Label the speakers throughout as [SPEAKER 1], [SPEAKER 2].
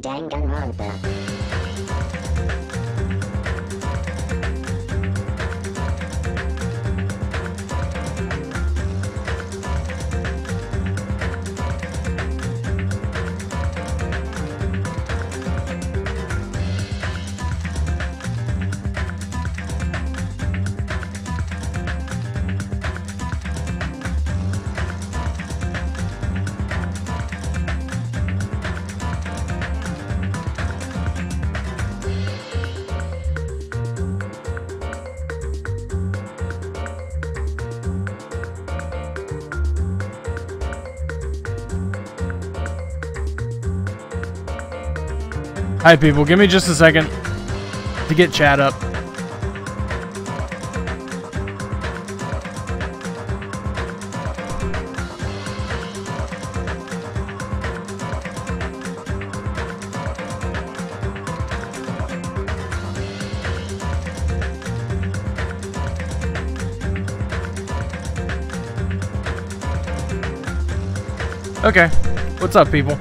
[SPEAKER 1] Danganronpa.
[SPEAKER 2] Hi people, give me just a second to get chat up. Okay, what's up people?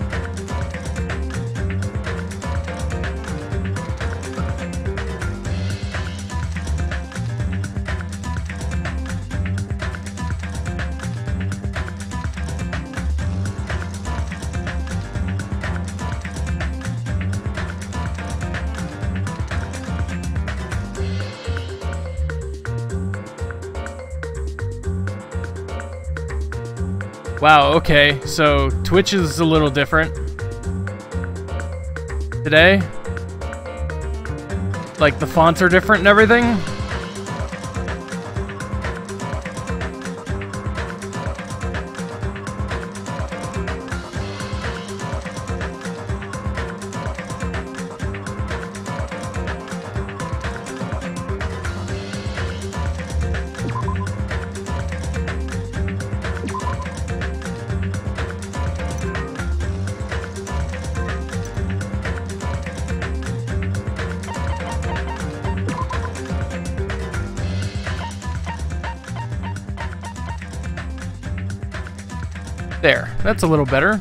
[SPEAKER 2] Wow, okay, so Twitch is a little different today. Like, the fonts are different and everything. There, that's a little better.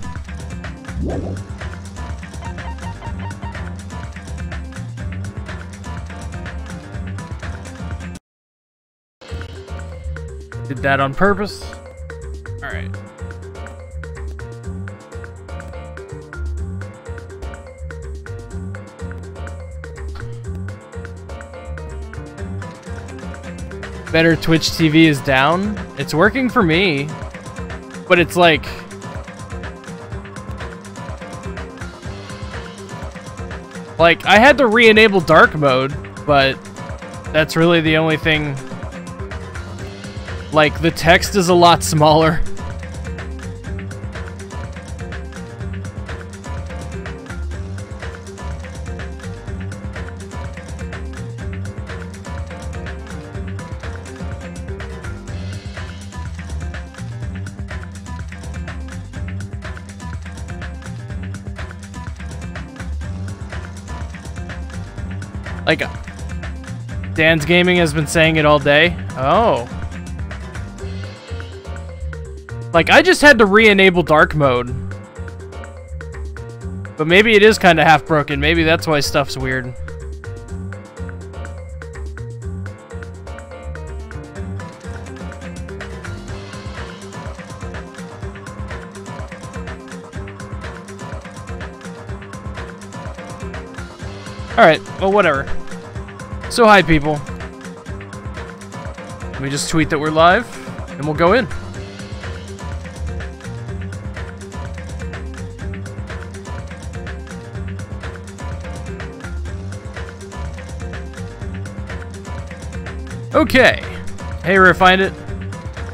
[SPEAKER 2] Did that on purpose. All right. Better Twitch TV is down. It's working for me. But it's like... I had to re-enable dark mode, but that's really the only thing. Like, the text is a lot smaller. Like, Dan's Gaming has been saying it all day. Oh. Like, I just had to re-enable dark mode. But maybe it is kind of half broken. Maybe that's why stuff's weird. Alright, well, whatever. So, hi, people. Let me just tweet that we're live, and we'll go in. Okay. Hey, Refined It.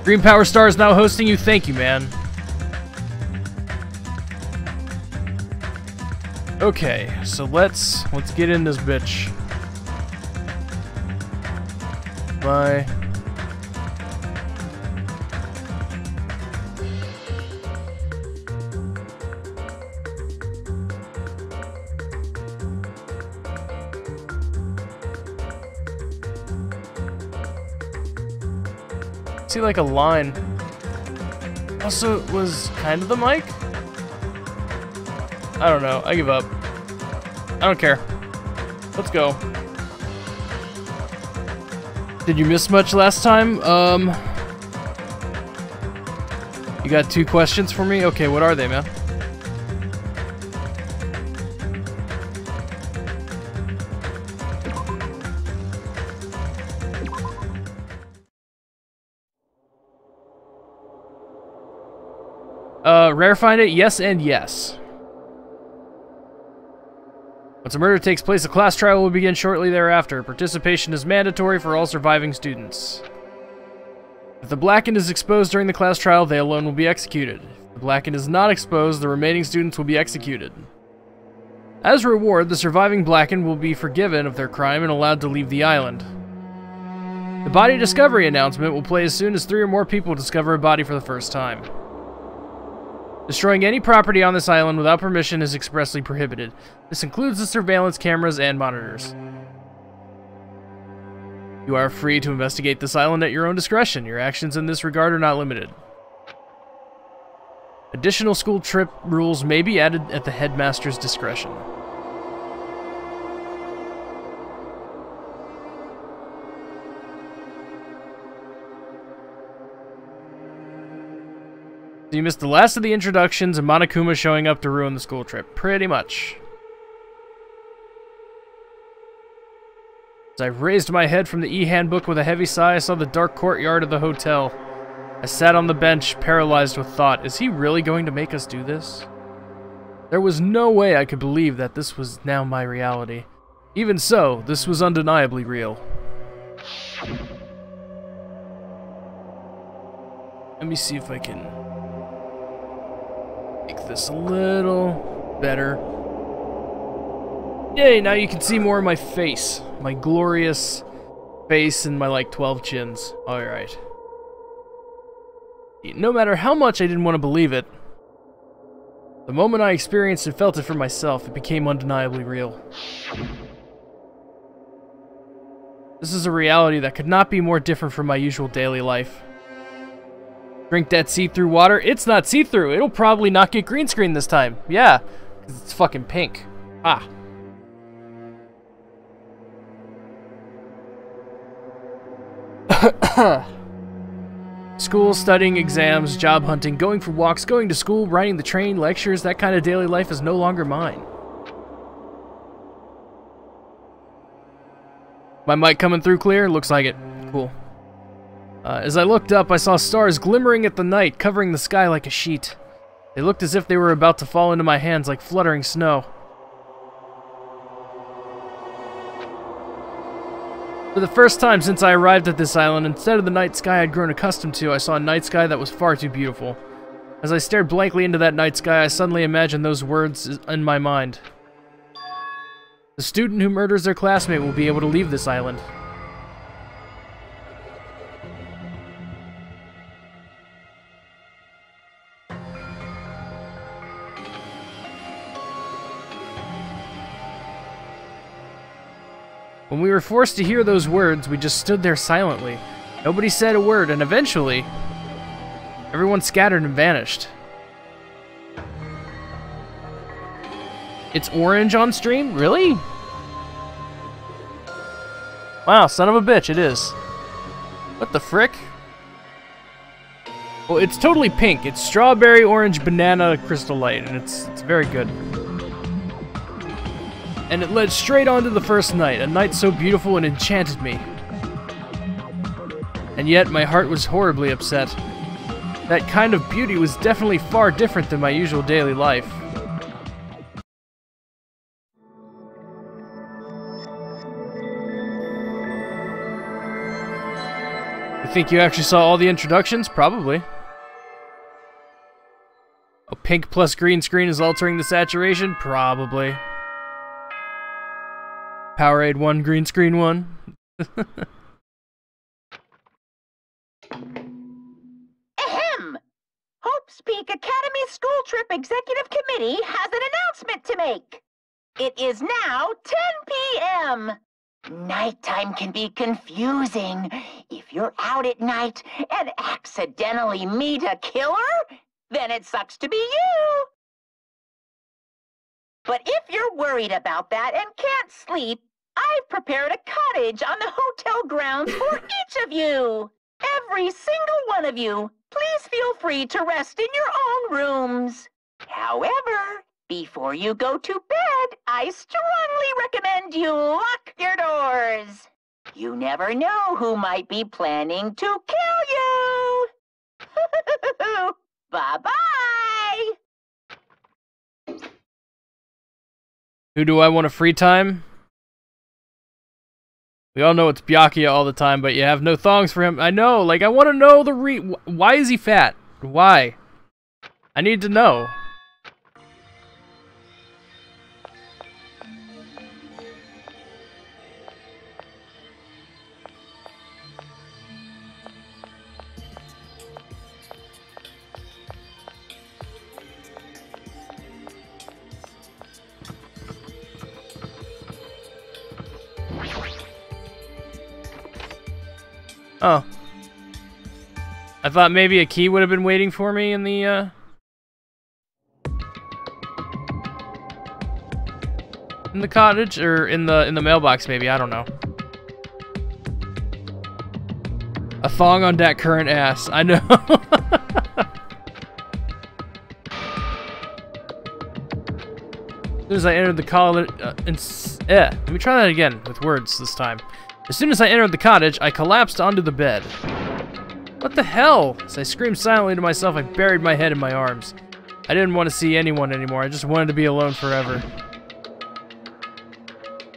[SPEAKER 2] Green Power Star is now hosting you. Thank you, man. Okay, so let's get in this bitch. Bye. See, like a line. Also, was kind of the mic? I don't know. I give up. I don't care. Let's go. Did you miss much last time? You got 2 questions for me? Okay, what are they, man? Rare find it? Yes and yes. Once a murder takes place, a class trial will begin shortly thereafter. Participation is mandatory for all surviving students. If the Blackened is exposed during the class trial, they alone will be executed. If the Blackened is not exposed, the remaining students will be executed. As a reward, the surviving Blackened will be forgiven of their crime and allowed to leave the island. The body discovery announcement will play as soon as 3 or more people discover a body for the first time. Destroying any property on this island without permission is expressly prohibited. This includes the surveillance cameras and monitors. You are free to investigate this island at your own discretion. Your actions in this regard are not limited. Additional school trip rules may be added at the headmaster's discretion. So you missed the last of the introductions and Monokuma showing up to ruin the school trip. Pretty much. As I raised my head from the e-handbook with a heavy sigh, I saw the dark courtyard of the hotel. I sat on the bench, paralyzed with thought. Is he really going to make us do this? There was no way I could believe that this was now my reality. Even so, this was undeniably real. Let me see if I can make this a little better. Yay, now you can see more of my face. My glorious face and my, like, 12 chins. Alright. No matter how much I didn't want to believe it, the moment I experienced and felt it for myself, it became undeniably real. This is a reality that could not be more different from my usual daily life. Drink that see-through water. It's not see-through. It'll probably not get green screen this time. Yeah, because it's fucking pink. Ah. School, studying, exams, job hunting, going for walks, going to school, riding the train, lectures, that kind of daily life is no longer mine. My mic coming through clear? Looks like it. Cool. As I looked up, I saw stars glimmering at the night, covering the sky like a sheet. They looked as if they were about to fall into my hands like fluttering snow. For the first time since I arrived at this island, instead of the night sky I'd grown accustomed to, I saw a night sky that was far too beautiful. As I stared blankly into that night sky, I suddenly imagined those words in my mind. The student who murders their classmate will be able to leave this island. When we were forced to hear those words, we just stood there silently. Nobody said a word, and eventually, everyone scattered and vanished. It's orange on stream? Really? Wow, son of a bitch, it is. What the frick? Well, it's totally pink. It's strawberry, orange, banana, crystal light, and it's very good. And it led straight on to the first night, a night so beautiful it enchanted me. And yet, my heart was horribly upset. That kind of beauty was definitely far different than my usual daily life. You think you actually saw all the introductions? Probably. A pink plus green screen is altering the saturation? Probably. Powerade 1, green screen 1.
[SPEAKER 1] Ahem! Hope's Peak Academy School Trip Executive Committee has an announcement to make. It is now 10 p.m. Nighttime can be confusing. If you're out at night and accidentally meet a killer, then it sucks to be you. But if you're worried about that and can't sleep, I've prepared a cottage on the hotel grounds for each of you. Every single one of you. Please feel free to rest in your own rooms. However, before you go to bed, I strongly recommend you lock your doors. You never know who might be planning to kill you. Bye-bye.
[SPEAKER 2] Who do I want a free time? We all know it's Byakuya all the time, but you have no thongs for him. I know, like, I want to know the why is he fat? Why? I need to know. Oh. I thought maybe a key would have been waiting for me in the, in the cottage, or in the mailbox maybe, I don't know. A thong on that current ass, I know. As soon as I entered the college, let me try that again, with words this time. As soon as I entered the cottage, I collapsed onto the bed. What the hell? As I screamed silently to myself, I buried my head in my arms. I didn't want to see anyone anymore, I just wanted to be alone forever.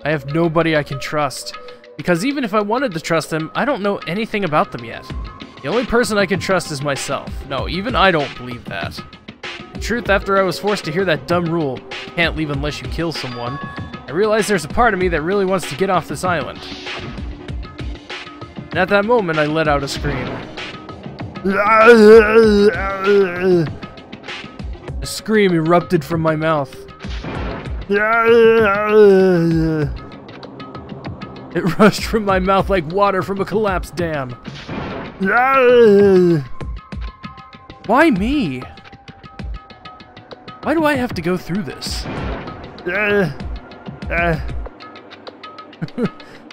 [SPEAKER 2] I have nobody I can trust. Because even if I wanted to trust them, I don't know anything about them yet. The only person I can trust is myself. No, even I don't believe that. In truth, after I was forced to hear that dumb rule, you can't leave unless you kill someone, I realized there's a part of me that really wants to get off this island. And at that moment, I let out a scream. A scream erupted from my mouth. It rushed from my mouth like water from a collapsed dam. Why me? Why do I have to go through this?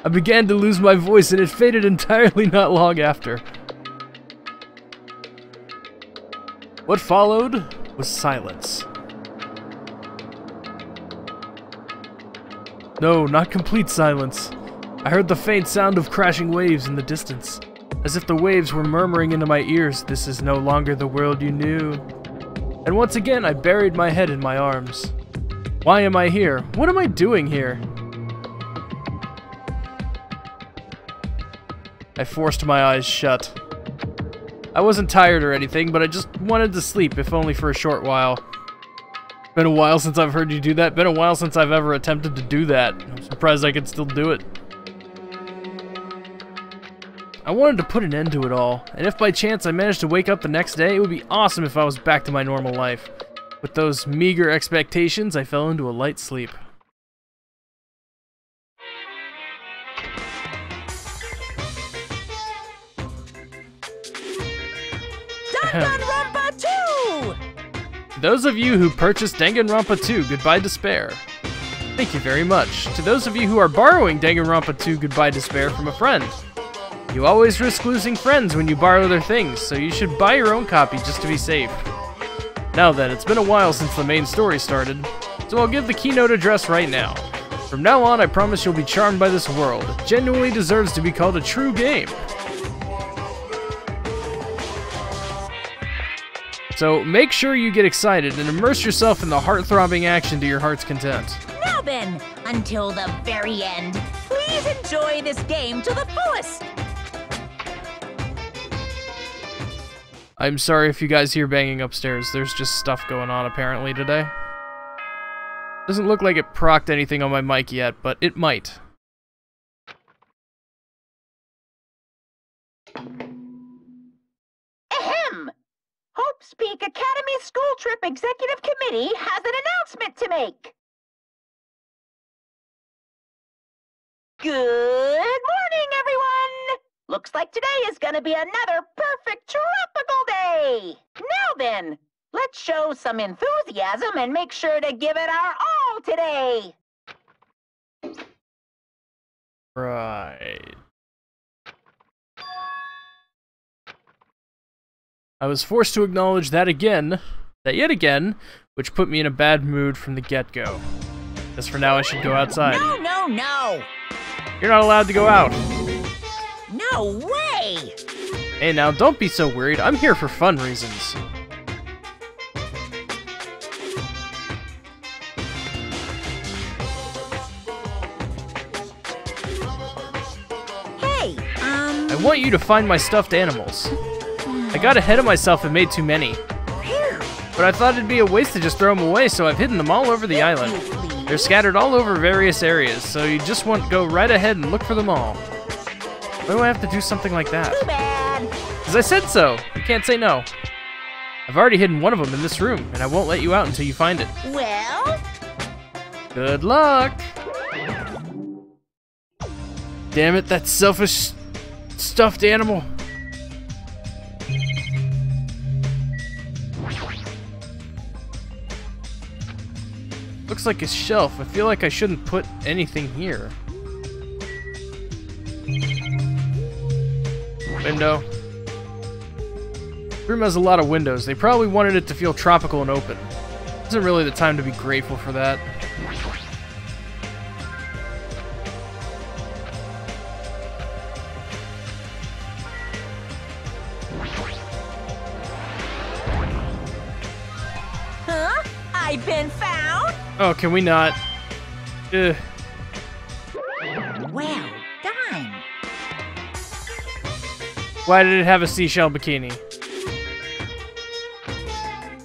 [SPEAKER 2] I began to lose my voice, and it faded entirely not long after. What followed was silence. No, not complete silence. I heard the faint sound of crashing waves in the distance, as if the waves were murmuring into my ears, "This is no longer the world you knew." And once again, I buried my head in my arms. Why am I here? What am I doing here? I forced my eyes shut. I wasn't tired or anything, but I just wanted to sleep, if only for a short while. Been a while since I've heard you do that. Been a while since I've ever attempted to do that. I'm surprised I could still do it. I wanted to put an end to it all, and if by chance I managed to wake up the next day, it would be awesome if I was back to my normal life. With those meager expectations, I fell into a light sleep.
[SPEAKER 1] Danganronpa 2!
[SPEAKER 2] Those of you who purchased Danganronpa 2, Goodbye Despair. Thank you very much. To those of you who are borrowing Danganronpa 2, Goodbye Despair from a friend. You always risk losing friends when you borrow their things, so you should buy your own copy just to be safe. Now then, it's been a while since the main story started, so I'll give the keynote address right now. From now on, I promise you'll be charmed by this world. It genuinely deserves to be called a true game. So make sure you get excited and immerse yourself in the heart-throbbing action to your heart's content.
[SPEAKER 1] Now then, until the very end, please enjoy this game to the fullest.
[SPEAKER 2] I'm sorry if you guys hear banging upstairs. There's just stuff going on apparently today. Doesn't look like it procced anything on my mic yet, but it might.
[SPEAKER 1] Ahem! Hope's Peak Academy School Trip Executive Committee has an announcement to make. Good morning, everyone! Looks like today is gonna be another perfect tropical day! Now then, let's show some enthusiasm and make sure to give it our all school today.
[SPEAKER 2] Right. I was forced to acknowledge that yet again, which put me in a bad mood from the get-go. Guess for now I should go outside.
[SPEAKER 1] No.
[SPEAKER 2] You're not allowed to go out.
[SPEAKER 1] No way.
[SPEAKER 2] Hey now, don't be so worried. I'm here for fun reasons.
[SPEAKER 1] Hey,
[SPEAKER 2] I want you to find my stuffed animals. I got ahead of myself and made too many. But I thought it'd be a waste to just throw them away, so I've hidden them all over the island. They're scattered all over various areas, so you just want to go right ahead and look for them all. Why do I have to do something like that?
[SPEAKER 1] Too bad.
[SPEAKER 2] Because I said so. You can't say no. I've already hidden one of them in this room, and I won't let you out until you find it.
[SPEAKER 1] Well?
[SPEAKER 2] Good luck. Damn it, that selfish stuffed animal. Looks like a shelf. I feel like I shouldn't put anything here. Window. The room has a lot of windows. They probably wanted it to feel tropical and open. Isn't really the time to be grateful for that.
[SPEAKER 1] Huh? I've been found?
[SPEAKER 2] Oh, can we not? Ugh.
[SPEAKER 1] Well done.
[SPEAKER 2] Why did it have a seashell bikini?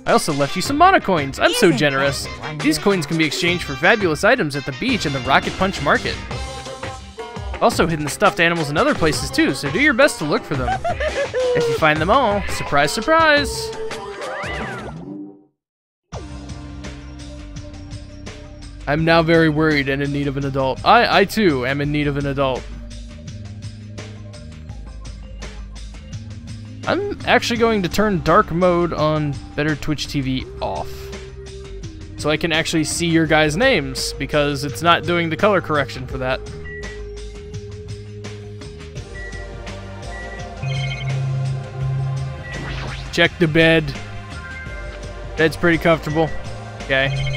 [SPEAKER 2] I also left you some mana coins. I'm so generous. These coins can be exchanged for fabulous items at the beach and the Rocket Punch Market. Also hidden the stuffed animals in other places too, so do your best to look for them. If you find them all, surprise, surprise! I'm now very worried and in need of an adult. I too am in need of an adult. I'm actually going to turn dark mode on Better Twitch TV off. So I can actually see your guys' names, because it's not doing the color correction for that. Check the bed. Bed's pretty comfortable. Okay.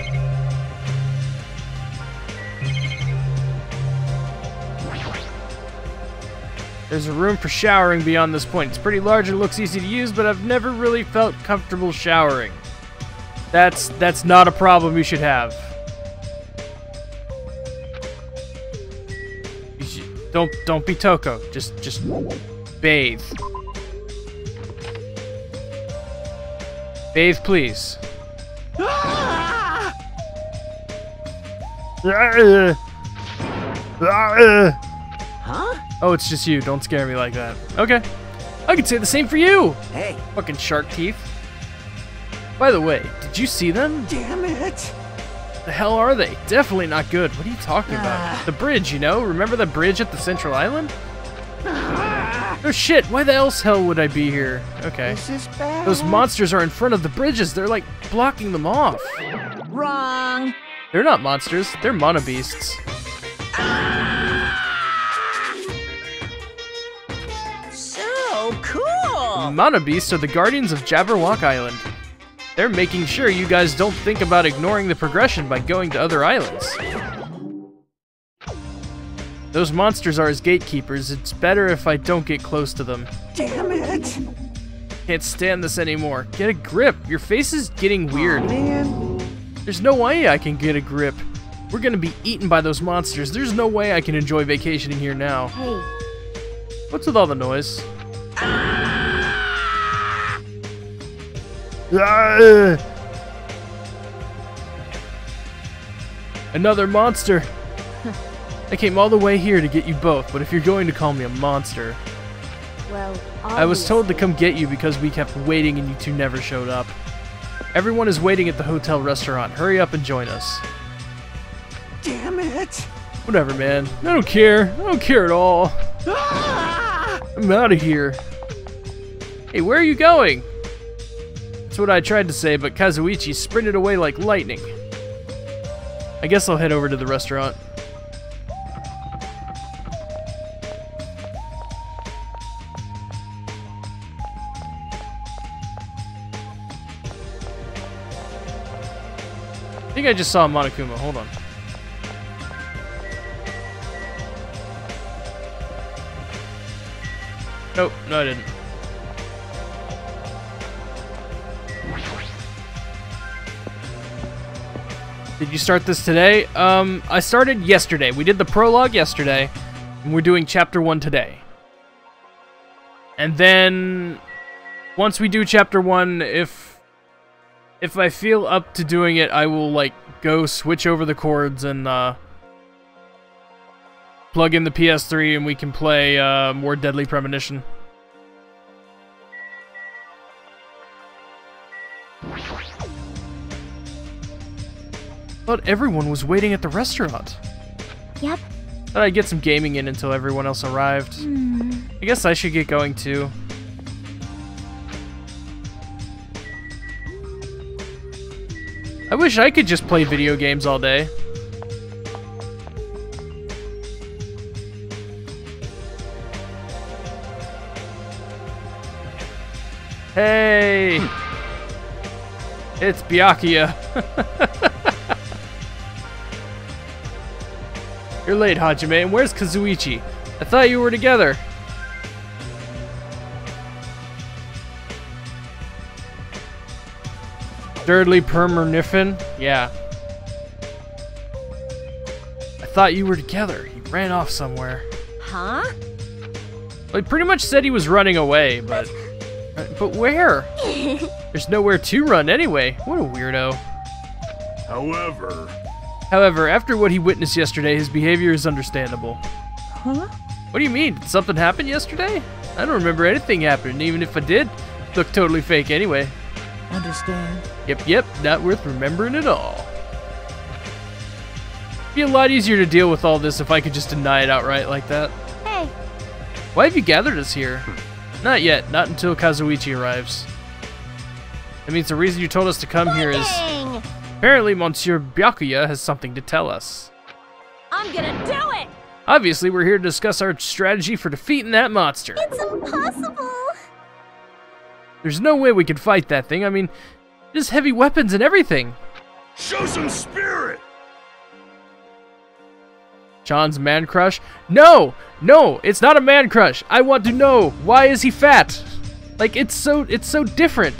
[SPEAKER 2] There's a room for showering beyond this point. It's pretty large and looks easy to use, but I've never really felt comfortable showering. That's not a problem you should have. Don't be Toko. Just bathe. Bathe, please.
[SPEAKER 1] Huh?
[SPEAKER 2] Oh, it's just you. Don't scare me like that. Okay. I could say the same for you.
[SPEAKER 3] Hey.
[SPEAKER 2] Fucking shark teeth. By the way, did you see them?
[SPEAKER 3] Damn it.
[SPEAKER 2] The hell are they? Definitely not good. What are you talking about? The bridge, you know? Remember the bridge at the Central Island? Oh shit, why the else hell would I be here? Okay.
[SPEAKER 3] This is bad.
[SPEAKER 2] Those monsters are in front of the bridges. They're like blocking them off.
[SPEAKER 1] Wrong.
[SPEAKER 2] They're not monsters. They're mana beasts.
[SPEAKER 1] So cool.
[SPEAKER 2] Mana beasts are the guardians of Jabberwock Island. They're making sure you guys don't think about ignoring the progression by going to other islands. Those monsters are as gatekeepers. It's better if I don't get close to them.
[SPEAKER 3] Damn it.
[SPEAKER 2] Can't stand this anymore. Get a grip. Your face is getting weird.
[SPEAKER 3] Oh, man.
[SPEAKER 2] There's no way I can get a grip. We're gonna be eaten by those monsters. There's no way I can enjoy vacationing here now.
[SPEAKER 1] Hey.
[SPEAKER 2] What's with all the noise? Another monster. I came all the way here to get you both, but if you're going to call me a monster...
[SPEAKER 4] Well,
[SPEAKER 2] I was told to come get you because we kept waiting and you two never showed up. Everyone is waiting at the hotel restaurant. Hurry up and join us.
[SPEAKER 3] Damn it.
[SPEAKER 2] Whatever, man. I don't care. I don't care at all. I'm out of here. Hey, where are you going? That's what I tried to say, but Kazuichi sprinted away like lightning. I guess I'll head over to the restaurant. I think I just saw Monokuma. Hold on. Nope, no I didn't. Did you start this today? I started yesterday. We did the prologue yesterday, and we're doing chapter 1 today. And then, once we do chapter 1, if I feel up to doing it, I will, like, go switch over the cords and, plug in the PS3 and we can play, more Deadly Premonition. Thought everyone was waiting at the restaurant.
[SPEAKER 4] Yep.
[SPEAKER 2] Thought I'd get some gaming in until everyone else arrived. I guess I should get going too. I wish I could just play video games all day. Hey! It's Byakuya. You're late, Hajime, and where's Kazuichi? I thought you were together. Thirdly, Permerniffin? Yeah. I thought you were together. He ran off somewhere.
[SPEAKER 4] Huh?
[SPEAKER 2] Well, he pretty much said he was running away, but where? There's nowhere to run anyway. What a weirdo. However, after what he witnessed yesterday, his behavior is understandable.
[SPEAKER 4] Huh?
[SPEAKER 2] What do you mean? Did something happen yesterday? I don't remember anything happening. Even if I did, it looked totally fake anyway.
[SPEAKER 3] Understand?
[SPEAKER 2] Yep, not worth remembering at all. It'd be a lot easier to deal with all this if I could just deny it outright like that.
[SPEAKER 4] Hey.
[SPEAKER 2] Why have you gathered us here? Not yet, not until Kazuichi arrives. That means the reason you told us to come here is... Apparently, Monsieur Byakuya has something to tell us.
[SPEAKER 4] I'm gonna do it!
[SPEAKER 2] Obviously, we're here to discuss our strategy for defeating that monster.
[SPEAKER 4] It's impossible!
[SPEAKER 2] There's no way we can fight that thing. I mean, it has heavy weapons and everything.
[SPEAKER 5] Show some spirit!
[SPEAKER 2] John's man crush? No! No, it's not a man crush. I want to know, why is he fat? Like, it's so different.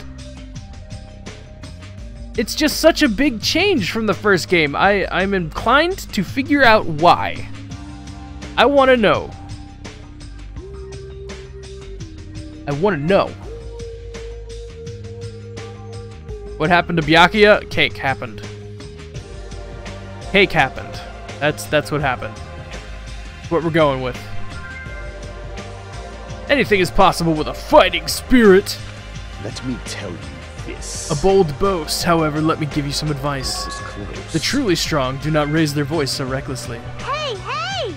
[SPEAKER 2] It's just such a big change from the first game. I'm inclined to figure out why. I want to know. I want to know. What happened to Byakuya? Cake happened. Cake happened. That's what happened. What we're going with. Anything is possible with a fighting spirit.
[SPEAKER 5] Let me tell you this.
[SPEAKER 2] A bold boast, however, let me give you some advice.
[SPEAKER 5] This was close.
[SPEAKER 2] The truly strong do not raise their voice so recklessly.
[SPEAKER 4] Hey, hey!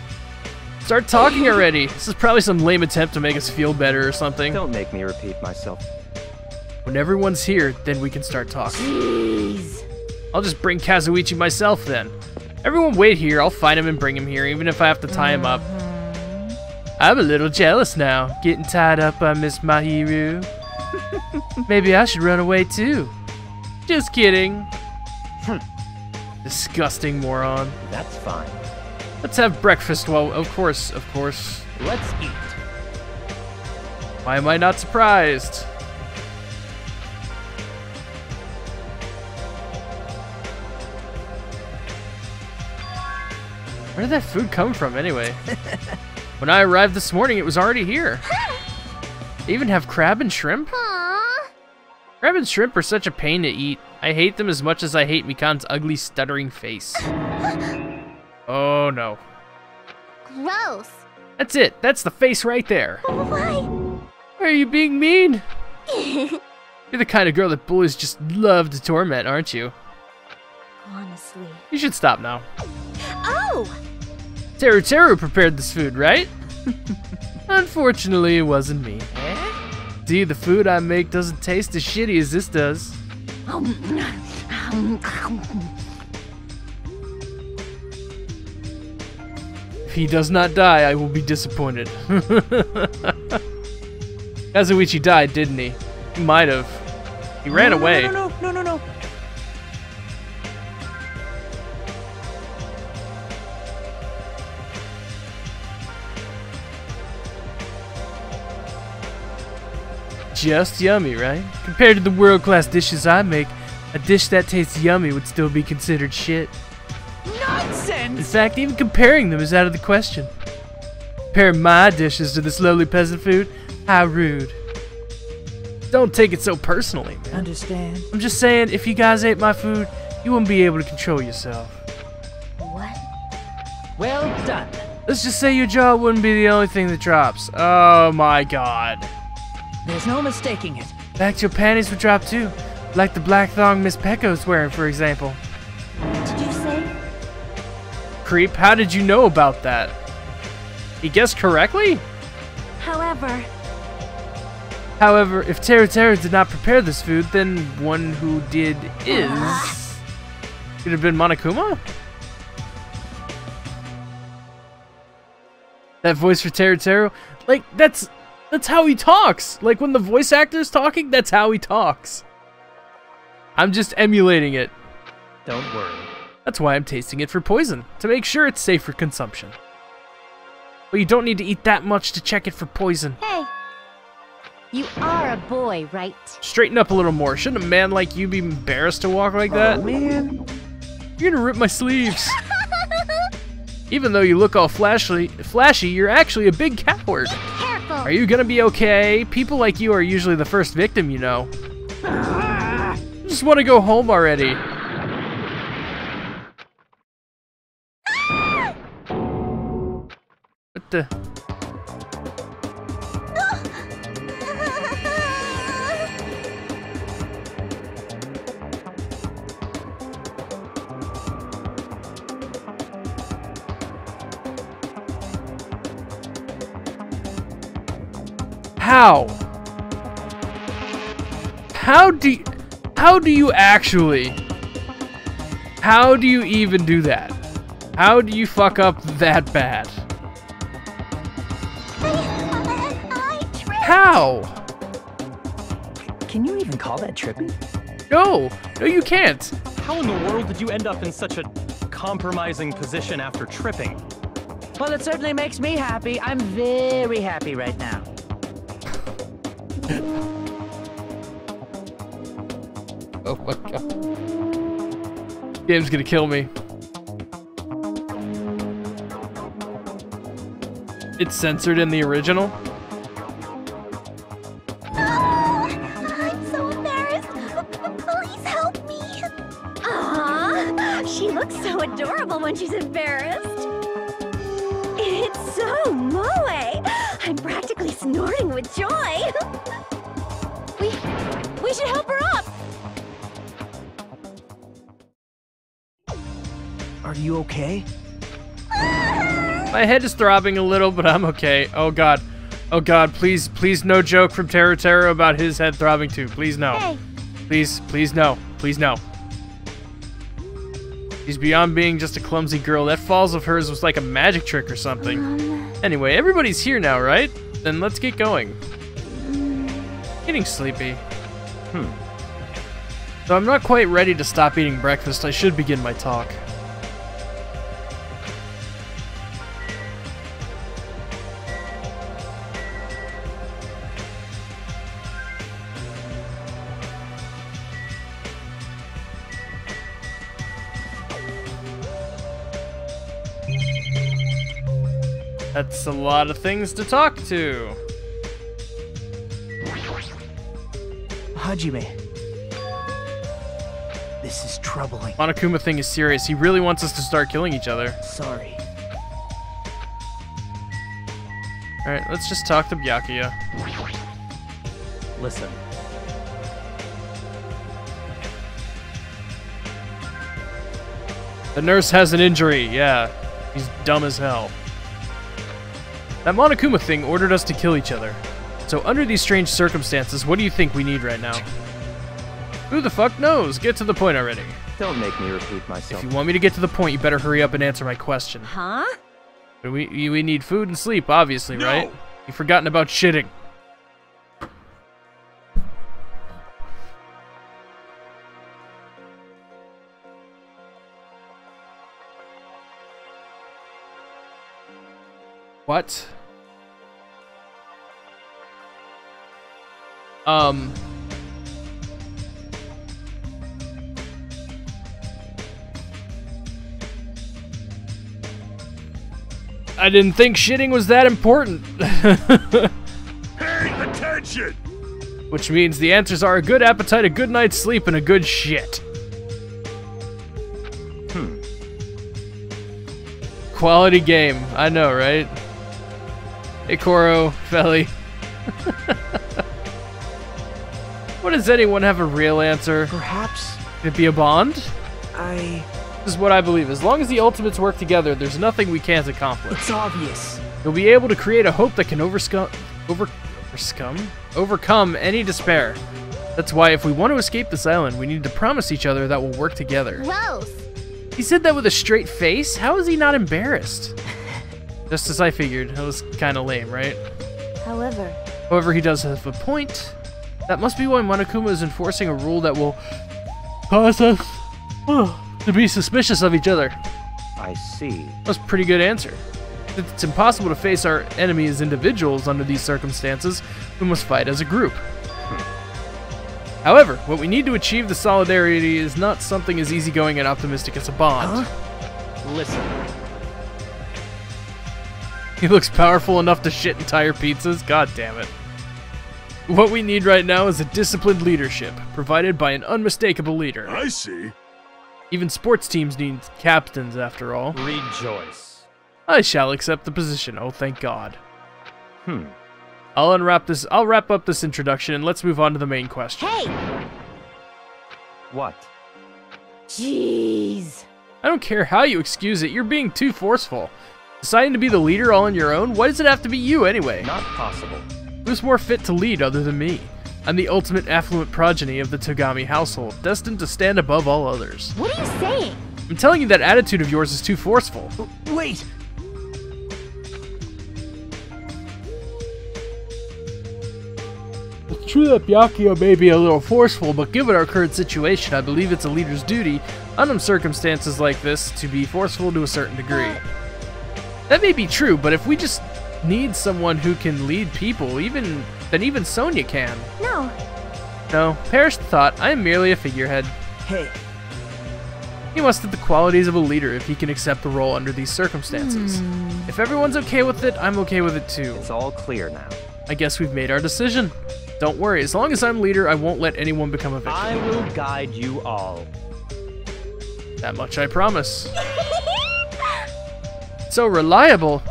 [SPEAKER 2] Start talking already. This is probably some lame attempt to make us feel better or something.
[SPEAKER 6] Don't make me repeat myself.
[SPEAKER 2] When everyone's here, then we can start talking.
[SPEAKER 4] Jeez.
[SPEAKER 2] I'll just bring Kazuichi myself then. Everyone wait here, I'll find him and bring him here, even if I have to tie him up. I'm a little jealous now, getting tied up by Miss Mahiru. Maybe I should run away too. Just kidding. Disgusting moron.
[SPEAKER 6] That's fine.
[SPEAKER 2] Let's have breakfast, well, of course.
[SPEAKER 6] Let's eat.
[SPEAKER 2] Why am I not surprised? Where did that food come from, anyway? When I arrived this morning, it was already here. They even have crab and shrimp?
[SPEAKER 4] Aww.
[SPEAKER 2] Crab and shrimp are such a pain to eat. I hate them as much as I hate Mikan's ugly, stuttering face. Oh, no.
[SPEAKER 4] Gross.
[SPEAKER 2] That's it. That's the face right there.
[SPEAKER 4] Why?
[SPEAKER 2] Are you being mean? You're the kind of girl that bullies just love to torment, aren't you?
[SPEAKER 4] Honestly.
[SPEAKER 2] You should stop now.
[SPEAKER 4] Oh!
[SPEAKER 2] Teru prepared this food, right? Unfortunately, it wasn't me. See, the food I make doesn't taste as shitty as this does. If he does not die, I will be disappointed. Kazuichi died, didn't he? He might have. He ran away.
[SPEAKER 3] No.
[SPEAKER 2] Just yummy, right? Compared to the world-class dishes I make, a dish that tastes yummy would still be considered shit.
[SPEAKER 3] Nonsense!
[SPEAKER 2] In fact, even comparing them is out of the question. Compare my dishes to this lowly peasant food? How rude. Don't take it so personally, man.
[SPEAKER 3] Understand?
[SPEAKER 2] I'm just saying, if you guys ate my food, you wouldn't be able to control yourself.
[SPEAKER 4] What?
[SPEAKER 3] Well done.
[SPEAKER 2] Let's just say your jaw wouldn't be the only thing that drops. Oh my god.
[SPEAKER 3] There's no mistaking it.
[SPEAKER 2] In fact, your panties would drop too. Like the black thong Miss Pecco's wearing, for example.
[SPEAKER 4] Did you say?
[SPEAKER 2] Creep, how did you know about that? He guessed correctly?
[SPEAKER 4] However,
[SPEAKER 2] However, if Teru did not prepare this food, then one who did is... Could have been Monokuma? That voice for Teru? Like, that's how he talks! Like, when the voice actor's talking, that's how he talks. I'm just emulating it.
[SPEAKER 6] Don't worry.
[SPEAKER 2] That's why I'm tasting it for poison, to make sure it's safe for consumption. But you don't need to eat that much to check it for poison.
[SPEAKER 4] hey. You are a boy, right?
[SPEAKER 2] Straighten up a little more. Shouldn't a man like you be embarrassed to walk like that?
[SPEAKER 3] Oh, man.
[SPEAKER 2] You're gonna rip my sleeves. Even though you look all flashy, you're actually a big coward.
[SPEAKER 4] Careful.
[SPEAKER 2] Are you gonna be okay? People like you are usually the first victim, you know. I just want to go home already. What the? How? How do you actually? How do you even do that? How do you fuck up that bad? How?
[SPEAKER 6] Can you even call that trippy?
[SPEAKER 2] No, you can't.
[SPEAKER 6] How in the world did you end up in such a compromising position after tripping?
[SPEAKER 3] Well, it certainly makes me happy. I'm very happy right now.
[SPEAKER 2] Oh my god. Game's gonna kill me. It's censored in the original?
[SPEAKER 4] I'm so embarrassed. Please help me. Aww, she looks so adorable when she's embarrassed. It's so moe. I'm practically snorting with joy. We should help her up.
[SPEAKER 3] Are you okay?
[SPEAKER 2] My head is throbbing a little, but I'm okay. Oh god. Oh god, please no joke from Teru about his head throbbing too. Please no.
[SPEAKER 4] Hey.
[SPEAKER 2] Please no. Please no. She's beyond being just a clumsy girl. That falls of hers was like a magic trick or something. Anyway, everybody's here now, right? Then let's get going. Getting sleepy. So I'm not quite ready to stop eating breakfast. I should begin my talk. That's a lot of things to talk to.
[SPEAKER 3] Hajime. This is troubling.
[SPEAKER 2] Monokuma thing is serious. He really wants us to start killing each other.
[SPEAKER 3] Sorry.
[SPEAKER 2] Alright, let's just talk to Byakuya.
[SPEAKER 6] Listen,
[SPEAKER 2] The nurse has an injury, yeah. He's dumb as hell. That Monokuma thing ordered us to kill each other. So under these strange circumstances, what do you think we need right now? Who the fuck knows? Get to the point already.
[SPEAKER 6] don't make me repeat
[SPEAKER 2] If
[SPEAKER 6] myself.
[SPEAKER 2] you want me to get to the point, you better hurry up and answer my question.
[SPEAKER 4] Huh?
[SPEAKER 2] We need food and sleep, obviously, right? You've forgotten about shitting. What? I didn't think shitting was that important.
[SPEAKER 5] Pay attention!
[SPEAKER 2] Which means the answers are a good appetite, a good night's sleep, and a good shit. Quality game. I know, right? Hey, Koro, Felly. What, does anyone have a real answer?
[SPEAKER 3] Perhaps
[SPEAKER 2] Could it be a bond?
[SPEAKER 3] This
[SPEAKER 2] is what I believe. As long as the Ultimates work together, there's nothing we can't accomplish.
[SPEAKER 3] It's obvious.
[SPEAKER 2] You'll be able to create a hope that can overcome any despair. That's why if we want to escape this island, we need to promise each other that we'll work together.
[SPEAKER 4] Gross.
[SPEAKER 2] He said that with a straight face? How is he not embarrassed? Just as I figured. That was kind of lame, right? However, he does have a point. That must be why Monokuma is enforcing a rule that will cause us to be suspicious of each other.
[SPEAKER 7] I see.
[SPEAKER 2] That's a pretty good answer. If it's impossible to face our enemy as individuals under these circumstances, we must fight as a group. However, what we need to achieve the solidarity is not something as easygoing and optimistic as a bond.
[SPEAKER 6] Listen.
[SPEAKER 2] He looks powerful enough to shit entire pizzas? God damn it. What we need right now is a disciplined leadership, provided by an unmistakable leader.
[SPEAKER 5] I see.
[SPEAKER 2] Even sports teams need captains, after all.
[SPEAKER 6] Rejoice.
[SPEAKER 2] I shall accept the position, oh thank God. I'll wrap up this introduction and let's move on to the main question.
[SPEAKER 4] Hey!
[SPEAKER 6] What?
[SPEAKER 4] Jeez.
[SPEAKER 2] I don't care how you excuse it, you're being too forceful. Deciding to be the leader all on your own? Why does it have to be you anyway?
[SPEAKER 6] Not possible.
[SPEAKER 2] Who's more fit to lead other than me? I'm the ultimate affluent progeny of the Togami household, destined to stand above all others.
[SPEAKER 4] What are you saying?
[SPEAKER 2] I'm telling you that attitude of yours is too forceful.
[SPEAKER 3] Wait!
[SPEAKER 2] It's true that Byakuya may be a little forceful, but given our current situation, I believe it's a leader's duty, under circumstances like this, to be forceful to a certain degree. That may be true, but if we just need someone who can lead people, then even Sonya can. No, perish the thought, I am merely a figurehead.
[SPEAKER 3] Hey.
[SPEAKER 2] He must have the qualities of a leader if he can accept the role under these circumstances. If everyone's okay with it, I'm okay with it too.
[SPEAKER 7] It's all clear now.
[SPEAKER 2] I guess we've made our decision. Don't worry, as long as I'm leader, I won't let anyone become a victim.
[SPEAKER 6] I will guide you all.
[SPEAKER 2] That much I promise. So reliable.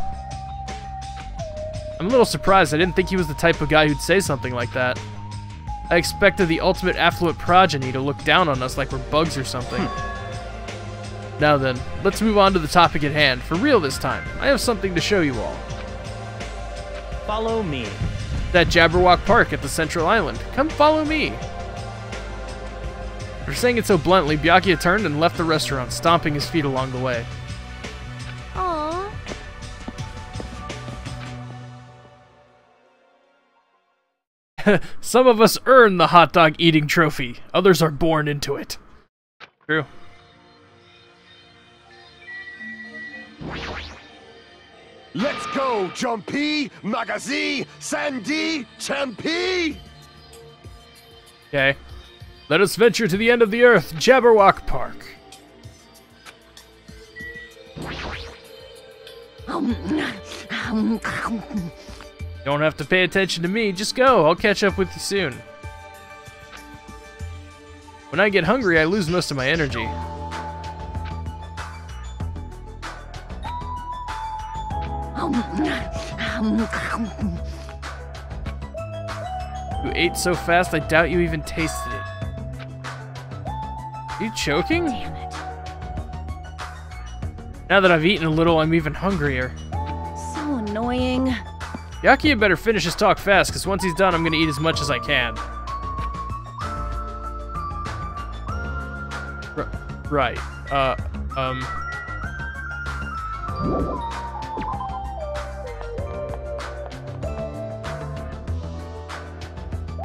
[SPEAKER 2] I'm a little surprised. I didn't think he was the type of guy who'd say something like that. I expected the ultimate affluent progeny to look down on us like we're bugs or something. Now then, let's move on to the topic at hand. For real this time. I have something to show you all.
[SPEAKER 6] Follow me.
[SPEAKER 2] That Jabberwock Park at the Central Island. Come follow me. For saying it so bluntly, Byakuya turned and left the restaurant, stomping his feet along the way.
[SPEAKER 4] Aww.
[SPEAKER 2] Some of us earn the hot dog eating trophy. Others are born into it. True.
[SPEAKER 5] Let's go, Jumpy, Magazi, Sandy, Champi!
[SPEAKER 2] Okay. Let us venture to the end of the earth, Jabberwock Park. You don't have to pay attention to me, just go. I'll catch up with you soon. When I get hungry, I lose most of my energy. You ate so fast, I doubt you even tasted it. Are you choking?
[SPEAKER 4] Damn it.
[SPEAKER 2] Now that I've eaten a little, I'm even hungrier.
[SPEAKER 4] So annoying.
[SPEAKER 2] Byakuya better finish his talk fast, because once he's done, I'm gonna eat as much as I can. Right.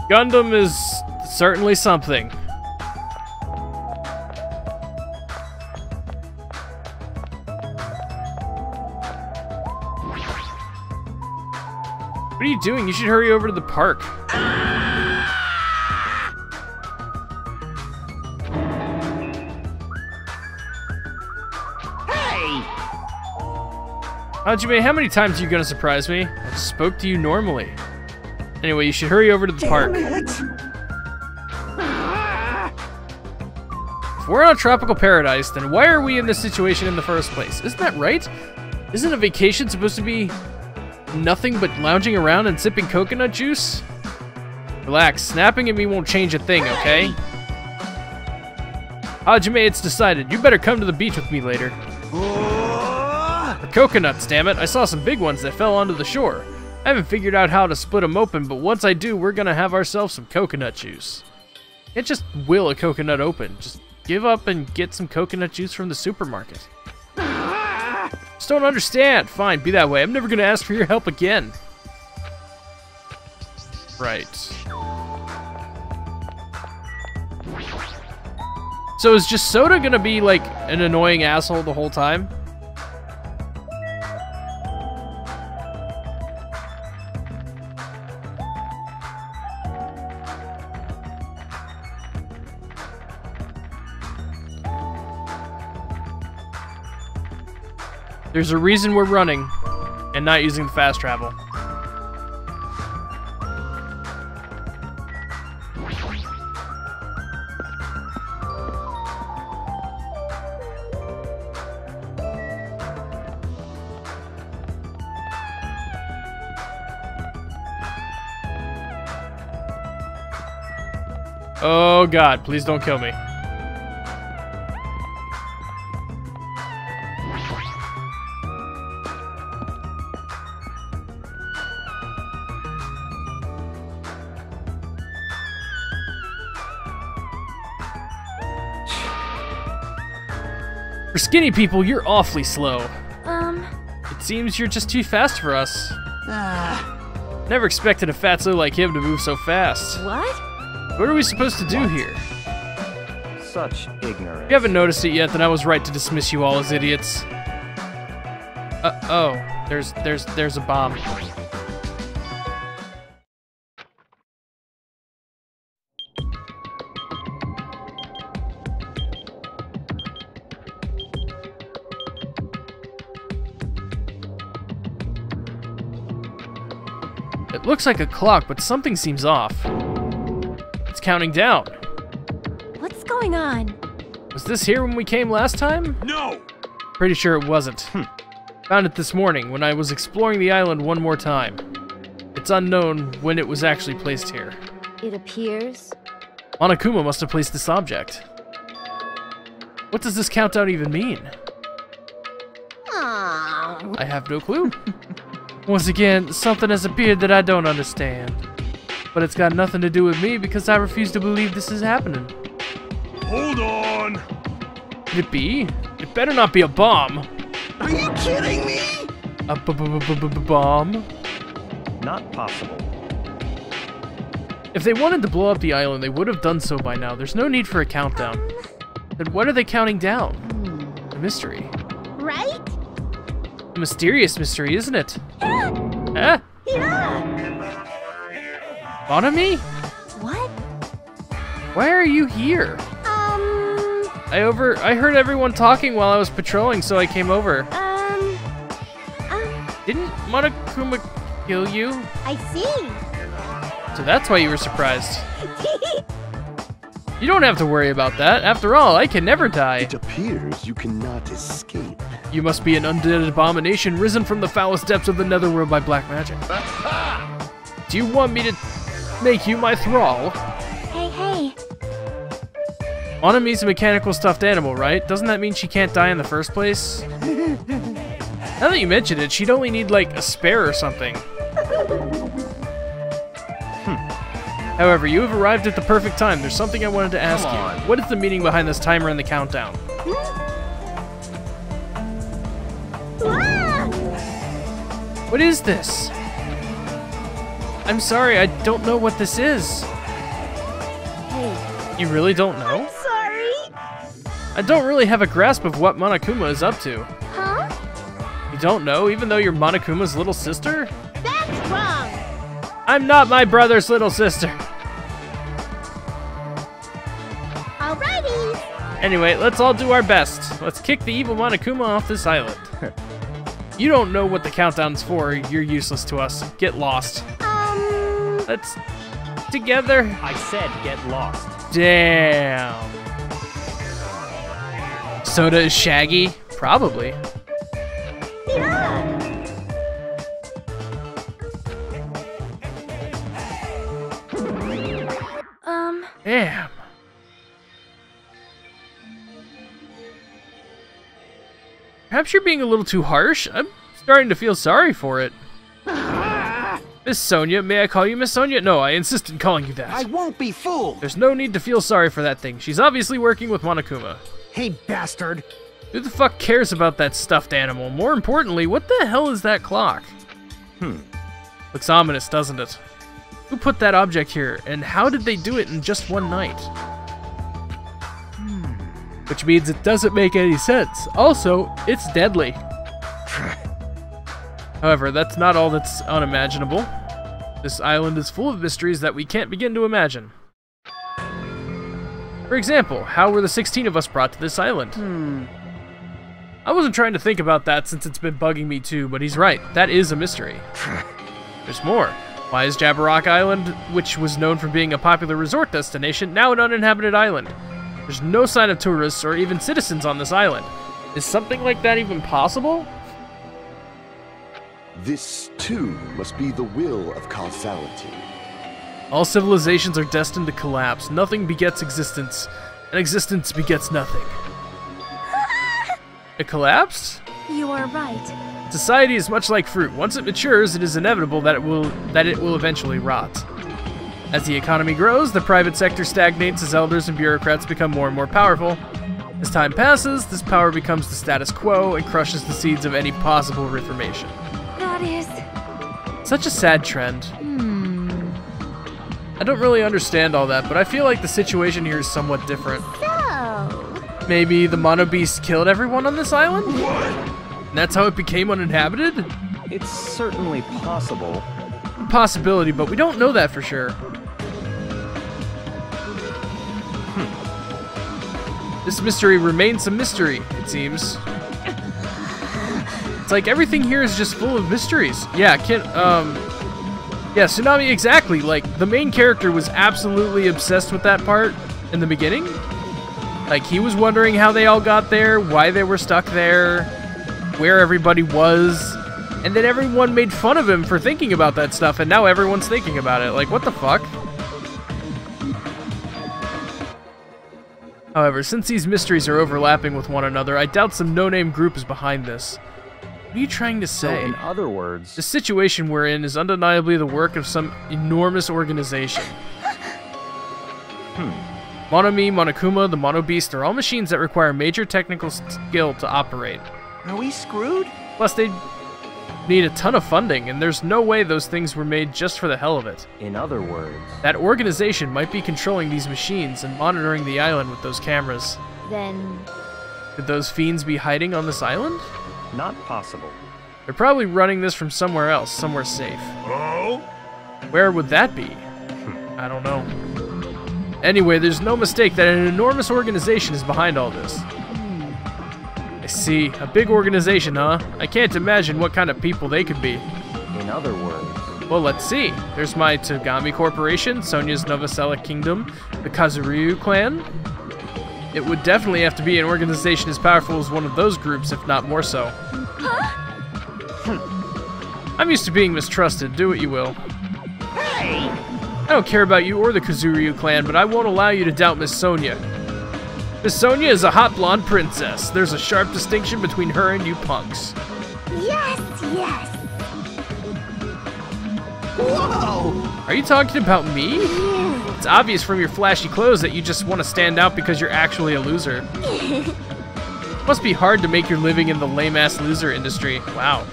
[SPEAKER 2] Gundam is certainly something. What are you doing? You should hurry over to the park. Hajime, how many times are you gonna surprise me? I just spoke to you normally. Anyway, you should hurry over to the park. If we're on a tropical paradise, then why are we in this situation in the first place? Isn't that right? Isn't a vacation supposed to be nothing but lounging around and sipping coconut juice? Relax, snapping at me won't change a thing, okay? Hajime, it's decided. You better come to the beach with me later. The coconuts, damn it. I saw some big ones that fell onto the shore. I haven't figured out how to split them open, but once I do, we're gonna have ourselves some coconut juice. Can't just will a coconut open. Just give up and get some coconut juice from the supermarket. Just don't understand. Fine, be that way. I'm never gonna ask for your help again. Right. So is just Soda gonna be like an annoying asshole the whole time? There's a reason we're running and not using the fast travel. Oh God, please don't kill me. For skinny people, you're awfully slow. It seems you're just too fast for us. Never expected a fatso like him to move so fast.
[SPEAKER 4] What?
[SPEAKER 2] What are we supposed to do here?
[SPEAKER 7] Such ignorance.
[SPEAKER 2] You haven't noticed it yet that I was right to dismiss you all as idiots. Oh, there's a bomb. It looks like a clock, but something seems off. It's counting down.
[SPEAKER 4] What's going on?
[SPEAKER 2] Was this here when we came last time?
[SPEAKER 5] No!
[SPEAKER 2] Pretty sure it wasn't. Found it this morning when I was exploring the island one more time. It's unknown when it was actually placed here.
[SPEAKER 4] It appears.
[SPEAKER 2] Monokuma must have placed this object. What does this countdown even mean? I have no clue. Once again, something has appeared that I don't understand. But it's got nothing to do with me because I refuse to believe this is happening.
[SPEAKER 5] Hold on!
[SPEAKER 2] Could it be? It better not be a bomb.
[SPEAKER 5] Are you kidding me?
[SPEAKER 2] A bomb?
[SPEAKER 7] Not possible.
[SPEAKER 2] If they wanted to blow up the island, they would have done so by now. There's no need for a countdown. Then what are they counting down? A mystery.
[SPEAKER 4] Right?
[SPEAKER 2] A mysterious mystery, isn't it? Huh? Monami?
[SPEAKER 4] What?
[SPEAKER 2] Why are you here? I heard everyone talking while I was patrolling, so I came over. Didn't Monokuma kill you?
[SPEAKER 4] I see.
[SPEAKER 2] So that's why you were surprised. You don't have to worry about that. After all, I can never die.
[SPEAKER 5] It appears you cannot escape.
[SPEAKER 2] You must be an undead abomination risen from the foulest depths of the netherworld by black magic. Do you want me to make you my thrall?
[SPEAKER 4] Hey.
[SPEAKER 2] Monami's a mechanical stuffed animal, right? Doesn't that mean she can't die in the first place? Now that you mention it, she'd only need, like, a spare or something. However, you have arrived at the perfect time. There's something I wanted to ask you. What is the meaning behind this timer and the countdown? What is this? I'm sorry, I don't know what this is. You really don't know?
[SPEAKER 4] Sorry.
[SPEAKER 2] I don't really have a grasp of what Monokuma is up to.
[SPEAKER 4] Huh?
[SPEAKER 2] You don't know, even though you're Monokuma's little sister?
[SPEAKER 4] That's wrong.
[SPEAKER 2] I'm not my brother's little sister.
[SPEAKER 4] Alrighty.
[SPEAKER 2] Anyway, let's all do our best. Let's kick the evil Monokuma off this island. You don't know what the countdown's for. You're useless to us. Get lost. Let's... together.
[SPEAKER 6] I said get lost.
[SPEAKER 2] Damn. Soda is Shaggy? Probably.
[SPEAKER 4] Yeah.
[SPEAKER 2] Damn. Perhaps you're being a little too harsh. I'm starting to feel sorry for it. Miss Sonia, may I call you Miss Sonia? No, I insist on calling you that.
[SPEAKER 8] I won't be fooled!
[SPEAKER 2] There's no need to feel sorry for that thing. She's obviously working with Monokuma.
[SPEAKER 8] Hey, bastard!
[SPEAKER 2] Who the fuck cares about that stuffed animal? More importantly, what the hell is that clock? Looks ominous, doesn't it? Who put that object here, and how did they do it in just one night? Which means it doesn't make any sense. Also, it's deadly. However, that's not all that's unimaginable. This island is full of mysteries that we can't begin to imagine. For example, how were the 16 of us brought to this island? I wasn't trying to think about that since it's been bugging me too, but he's right. That is a mystery. There's more. Why is Jabberwock Island, which was known for being a popular resort destination, now an uninhabited island? There's no sign of tourists or even citizens on this island. Is something like that even possible?
[SPEAKER 5] This, too, must be the will of causality.
[SPEAKER 2] All civilizations are destined to collapse. Nothing begets existence, and existence begets nothing. It collapsed?
[SPEAKER 4] You are right.
[SPEAKER 2] Society is much like fruit. Once it matures, it is inevitable that it will eventually rot. As the economy grows, the private sector stagnates as elders and bureaucrats become more and more powerful. As time passes, this power becomes the status quo and crushes the seeds of any possible reformation.
[SPEAKER 4] That is...
[SPEAKER 2] Such a sad trend. I don't really understand all that, but I feel like the situation here is somewhat different.
[SPEAKER 4] So...
[SPEAKER 2] Maybe the Mono Beast killed everyone on this island? What? And that's how it became uninhabited?
[SPEAKER 6] It's certainly possible.
[SPEAKER 2] A possibility, but we don't know that for sure. This mystery remains a mystery, it seems. It's like everything here is just full of mysteries. Yeah, yeah, Tsunami, exactly. Like, the main character was absolutely obsessed with that part in the beginning. Like, he was wondering how they all got there, why they were stuck there, where everybody was, and then everyone made fun of him for thinking about that stuff, and now everyone's thinking about it. Like, what the fuck? However, since these mysteries are overlapping with one another, I doubt some no-name group is behind this. What are you trying to say?
[SPEAKER 6] So, in other words...
[SPEAKER 2] The situation we're in is undeniably the work of some enormous organization. Monomi, Monokuma, the Mono Beast are all machines that require major technical skill to operate.
[SPEAKER 8] Are we screwed?
[SPEAKER 2] Plus, they need a ton of funding, and there's no way those things were made just for the hell of it.
[SPEAKER 6] In other words...
[SPEAKER 2] That organization might be controlling these machines and monitoring the island with those cameras.
[SPEAKER 4] Then...
[SPEAKER 2] Could those fiends be hiding on this island?
[SPEAKER 6] Not possible.
[SPEAKER 2] They're probably running this from somewhere else, somewhere safe.
[SPEAKER 5] Oh?
[SPEAKER 2] Where would that be? I don't know. Anyway, there's no mistake that an enormous organization is behind all this. I see. A big organization, huh? I can't imagine what kind of people they could be.
[SPEAKER 6] In other words...
[SPEAKER 2] Well, let's see. There's my Togami Corporation, Sonia's Novoselic Kingdom, the Kazuryu clan. It would definitely have to be an organization as powerful as one of those groups, if not more so. I'm used to being mistrusted, do what you will.
[SPEAKER 8] Hey!
[SPEAKER 2] I don't care about you or the Kazuryu clan, but I won't allow you to doubt Miss Sonia. Miss Sonia is a hot blonde princess. There's a sharp distinction between her and you punks.
[SPEAKER 4] Yes, yes.
[SPEAKER 8] Whoa!
[SPEAKER 2] Are you talking about me? It's obvious from your flashy clothes that you just want to stand out because you're actually a loser. Must be hard to make your living in the lame-ass loser industry. Wow.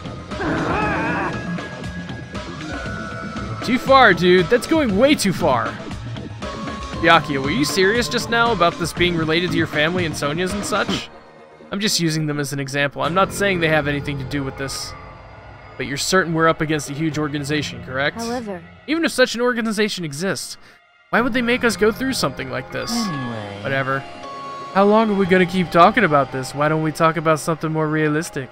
[SPEAKER 2] Too far, dude. That's going way too far. Byakuya, were you serious just now about this being related to your family and Sonya's and such? I'm just using them as an example. I'm not saying they have anything to do with this. But you're certain we're up against a huge organization, correct?
[SPEAKER 4] However,
[SPEAKER 2] even if such an organization exists, why would they make us go through something like this?
[SPEAKER 3] Anyway.
[SPEAKER 2] Whatever. How long are we gonna keep talking about this? Why don't we talk about something more realistic?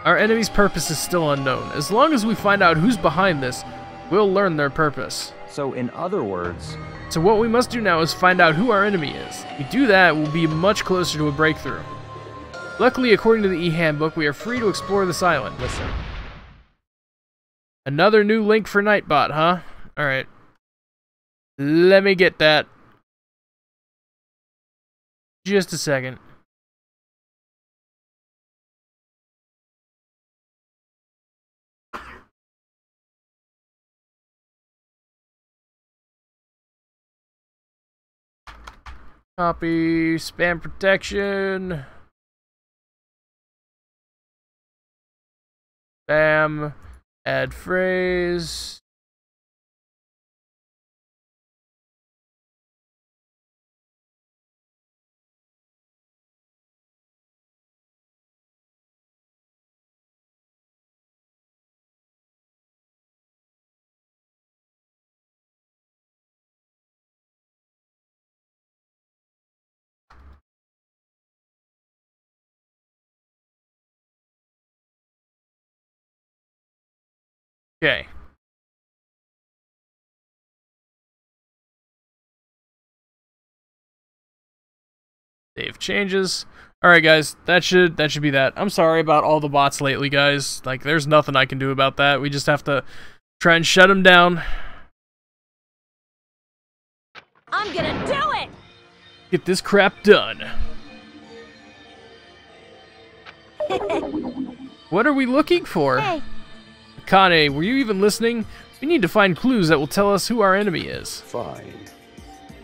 [SPEAKER 2] Our enemy's purpose is still unknown. As long as we find out who's behind this, we'll learn their purpose.
[SPEAKER 7] So, in other words,
[SPEAKER 2] So what we must do now is find out who our enemy is. If we do that, we'll be much closer to a breakthrough. Luckily, according to the e-handbook, we are free to explore this island. Listen. Another new link for Nightbot, huh? Alright. Let me get that. Just a second. Copy, spam protection. Spam, add phrase. Okay. Save changes. Alright guys, that should be that. I'm sorry about all the bots lately, guys. Like, there's nothing I can do about that. We just have to try and shut them down.
[SPEAKER 4] I'm gonna do it!
[SPEAKER 2] Get this crap done. What are we looking for?
[SPEAKER 4] Hey.
[SPEAKER 2] Kane, were you even listening? We need to find clues that will tell us who our enemy is.
[SPEAKER 5] Fine.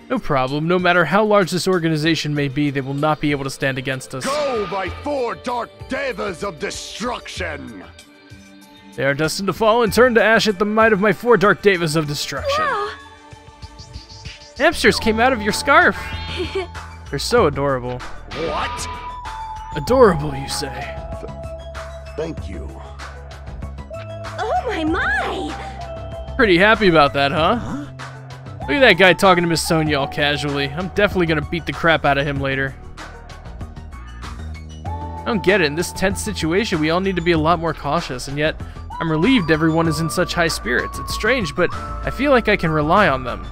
[SPEAKER 2] No problem. No matter how large this organization may be, they will not be able to stand against us.
[SPEAKER 5] Go, my 4 dark devas of destruction!
[SPEAKER 2] They are destined to fall and turn to ash at the might of my 4 dark devas of destruction.
[SPEAKER 4] Wow.
[SPEAKER 2] Hamsters came out of your scarf. They're so adorable.
[SPEAKER 5] What?
[SPEAKER 2] Adorable, you say?
[SPEAKER 5] Thank you.
[SPEAKER 4] Oh my!
[SPEAKER 2] Pretty happy about that, huh? Look at that guy talking to Miss Sonia all casually. I'm definitely gonna beat the crap out of him later. I don't get it. In this tense situation, we all need to be a lot more cautious, and yet I'm relieved everyone is in such high spirits. It's strange, but I feel like I can rely on them.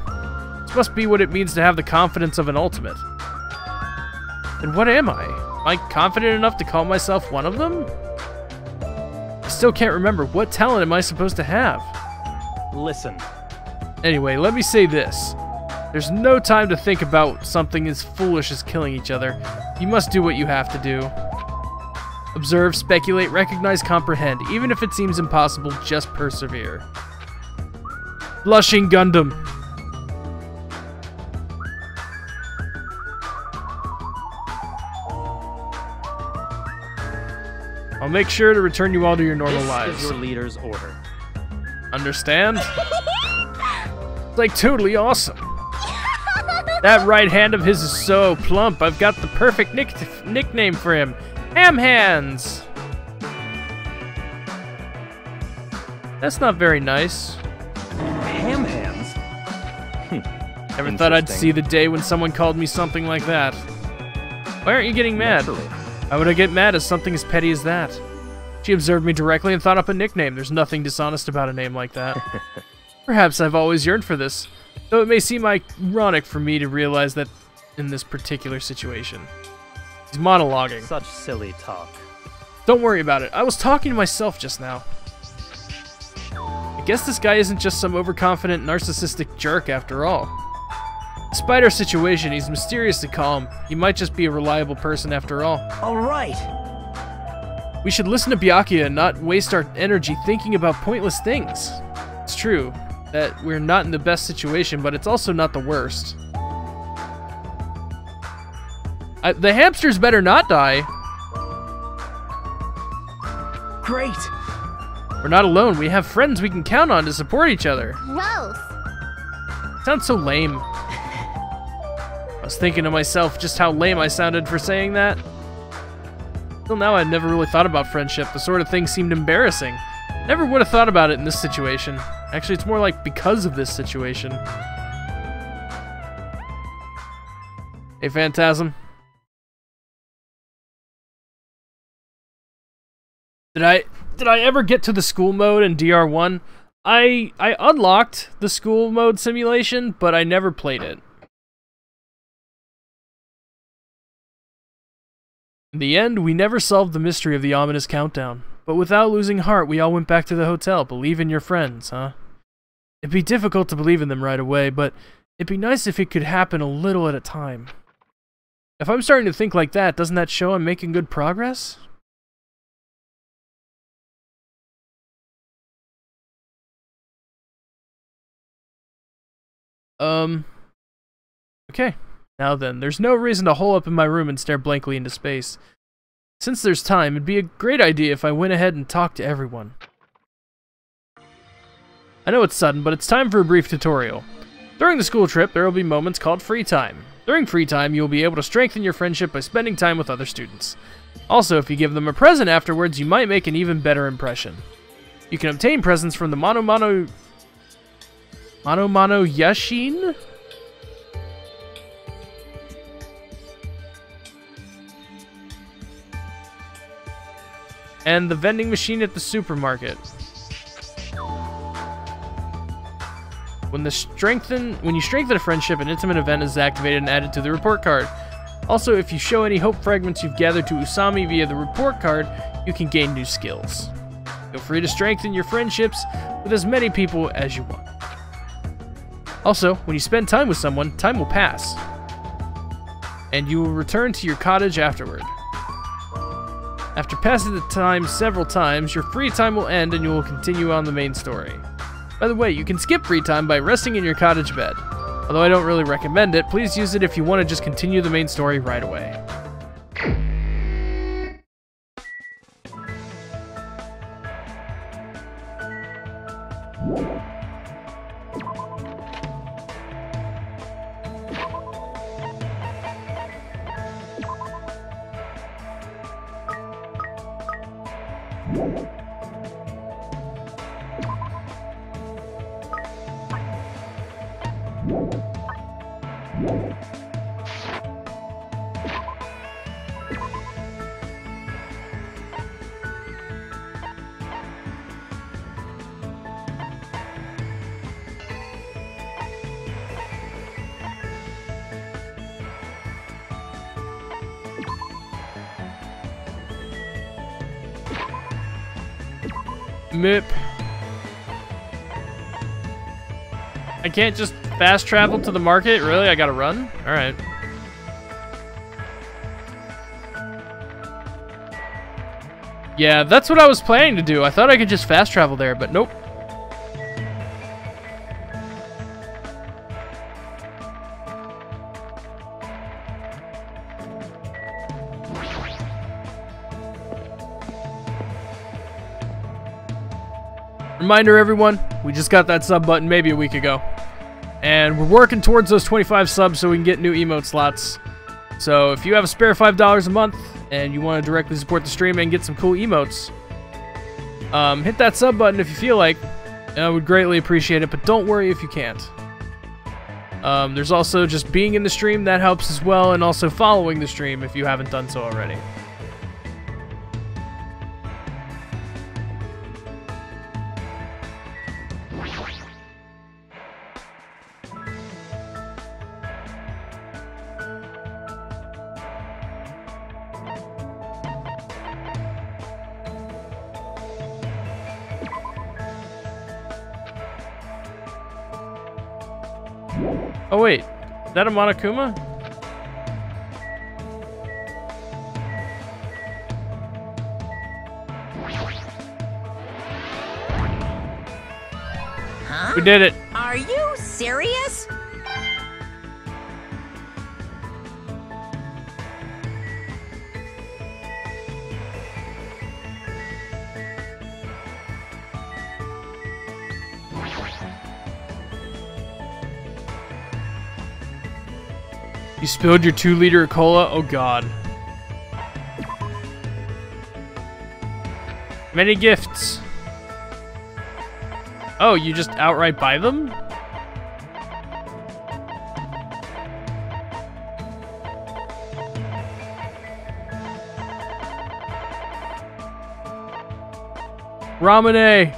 [SPEAKER 2] This must be what it means to have the confidence of an ultimate. Then what am I? Am I confident enough to call myself one of them? I still can't remember. What talent am I supposed to have?
[SPEAKER 6] Listen,
[SPEAKER 2] Anyway, let me say this. There's no time to think about something as foolish as killing each other. You must do what you have to do. Observe, speculate, recognize, comprehend. Even if it seems impossible, just persevere. Blushing Gundam. I'll make sure to return you all to your normal
[SPEAKER 6] this
[SPEAKER 2] lives.
[SPEAKER 6] is your leader's order.
[SPEAKER 2] Understand? It's like totally awesome. That right hand of his is so plump. I've got the perfect nickname for him. Ham Hands. That's not very nice.
[SPEAKER 6] Ham hands?
[SPEAKER 2] Never thought I'd see the day when someone called me something like that. Why aren't you getting mad?
[SPEAKER 6] Naturally.
[SPEAKER 2] Why would I get mad at something as petty as that? She observed me directly and thought up a nickname. There's nothing dishonest about a name like that. Perhaps I've always yearned for this, though it may seem ironic for me to realize that in this particular situation. He's monologuing.
[SPEAKER 6] Such silly talk.
[SPEAKER 2] Don't worry about it. I was talking to myself just now. I guess this guy isn't just some overconfident, narcissistic jerk after all. Despite our situation, he's mysteriously calm. He might just be a reliable person after all.
[SPEAKER 3] All right.
[SPEAKER 2] We should listen to Byakuya and not waste our energy thinking about pointless things. It's true that we're not in the best situation, but it's also not the worst. The hamsters better not die.
[SPEAKER 3] Great.
[SPEAKER 2] We're not alone. We have friends we can count on to support each other.
[SPEAKER 4] Gross.
[SPEAKER 2] Sounds so lame. I was thinking to myself just how lame I sounded for saying that. Till now, I'd never really thought about friendship. The sort of thing seemed embarrassing. Never would have thought about it in this situation. Actually, it's more like because of this situation. Hey, Phantasm. Did I ever get to the school mode in DR1? I unlocked the school mode simulation, but I never played it. In the end, we never solved the mystery of the ominous countdown. But without losing heart, we all went back to the hotel. Believe in your friends, huh? It'd be difficult to believe in them right away, but it'd be nice if it could happen a little at a time. If I'm starting to think like that, doesn't that show I'm making good progress? Okay. Now then, there's no reason to hole up in my room and stare blankly into space. Since there's time, it'd be a great idea if I went ahead and talked to everyone. I know it's sudden, but it's time for a brief tutorial. During the school trip, there will be moments called free time. During free time, you'll be able to strengthen your friendship by spending time with other students. Also, if you give them a present afterwards, you might make an even better impression. You can obtain presents from the Mono Yashin? And the vending machine at the supermarket. When you strengthen a friendship, an intimate event is activated and added to the report card. Also, if you show any hope fragments you've gathered to Usami via the report card, you can gain new skills. Feel free to strengthen your friendships with as many people as you want. Also, when you spend time with someone, time will pass. And you will return to your cottage afterward. After passing the time several times, your free time will end and you will continue on the main story. By the way, you can skip free time by resting in your cottage bed. Although I don't really recommend it, please use it if you want to just continue the main story right away. Mip. I can't just fast travel to the market? Really? I gotta run? Alright. Yeah, that's what I was planning to do. I thought I could just fast travel there, but nope. Reminder everyone, we just got that sub button maybe a week ago. And we're working towards those 25 subs so we can get new emote slots. So if you have a spare $5 a month and you want to directly support the stream and get some cool emotes, hit that sub button if you feel like. I would greatly appreciate it, but don't worry if you can't. There's also just being in the stream, that helps as well, and also following the stream if you haven't done so already. Oh wait, is that a Monokuma?
[SPEAKER 3] Huh?
[SPEAKER 2] We did it.
[SPEAKER 3] Are you serious?
[SPEAKER 2] You spilled your 2-liter of cola? Oh god. Many gifts. Oh, you just outright buy them? Ramune!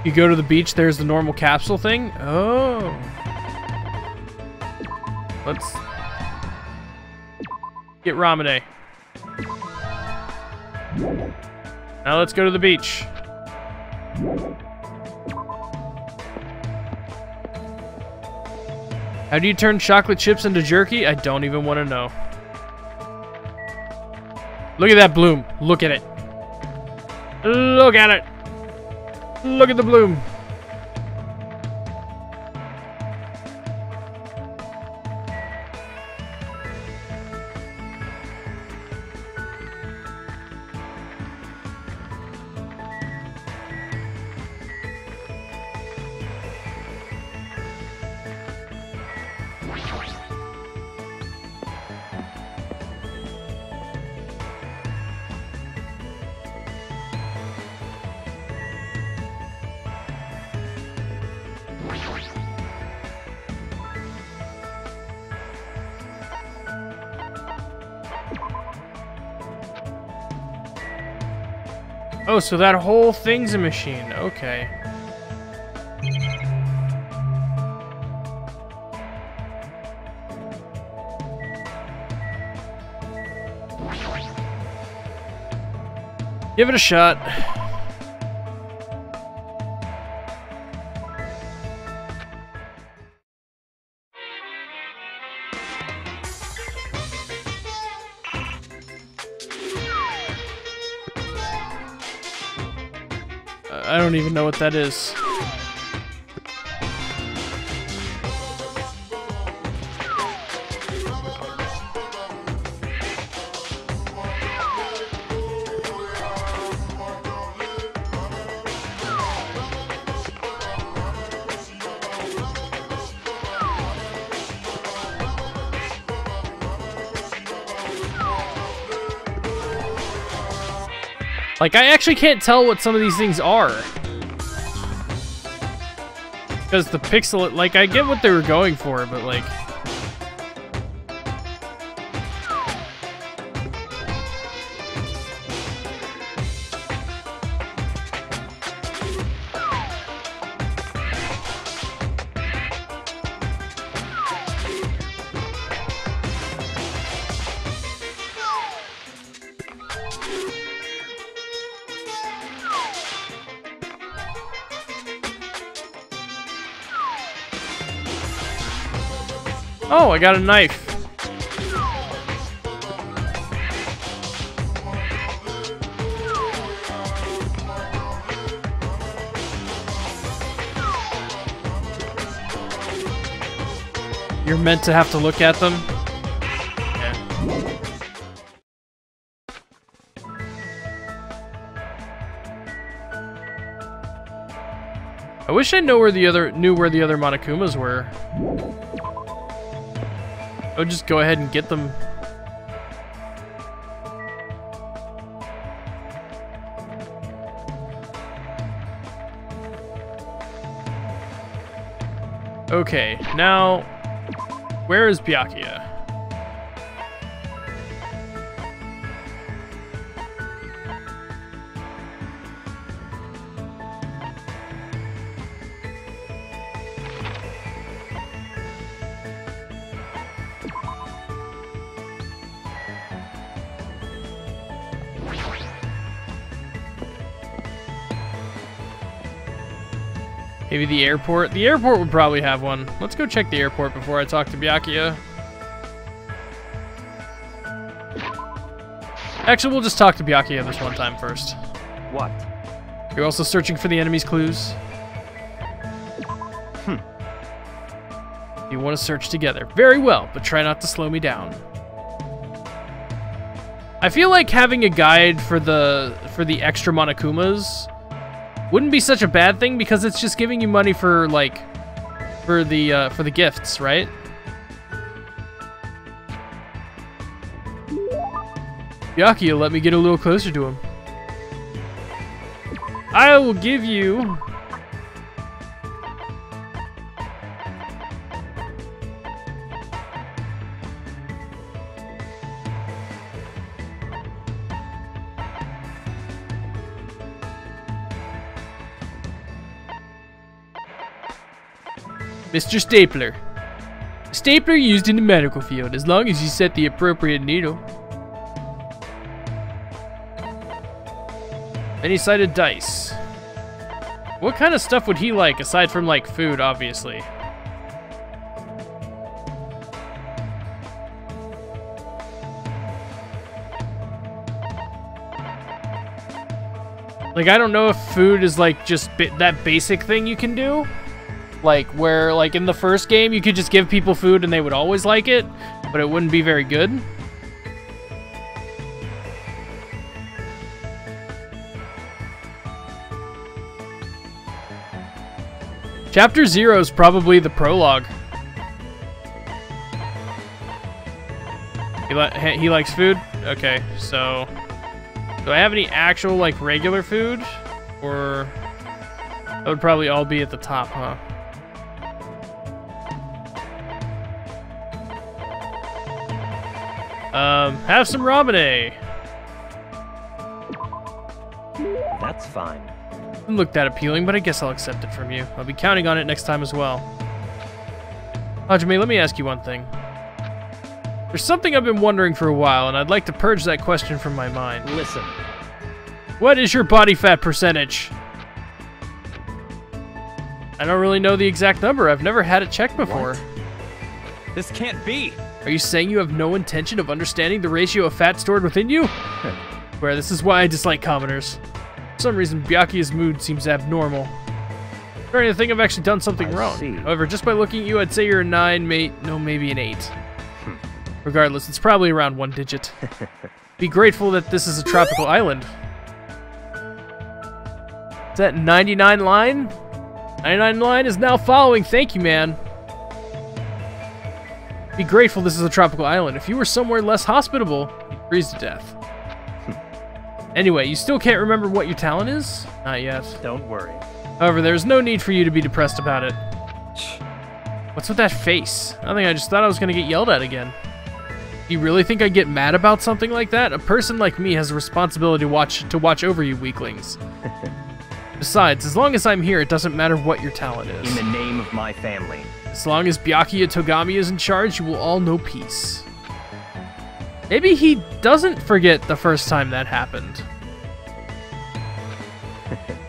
[SPEAKER 2] You go to the beach, there's the normal capsule thing? Oh. Let's get Ramune. Now let's go to the beach. How do you turn chocolate chips into jerky? I don't even want to know. Look at that bloom. Look at it. Look at it. Look at the bloom. Oh, so that whole thing's a machine. Okay. Give it a shot. I don't even know what that is. Like, I actually can't tell what some of these things are. Because the pixel, like, I get what they were going for, but like... Oh, I got a knife. You're meant to have to look at them? Yeah. I wish I knew where the other Monokumas were. I would just go ahead and get them. Okay, now, where is Byakuya? Maybe the airport. The airport would probably have one. Let's go check the airport before I talk to Byakuya. Actually, we'll just talk to Byakuya this one time first.
[SPEAKER 7] What?
[SPEAKER 2] You're also searching for the enemy's clues? You want to search together. Very well, but try not to slow me down. I feel like having a guide for the extra Monokumas wouldn't be such a bad thing because it's just giving you money for like for the gifts, right? Byakuya, let me get a little closer to him. I will give you Mr. Stapler. A stapler used in the medical field, as long as you set the appropriate needle. Many-sided dice. What kind of stuff would he like, aside from, like, food, obviously? Like, I don't know if food is, like, just that basic thing you can do. Like, where, like, in the first game, you could just give people food and they would always like it, but it wouldn't be very good. Chapter 0 is probably the prologue. He likes food? Okay, so... Do I have any actual, like, regular food? Or... That would probably all be at the top, huh? Have some ramen.
[SPEAKER 7] That's fine.
[SPEAKER 2] Doesn't look that appealing, but I guess I'll accept it from you. I'll be counting on it next time as well. Hajime, let me ask you one thing. There's something I've been wondering for a while, and I'd like to purge that question from my mind.
[SPEAKER 7] Listen.
[SPEAKER 2] What is your body fat percentage? I don't really know the exact number. I've never had it checked before.
[SPEAKER 6] What? This can't be.
[SPEAKER 2] Are you saying you have no intention of understanding the ratio of fat stored within you? Where this is why I dislike commoners. For some reason, Byakuya's mood seems abnormal. I'm starting to think I've actually done something wrong.
[SPEAKER 7] See.
[SPEAKER 2] However, just by looking at you, I'd say you're a 9, maybe an 8. Regardless, it's probably around 1 digit. Be grateful that this is a tropical island. Is that 99 line? 99 line is now following. Thank you, man. Be grateful this is a tropical island. If you were somewhere less hospitable, you'd freeze to death. Anyway, you still can't remember what your talent is? Not yet.
[SPEAKER 7] Don't worry.
[SPEAKER 2] However, there's no need for you to be depressed about it. What's with that face? I just thought I was gonna get yelled at again. Do you really think I'd get mad about something like that? A person like me has a responsibility to watch over you weaklings. Besides, as long as I'm here, it doesn't matter what your talent is.
[SPEAKER 7] In the name of my family.
[SPEAKER 2] As long as Byakuya Togami is in charge, you will all know peace. Maybe he doesn't forget the first time that happened.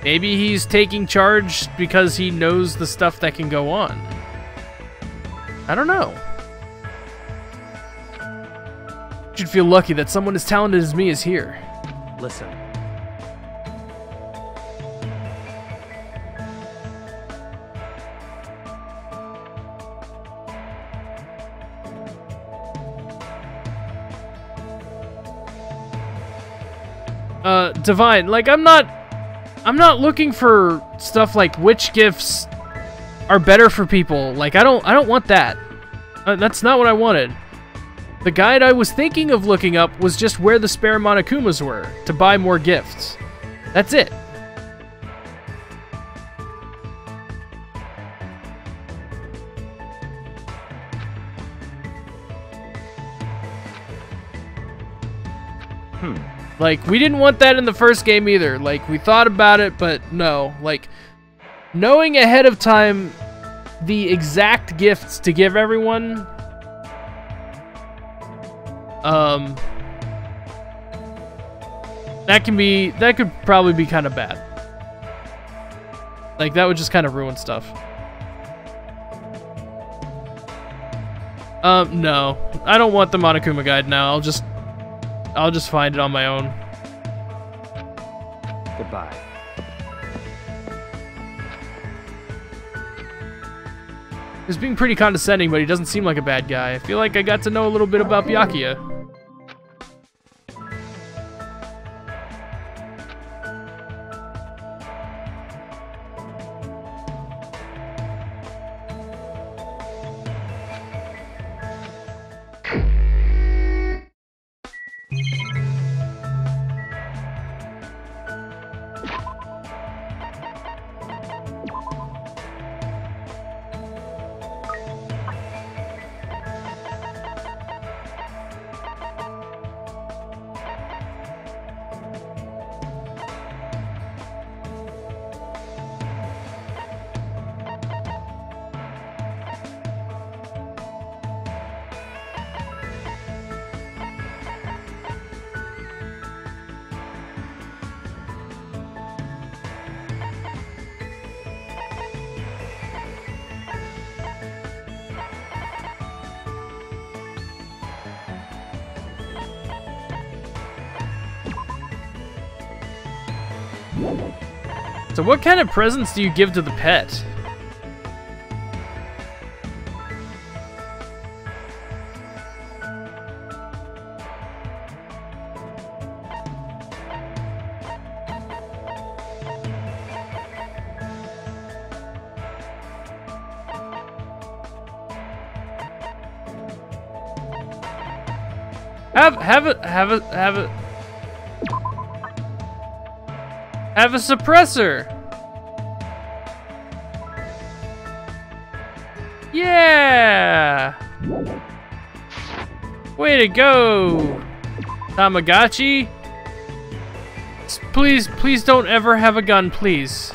[SPEAKER 2] Maybe he's taking charge because he knows the stuff that can go on. I don't know. You should feel lucky that someone as talented as me is here.
[SPEAKER 7] Listen.
[SPEAKER 2] Divine, like, I'm not looking for stuff like which gifts are better for people. Like, I don't want that. That's not what I wanted. The guide I was thinking of looking up was just where the spare Monokumas were to buy more gifts. That's it. Like, we didn't want that in the first game either. Like, we thought about it, but no. Like, knowing ahead of time the exact gifts to give everyone, that could probably be kind of bad. Like, that would just kind of ruin stuff. No. I don't want the Monokuma guide now. I'll just find it on my own.
[SPEAKER 7] Goodbye.
[SPEAKER 2] He's being pretty condescending, but he doesn't seem like a bad guy. I feel like I got to know a little bit about Byakuya. So what kind of presents do you give to the pet? Have a suppressor. Yeah. Way to go, Tamagotchi. Please don't ever have a gun, please.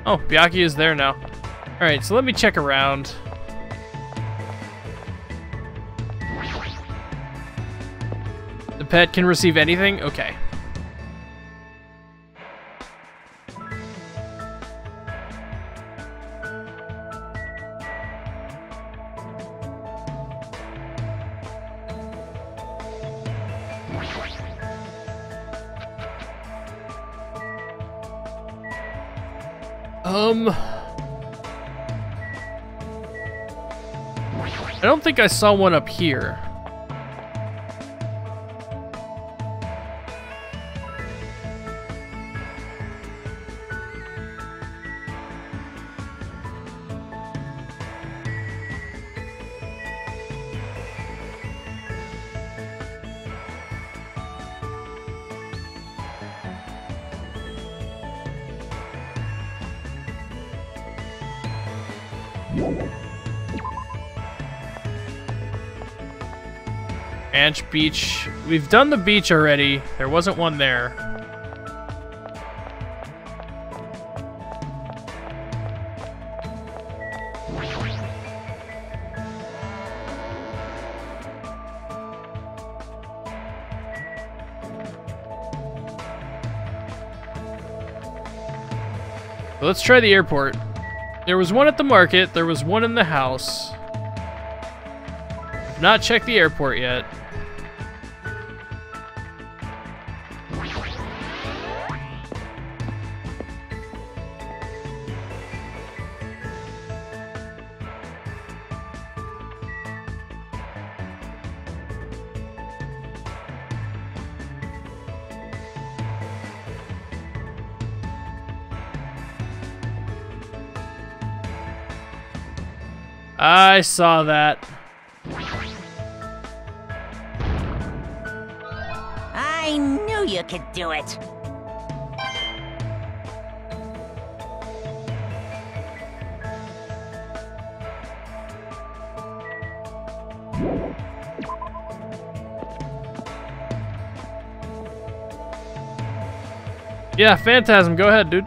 [SPEAKER 2] Oh, Byakuya is there now. All right, so let me check around. The pet can receive anything? Okay. I don't think I saw one up here. Anch Beach. We've done the beach already. There wasn't one there. Let's try the airport. There was one at the market. There was one in the house. I've not checked the airport yet. I saw that.
[SPEAKER 1] I knew you could do it.
[SPEAKER 2] Yeah, Phantasm, go ahead, dude.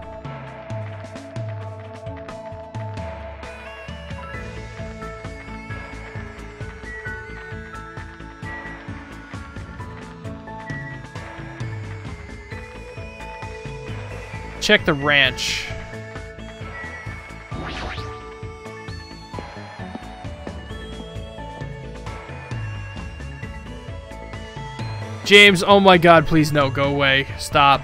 [SPEAKER 2] check the ranch. James, oh my god, please no, go away. Stop.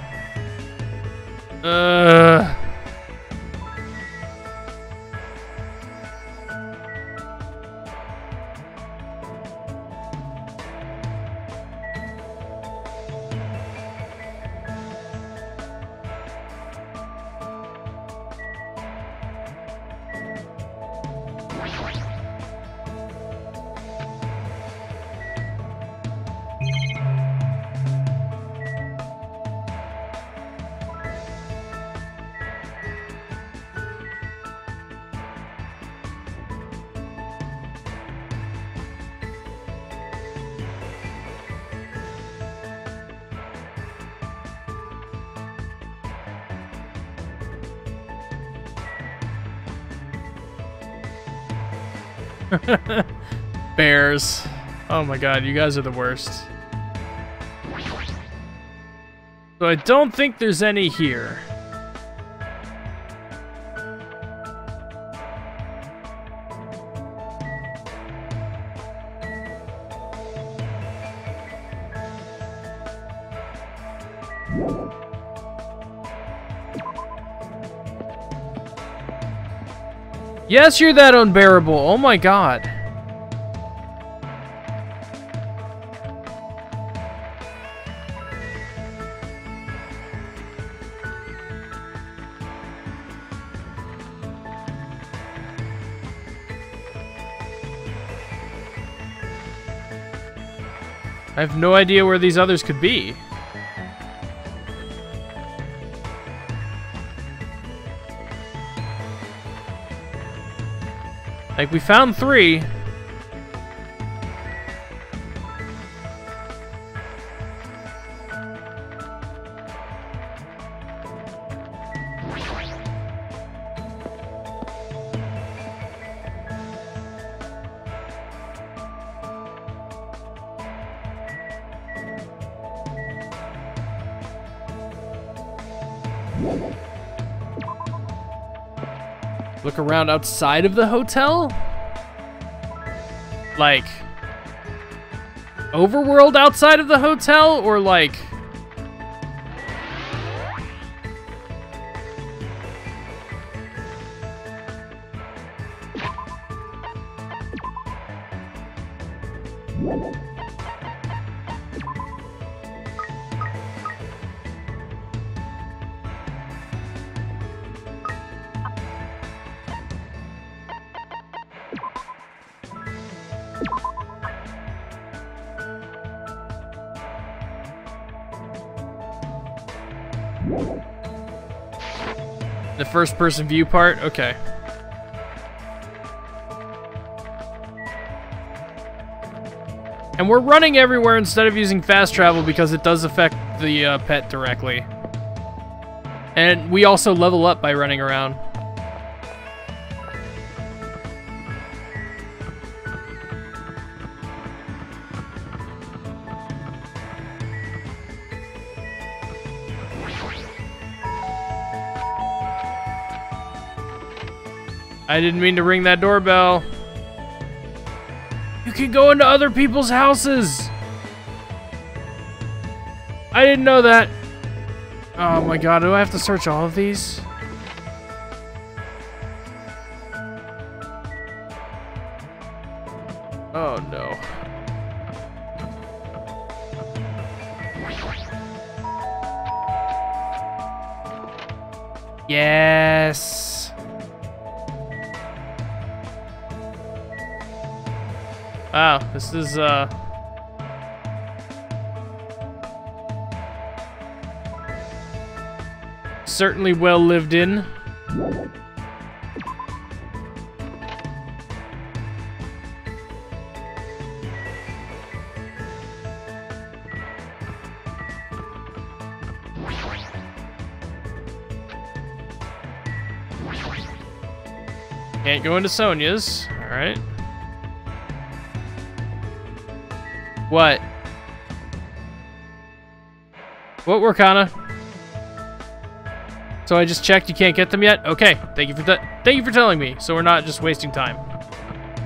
[SPEAKER 2] Bears. Oh my god, you guys are the worst. So I don't think there's any here. Yes, you're that unbearable. Oh my god. I have no idea where these others could be. Like, we found 3. Look around outside of the hotel? Like, overworld outside of the hotel, or like... The first-person view part? Okay. And we're running everywhere instead of using fast travel because it does affect the pet directly. And we also level up by running around. I didn't mean to ring that doorbell. You can go into other people's houses. I didn't know that. Oh my god, do I have to search all of these? Oh no. Yes. Wow, this is, certainly well lived in. Can't go into Sonia's, alright. What? What, Wakana? So I just checked. You can't get them yet. Okay. Thank you for telling me. So we're not just wasting time.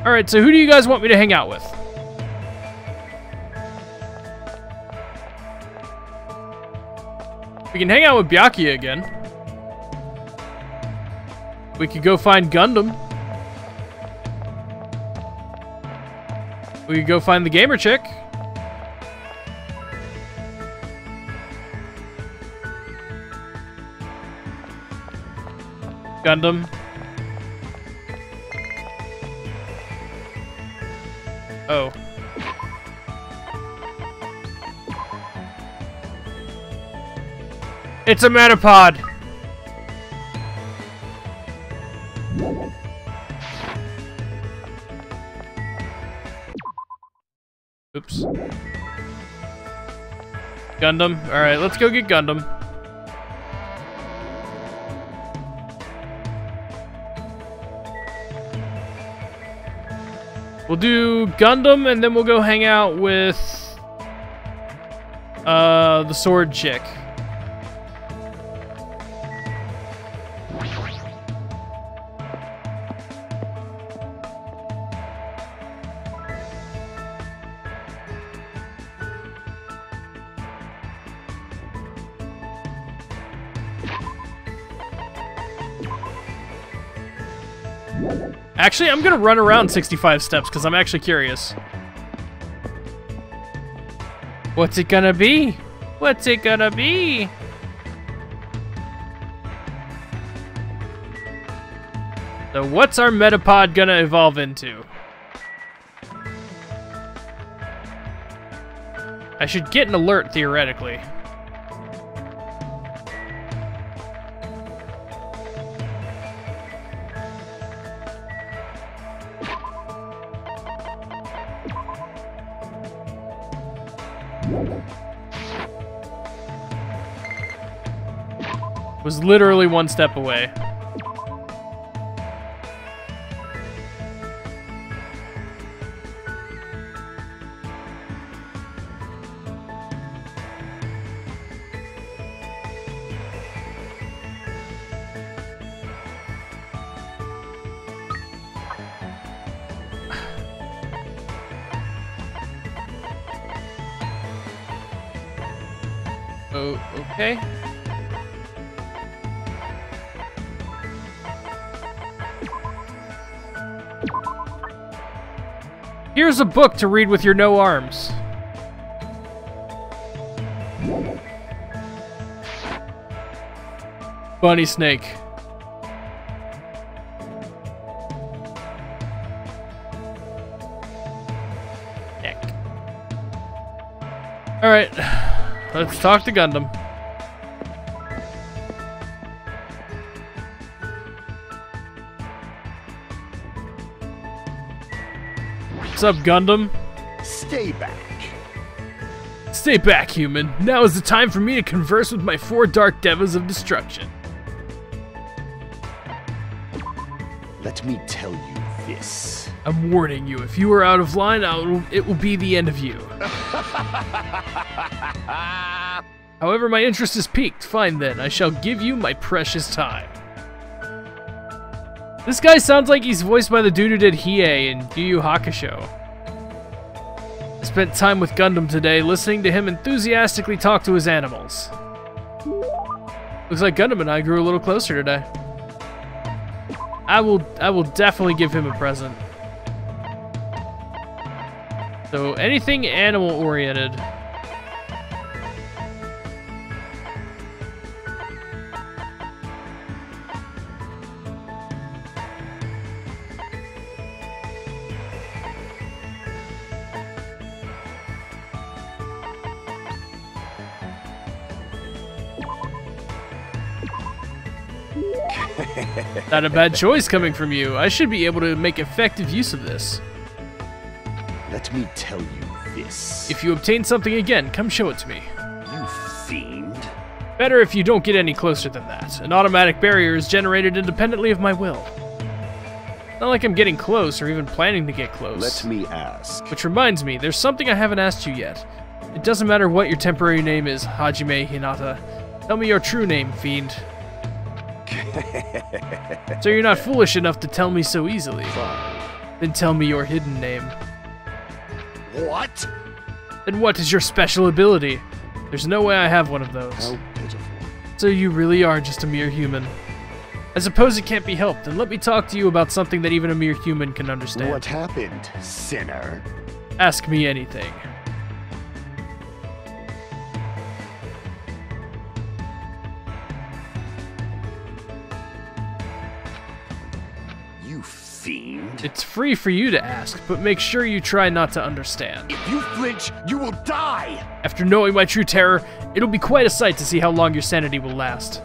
[SPEAKER 2] All right. So who do you guys want me to hang out with? We can hang out with Byakuya again. We could go find Gundam. We could go find the gamer chick. Gundam. Oh. It's a Metapod! Oops. Gundam. Alright, let's go get Gundam. We'll do Gundam, and then we'll go hang out with the sword chick. Actually, I'm gonna run around 65 steps because I'm actually curious. What's it gonna be? What's it gonna be? So what's our Metapod gonna evolve into? I should get an alert, theoretically. Was literally one step away. Oh, okay. Here's a book to read with your no arms. Bunny snake. Heck. Alright, let's talk to Gundam. What's up, Gundam?
[SPEAKER 5] Stay back.
[SPEAKER 2] Stay back, human. Now is the time for me to converse with my 4 dark devas of destruction.
[SPEAKER 5] Let me tell you this.
[SPEAKER 2] I'm warning you, if you are out of line, it will be the end of you. However, my interest is piqued. Fine then, I shall give you my precious time. This guy sounds like he's voiced by the dude who did Hiei in Yu Yu Hakusho. I spent time with Gundam today, listening to him enthusiastically talk to his animals. Looks like Gundam and I grew a little closer today. I will definitely give him a present. So anything animal-oriented. Not a bad choice coming from you. I should be able to make effective use of this.
[SPEAKER 5] Let me tell you this.
[SPEAKER 2] If you obtain something again, come show it to me.
[SPEAKER 5] You fiend.
[SPEAKER 2] Better if you don't get any closer than that. An automatic barrier is generated independently of my will. Not like I'm getting close or even planning to get close.
[SPEAKER 5] Let me ask.
[SPEAKER 2] Which reminds me, there's something I haven't asked you yet. It doesn't matter what your temporary name is, Hajime Hinata. Tell me your true name, fiend. So you're not foolish enough to tell me so easily.
[SPEAKER 5] Fine.
[SPEAKER 2] Then tell me your hidden name.
[SPEAKER 5] What?
[SPEAKER 2] Then what is your special ability? There's no way I have one of those.
[SPEAKER 5] How pitiful.
[SPEAKER 2] So you really are just a mere human. I suppose it can't be helped, and let me talk to you about something that even a mere human can understand.
[SPEAKER 5] What happened, sinner?
[SPEAKER 2] Ask me anything.
[SPEAKER 5] You fiend.
[SPEAKER 2] It's free for you to ask, but make sure you try not to understand.
[SPEAKER 5] If you flinch, you will die!
[SPEAKER 2] After knowing my true terror, it'll be quite a sight to see how long your sanity will last.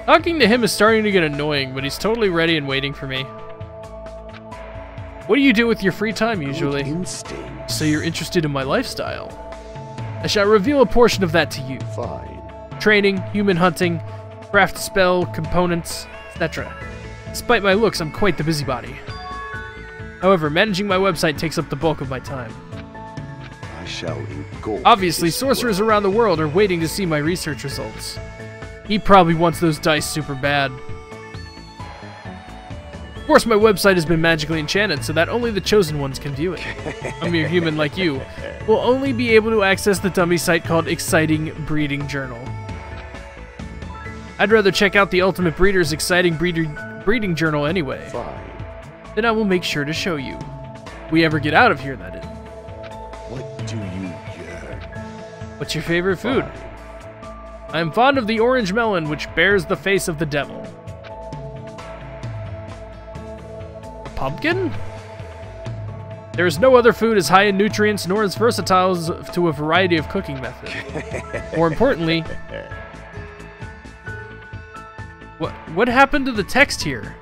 [SPEAKER 2] Talking to him is starting to get annoying, but he's totally ready and waiting for me. What do you do with your free time usually?
[SPEAKER 5] Good instincts.
[SPEAKER 2] So you're interested in my lifestyle. I shall reveal a portion of that to you.
[SPEAKER 5] Fine.
[SPEAKER 2] Training, human hunting, craft spell, components, etc. Despite my looks, I'm quite the busybody. However, managing my website takes up the bulk of my time.
[SPEAKER 5] I shall engulf.
[SPEAKER 2] Obviously,
[SPEAKER 5] this
[SPEAKER 2] sorcerers
[SPEAKER 5] world.
[SPEAKER 2] around the world are waiting to see my research results. He probably wants those dice super bad. Of course, my website has been magically enchanted so that only the chosen ones can view it. A mere human like you will only be able to access the dummy site called Exciting Breeding Journal. I'd rather check out the Ultimate Breeder's Exciting Breeding Journal anyway.
[SPEAKER 5] Fine.
[SPEAKER 2] Then I will make sure to show you. We ever get out of here, that is.
[SPEAKER 5] What do you yearn?
[SPEAKER 2] What's your favorite food?
[SPEAKER 5] Fine.
[SPEAKER 2] I am fond of the orange melon, which bears the face of the devil. A pumpkin? There is no other food as high in nutrients nor as versatile as to a variety of cooking methods. More importantly, what happened to the text here?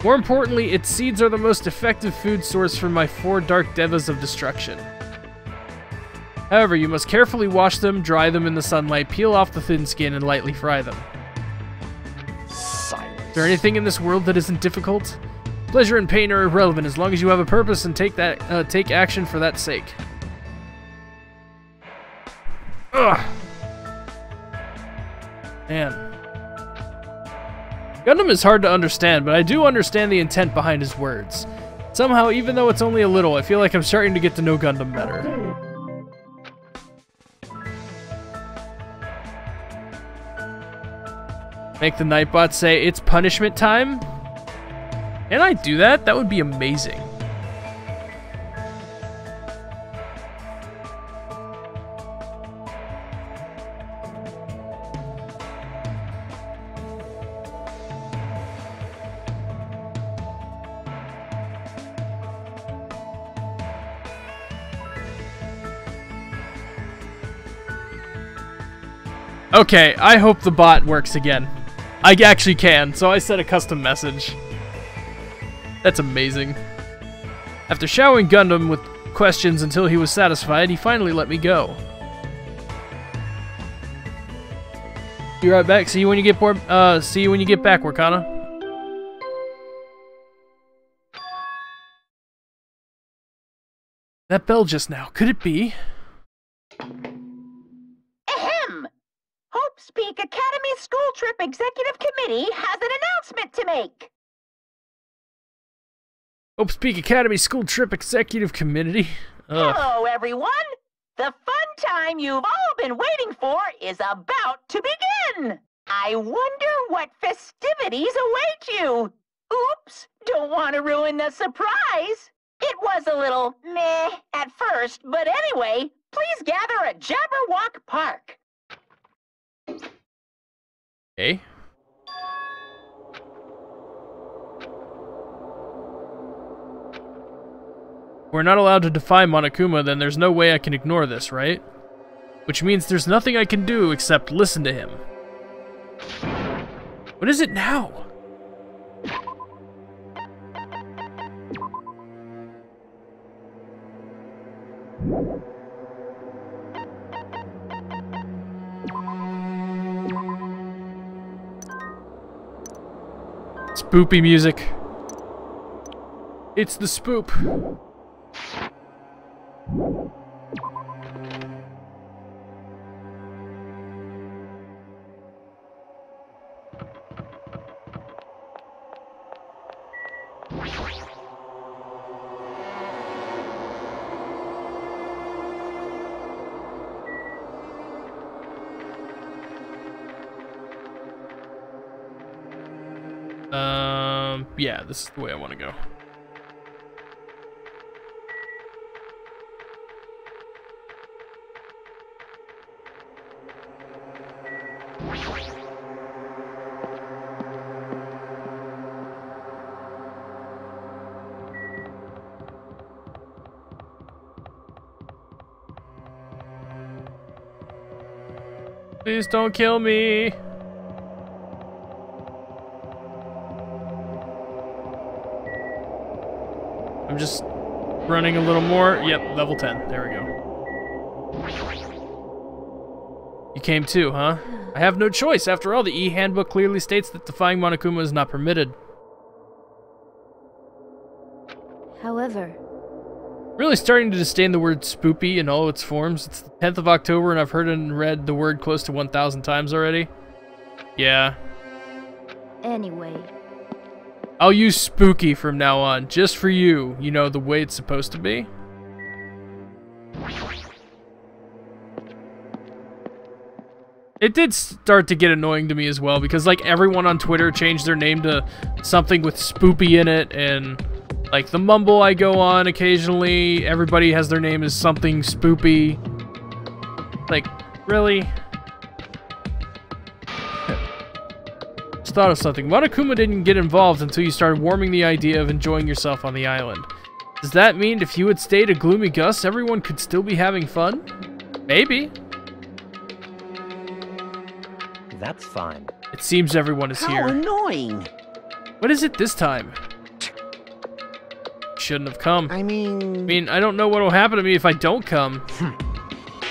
[SPEAKER 2] More importantly, its seeds are the most effective food source for my 4 dark devas of destruction. However, you must carefully wash them, dry them in the sunlight, peel off the thin skin, and lightly fry them.
[SPEAKER 5] Silence.
[SPEAKER 2] Is there anything in this world that isn't difficult? Pleasure and pain are irrelevant as long as you have a purpose and take action for that sake. Ugh. Man. Gundam is hard to understand, but I do understand the intent behind his words. Somehow, even though it's only a little, I feel like I'm starting to get to know Gundam better. Make the Nightbot say, it's punishment time? Can I do that? That would be amazing. Okay, I hope the bot works again. I actually can, so I set a custom message. That's amazing. After showering Gundam with questions until he was satisfied, he finally let me go. Be right back. See you when you get bored. See you when you get back, Wakana. That bell just now. Could it be?
[SPEAKER 1] Ahem! Hope's Peak Academy School Trip Executive Committee has an announcement to make.
[SPEAKER 2] Hope's Peak Academy School Trip Executive Committee. Ugh.
[SPEAKER 1] Hello, everyone! The fun time you've all been waiting for is about to begin! I wonder what festivities await you! Oops! Don't want to ruin the surprise! It was a little meh at first, but anyway, please gather at Jabberwock Park.
[SPEAKER 2] Okay. We're not allowed to defy Monokuma, then there's no way I can ignore this, right? Which means there's nothing I can do except listen to him. What is it now? Spoopy music. It's the spoop. Yeah, this is the way I want to go. Please don't kill me. I'm just running a little more. Yep, level 10. There we go. You came too, huh? I have no choice. After all, the E-handbook clearly states that defying Monokuma is not permitted.
[SPEAKER 4] However,
[SPEAKER 2] Really starting to disdain the word spoopy in all its forms. It's the 10th of October and I've heard and read the word close to 1,000 times already. Yeah.
[SPEAKER 4] anyway,
[SPEAKER 2] I'll use spooky from now on, just for you. You know, the way it's supposed to be. It did start to get annoying to me as well, because like everyone on Twitter changed their name to something with spoopy in it, and like the Mumble I go on occasionally, everybody has their name as something spoopy. Like, really? Just thought of something. Monokuma didn't get involved until you started warming the idea of enjoying yourself on the island. Does that mean if you had stayed at Gloomy Gus, everyone could still be having fun? Maybe.
[SPEAKER 7] That's fine.
[SPEAKER 2] It seems everyone is
[SPEAKER 8] How
[SPEAKER 2] here.
[SPEAKER 8] annoying.
[SPEAKER 2] What is it this time? Shouldn't have come.
[SPEAKER 8] I mean,
[SPEAKER 2] I don't know what'll happen to me if I don't come.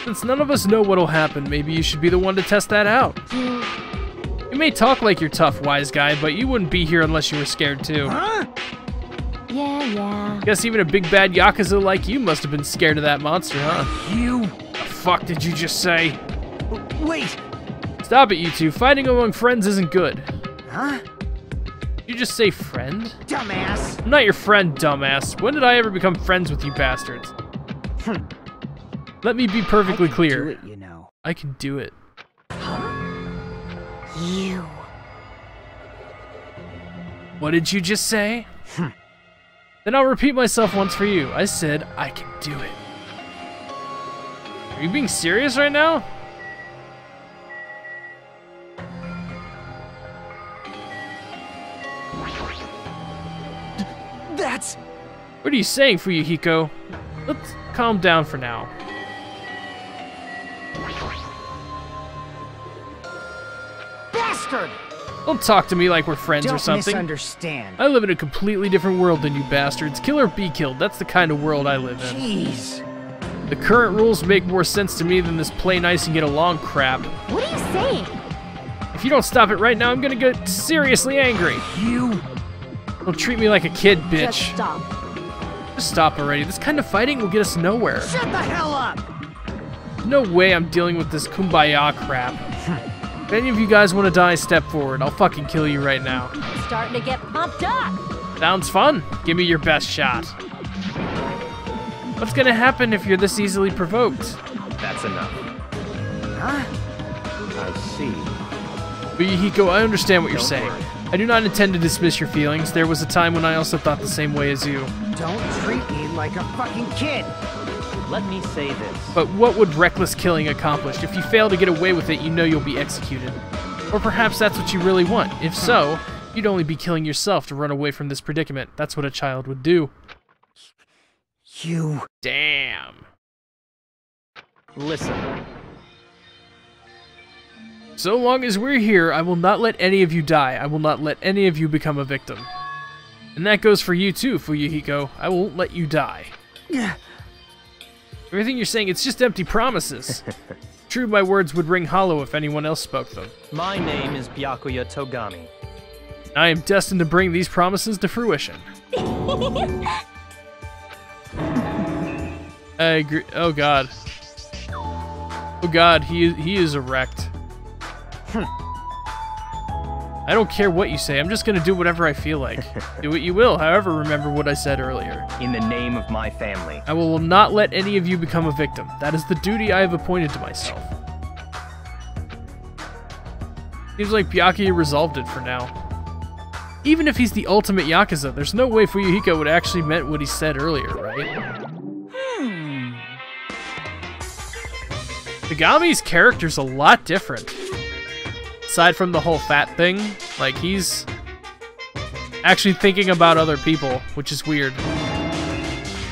[SPEAKER 2] Since none of us know what'll happen, maybe you should be the one to test that out. You may talk like you're tough, wise guy, but you wouldn't be here unless you were scared too.
[SPEAKER 8] huh?
[SPEAKER 4] yeah.
[SPEAKER 2] Guess even a big bad Yakuza like you must have been scared of that monster, huh?
[SPEAKER 8] You.
[SPEAKER 2] The fuck did you just say?
[SPEAKER 8] Wait.
[SPEAKER 2] Stop it, you two. Fighting among friends isn't good.
[SPEAKER 8] Huh?
[SPEAKER 2] You just say friend?
[SPEAKER 8] Dumbass.
[SPEAKER 2] I'm not your friend, dumbass. When did I ever become friends with you bastards? Let me be perfectly clear.
[SPEAKER 8] Do it, you know.
[SPEAKER 2] I can do it.
[SPEAKER 4] You.
[SPEAKER 2] What did you just say? Then I'll repeat myself once for you. I said I can do it. Are you being serious right now?
[SPEAKER 8] That's.
[SPEAKER 2] What are you saying, Fuyuhiko? Let's calm down for now.
[SPEAKER 8] Bastard!
[SPEAKER 2] Don't talk to me like we're friends
[SPEAKER 8] Don't
[SPEAKER 2] or something.
[SPEAKER 8] misunderstand.
[SPEAKER 2] I live in a completely different world than you bastards. Kill or be killed, that's the kind of world I live in.
[SPEAKER 8] Jeez.
[SPEAKER 2] The current rules make more sense to me than this play nice and get along crap.
[SPEAKER 4] What are you saying?
[SPEAKER 2] If you don't stop it right now, I'm gonna get seriously angry.
[SPEAKER 8] You.
[SPEAKER 2] Don't treat me like a kid, bitch.
[SPEAKER 4] Just stop.
[SPEAKER 2] Just stop already. This kind of fighting will get us nowhere.
[SPEAKER 8] Shut the hell up!
[SPEAKER 2] There's no way I'm dealing with this kumbaya crap. If any of you guys want to die, step forward. I'll fucking kill you right now.
[SPEAKER 4] I'm starting to get pumped up.
[SPEAKER 2] Sounds fun. Give me your best shot. What's gonna happen if you're this easily provoked?
[SPEAKER 7] That's enough.
[SPEAKER 8] Huh?
[SPEAKER 7] I see.
[SPEAKER 2] Fuyuhiko, I understand what you're
[SPEAKER 7] Don't
[SPEAKER 2] saying.
[SPEAKER 7] worry.
[SPEAKER 2] I do not intend to dismiss your feelings. There was a time when I also thought the same way as you.
[SPEAKER 8] Don't treat me like a fucking kid.
[SPEAKER 7] Let me say this.
[SPEAKER 2] But what would reckless killing accomplish? If you fail to get away with it, you know you'll be executed. Or perhaps that's what you really want. If so, you'd only be killing yourself to run away from this predicament. That's what a child would do.
[SPEAKER 8] You.
[SPEAKER 2] Damn.
[SPEAKER 7] Listen.
[SPEAKER 2] So long as we're here, I will not let any of you die. I will not let any of you become a victim. And that goes for you too, Fuyuhiko. I won't let you die. Everything you're saying, it's just empty promises. True, my words would ring hollow if anyone else spoke them.
[SPEAKER 6] My name is Byakuya Togami.
[SPEAKER 2] I am destined to bring these promises to fruition. I agree. Oh god. Oh god, he is erect. I don't care what you say, I'm just gonna do whatever I feel like. Do what you will, however, remember what I said earlier.
[SPEAKER 7] In the name of my family.
[SPEAKER 2] I will not let any of you become a victim. That is the duty I have appointed to myself. Seems like Byakuya resolved it for now. Even if he's the ultimate Yakuza, there's no way Fuyuhiko would actually meant what he said earlier, right? Kagami's character's a lot different. Aside from the whole fat thing, like, he's actually thinking about other people, which is weird.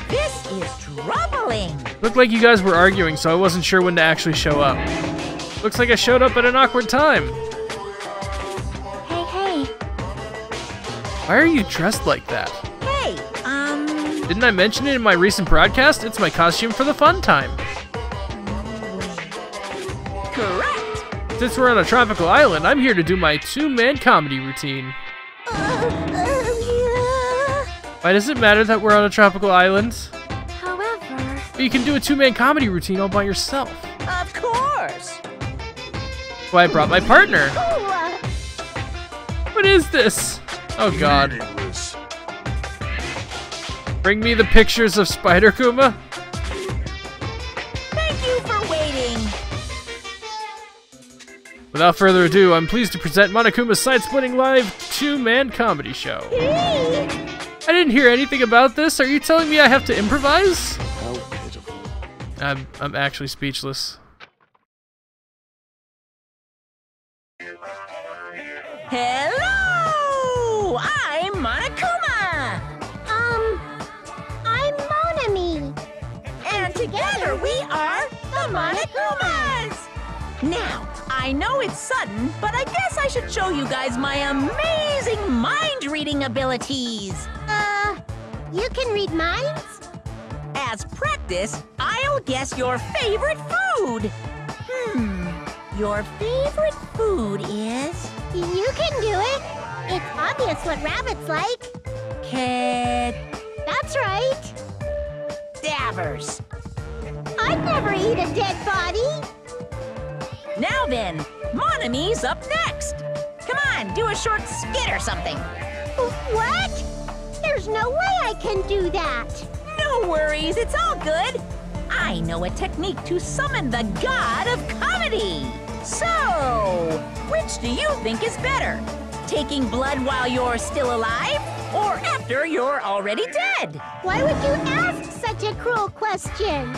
[SPEAKER 1] This is troubling.
[SPEAKER 2] Looked like you guys were arguing, so I wasn't sure when to actually show up. Looks like I showed up at an awkward time.
[SPEAKER 4] Hey.
[SPEAKER 2] Why are you dressed like that?
[SPEAKER 1] Hey,
[SPEAKER 2] Didn't I mention it in my recent broadcast? It's my costume for the fun time.
[SPEAKER 1] correct.
[SPEAKER 2] Since we're on a tropical island, I'm here to do my two-man comedy routine. Why does it matter that we're on a tropical island?
[SPEAKER 4] However...
[SPEAKER 2] But you can do a two-man comedy routine all by yourself.
[SPEAKER 1] Of course.
[SPEAKER 2] Why I brought my partner. What is this? Oh god. Bring me the pictures of Spider-Kuma?
[SPEAKER 1] Thank you for waiting.
[SPEAKER 2] Without further ado, I'm pleased to present Monokuma's side-splitting live two-man comedy show. I didn't hear anything about this. Are you telling me I have to improvise?
[SPEAKER 5] How pitiful.
[SPEAKER 2] I'm actually speechless.
[SPEAKER 1] Hello! I'm Monokuma!
[SPEAKER 4] I'm Monami.
[SPEAKER 1] And together we are the Monokumas! Now, I know it's sudden, but I guess I should show you guys my amazing mind-reading abilities.
[SPEAKER 4] You can read minds?
[SPEAKER 1] As practice, I'll guess your favorite food. Your favorite food is...
[SPEAKER 4] You can do it. It's obvious what rabbits like. That's right.
[SPEAKER 1] Cadavers.
[SPEAKER 4] I'd never eat a dead body.
[SPEAKER 1] Now then, Monami's up next. Come on, do a short skit or something.
[SPEAKER 4] What? There's no way I can do that.
[SPEAKER 1] No worries, it's all good. I know a technique to summon the god of comedy. So, which do you think is better? Taking blood while you're still alive, or after you're already dead?
[SPEAKER 4] Why would you ask such a cruel question?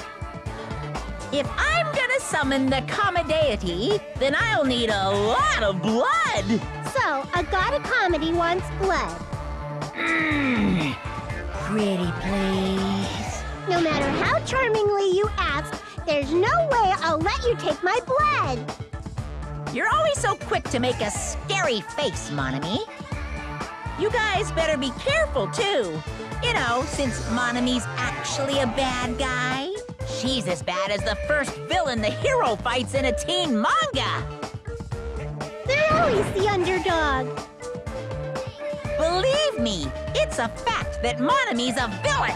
[SPEAKER 1] If I'm gonna summon the comedy deity, then I'll need a lot of blood.
[SPEAKER 4] So, a god of comedy wants blood.
[SPEAKER 1] Pretty please.
[SPEAKER 4] No matter how charmingly you ask, there's no way I'll let you take my blood.
[SPEAKER 1] You're always so quick to make a scary face, Monami. You guys better be careful, too. You know, since Monami's actually a bad guy. She's as bad as the first villain the hero fights in a teen manga.
[SPEAKER 4] They're always the underdog.
[SPEAKER 1] Believe me, it's a fact that Monami's a villain.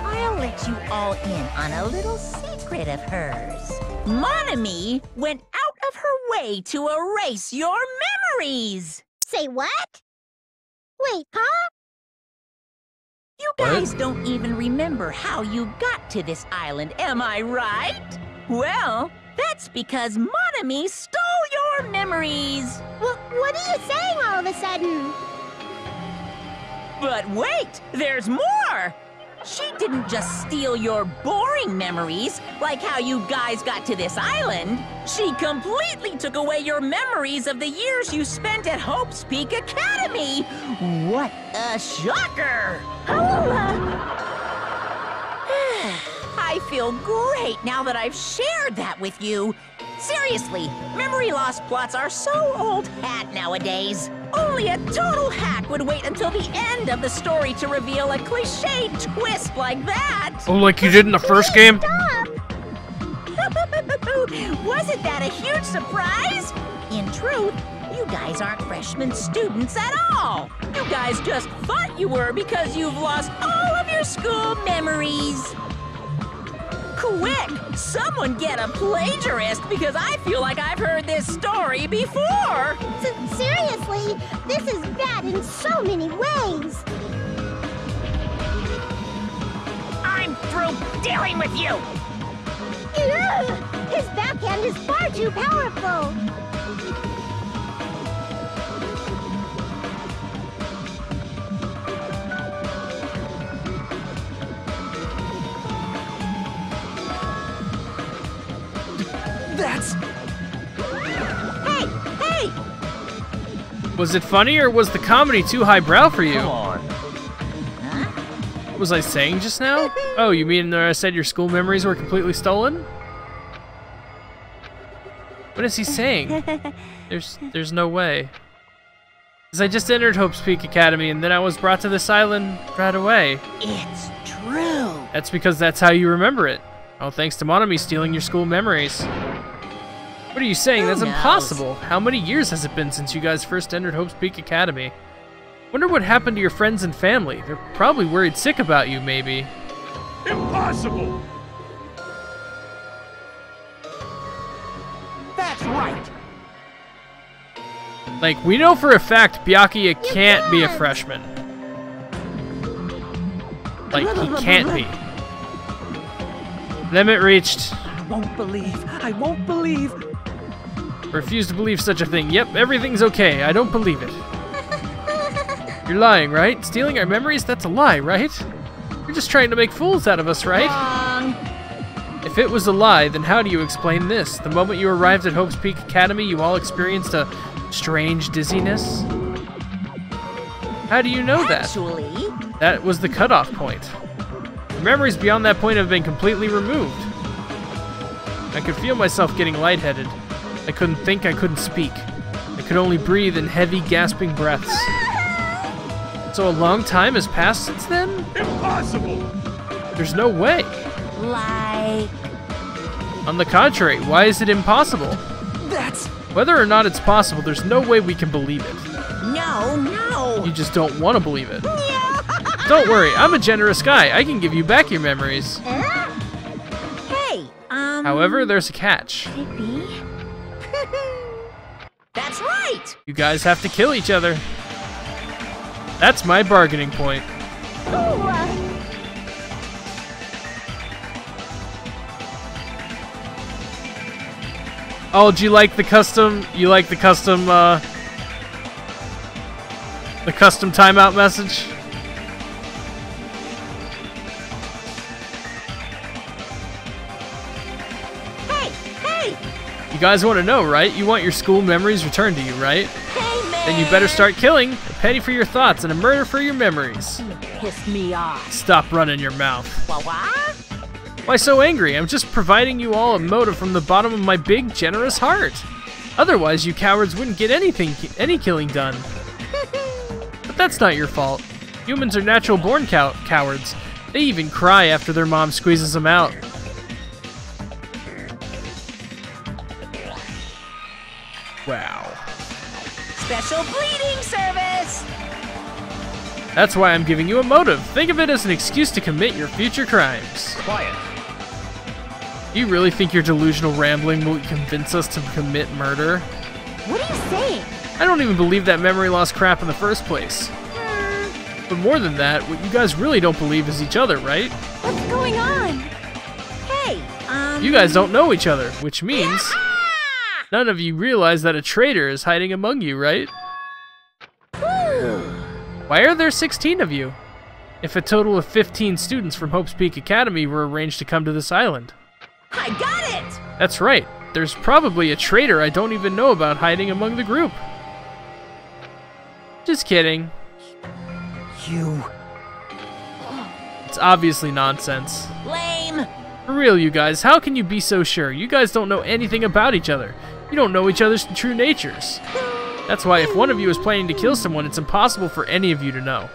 [SPEAKER 1] I'll let you all in on a little secret of hers. Monami went out of her way to erase your memories.
[SPEAKER 4] Say what? Wait, huh?
[SPEAKER 1] You guys don't even remember how you got to this island, am I right? Well, that's because Monami stole your memories.
[SPEAKER 4] What are you saying all of a sudden?
[SPEAKER 1] But wait, there's more! She didn't just steal your boring memories, like how you guys got to this island. She completely took away your memories of the years you spent at Hope's Peak Academy. What a shocker! I feel great now that I've shared that with you. Seriously, memory loss plots are so old hat nowadays. Only a total hack would wait until the end of the story to reveal a cliché twist like that.
[SPEAKER 2] Oh, like you did in the first game?
[SPEAKER 4] Stop!
[SPEAKER 1] Wasn't that a huge surprise? In truth, you guys aren't freshman students at all. You guys just thought you were because you've lost all of your school memories. Quick, someone get a plagiarist because I feel like I've heard this story before.
[SPEAKER 4] Seriously, This is bad in so many ways.
[SPEAKER 1] I'm through dealing with you!
[SPEAKER 4] Ugh, his backhand is far too powerful.
[SPEAKER 3] That's... Hey!
[SPEAKER 2] Was it funny or was the comedy too highbrow for you?
[SPEAKER 7] Come on.
[SPEAKER 2] What was I saying just now? Oh, you mean I said your school memories were completely stolen? What is he saying? There's no way. Because I just entered Hope's Peak Academy and then I was brought to this island right away.
[SPEAKER 3] It's true.
[SPEAKER 2] That's because that's how you remember it. Oh, thanks to Monami stealing your school memories. What are you saying? That's impossible. How many years has it been since you guys first entered Hope's Peak Academy? Wonder what happened to your friends and family. They're probably worried sick about you, maybe.
[SPEAKER 6] Impossible!
[SPEAKER 8] That's right.
[SPEAKER 2] Like, we know for a fact Byakuya can't be a freshman. Like, he can't be. Limit reached.
[SPEAKER 3] I won't believe.
[SPEAKER 2] Refuse to believe such a thing. Yep, everything's okay. I don't believe it. You're lying, right? Stealing our memories? That's a lie, right? You're just trying to make fools out of us, right? If it was a lie, then how do you explain this? The moment you arrived at Hope's Peak Academy, you all experienced a strange dizziness? How do you know that?
[SPEAKER 4] Actually,
[SPEAKER 2] That was the cutoff point. The memories beyond that point have been completely removed. I could feel myself getting lightheaded. I couldn't think, I couldn't speak. I could only breathe in heavy, gasping breaths. So a long time has passed since then?
[SPEAKER 6] Impossible!
[SPEAKER 2] There's no way.
[SPEAKER 4] like...
[SPEAKER 2] On the contrary, why is it impossible?
[SPEAKER 3] That's...
[SPEAKER 2] Whether or not it's possible, there's no way we can believe it.
[SPEAKER 4] No.
[SPEAKER 2] You just don't want to believe it. Don't worry, I'm a generous guy. I can give you back your memories.
[SPEAKER 4] Hey,
[SPEAKER 2] However, there's a catch.
[SPEAKER 4] Maybe.
[SPEAKER 3] That's right!
[SPEAKER 2] You guys have to kill each other. That's my bargaining point. Oh, do you like the custom? You like the custom timeout message?
[SPEAKER 4] Hey!
[SPEAKER 2] You guys want to know, right? You want your school memories returned to you, right?
[SPEAKER 4] Hey, man!
[SPEAKER 2] Then you better start killing. A penny for your thoughts and a murder for your memories.
[SPEAKER 3] Pissed me off.
[SPEAKER 2] Stop running your mouth.
[SPEAKER 4] What?
[SPEAKER 2] Why so angry? I'm just providing you all a motive from the bottom of my big, generous heart. Otherwise, you cowards wouldn't get any killing done. But that's not your fault. Humans are natural-born cowards. They even cry after their mom squeezes them out. Wow.
[SPEAKER 3] Special bleeding service!
[SPEAKER 2] That's why I'm giving you a motive. Think of it as an excuse to commit your future crimes.
[SPEAKER 7] Quiet.
[SPEAKER 2] Do you really think your delusional rambling will convince us to commit murder?
[SPEAKER 4] What are you saying?
[SPEAKER 2] I don't even believe that memory loss crap in the first place. But more than that, what you guys really don't believe is each other, right?
[SPEAKER 4] What's going on? Hey,
[SPEAKER 2] You guys don't know each other, which means none of you realize that a traitor is hiding among you, right? Why are there 16 of you? If a total of 15 students from Hope's Peak Academy were arranged to come to this island.
[SPEAKER 3] I got it!
[SPEAKER 2] That's right. There's probably a traitor I don't even know about hiding among the group. Just kidding.
[SPEAKER 3] You...
[SPEAKER 2] It's obviously nonsense.
[SPEAKER 3] Lame!
[SPEAKER 2] For real, you guys, how can you be so sure? You guys don't know anything about each other. You don't know each other's true natures. That's why if one of you is planning to kill someone, it's impossible for any of you to know.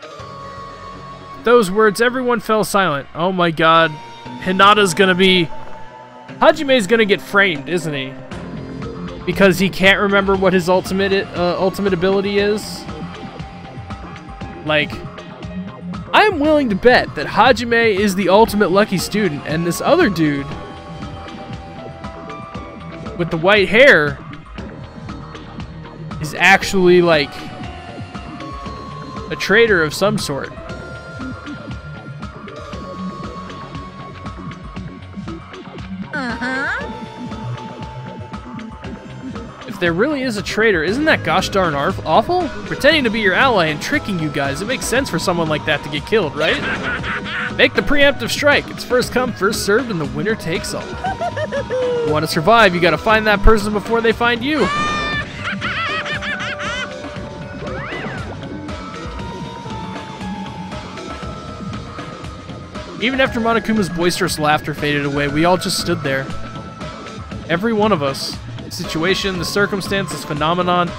[SPEAKER 2] With those words, everyone fell silent. Oh my god. Hinata's gonna be... Hajime's gonna get framed, isn't he? Because he can't remember what his ultimate ability is. Like, I'm willing to bet that Hajime is the ultimate lucky student, and this other dude with the white hair is actually, like, A traitor of some sort. If there really is a traitor, isn't that gosh darn awful? Pretending to be your ally and tricking you guys, it makes sense for someone like that to get killed, right? Make the preemptive strike. It's first come, first served, and the winner takes all. If you want to survive, you gotta find that person before they find you. Even after Monokuma's boisterous laughter faded away, we all just stood there. Every one of us. The situation, the circumstance, this phenomenon,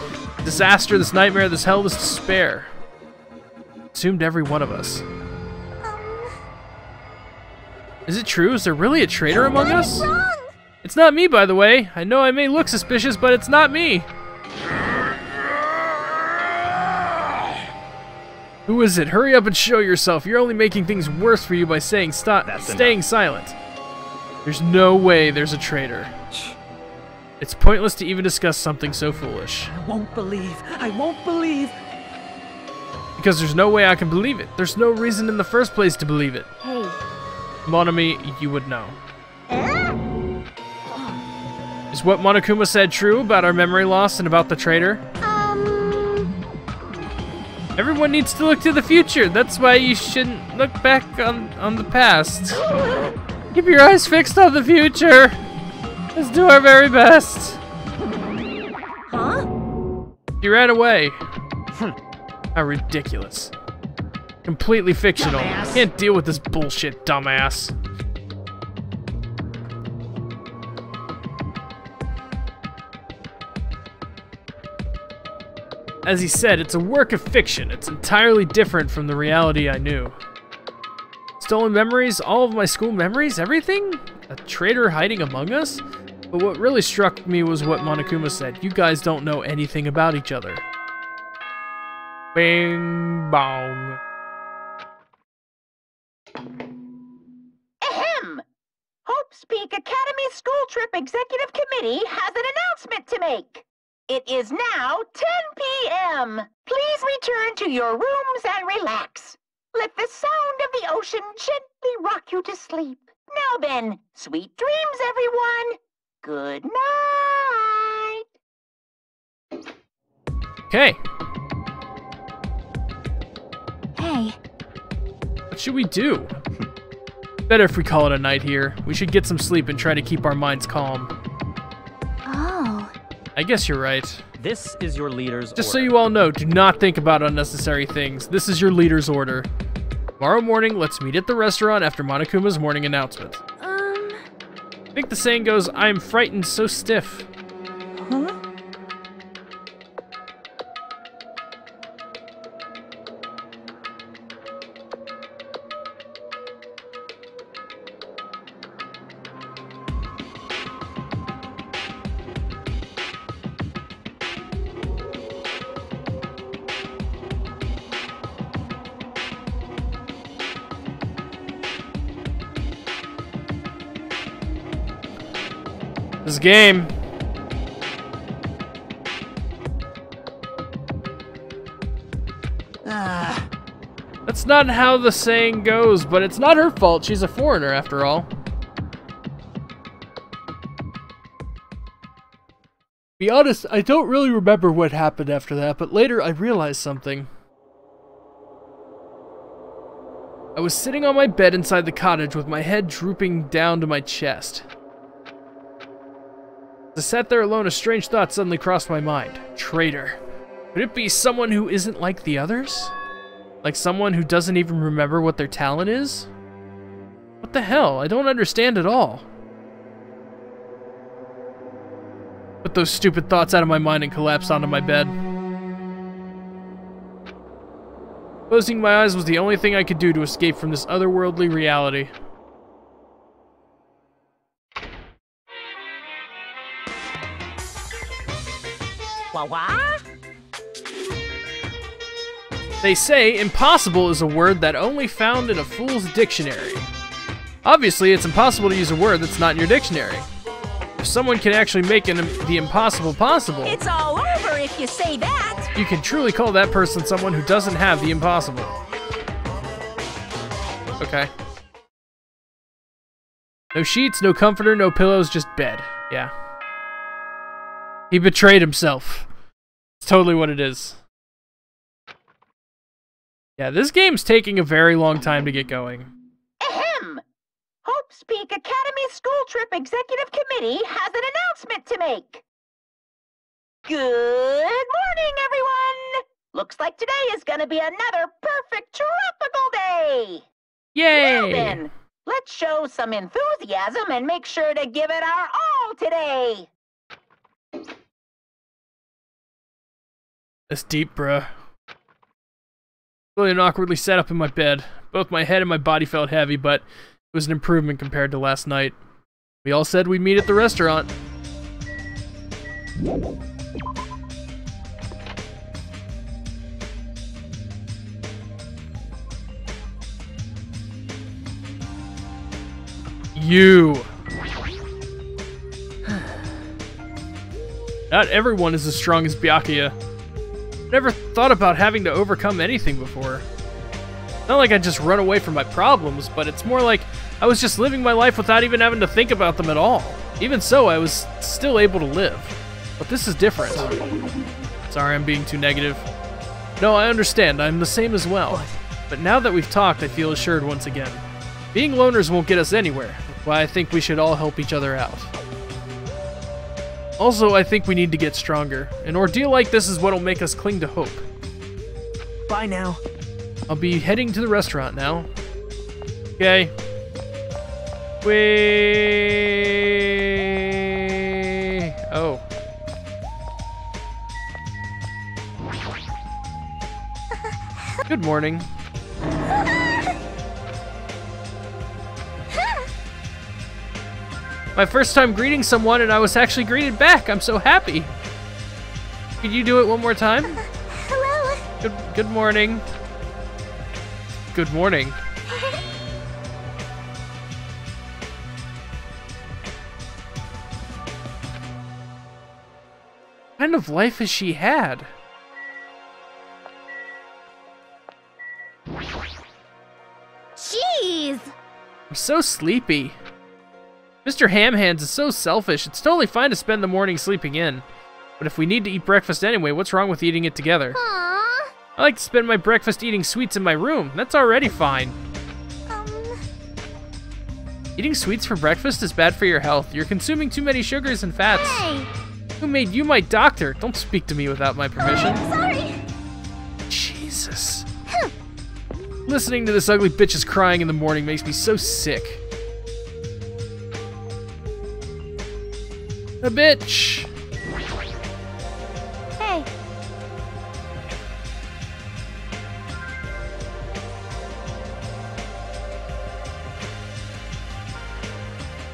[SPEAKER 2] disaster, this nightmare, this hell, this despair. Consumed every one of us. Is it true? Is there really a traitor among us? It's not me, by the way. I know I may look suspicious, but it's not me. Who is it? Hurry up and show yourself. You're only making things worse for you by staying silent. There's no way there's a traitor. It's pointless to even discuss something so foolish.
[SPEAKER 3] I won't believe.
[SPEAKER 2] Because there's no way I can believe it. There's no reason in the first place to believe it.
[SPEAKER 4] Hey.
[SPEAKER 2] Mon ami, you would know. Is what Monokuma said true about our memory loss and about the traitor? Everyone needs to look to the future. That's why you shouldn't look back on the past. Keep your eyes fixed on the future. Let's do our very best.
[SPEAKER 4] Huh?
[SPEAKER 2] He ran away. How ridiculous. Completely fictional.
[SPEAKER 8] Dumbass.
[SPEAKER 2] Can't deal with this bullshit, dumbass. As he said, it's a work of fiction. It's entirely different from the reality I knew. Stolen memories, all of my school memories, everything? A traitor hiding among us? But what really struck me was what Monokuma said. You guys don't know anything about each other. Bing bong.
[SPEAKER 1] Ahem! Hope's Peak Academy School Trip Executive Committee has an announcement to make. It is now 10 p.m. Please return to your rooms and relax. Let the sound of the ocean gently rock you to sleep. Now then, sweet dreams, everyone. Good night.
[SPEAKER 2] Okay.
[SPEAKER 4] Hey.
[SPEAKER 2] What should we do? Better if we call it a night here. We should get some sleep and try to keep our minds calm.
[SPEAKER 4] Oh.
[SPEAKER 2] I guess you're right.
[SPEAKER 6] This is your leader's
[SPEAKER 2] Just so
[SPEAKER 6] order.
[SPEAKER 2] you all know, do not think about unnecessary things. This is your leader's order. Tomorrow morning, let's meet at the restaurant after Monokuma's morning announcement. I think the saying goes, I am frightened so stiff.
[SPEAKER 4] Huh?
[SPEAKER 2] This game. That's not how the saying goes, but it's not her fault. She's a foreigner, after all. Be honest, I don't really remember what happened after that, but later I realized something. I was sitting on my bed inside the cottage with my head drooping down to my chest. As I sat there alone, a strange thought suddenly crossed my mind. Traitor. Could it be someone who isn't like the others? Like someone who doesn't even remember what their talent is? What the hell? I don't understand at all. Put those stupid thoughts out of my mind and collapsed onto my bed. Closing my eyes was the only thing I could do to escape from this otherworldly reality. They say impossible is a word that only found in a fool's dictionary. Obviously, it's impossible to use a word that's not in your dictionary. If someone can actually make the impossible possible,
[SPEAKER 3] It's all over if you say that.
[SPEAKER 2] you can truly call that person someone who doesn't have the impossible. Okay. No sheets, no comforter, no pillows, just bed. Yeah. He betrayed himself. It's totally what it is. Yeah, this game's taking a very long time to get going.
[SPEAKER 1] Ahem! Hope's Peak Academy School Trip Executive Committee has an announcement to make. Good morning, everyone! Looks like today is gonna be another perfect tropical day!
[SPEAKER 2] Yay!
[SPEAKER 1] Now then, let's show some enthusiasm and make sure to give it our all today!
[SPEAKER 2] That's deep, bruh. Really awkwardly sat up in my bed. Both my head and my body felt heavy, but it was an improvement compared to last night. We all said we'd meet at the restaurant. You. Not everyone is as strong as Byakuya. Never thought about having to overcome anything before. Not like I just run away from my problems, but it's more like I was just living my life without even having to think about them at all. Even so, I was still able to live. But this is different. Sorry, I'm being too negative. No, I understand. I'm the same as well. But now that we've talked, I feel assured once again. Being loners won't get us anywhere. That's why I think we should all help each other out. Also, I think we need to get stronger. An ordeal like this is what'll make us cling to hope.
[SPEAKER 3] Bye now.
[SPEAKER 2] I'll be heading to the restaurant now. Okay. Wait. Oh. Good morning. My first time greeting someone, and I was actually greeted back. I'm so happy. Could you do it one more time?
[SPEAKER 4] Hello.
[SPEAKER 2] Good morning. Good morning. What kind of life has she had?
[SPEAKER 4] Jeez.
[SPEAKER 2] I'm so sleepy. Mr. Hamhands is so selfish. It's totally fine to spend the morning sleeping in. But if we need to eat breakfast anyway, what's wrong with eating it together?
[SPEAKER 4] Aww.
[SPEAKER 2] I like to spend my breakfast eating sweets in my room. That's already fine. Eating sweets for breakfast is bad for your health. You're consuming too many sugars and fats.
[SPEAKER 4] Hey.
[SPEAKER 2] Who made you my doctor? Don't speak to me without my permission.
[SPEAKER 4] Sorry.
[SPEAKER 2] Jesus. Listening to this ugly bitch's crying in the morning makes me so sick. A bitch.
[SPEAKER 4] Hey.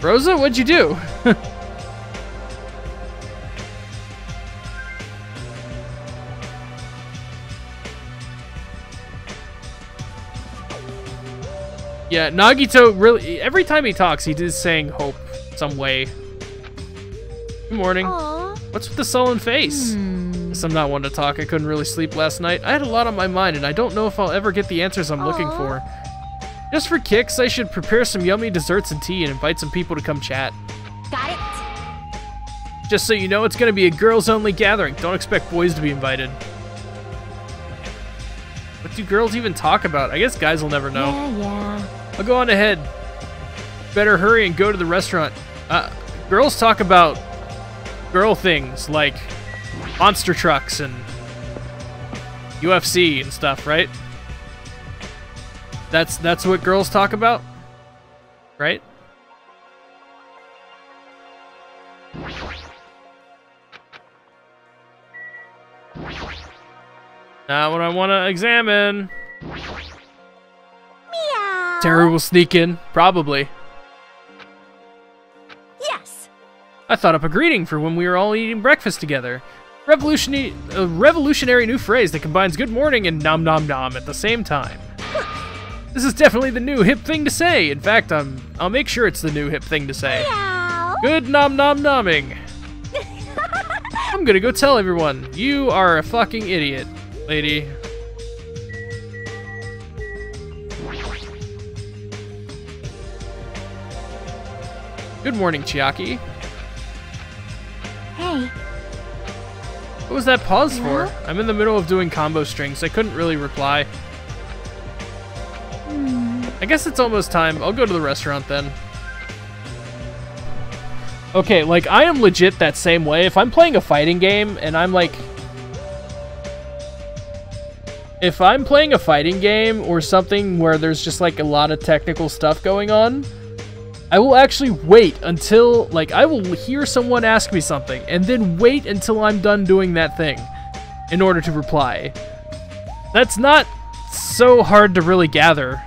[SPEAKER 2] Rosa, what'd you do? Yeah, Nagito really, every time he talks, he is saying hope some way. Good morning.
[SPEAKER 4] Aww.
[SPEAKER 2] What's with the sullen face? Guess I'm not one to talk. I couldn't really sleep last night. I had a lot on my mind, and I don't know if I'll ever get the answers I'm looking for. Just for kicks, I should prepare some yummy desserts and tea and invite some people to come chat.
[SPEAKER 4] Got it.
[SPEAKER 2] Just so you know, it's going to be a girls-only gathering. Don't expect boys to be invited. What do girls even talk about? I guess guys will never know.
[SPEAKER 4] Yeah.
[SPEAKER 2] I'll go on ahead. Better hurry and go to the restaurant. Girls talk about girl things like monster trucks and UFC and stuff, right? That's what girls talk about, right? Not what I want to examine.
[SPEAKER 4] Meow.
[SPEAKER 2] Terror will sneak in, probably.
[SPEAKER 4] Yes.
[SPEAKER 2] I thought up a greeting for when we were all eating breakfast together. A revolutionary new phrase that combines good morning and nom nom nom at the same time. This is definitely the new hip thing to say. In fact, I'll make sure it's the new hip thing to say.
[SPEAKER 4] Meow.
[SPEAKER 2] Good nom nom nomming. I'm gonna go tell everyone. You are a fucking idiot, lady. Good morning, Chiaki.
[SPEAKER 4] Hey.
[SPEAKER 2] What was that pause for? I'm in the middle of doing combo strings. I couldn't really reply. I guess it's almost time. I'll go to the restaurant then. Okay, like, I am legit that same way. If I'm playing a fighting game and I'm like... If I'm playing a fighting game or something where there's just like a lot of technical stuff going on, I will actually wait until, like, I will hear someone ask me something and then wait until I'm done doing that thing in order to reply. That's not so hard to really gather.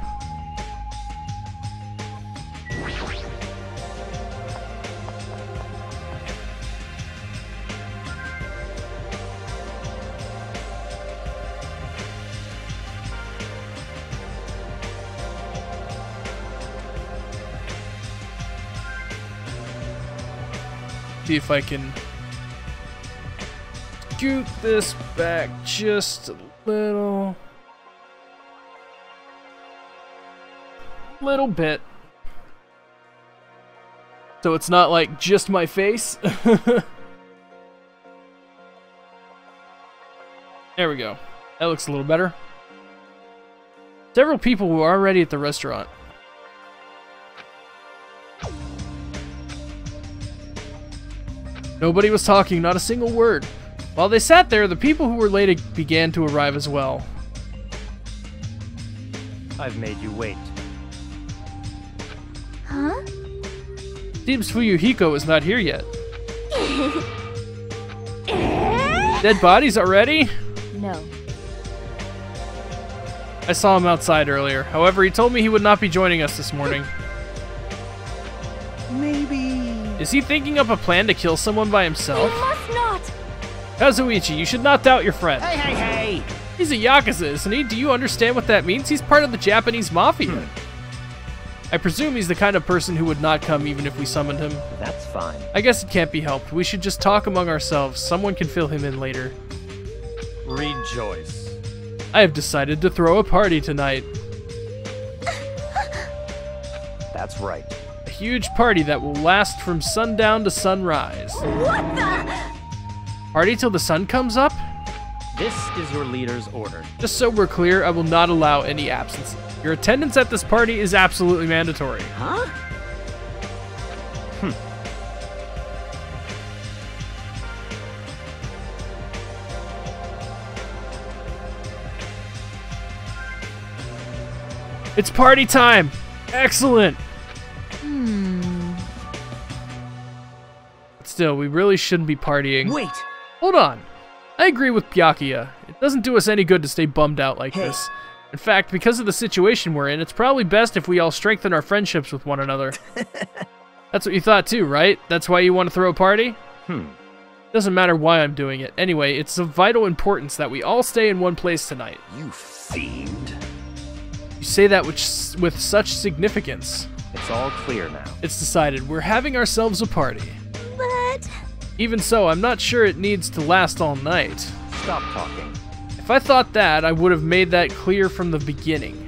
[SPEAKER 2] See if I can scoot this back just a little bit, so it's not like just my face. There we go. That looks a little better. Several people were already at the restaurant. Nobody was talking, not a single word. While they sat there, the people who were late began to arrive as well.
[SPEAKER 6] I've made you wait.
[SPEAKER 4] Huh?
[SPEAKER 2] Seems Fuyuhiko is not here yet. Dead bodies already?
[SPEAKER 4] No.
[SPEAKER 2] I saw him outside earlier. However, he told me he would not be joining us this morning.
[SPEAKER 8] Maybe...
[SPEAKER 2] Is he thinking up a plan to kill someone by himself?
[SPEAKER 4] You must not!
[SPEAKER 2] Kazuichi, you should not doubt your friend.
[SPEAKER 8] Hey, hey, hey!
[SPEAKER 2] He's a Yakuza, isn't he? Do you understand what that means? He's part of the Japanese mafia. I presume he's the kind of person who would not come even if we summoned him.
[SPEAKER 7] That's fine.
[SPEAKER 2] I guess it can't be helped. We should just talk among ourselves. Someone can fill him in later.
[SPEAKER 6] Rejoice.
[SPEAKER 2] I have decided to throw a party tonight.
[SPEAKER 7] That's right.
[SPEAKER 2] A huge party that will last from sundown to sunrise.
[SPEAKER 4] What the?
[SPEAKER 2] Party till the sun comes up?
[SPEAKER 6] This is your leader's order.
[SPEAKER 2] Just so we're clear, I will not allow any absence. Your attendance at this party is absolutely mandatory.
[SPEAKER 8] Huh?
[SPEAKER 2] It's party time! Excellent! But still, we really shouldn't be partying.
[SPEAKER 8] Wait!
[SPEAKER 2] Hold on. I agree with Byakuya. It doesn't do us any good to stay bummed out like this. In fact, because of the situation we're in, it's probably best if we all strengthen our friendships with one another. That's what you thought too, right? That's why you want to throw a party? Doesn't matter why I'm doing it. Anyway, it's of vital importance that we all stay in one place tonight.
[SPEAKER 5] You fiend.
[SPEAKER 2] You say that with such significance.
[SPEAKER 7] It's all clear now.
[SPEAKER 2] It's decided. We're having ourselves a party.
[SPEAKER 4] But...
[SPEAKER 2] Even so, I'm not sure it needs to last all night.
[SPEAKER 7] Stop talking.
[SPEAKER 2] If I thought that, I would have made that clear from the beginning.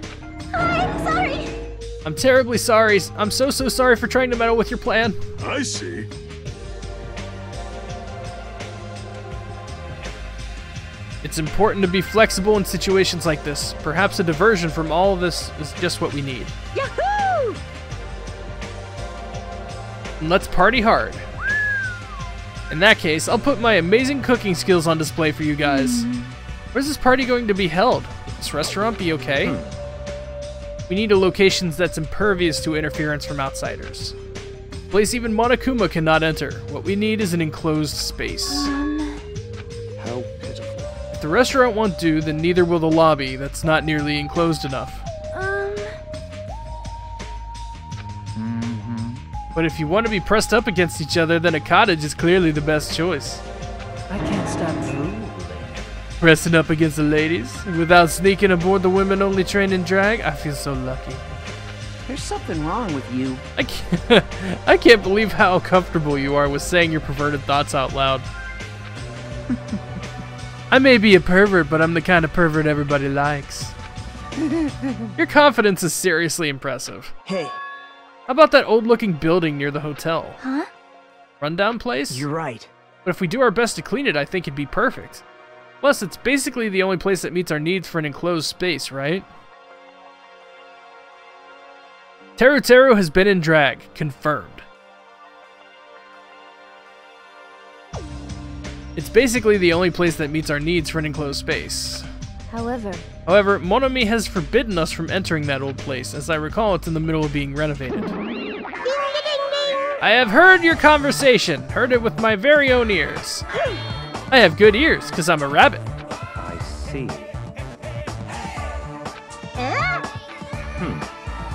[SPEAKER 4] I'm sorry.
[SPEAKER 2] I'm terribly sorry. I'm so sorry for trying to meddle with your plan.
[SPEAKER 5] I see.
[SPEAKER 2] It's important to be flexible in situations like this. Perhaps a diversion from all of this is just what we need.
[SPEAKER 4] Yahoo!
[SPEAKER 2] And let's party hard. In that case, I'll put my amazing cooking skills on display for you guys. Where's this party going to be held? Will this restaurant be okay? We need a location that's impervious to interference from outsiders. A place even Monokuma cannot enter. What we need is an enclosed space.
[SPEAKER 5] How pitiful.
[SPEAKER 2] If the restaurant won't do, then neither will the lobby. That's not nearly enclosed enough. But if you want to be pressed up against each other, then a cottage is clearly the best choice.
[SPEAKER 3] I can't stop drooling.
[SPEAKER 2] Pressing up against the ladies, without sneaking aboard the women-only train and drag, I feel so lucky.
[SPEAKER 8] There's something wrong with you.
[SPEAKER 2] I can't believe how comfortable you are with saying your perverted thoughts out loud. I may be a pervert, but I'm the kind of pervert everybody likes. Your confidence is seriously impressive.
[SPEAKER 8] Hey.
[SPEAKER 2] How about that old-looking building near the hotel?
[SPEAKER 4] Huh?
[SPEAKER 2] Rundown place?
[SPEAKER 8] You're right.
[SPEAKER 2] But if we do our best to clean it, I think it'd be perfect. Plus, it's basically the only place that meets our needs for an enclosed space, right? Teru has been in drag. Confirmed. It's basically the only place that meets our needs for an enclosed space.
[SPEAKER 9] However,
[SPEAKER 2] Monomi has forbidden us from entering that old place. As I recall, it's in the middle of being renovated. I have heard your conversation. Heard it with my very own ears. I have good ears, because I'm a rabbit.
[SPEAKER 7] I see.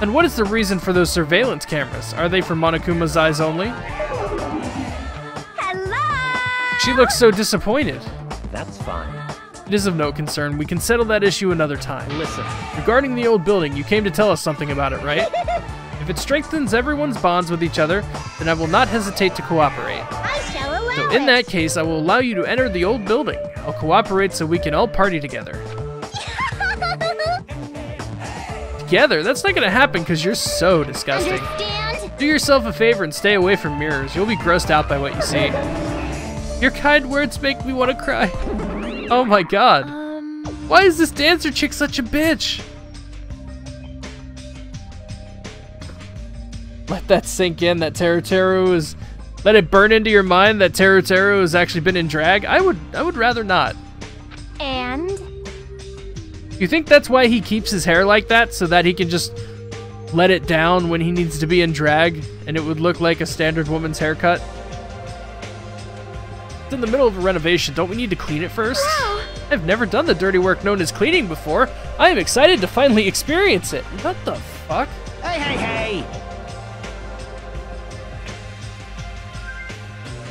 [SPEAKER 2] And what is the reason for those surveillance cameras? Are they for Monokuma's eyes only?
[SPEAKER 4] Hello!
[SPEAKER 2] She looks so disappointed.
[SPEAKER 7] That's fine.
[SPEAKER 2] It is of no concern. We can settle that issue another time.
[SPEAKER 6] Listen,
[SPEAKER 2] Regarding the old building, you came to tell us something about it, right? If it strengthens everyone's bonds with each other, then I will not hesitate to cooperate.
[SPEAKER 4] I shall allow
[SPEAKER 2] So in that case, I will allow you to enter the old building. I'll cooperate so we can all party together. Together? That's not gonna happen because you're so disgusting.
[SPEAKER 4] Understand?
[SPEAKER 2] Do yourself a favor and stay away from mirrors. You'll be grossed out by what you see. Your kind words make me want to cry. Oh my god. Why is this dancer chick such a bitch? Let that sink in that Teru is... Let it burn into your mind that Teru has actually been in drag? I would rather not.
[SPEAKER 4] And?
[SPEAKER 2] You think that's why he keeps his hair like that? So that he can just let it down when he needs to be in drag and it would look like a standard woman's haircut? It's in the middle of a renovation. Don't we need to clean it first? I've never done the dirty work known as cleaning before. I am excited to finally experience it. What the fuck?
[SPEAKER 8] Hey, hey, hey!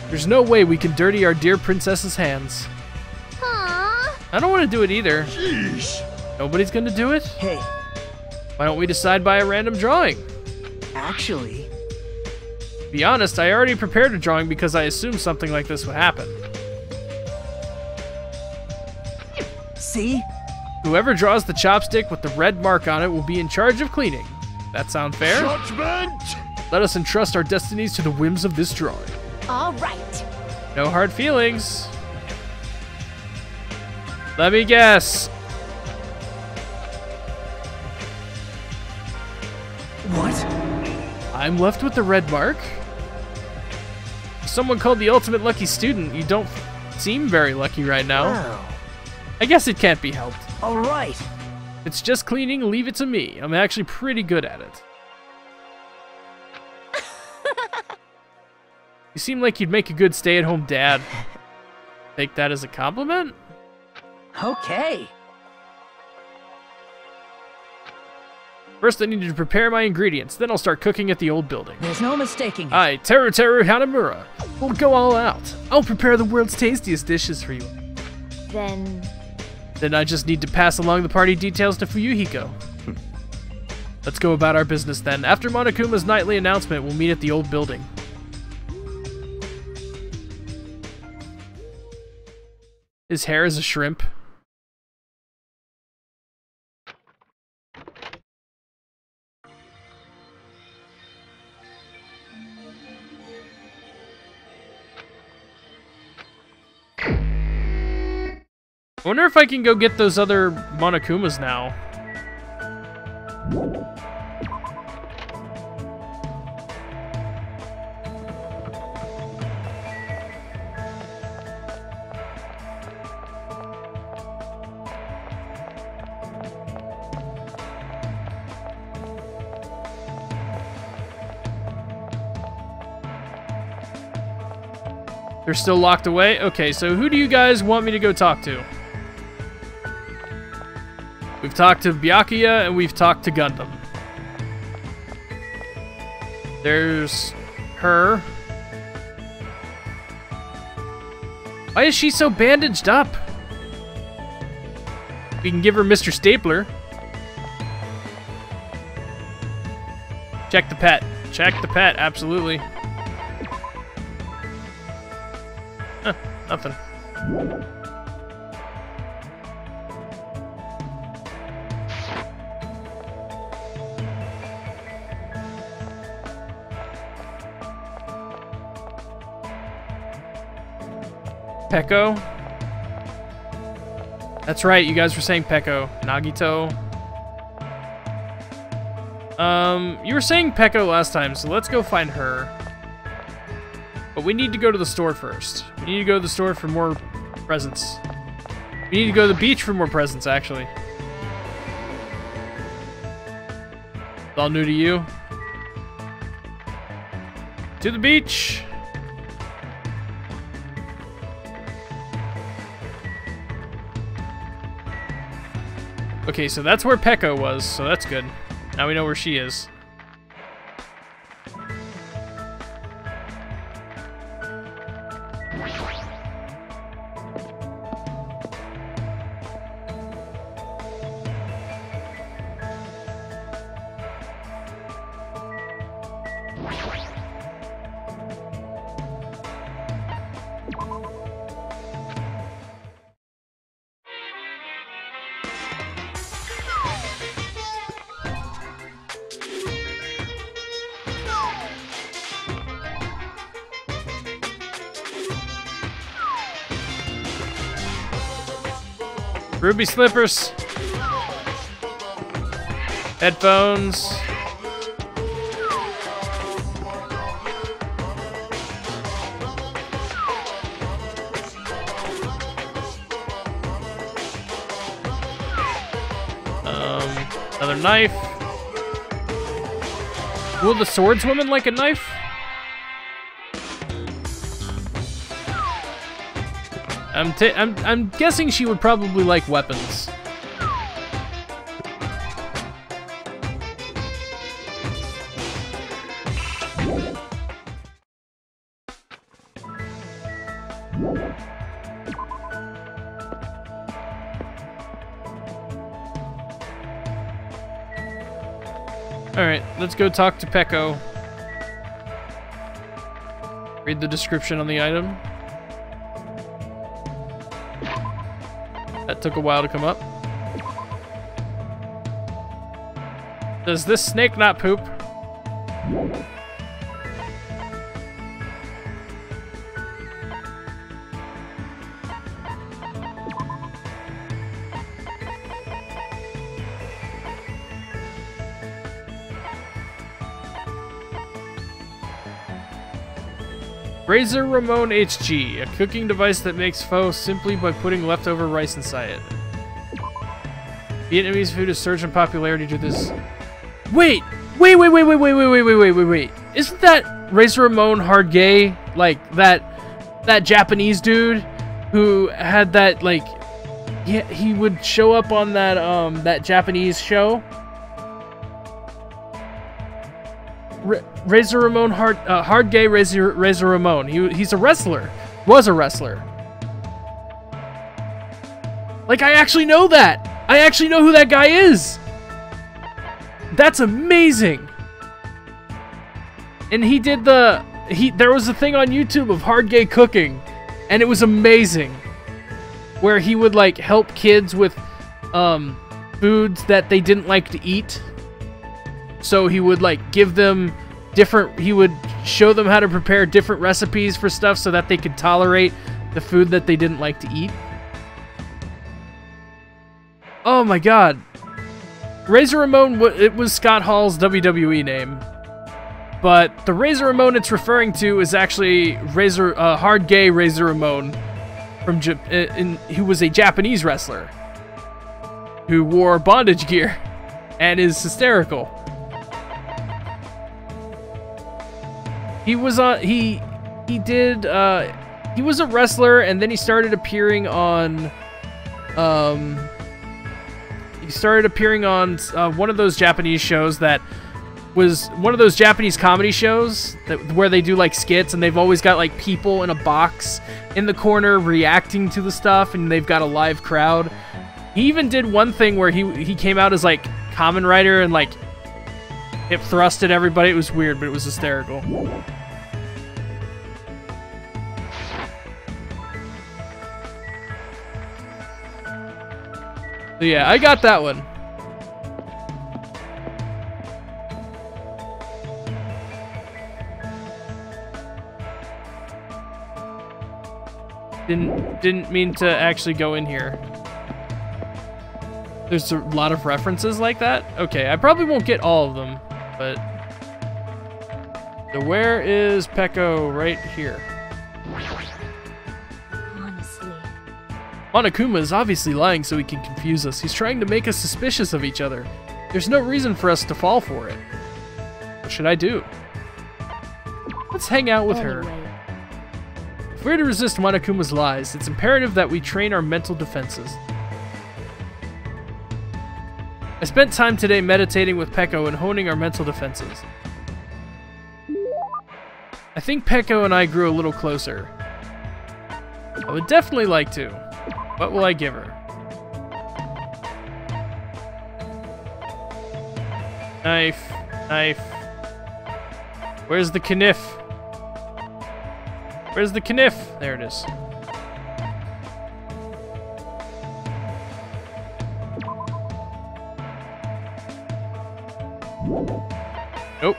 [SPEAKER 2] There's no way we can dirty our dear princess's hands.
[SPEAKER 4] Aww.
[SPEAKER 2] I don't want to do it either. Nobody's gonna do it?
[SPEAKER 8] Hey,
[SPEAKER 2] Why don't we decide by a random drawing?
[SPEAKER 8] actually,
[SPEAKER 2] To be honest, I already prepared a drawing because I assumed something like this would happen.
[SPEAKER 8] see?
[SPEAKER 2] Whoever draws the chopstick with the red mark on it will be in charge of cleaning. That sound fair?
[SPEAKER 5] Judgment!
[SPEAKER 2] Let us entrust our destinies to the whims of this drawing.
[SPEAKER 4] All right.
[SPEAKER 2] No hard feelings. Let me guess.
[SPEAKER 8] What?
[SPEAKER 2] I'm left with the red mark? Someone called the ultimate lucky student. You don't seem very lucky right now.
[SPEAKER 8] Wow.
[SPEAKER 2] I guess it can't be helped.
[SPEAKER 8] All right.
[SPEAKER 2] If it's just cleaning, leave it to me. I'm actually pretty good at it. You seem like you'd make a good stay-at-home dad. Take that as a compliment?
[SPEAKER 8] Okay.
[SPEAKER 2] First, I need to prepare my ingredients. Then I'll start cooking at the old building.
[SPEAKER 3] There's no mistaking it.
[SPEAKER 2] I, Teru Hanamura, will go all out. I'll prepare the world's tastiest dishes for you. Then I just need to pass along the party details to Fuyuhiko. Let's go about our business then. After Monokuma's nightly announcement, we'll meet at the old building. His hair is a shrimp. I wonder if I can go get those other Monokumas now. They're still locked away? Okay, so who do you guys want me to go talk to? We've talked to Byakuya and we've talked to Gundam. There's her. Why is she so bandaged up? We can give her Mr. Stapler. Check the pet. Check the pet, absolutely. Huh, nothing. Peko? That's right, you guys were saying Peko. Nagito. You were saying Peko last time, so let's go find her. But we need to go to the store first. We need to go to the store for more presents. We need to go to the beach for more presents, actually. It's all new to you. To the beach! Okay, so that's where Peko was, so that's good. Now we know where she is. Ruby slippers. Headphones. Another knife. Will the swordswoman like a knife? I'm guessing she would probably like weapons. Alright, let's go talk to Peko. Read the description on the item. That took a while to come up. Does this snake not poop? Razor Ramon HG, a cooking device that makes pho simply by putting leftover rice inside it. Vietnamese food has surged in popularity to this. Wait! Isn't that Razor Ramon hard gay? Like that Japanese dude who had that, like, yeah, he would show up on that that Japanese show. Razor Ramon, hard gay Razor Ramon. He's a wrestler. Was a wrestler. Like, I actually know that. I actually know who that guy is. That's amazing. And he did there was a thing on YouTube of hard gay cooking, and it was amazing. Where he would, like, help kids with foods that they didn't like to eat. So he would, like, give them he would show them how to prepare different recipes for stuff so that they could tolerate the food that they didn't like to eat. Oh my god. Razor Ramon, it was Scott Hall's WWE name. But the Razor Ramon it's referring to is actually hard gay Razor Ramon who was a Japanese wrestler who wore bondage gear and is hysterical. He was on. He was a wrestler, and then he started appearing on. He started appearing on one of those Japanese shows that was one of those Japanese comedy shows where they do like skits, and they've always got like people in a box in the corner reacting to the stuff, and they've got a live crowd. He even did one thing where he came out as like Kamen Rider and like hip thrust at everybody. It was weird, but it was hysterical. So yeah, I got that one. Didn't mean to actually go in here. There's a lot of references like that. Okay, I probably won't get all of them, but so where is Peko? Right here.
[SPEAKER 4] Honestly.
[SPEAKER 2] Monokuma is obviously lying so he can confuse us. He's trying to make us suspicious of each other. There's no reason for us to fall for it. What should I do? Let's hang out with her. If we're to resist Monokuma's lies, it's imperative that we train our mental defenses. I spent time today meditating with Peko and honing our mental defenses. I think Peko and I grew a little closer. I would definitely like to. What will I give her? Knife. Knife. Where's the kniff? Where's the kniff? There it is. Nope.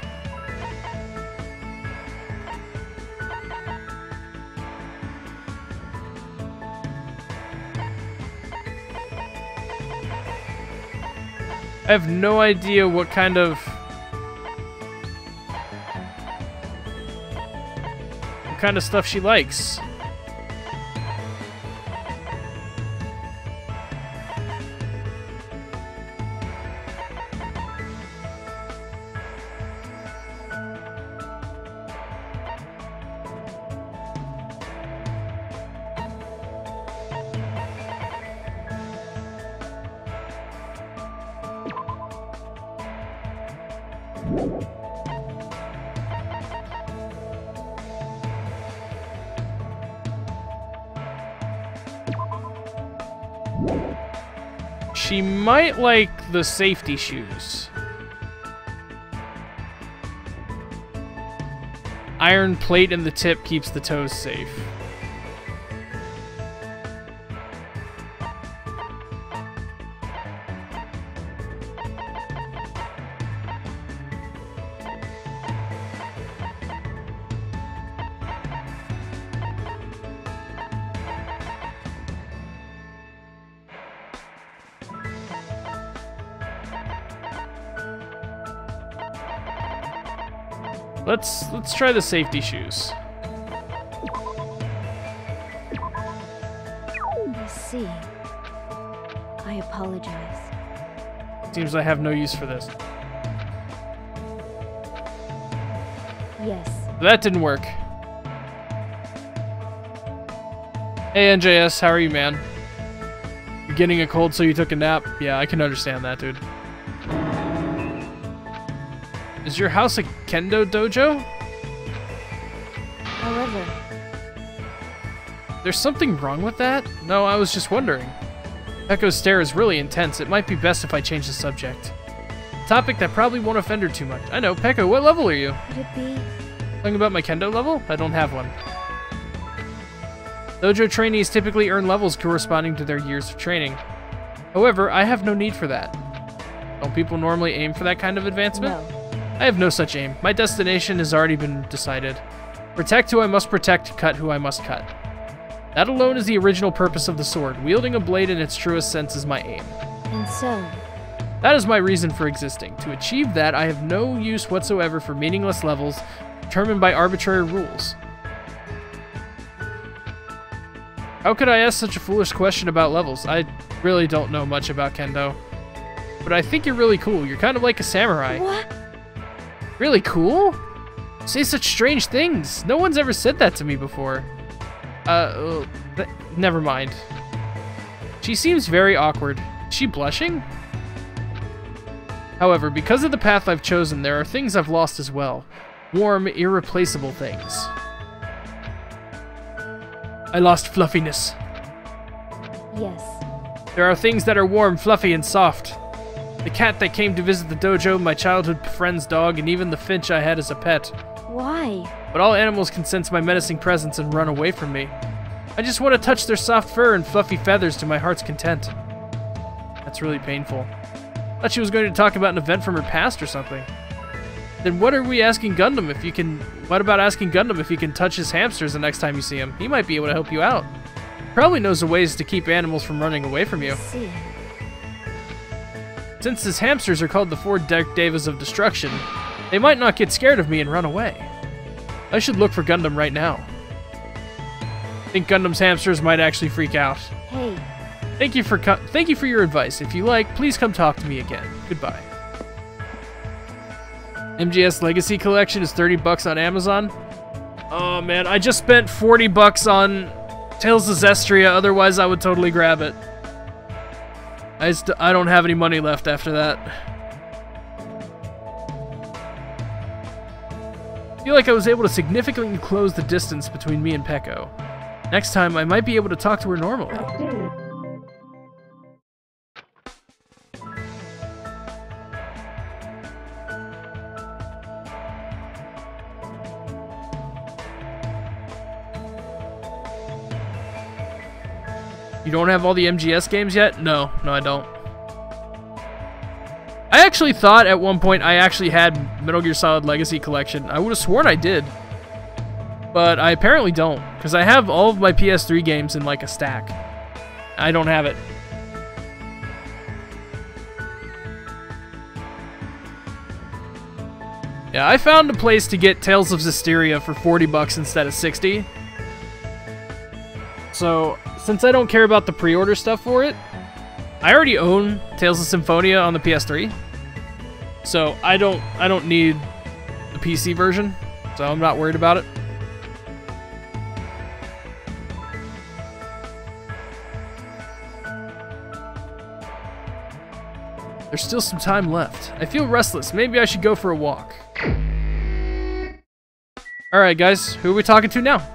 [SPEAKER 2] I have no idea what kind of stuff she likes. She might like the safety shoes. Iron plate in the tip keeps the toes safe. Let's try the safety shoes.
[SPEAKER 4] I see. I apologize.
[SPEAKER 2] Seems I have no use for this.
[SPEAKER 4] Yes.
[SPEAKER 2] That didn't work. Hey NJS, how are you, man? You're getting a cold, so you took a nap? Yeah, I can understand that, dude. Is your house a kendo dojo?
[SPEAKER 4] However,
[SPEAKER 2] there's something wrong with that? No, I was just wondering. Peko's stare is really intense. It might be best if I change the subject. A topic that probably won't offend her too much. I know, Peko, what level are you?
[SPEAKER 4] could it be?
[SPEAKER 2] Something about my kendo level? I don't have one. Dojo trainees typically earn levels corresponding to their years of training. However, I have no need for that. Don't people normally aim for that kind of advancement?
[SPEAKER 4] No.
[SPEAKER 2] I have no such aim. My destination has already been decided. Protect who I must protect, cut who I must cut. That alone is the original purpose of the sword. Wielding a blade in its truest sense is my aim.
[SPEAKER 4] And so,
[SPEAKER 2] That is my reason for existing. To achieve that, I have no use whatsoever for meaningless levels determined by arbitrary rules. How could I ask such a foolish question about levels? I really don't know much about kendo. But I think you're really cool. You're kind of like a samurai.
[SPEAKER 4] what?
[SPEAKER 2] Really cool? You say such strange things. No one's ever said that to me before. Never mind. She seems very awkward. Is she blushing? However, because of the path I've chosen, there are things I've lost as well. Warm, irreplaceable things. I lost fluffiness.
[SPEAKER 4] Yes.
[SPEAKER 2] There are things that are warm, fluffy, and soft. The cat that came to visit the dojo, my childhood friend's dog, and even the finch I had as a pet.
[SPEAKER 9] Why?
[SPEAKER 2] But all animals can sense my menacing presence and run away from me. I just want to touch their soft fur and fluffy feathers to my heart's content. That's really painful. I thought she was going to talk about an event from her past or something. Then what about asking Gundam if you can touch his hamsters the next time you see him? He might be able to help you out. Probably knows the ways to keep animals from running away from you.
[SPEAKER 9] I see.
[SPEAKER 2] Since his hamsters are called the 4 Devas of Destruction, they might not get scared of me and run away. I should look for Gundam right now. I think Gundam's hamsters might actually freak out.
[SPEAKER 9] Hey.
[SPEAKER 2] Thank you for your advice. If you like, please come talk to me again. Goodbye. MGS Legacy Collection is $30 on Amazon. Oh man, I just spent $40 on Tales of Zestria, otherwise I would totally grab it. I don't have any money left after that. I feel like I was able to significantly close the distance between me and Peko. Next time, I might be able to talk to her normally. You don't have all the MGS games yet? No, I don't. I actually thought at one point I actually had Metal Gear Solid Legacy Collection. I would have sworn I did. But I apparently don't, because I have all of my PS3 games in like a stack. I don't have it. Yeah, I found a place to get Tales of Zestiria for $40 instead of $60. So, since I don't care about the pre-order stuff for it, I already own Tales of Symphonia on the PS3. So, I don't need the PC version, so I'm not worried about it. There's still some time left. I feel restless. Maybe I should go for a walk. Alright guys, who are we talking to now?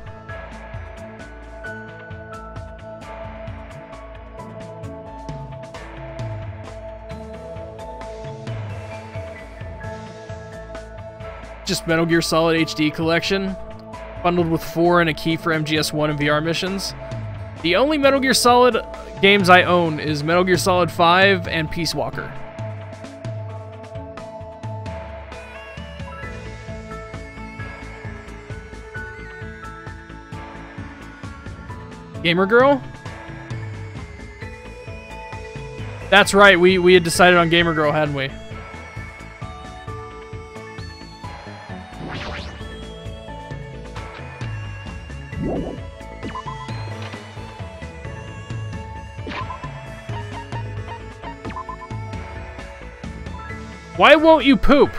[SPEAKER 2] Just Metal Gear Solid HD Collection, bundled with 4 and a key for MGS1 and VR missions. The only Metal Gear Solid games I own is Metal Gear Solid 5 and Peace Walker. Gamer Girl? That's right, we had decided on Gamer Girl, hadn't we? Why won't you poop?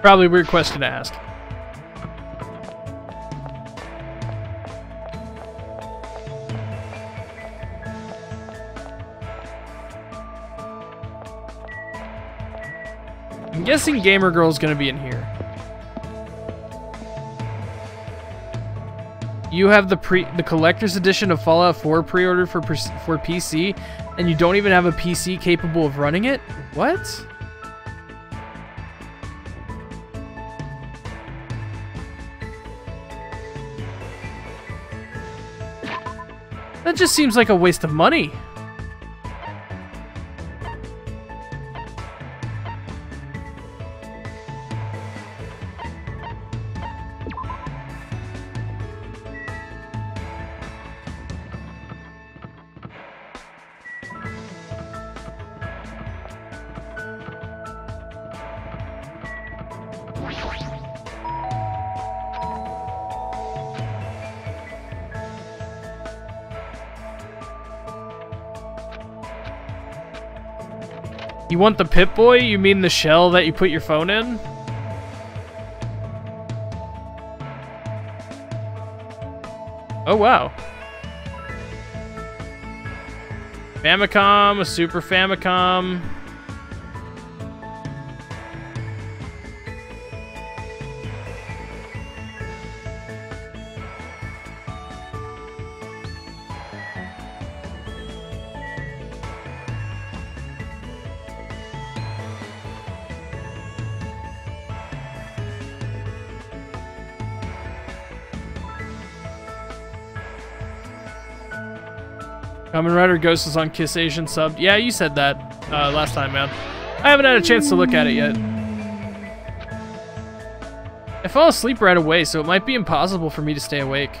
[SPEAKER 2] Probably a weird question to ask. I'm guessing Gamer Girl's gonna be in here. You have the collector's edition of Fallout 4 pre-ordered for PC, and you don't even have a PC capable of running it? What? That just seems like a waste of money. You want the Pip-Boy? You mean the shell that you put your phone in? Oh, wow. Famicom, a Super Famicom. Kamen Rider Ghost is on Kiss Asian subbed. Yeah, you said that last time, man. I haven't had a chance to look at it yet. I fall asleep right away, so it might be impossible for me to stay awake.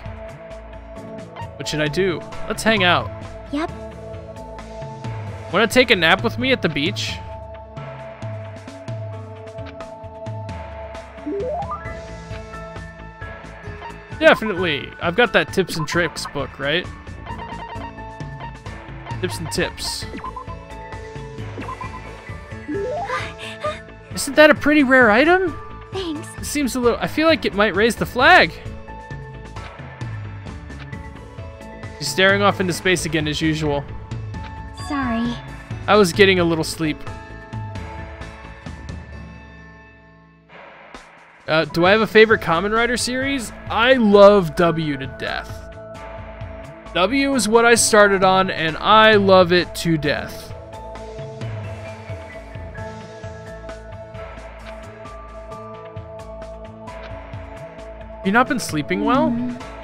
[SPEAKER 2] What should I do? Let's hang out.
[SPEAKER 4] Yep.
[SPEAKER 2] Want to take a nap with me at the beach? Definitely. I've got that tips and tricks book, right? Tips and tips. Isn't that a pretty rare item?
[SPEAKER 4] Thanks.
[SPEAKER 2] It seems a little... I feel like it might raise the flag. She's staring off into space again as usual.
[SPEAKER 4] Sorry.
[SPEAKER 2] I was getting a little sleep. Do I have a favorite Kamen Rider series? I love W to death. W is what I started on, and I love it to death. Have you not been sleeping well?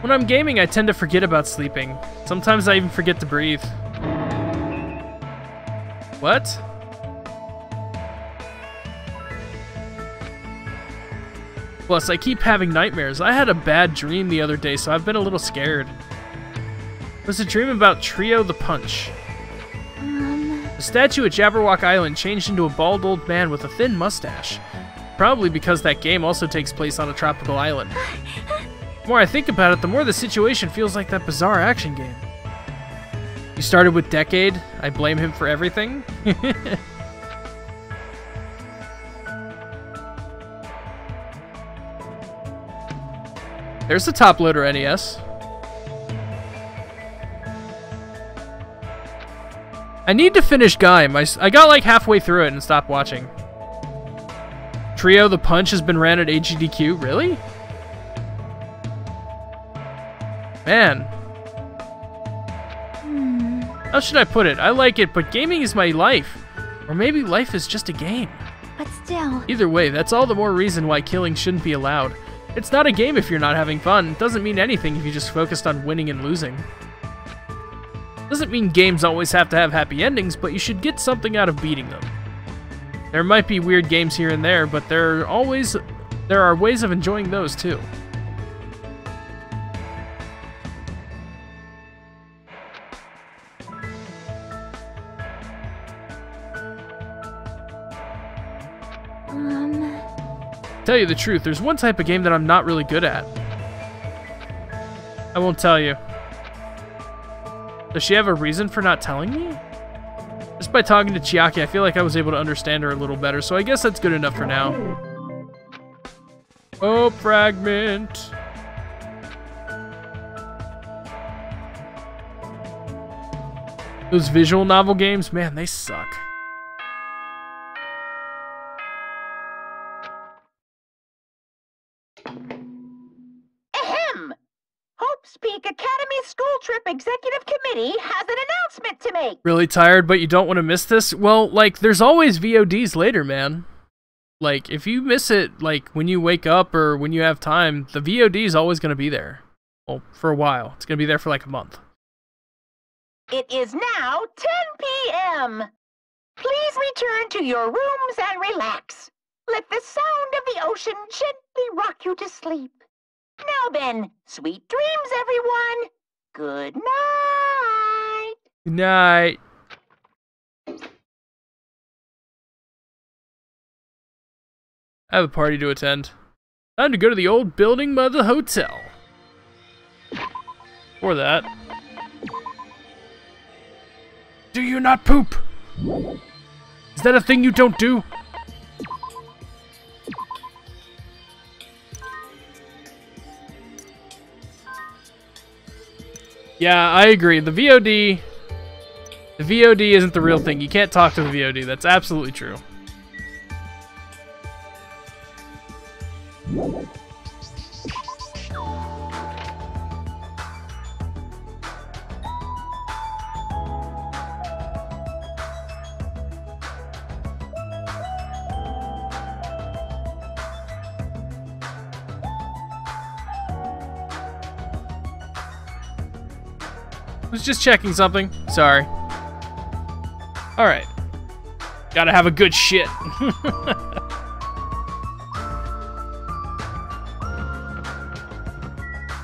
[SPEAKER 2] When I'm gaming, I tend to forget about sleeping. Sometimes I even forget to breathe. What? Plus, I keep having nightmares. I had a bad dream the other day, so I've been a little scared. It was a dream about Trio the Punch. The statue at Jabberwock Island changed into a bald old man with a thin mustache. Probably because that game also takes place on a tropical island. The more I think about it, the more the situation feels like that bizarre action game. You started with Decade. I blame him for everything. There's the top loader NES. I need to finish Gaim. I got like halfway through it and stopped watching. Trio the Punch has been ran at AGDQ? Really? Man. How should I put it? I like it, but gaming is my life. Or maybe life is just a game.
[SPEAKER 4] But still.
[SPEAKER 2] Either way, that's all the more reason why killing shouldn't be allowed. It's not a game if you're not having fun. It doesn't mean anything if you just focused on winning and losing. Doesn't mean games always have to have happy endings, but you should get something out of beating them. There might be weird games here and there, but there are ways of enjoying those too. Tell you the truth, there's one type of game that I'm not really good at. I won't tell you. Does she have a reason for not telling me? Just by talking to Chiaki, I feel like I was able to understand her a little better, so I guess that's good enough for now. Oh, fragment. Those visual novel games, man, they suck.
[SPEAKER 1] Ahem! Hope's Peak Academy School Trip Executive Committee has an announcement to make.
[SPEAKER 2] Really tired, but you don't want to miss this? Well, like, there's always VODs later, man. Like, if you miss it, like, when you wake up or when you have time, the VOD is always going to be there. Well, for a while. It's going to be there for like a month.
[SPEAKER 1] It is now 10 p.m. Please return to your rooms and relax. Let the sound of the ocean gently rock you to sleep. Now then, sweet dreams, everyone. Good night.
[SPEAKER 2] Good night. I have a party to attend. Time to go to the old building by the hotel. For that. Do you not poop? Is that a thing you don't do? Yeah, I agree. The VOD isn't the real thing. You can't talk to the VOD. That's absolutely true. Was just checking something. Sorry. Alright. Gotta have a good shit.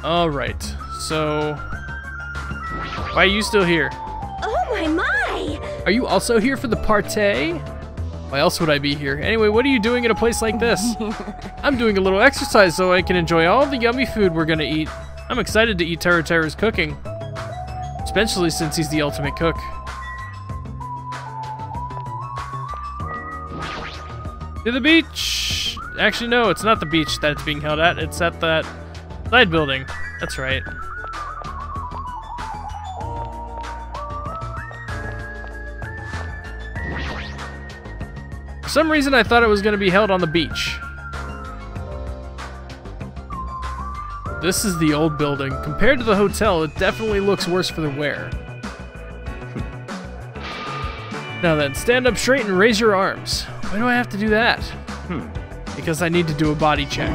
[SPEAKER 2] Alright. So... why are you still here?
[SPEAKER 4] Oh my!
[SPEAKER 2] Are you also here for the partay? Why else would I be here? Anyway, what are you doing in a place like this? I'm doing a little exercise so I can enjoy all the yummy food we're gonna eat. I'm excited to eat Teru's cooking. Especially since he's the ultimate cook. To the beach! Actually, no, it's not the beach that it's being held at. It's at that side building. That's right. For some reason, I thought it was going to be held on the beach. This is the old building. Compared to the hotel, it definitely looks worse for the wear. Now then, stand up straight and raise your arms. Why do I have to do that? Because I need to do a body check.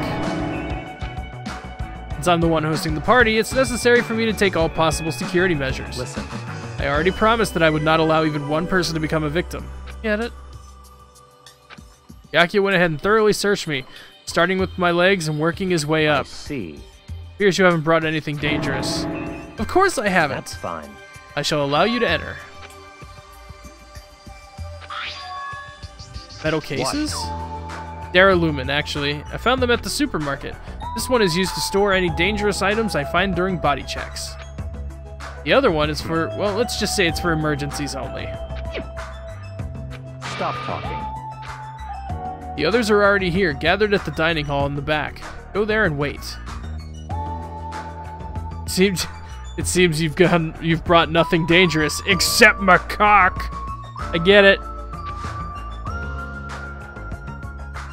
[SPEAKER 2] Since I'm the one hosting the party, it's necessary for me to take all possible security measures.
[SPEAKER 7] Listen.
[SPEAKER 2] I already promised that I would not allow even one person to become a victim. Get it? Yakia went ahead and thoroughly searched me, starting with my legs and working his way up.
[SPEAKER 7] I see.
[SPEAKER 2] Appears you haven't brought anything dangerous. Of course I haven't.
[SPEAKER 7] That's fine.
[SPEAKER 2] I shall allow you to enter. Metal cases? Duralumin, actually. I found them at the supermarket. This one is used to store any dangerous items I find during body checks. The other one is for, well, let's just say it's for emergencies only.
[SPEAKER 7] Stop talking.
[SPEAKER 2] The others are already here, gathered at the dining hall in the back. Go there and wait. It seems you've brought nothing dangerous except my cock. I get it.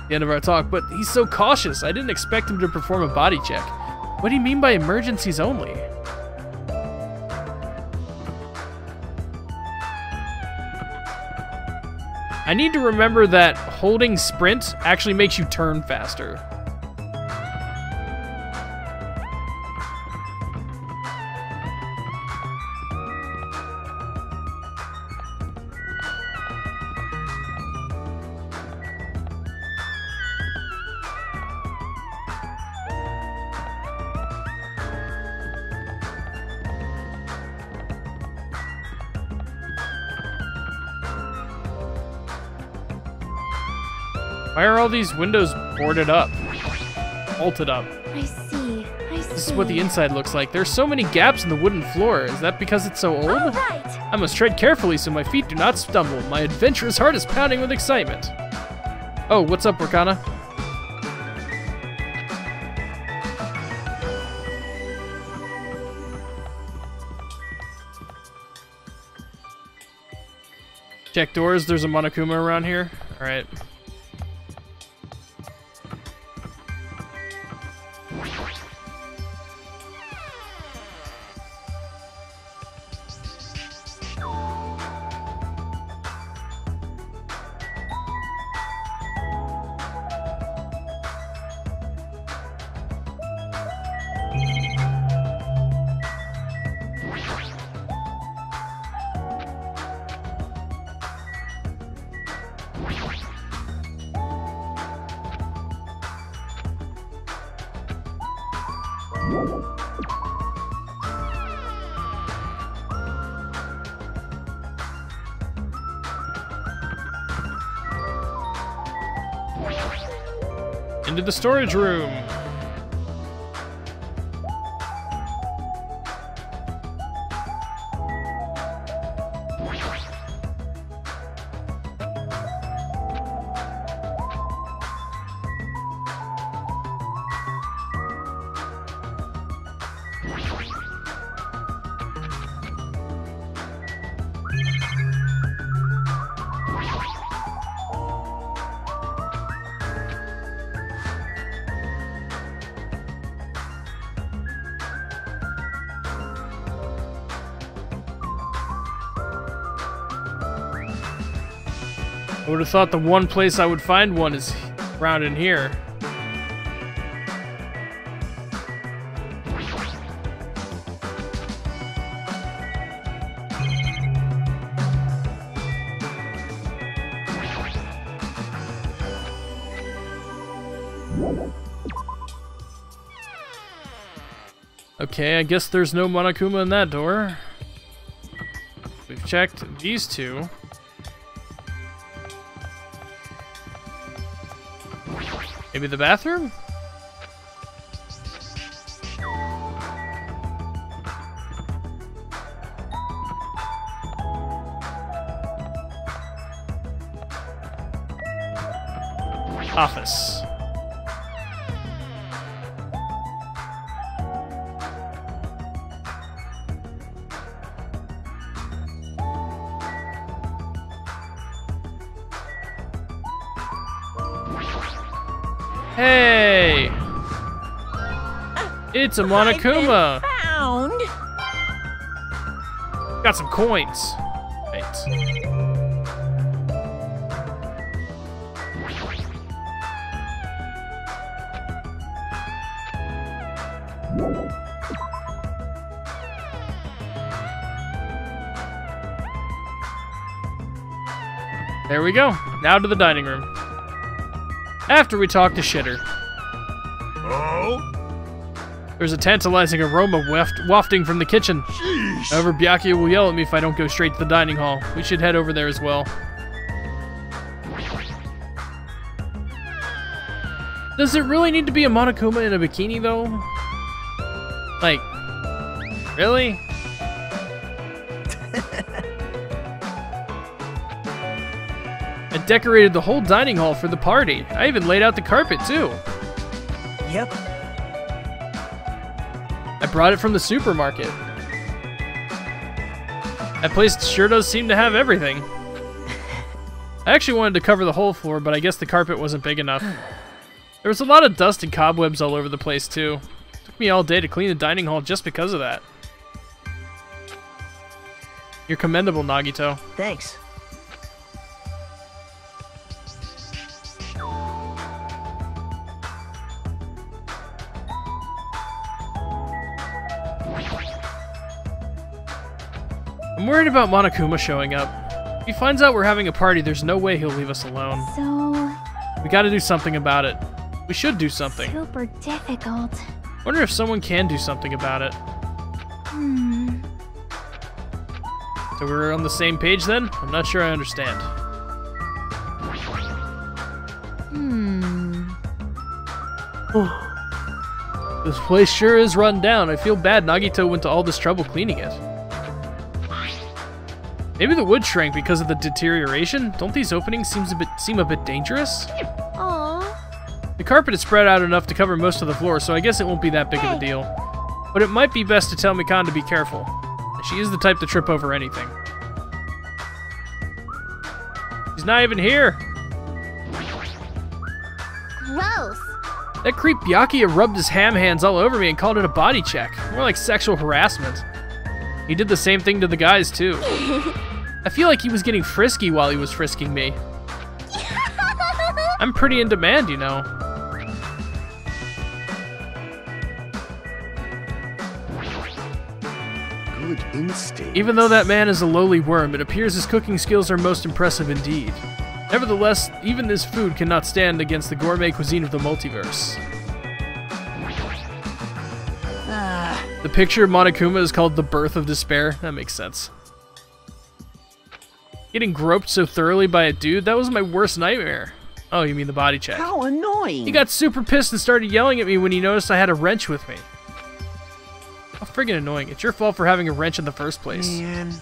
[SPEAKER 2] The end of our talk, but he's so cautious. I didn't expect him to perform a body check. What do you mean by emergencies only? I need to remember that holding sprint actually makes you turn faster. Why are all these windows boarded up? Bolted up.
[SPEAKER 4] I see.
[SPEAKER 2] This is what the inside looks like. There's so many gaps in the wooden floor. Is that because it's so old?
[SPEAKER 4] All right.
[SPEAKER 2] I must tread carefully so my feet do not stumble. My adventurous heart is pounding with excitement. Oh, what's up, Rakana? Check doors. There's a Monokuma around here. All right. Into the storage room. I would have thought the one place I would find one is around in here. Okay, I guess there's no Monokuma in that door. We've checked these two. Maybe the bathroom? Office. Hey! It's a Monokuma!
[SPEAKER 1] Found.
[SPEAKER 2] Got some coins. Right. There we go. Now to the dining room. After we talk to Shitter.
[SPEAKER 5] Oh?
[SPEAKER 2] There's a tantalizing aroma wafting from the kitchen.
[SPEAKER 5] Sheesh.
[SPEAKER 2] However, Byakuya will yell at me if I don't go straight to the dining hall. We should head over there as well. Does it really need to be a Monokuma in a bikini, though? Like, really? I decorated the whole dining hall for the party. I even laid out the carpet, too.
[SPEAKER 8] Yep.
[SPEAKER 2] I brought it from the supermarket. That place sure does seem to have everything. I actually wanted to cover the whole floor, but I guess the carpet wasn't big enough. There was a lot of dust and cobwebs all over the place, too. It took me all day to clean the dining hall just because of that. You're commendable, Nagito.
[SPEAKER 8] Thanks.
[SPEAKER 2] I'm worried about Monokuma showing up. If he finds out we're having a party, there's no way he'll leave us alone.
[SPEAKER 9] So
[SPEAKER 2] We gotta do something about it. We should do something.
[SPEAKER 9] super difficult.
[SPEAKER 2] Wonder if someone can do something about it. So we're on the same page then? I'm not sure I understand. This place sure is run down. I feel bad Nagito went to all this trouble cleaning it. Maybe the wood shrank because of the deterioration? Don't these openings seem a bit dangerous?
[SPEAKER 9] Aww.
[SPEAKER 2] The carpet is spread out enough to cover most of the floor, so I guess it won't be that big of a deal. But it might be best to tell Mikan to be careful. She is the type to trip over anything. She's not even here!
[SPEAKER 4] Gross.
[SPEAKER 2] That creep Byakuya rubbed his ham hands all over me and called it a body check. More like sexual harassment. He did the same thing to the guys, too. I feel like he was getting frisky while he was frisking me. I'm pretty in demand, you know.
[SPEAKER 5] Good instinct.
[SPEAKER 2] Even though that man is a lowly worm, it appears his cooking skills are most impressive indeed. Nevertheless, even this food cannot stand against the gourmet cuisine of the multiverse. The picture of Monokuma is called The Birth of Despair. That makes sense. Getting groped so thoroughly by a dude, that was my worst nightmare. Oh, you mean the body check.
[SPEAKER 8] How annoying.
[SPEAKER 2] He got super pissed and started yelling at me when he noticed I had a wrench with me. How friggin' annoying. It's your fault for having a wrench in the first place.
[SPEAKER 8] Man.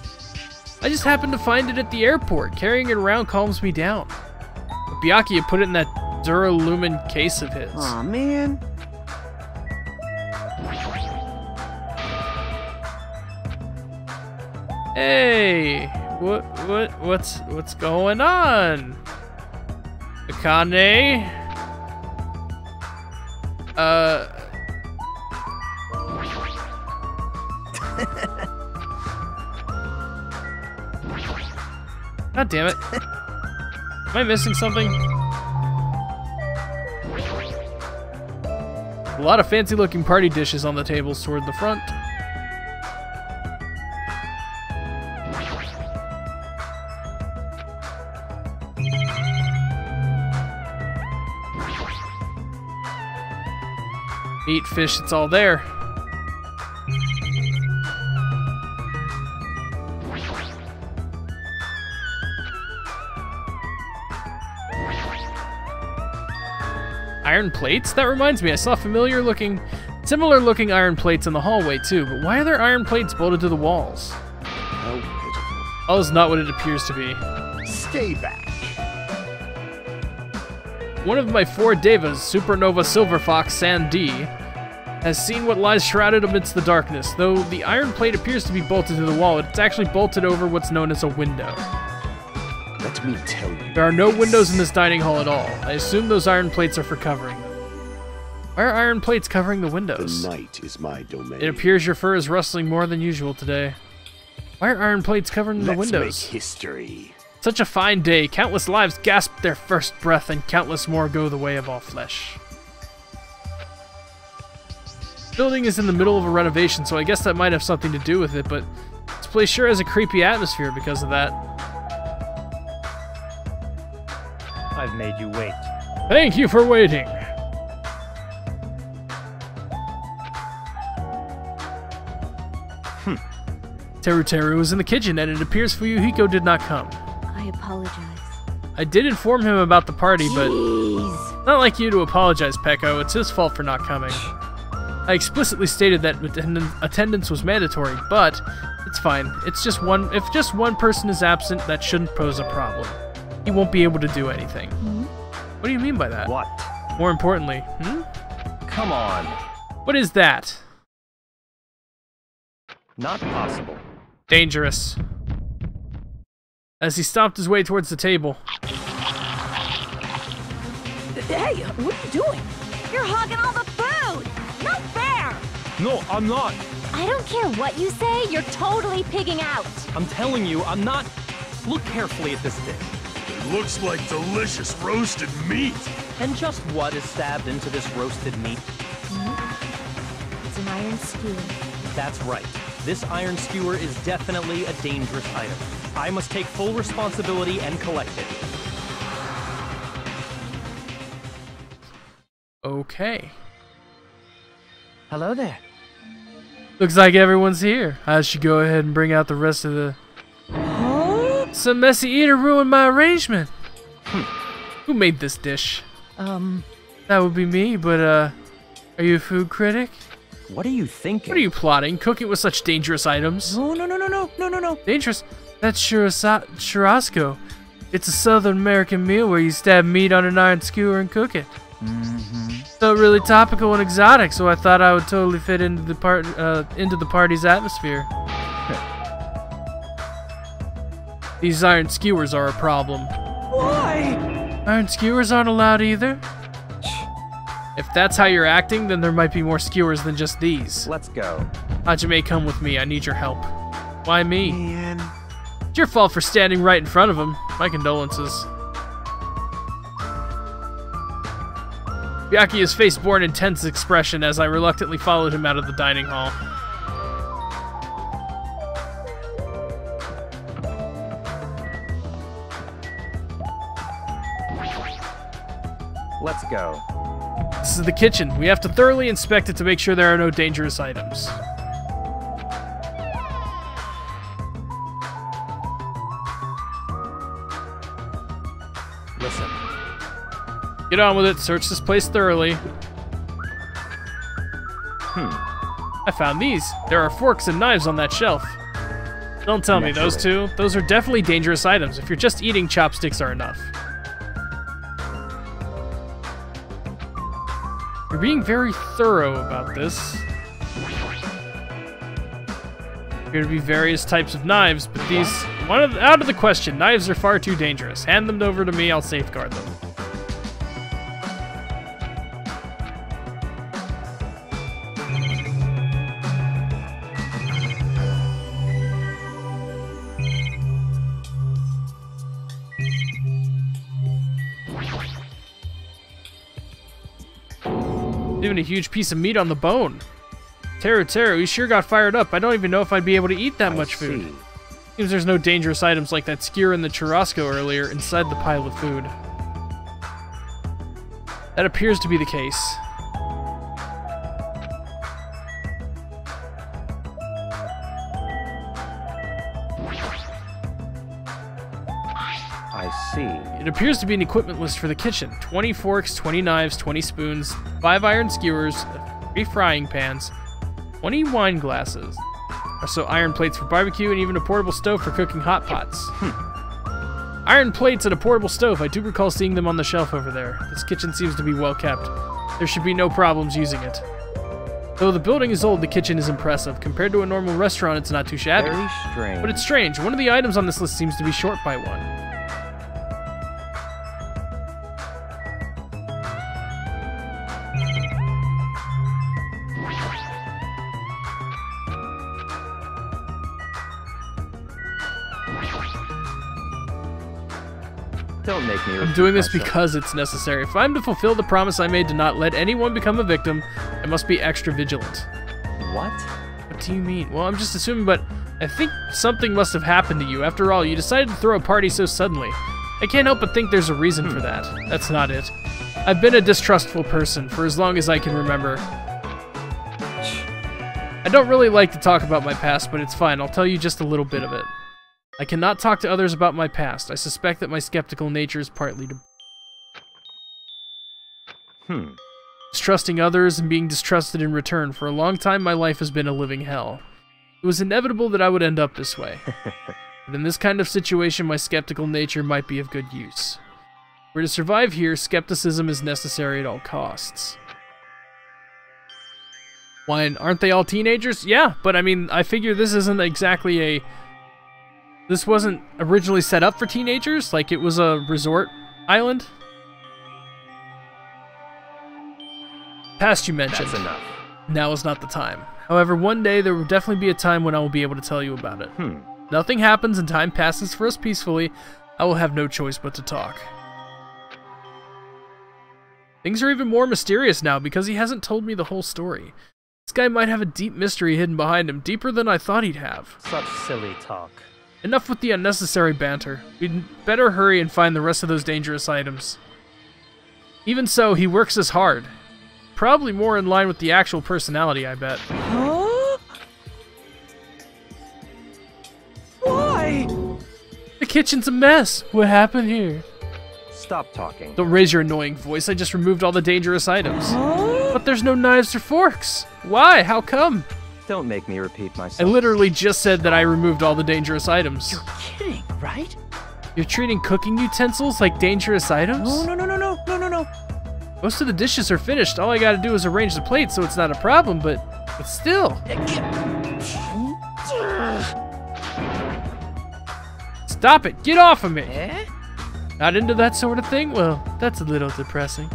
[SPEAKER 2] I just happened to find it at the airport. Carrying it around calms me down. But Byakuya put it in that Duralumin case of his.
[SPEAKER 8] Aw, man.
[SPEAKER 2] Hey, what's going on? Akane? God damn it. Am I missing something? A lot of fancy looking party dishes on the tables toward the front. Meat, fish, it's all there. Iron plates? That reminds me, I saw similar looking iron plates in the hallway too, but why are there iron plates bolted to the walls?
[SPEAKER 5] How pitiful.
[SPEAKER 2] All is not what it appears to be.
[SPEAKER 5] Stay back.
[SPEAKER 2] One of my 4 devas, Supernova Silver Fox San D, has seen what lies shrouded amidst the darkness. Though the iron plate appears to be bolted to the wall, it's actually bolted over what's known as a window.
[SPEAKER 5] Let me tell you.
[SPEAKER 2] There are no windows in this dining hall at all. I assume those iron plates are for covering them. Why are iron plates covering the windows?
[SPEAKER 5] The night is my domain.
[SPEAKER 2] It appears your fur is rustling more than usual today. Why are iron plates covering the windows?
[SPEAKER 5] Let's make history.
[SPEAKER 2] Such a fine day. Countless lives gasp their first breath, and countless more go the way of all flesh. The building is in the middle of a renovation, so I guess that might have something to do with it, but this place sure has a creepy atmosphere because of that.
[SPEAKER 6] I've made you wait.
[SPEAKER 2] Thank you for waiting. Teru is in the kitchen, and it appears Fuyuhiko did not come.
[SPEAKER 9] I apologize.
[SPEAKER 2] I did inform him about the party, but
[SPEAKER 9] Jeez.
[SPEAKER 2] not like you to apologize, Peko. It's his fault for not coming. I explicitly stated that attendance was mandatory, but it's fine. It's just one. If just one person is absent, that shouldn't pose a problem. He won't be able to do anything. What do you mean by that?
[SPEAKER 6] What?
[SPEAKER 2] More importantly,
[SPEAKER 6] Come on.
[SPEAKER 2] what is that?
[SPEAKER 6] Not possible.
[SPEAKER 2] Dangerous. As he stomped his way towards the table.
[SPEAKER 3] Hey, what are you doing?
[SPEAKER 4] You're hogging all the food! Not fair!
[SPEAKER 6] No, I'm not.
[SPEAKER 9] I don't care what you say, you're totally pigging out.
[SPEAKER 6] I'm telling you, I'm not. Look carefully at this dish.
[SPEAKER 10] It looks like delicious roasted meat.
[SPEAKER 6] And just what is stabbed into this roasted meat?
[SPEAKER 9] It's an iron skewer.
[SPEAKER 6] That's right. This iron skewer is definitely a dangerous item. I must take full responsibility and collect it.
[SPEAKER 2] Okay.
[SPEAKER 3] Hello there.
[SPEAKER 2] Looks like everyone's here. I should go ahead and bring out the rest of the... Some messy eater ruined my arrangement. Who made this dish? That would be me, but, are you a food critic?
[SPEAKER 6] What are you thinking?
[SPEAKER 2] What are you plotting? Cooking with such dangerous items?
[SPEAKER 3] No.
[SPEAKER 2] Dangerous? That's churrasco. It's a Southern American meal where you stab meat on an iron skewer and cook it. So really topical and exotic, so I thought I would totally fit into the party's atmosphere. These iron skewers are a problem.
[SPEAKER 3] Why?
[SPEAKER 2] Iron skewers aren't allowed either. If that's how you're acting, then there might be more skewers than just these.
[SPEAKER 7] Let's go.
[SPEAKER 2] Hajime, come with me. I need your help. Why me?
[SPEAKER 8] Man.
[SPEAKER 2] It's your fault for standing right in front of him. My condolences. Byakuya's face bore an intense expression as I reluctantly followed him out of the dining hall.
[SPEAKER 7] Let's go.
[SPEAKER 2] This is the kitchen. We have to thoroughly inspect it to make sure there are no dangerous items.
[SPEAKER 6] Listen.
[SPEAKER 2] Get on with it. Search this place thoroughly. I found these. There are forks and knives on that shelf. Don't tell me those two. Those are definitely dangerous items. If you're just eating, chopsticks are enough. You're being very thorough about this. There appear to be various types of knives, but these... out of the question. Knives are far too dangerous. Hand them over to me, I'll safeguard them. Even a huge piece of meat on the bone. Teru, you sure got fired up. I don't even know if I'd be able to eat that much food. Seems there's no dangerous items like that skewer in the churrasco earlier inside the pile of food. That appears to be the case.
[SPEAKER 7] I see.
[SPEAKER 2] It appears to be an equipment list for the kitchen. 20 forks, 20 knives, 20 spoons, 5 iron skewers, 3 frying pans, 20 wine glasses. Also iron plates for barbecue and even a portable stove for cooking hot pots. Iron plates and a portable stove. I do recall seeing them on the shelf over there. This kitchen seems to be well kept. There should be no problems using it. Though the building is old, the kitchen is impressive. Compared to a normal restaurant, it's not too shabby.
[SPEAKER 7] Very strange.
[SPEAKER 2] But it's strange. One of the items on this list seems to be short by one.
[SPEAKER 7] Don't make me
[SPEAKER 2] I'm doing this
[SPEAKER 7] repeat myself.
[SPEAKER 2] because it's necessary. If I'm to fulfill the promise I made to not let anyone become a victim, I must be extra vigilant.
[SPEAKER 7] What?
[SPEAKER 2] What do you mean? Well, I'm just assuming, but I think something must have happened to you. After all, you decided to throw a party so suddenly. I can't help but think there's a reason for that. That's not it. I've been a distrustful person for as long as I can remember. I don't really like to talk about my past, but it's fine. I'll tell you just a little bit of it. I cannot talk to others about my past. I suspect that my skeptical nature is partly to... Distrusting others and being distrusted in return. For a long time, my life has been a living hell. It was inevitable that I would end up this way. But in this kind of situation, my skeptical nature might be of good use. For to survive here, skepticism is necessary at all costs. Why, aren't they all teenagers? Yeah, but I mean, I figure this isn't exactly a... This wasn't originally set up for teenagers? Like it was a resort island? Past you mentioned.
[SPEAKER 7] That's enough.
[SPEAKER 2] Now is not the time. However, one day there will definitely be a time when I will be able to tell you about it. Nothing happens and time passes for us peacefully. I will have no choice but to talk. Things are even more mysterious now because he hasn't told me the whole story. This guy might have a deep mystery hidden behind him, deeper than I thought he'd have.
[SPEAKER 6] Such silly talk.
[SPEAKER 2] Enough with the unnecessary banter. We'd better hurry and find the rest of those dangerous items. Even so, he works as hard. Probably more in line with the actual personality, I bet.
[SPEAKER 3] Huh? Why?
[SPEAKER 2] The kitchen's a mess. What happened here?
[SPEAKER 7] Stop talking.
[SPEAKER 2] Don't raise your annoying voice. I just removed all the dangerous items.
[SPEAKER 3] Huh?
[SPEAKER 2] But there's no knives or forks. Why? How come?
[SPEAKER 7] Don't make me repeat
[SPEAKER 2] I
[SPEAKER 7] myself.
[SPEAKER 2] literally just said that I removed all the dangerous items.
[SPEAKER 3] You're kidding, right?
[SPEAKER 2] You're treating cooking utensils like dangerous items?
[SPEAKER 3] No.
[SPEAKER 2] Most of the dishes are finished. All I gotta do is arrange the plates so it's not a problem, but still. Stop it! Get off of me!
[SPEAKER 3] Eh?
[SPEAKER 2] Not into that sort of thing? Well, that's a little depressing.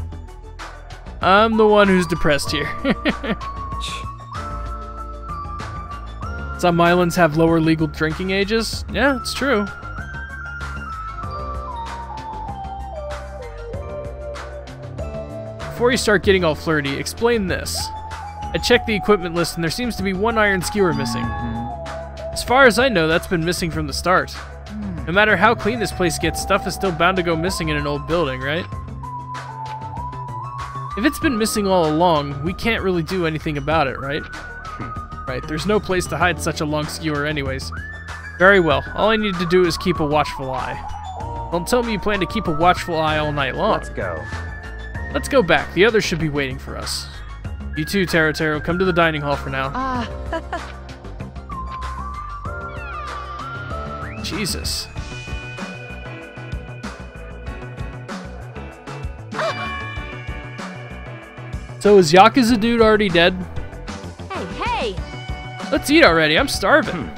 [SPEAKER 2] I'm the one who's depressed here. Some islands have lower legal drinking ages. Yeah, it's true. Before you start getting all flirty, explain this. I checked the equipment list and there seems to be one iron skewer missing. As far as I know, that's been missing from the start. No matter how clean this place gets, stuff is still bound to go missing in an old building, right? If it's been missing all along, we can't really do anything about it, right? Right, there's no place to hide such a long skewer anyways. Very well, all I need to do is keep a watchful eye. Don't tell me you plan to keep a watchful eye all night long.
[SPEAKER 7] Let's go.
[SPEAKER 2] Let's go back, the others should be waiting for us. You too, Taro, come to the dining hall for now. Jesus. So is Yakuza dude already dead?
[SPEAKER 9] Hey!
[SPEAKER 2] Let's eat already, I'm starving.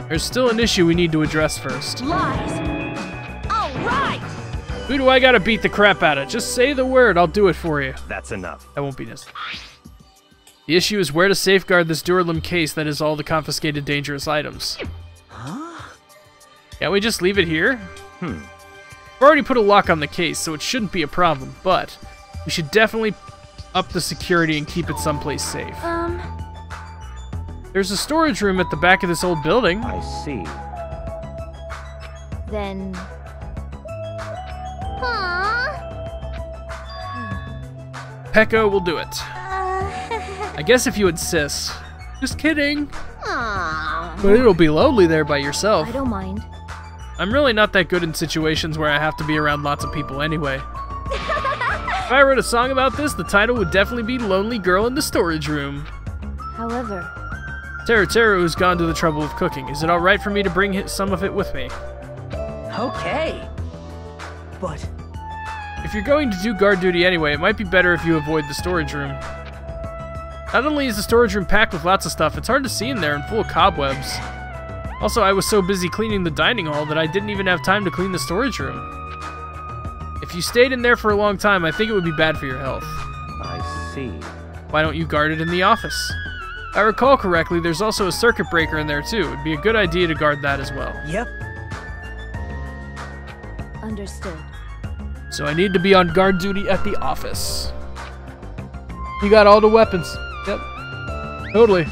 [SPEAKER 2] There's still an issue we need to address first.
[SPEAKER 9] Lies! All right!
[SPEAKER 2] Who do I gotta beat the crap out of? Just say the word, I'll do it for you.
[SPEAKER 7] That's enough.
[SPEAKER 2] That won't be necessary. The issue is where to safeguard this Duralum case that is all the confiscated dangerous items.
[SPEAKER 3] Huh?
[SPEAKER 2] Can't we just leave it here? I've already put a lock on the case, so it shouldn't be a problem, but we should definitely up the security and keep it someplace safe. There's a storage room at the back of this old building.
[SPEAKER 7] I see.
[SPEAKER 9] Then...
[SPEAKER 2] Pecco will do it. I guess if you insist. Just kidding.
[SPEAKER 4] Aww.
[SPEAKER 2] But it'll be lonely there by yourself.
[SPEAKER 9] I don't mind.
[SPEAKER 2] I'm really not that good in situations where I have to be around lots of people anyway. If I wrote a song about this, the title would definitely be Lonely Girl in the Storage Room.
[SPEAKER 9] However...
[SPEAKER 2] Teru's gone to the trouble of cooking. Is it alright for me to bring some of it with me?
[SPEAKER 3] Okay. But...
[SPEAKER 2] If you're going to do guard duty anyway, it might be better if you avoid the storage room. Not only is the storage room packed with lots of stuff, it's hard to see in there and full of cobwebs. Also, I was so busy cleaning the dining hall that I didn't even have time to clean the storage room. If you stayed in there for a long time, I think it would be bad for your health.
[SPEAKER 7] I see.
[SPEAKER 2] Why don't you guard it in the office? If I recall correctly, there's also a circuit breaker in there too. It'd be a good idea to guard that as well.
[SPEAKER 3] Yep.
[SPEAKER 9] Understood.
[SPEAKER 2] So I need to be on guard duty at the office. You got all the weapons. Yep. Totally.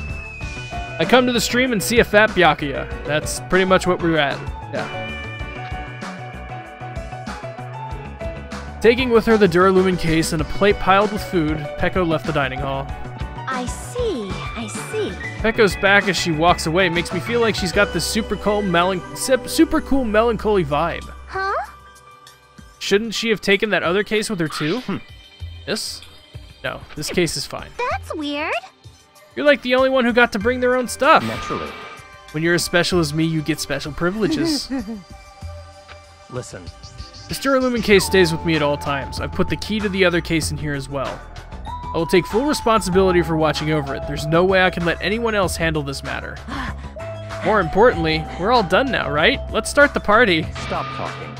[SPEAKER 2] I come to the stream and see a fat Byakuya. That's pretty much what we're at. Yeah. Taking with her the Duralumin case and a plate piled with food, Peko left the dining hall.
[SPEAKER 9] I see.
[SPEAKER 2] Peko's back as she walks away makes me feel like she's got this super cool melancholy vibe.
[SPEAKER 9] Huh?
[SPEAKER 2] Shouldn't she have taken that other case with her too? This? No, this case is fine.
[SPEAKER 4] That's weird.
[SPEAKER 2] You're like the only one who got to bring their own stuff.
[SPEAKER 7] Naturally.
[SPEAKER 2] When you're as special as me, you get special privileges.
[SPEAKER 6] Listen,
[SPEAKER 2] This Duralumin case stays with me at all times. I've put the key to the other case in here as well. I will take full responsibility for watching over it. There's no way I can let anyone else handle this matter. More importantly, we're all done now, right? Let's start the party.
[SPEAKER 7] Stop talking.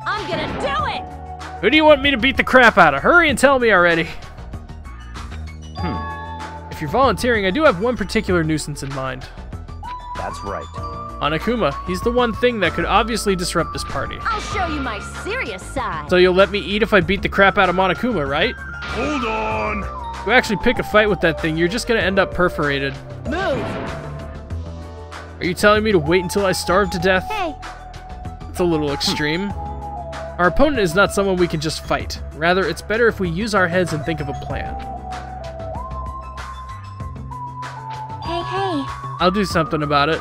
[SPEAKER 9] I'm gonna do it!
[SPEAKER 2] Who do you want me to beat the crap out of? Hurry and tell me already. If you're volunteering, I do have one particular nuisance in mind.
[SPEAKER 7] That's right.
[SPEAKER 2] Monokuma. He's the one thing that could obviously disrupt this party.
[SPEAKER 9] I'll show you my serious side.
[SPEAKER 2] So you'll let me eat if I beat the crap out of Monokuma, right?
[SPEAKER 10] Hold on!
[SPEAKER 2] If you actually pick a fight with that thing, you're just gonna end up perforated.
[SPEAKER 3] Move!
[SPEAKER 2] Are you telling me to wait until I starve to death?
[SPEAKER 9] Hey.
[SPEAKER 2] It's a little extreme. Our opponent is not someone we can just fight. Rather, it's better if we use our heads and think of a plan.
[SPEAKER 9] Hey.
[SPEAKER 2] I'll do something about it.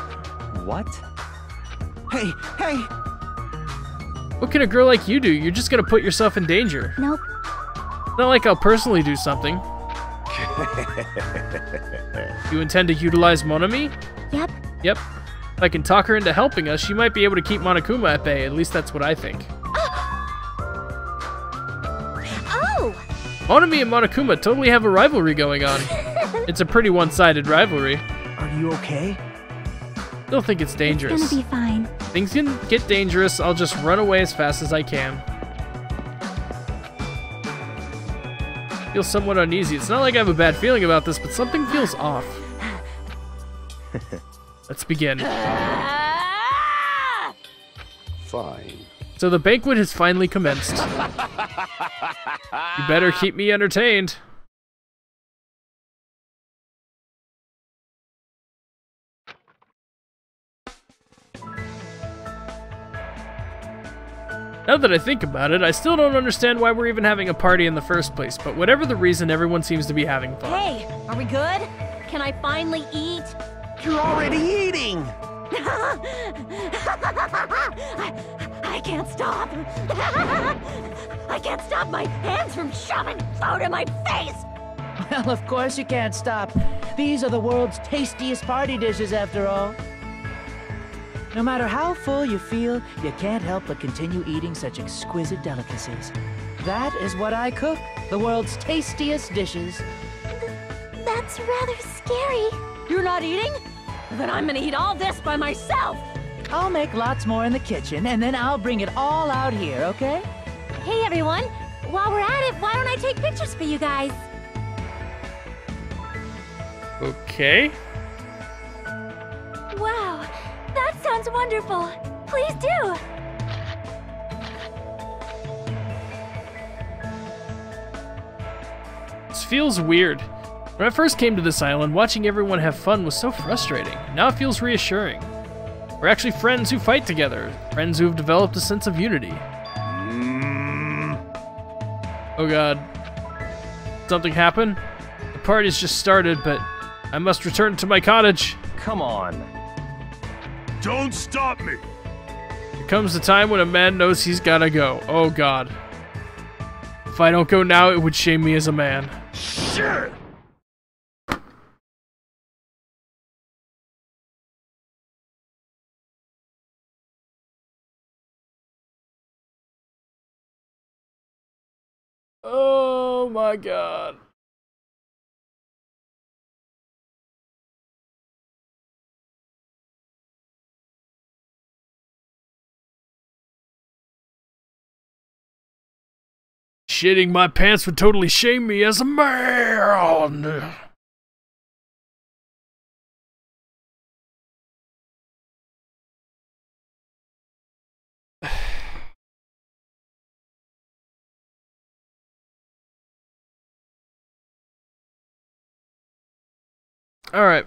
[SPEAKER 7] What?
[SPEAKER 8] Hey!
[SPEAKER 2] What can a girl like you do? You're just gonna put yourself in danger.
[SPEAKER 9] Nope.
[SPEAKER 2] It's not like I'll personally do something. You intend to utilize Monami?
[SPEAKER 9] Yep.
[SPEAKER 2] Yep. If I can talk her into helping us, she might be able to keep Monokuma at bay. At least that's what I think.
[SPEAKER 9] Oh!
[SPEAKER 2] Monami and Monokuma totally have a rivalry going on. It's a pretty one-sided rivalry.
[SPEAKER 3] Are you okay?
[SPEAKER 2] Still think it's dangerous.
[SPEAKER 9] It's gonna be fine.
[SPEAKER 2] Things can get dangerous. I'll just run away as fast as I can. Feel somewhat uneasy. It's not like I have a bad feeling about this, but something feels off. Let's begin.
[SPEAKER 5] Fine.
[SPEAKER 2] So the banquet has finally commenced. You better keep me entertained. Now that I think about it, I still don't understand why we're even having a party in the first place, but whatever the reason, everyone seems to be having fun.
[SPEAKER 9] Hey, are we good? Can I finally eat?
[SPEAKER 8] You're already eating!
[SPEAKER 9] I can't stop. I can't stop my hands from shoving food in my face.
[SPEAKER 3] Well, of course you can't stop. These are the world's tastiest party dishes, after all. No matter how full you feel, you can't help but continue eating such exquisite delicacies. That is what I cook, the world's tastiest dishes.
[SPEAKER 9] That's rather scary. You're not eating? Then I'm gonna eat all this by myself.
[SPEAKER 3] I'll make lots more in the kitchen, and then I'll bring it all out here, okay?
[SPEAKER 9] Hey everyone, while we're at it, why don't I take pictures for you guys?
[SPEAKER 2] Okay.
[SPEAKER 9] Wow, that sounds wonderful. Please do.
[SPEAKER 2] This feels weird. When I first came to this island, watching everyone have fun was so frustrating. Now it feels reassuring. We're actually friends who fight together. Friends who have developed a sense of unity. Oh god. Something happened? The party's just started, but I must return to my cottage.
[SPEAKER 7] Come on.
[SPEAKER 10] Don't stop me!
[SPEAKER 2] There comes a time when a man knows he's gotta go. Oh god. If I don't go now, it would shame me as a man.
[SPEAKER 10] Sure.
[SPEAKER 2] Oh my god. Shitting my pants would totally shame me as a man. Alright.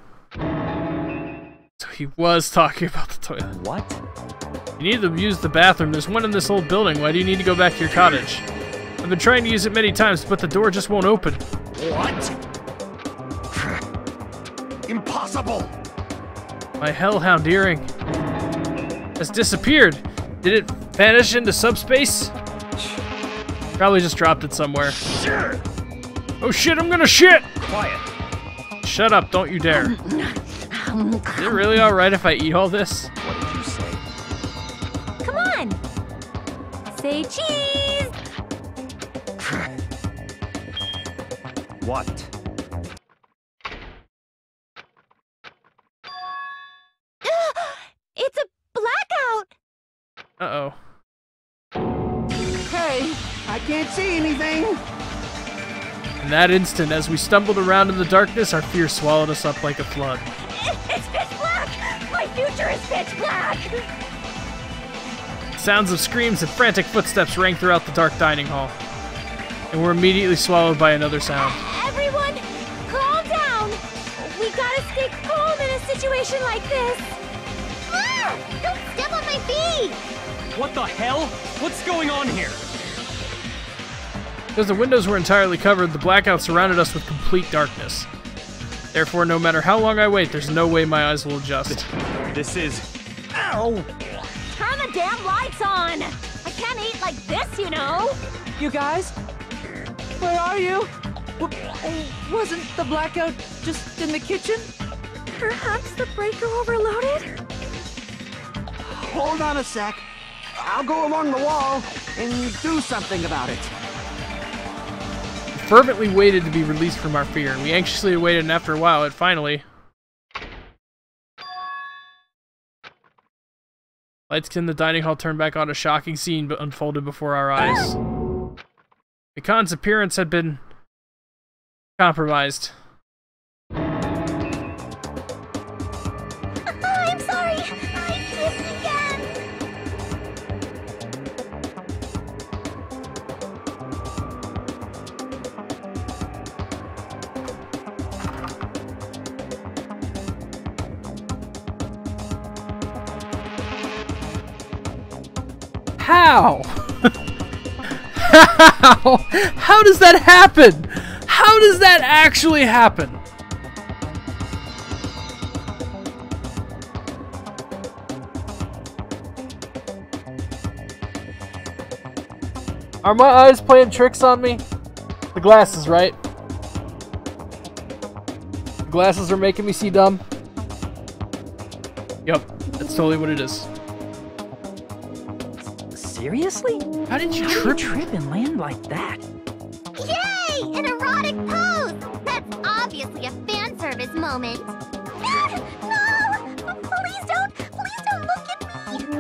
[SPEAKER 2] So he was talking about the toilet.
[SPEAKER 7] What?
[SPEAKER 2] You need to use the bathroom. There's one in this old building. Why do you need to go back to your cottage? I've been trying to use it many times, but the door just won't open.
[SPEAKER 10] What? Impossible!
[SPEAKER 2] My hellhound earring has disappeared. Did it vanish into subspace? Probably just dropped it somewhere.
[SPEAKER 10] Sure.
[SPEAKER 2] Oh shit, I'm gonna shit!
[SPEAKER 7] Quiet.
[SPEAKER 2] Shut up, don't you dare. Is it really alright if I eat all this?
[SPEAKER 7] What did you say?
[SPEAKER 9] Come on. Say cheese.
[SPEAKER 7] What?
[SPEAKER 9] It's a blackout.
[SPEAKER 2] Uh-oh.
[SPEAKER 8] Hey, I can't see anything.
[SPEAKER 2] In that instant, as we stumbled around in the darkness, our fear swallowed us up like a flood.
[SPEAKER 9] It's pitch black. My future is pitch black.
[SPEAKER 2] Sounds of screams and frantic footsteps rang throughout the dark dining hall, and were immediately swallowed by another sound.
[SPEAKER 9] Everyone, calm down. We gotta stay calm in a situation like this.
[SPEAKER 4] Ah! Don't step on my feet!
[SPEAKER 6] What the hell? What's going on here?
[SPEAKER 2] Because the windows were entirely covered, the blackout surrounded us with complete darkness. Therefore, no matter how long I wait, there's no way my eyes will adjust.
[SPEAKER 6] This is...
[SPEAKER 8] Ow!
[SPEAKER 9] Turn the damn lights on. I can't eat like this, you know.
[SPEAKER 3] You guys? Where are you? Wasn't the blackout just in the kitchen?
[SPEAKER 9] Perhaps the breaker overloaded?
[SPEAKER 8] Hold on a sec. I'll go along the wall and do something about it.
[SPEAKER 2] We fervently waited to be released from our fear, and we anxiously awaited, and after a while, it finally... Lights in the dining hall turned back on. A shocking scene unfolded before our eyes. Mikan's appearance had been compromised.
[SPEAKER 4] I'm sorry. I slipped again.
[SPEAKER 2] How? How? How does that happen? How does that actually happen? Are my eyes playing tricks on me? The glasses, right? The glasses are making me see dumb? Yep, that's totally what it is.
[SPEAKER 3] Seriously?
[SPEAKER 2] How did you
[SPEAKER 3] How do
[SPEAKER 2] trip?
[SPEAKER 3] you trip and land like that?
[SPEAKER 4] Yay! An erotic pose! That's obviously a fan service moment. No! Please don't look at me!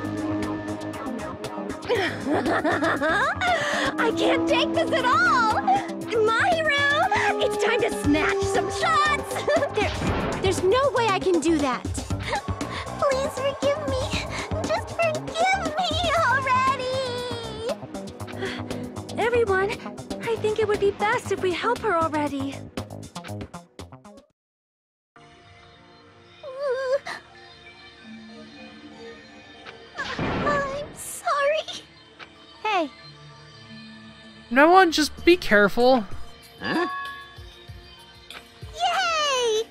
[SPEAKER 9] I can't take this at all. Mahiru, it's time to snatch some shots.
[SPEAKER 4] There's no way I can do that. Please forgive me. Just forgive me already.
[SPEAKER 9] Everyone, I think it would be best if we help her already.
[SPEAKER 4] I'm sorry.
[SPEAKER 9] Hey,
[SPEAKER 2] No one, just be careful.
[SPEAKER 8] Huh?
[SPEAKER 4] Yay!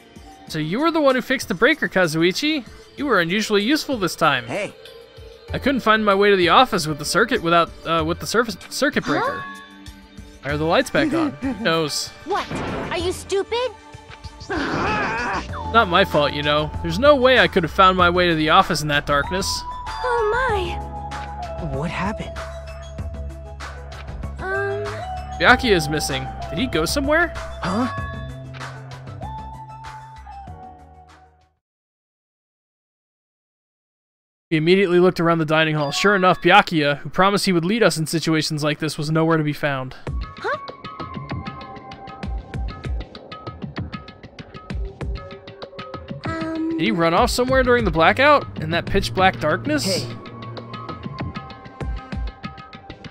[SPEAKER 2] So you were the one who fixed the breaker, Kazuichi. You were unusually useful this time.
[SPEAKER 8] Hey,
[SPEAKER 2] I couldn't find my way to the office with the circuit circuit breaker. Why are the lights back on? Who knows?
[SPEAKER 9] What? Are you stupid?
[SPEAKER 2] Not my fault, you know. There's no way I could have found my way to the office in that darkness.
[SPEAKER 9] Oh my.
[SPEAKER 3] What happened?
[SPEAKER 2] Byakuya is missing. Did he go somewhere?
[SPEAKER 3] Huh?
[SPEAKER 2] He immediately looked around the dining hall. Sure enough, Byakuya, who promised he would lead us in situations like this, was nowhere to be found.
[SPEAKER 9] Huh?
[SPEAKER 2] Did he run off somewhere during the blackout? In that pitch black darkness?
[SPEAKER 3] Hey.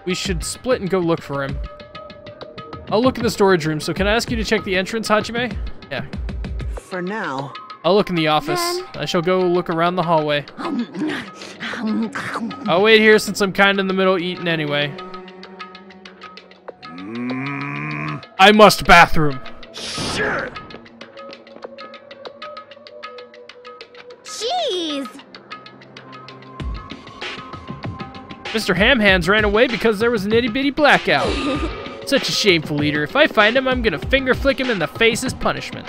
[SPEAKER 2] We should split and go look for him. I'll look in the storage room, so can I ask you to check the entrance, Hajime? Yeah.
[SPEAKER 8] For now.
[SPEAKER 2] I'll look in the office.
[SPEAKER 9] Then...
[SPEAKER 2] I shall go look around the hallway. I'll wait here since I'm kind of in the middle eating anyway. I must bathroom.
[SPEAKER 10] Sure.
[SPEAKER 9] Jeez.
[SPEAKER 2] Mr. Hamhands ran away because there was an itty-bitty blackout. Such a shameful leader. If I find him, I'm gonna finger flick him in the face as punishment.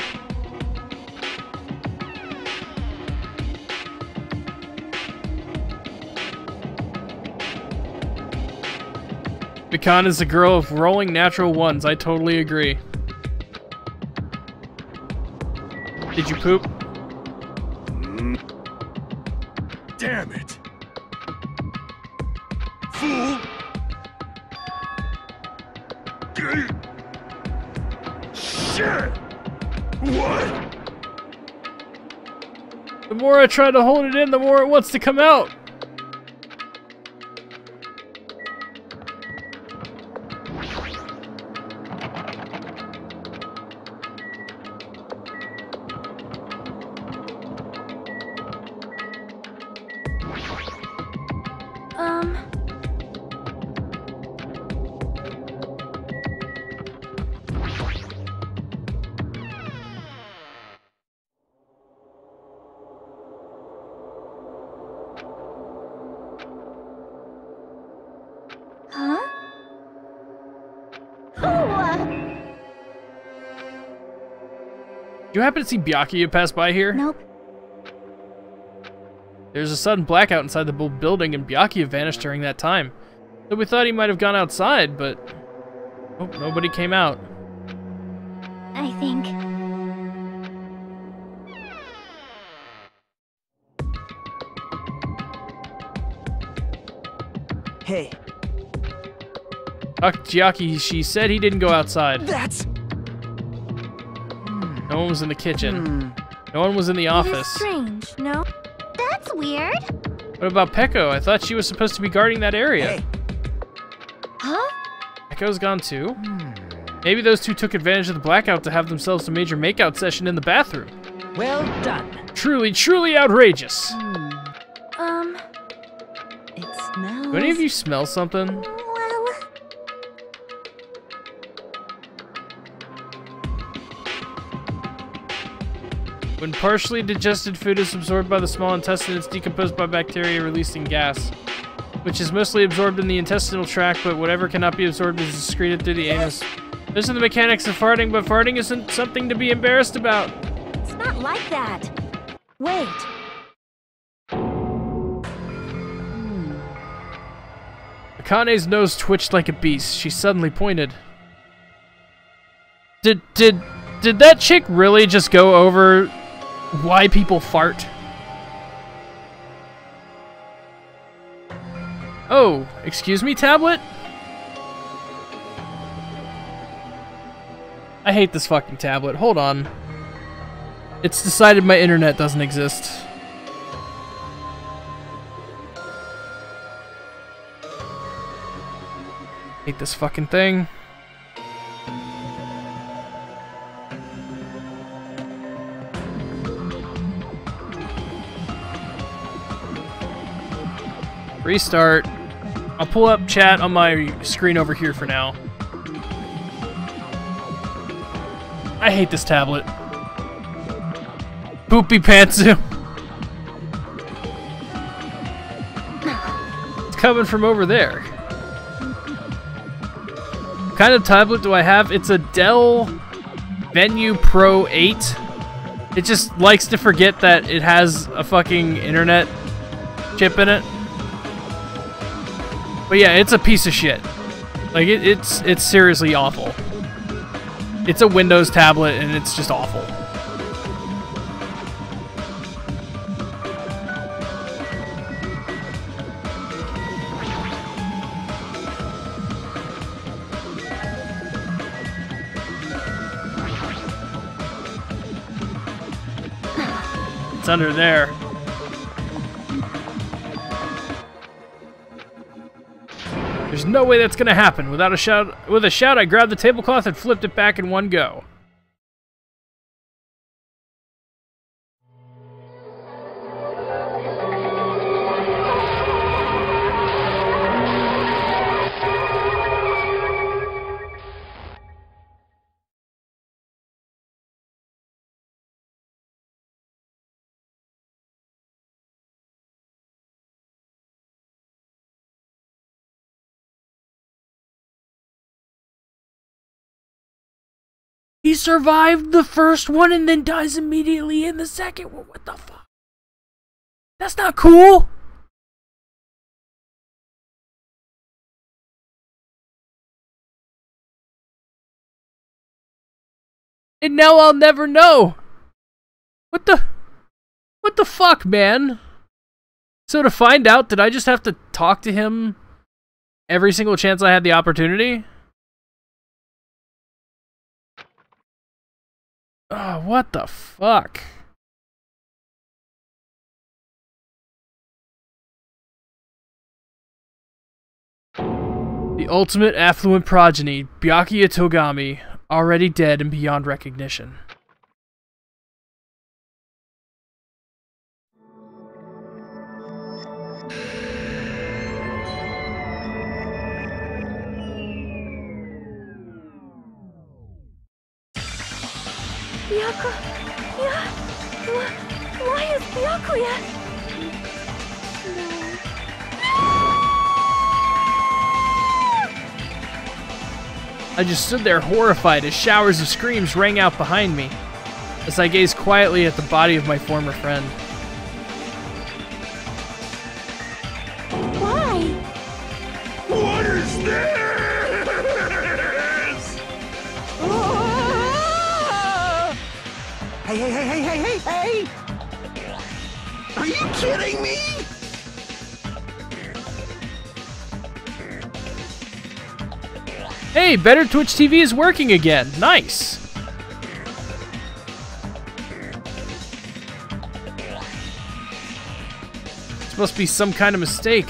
[SPEAKER 2] Mikan is a girl of rolling natural ones. I totally agree. Did you poop?
[SPEAKER 10] Damn it. Fool. Sure. What?
[SPEAKER 2] The more I try to hold it in, the more it wants to come out. You happen to see Byakuya pass by here?
[SPEAKER 9] Nope.
[SPEAKER 2] There's a sudden blackout inside the building, and Byakuya vanished during that time. So we thought he might have gone outside, but oh, nobody came out.
[SPEAKER 9] I think.
[SPEAKER 3] Hey.
[SPEAKER 2] Chiaki, she said he didn't go outside.
[SPEAKER 3] That's...
[SPEAKER 2] No one was in the kitchen. No one was in the office.
[SPEAKER 9] Strange, no?
[SPEAKER 4] That's weird.
[SPEAKER 2] What about Peko? I thought she was supposed to be guarding that area.
[SPEAKER 3] Hey.
[SPEAKER 4] Huh?
[SPEAKER 2] Peko's gone too. Maybe those two took advantage of the blackout to have themselves a major makeout session in the bathroom.
[SPEAKER 3] Well done.
[SPEAKER 2] Truly, truly outrageous.
[SPEAKER 9] It smells...
[SPEAKER 2] Do any of you smell something?
[SPEAKER 4] Well,
[SPEAKER 2] When partially digested food is absorbed by the small intestine, it's decomposed by bacteria releasing gas, which is mostly absorbed in the intestinal tract, but whatever cannot be absorbed is excreted through the anus. Those are the mechanics of farting, but farting isn't something to be embarrassed about.
[SPEAKER 9] It's not like that. Wait.
[SPEAKER 2] Akane's nose twitched like a beast. She suddenly pointed. Did that chick really just go over why people fart? Oh, excuse me, tablet? I hate this fucking tablet. Hold on. It's decided my internet doesn't exist. Hate this fucking thing. Restart. I'll pull up chat on my screen over here for now. I hate this tablet. Poopy pantsu. coming from over there? What kind of tablet do I have? It's a Dell Venue Pro 8. It just likes to forget that it has a fucking internet chip in it. But yeah, it's a piece of shit. Like, it's seriously awful. It's a Windows tablet, and it's just awful. It's under there. There's no way that's gonna happen. With a shout, I grabbed the tablecloth and flipped it back in one go. He survived the first one and then dies immediately in the second one. What the fuck? That's not cool. And now I'll never know. What the fuck, man? So to find out, did I just have to talk to him every single chance I had the opportunity? Oh, what the fuck? The ultimate affluent progeny, Byakuya Togami, already dead and beyond recognition.
[SPEAKER 9] Why is Byakuya?
[SPEAKER 2] I just stood there horrified as showers of screams rang out behind me, as I gazed quietly at the body of my former friend.
[SPEAKER 9] Why?
[SPEAKER 10] What is this?
[SPEAKER 8] Hey! Are you kidding me?
[SPEAKER 2] Hey, Better Twitch TV is working again. Nice. This must be some kind of mistake.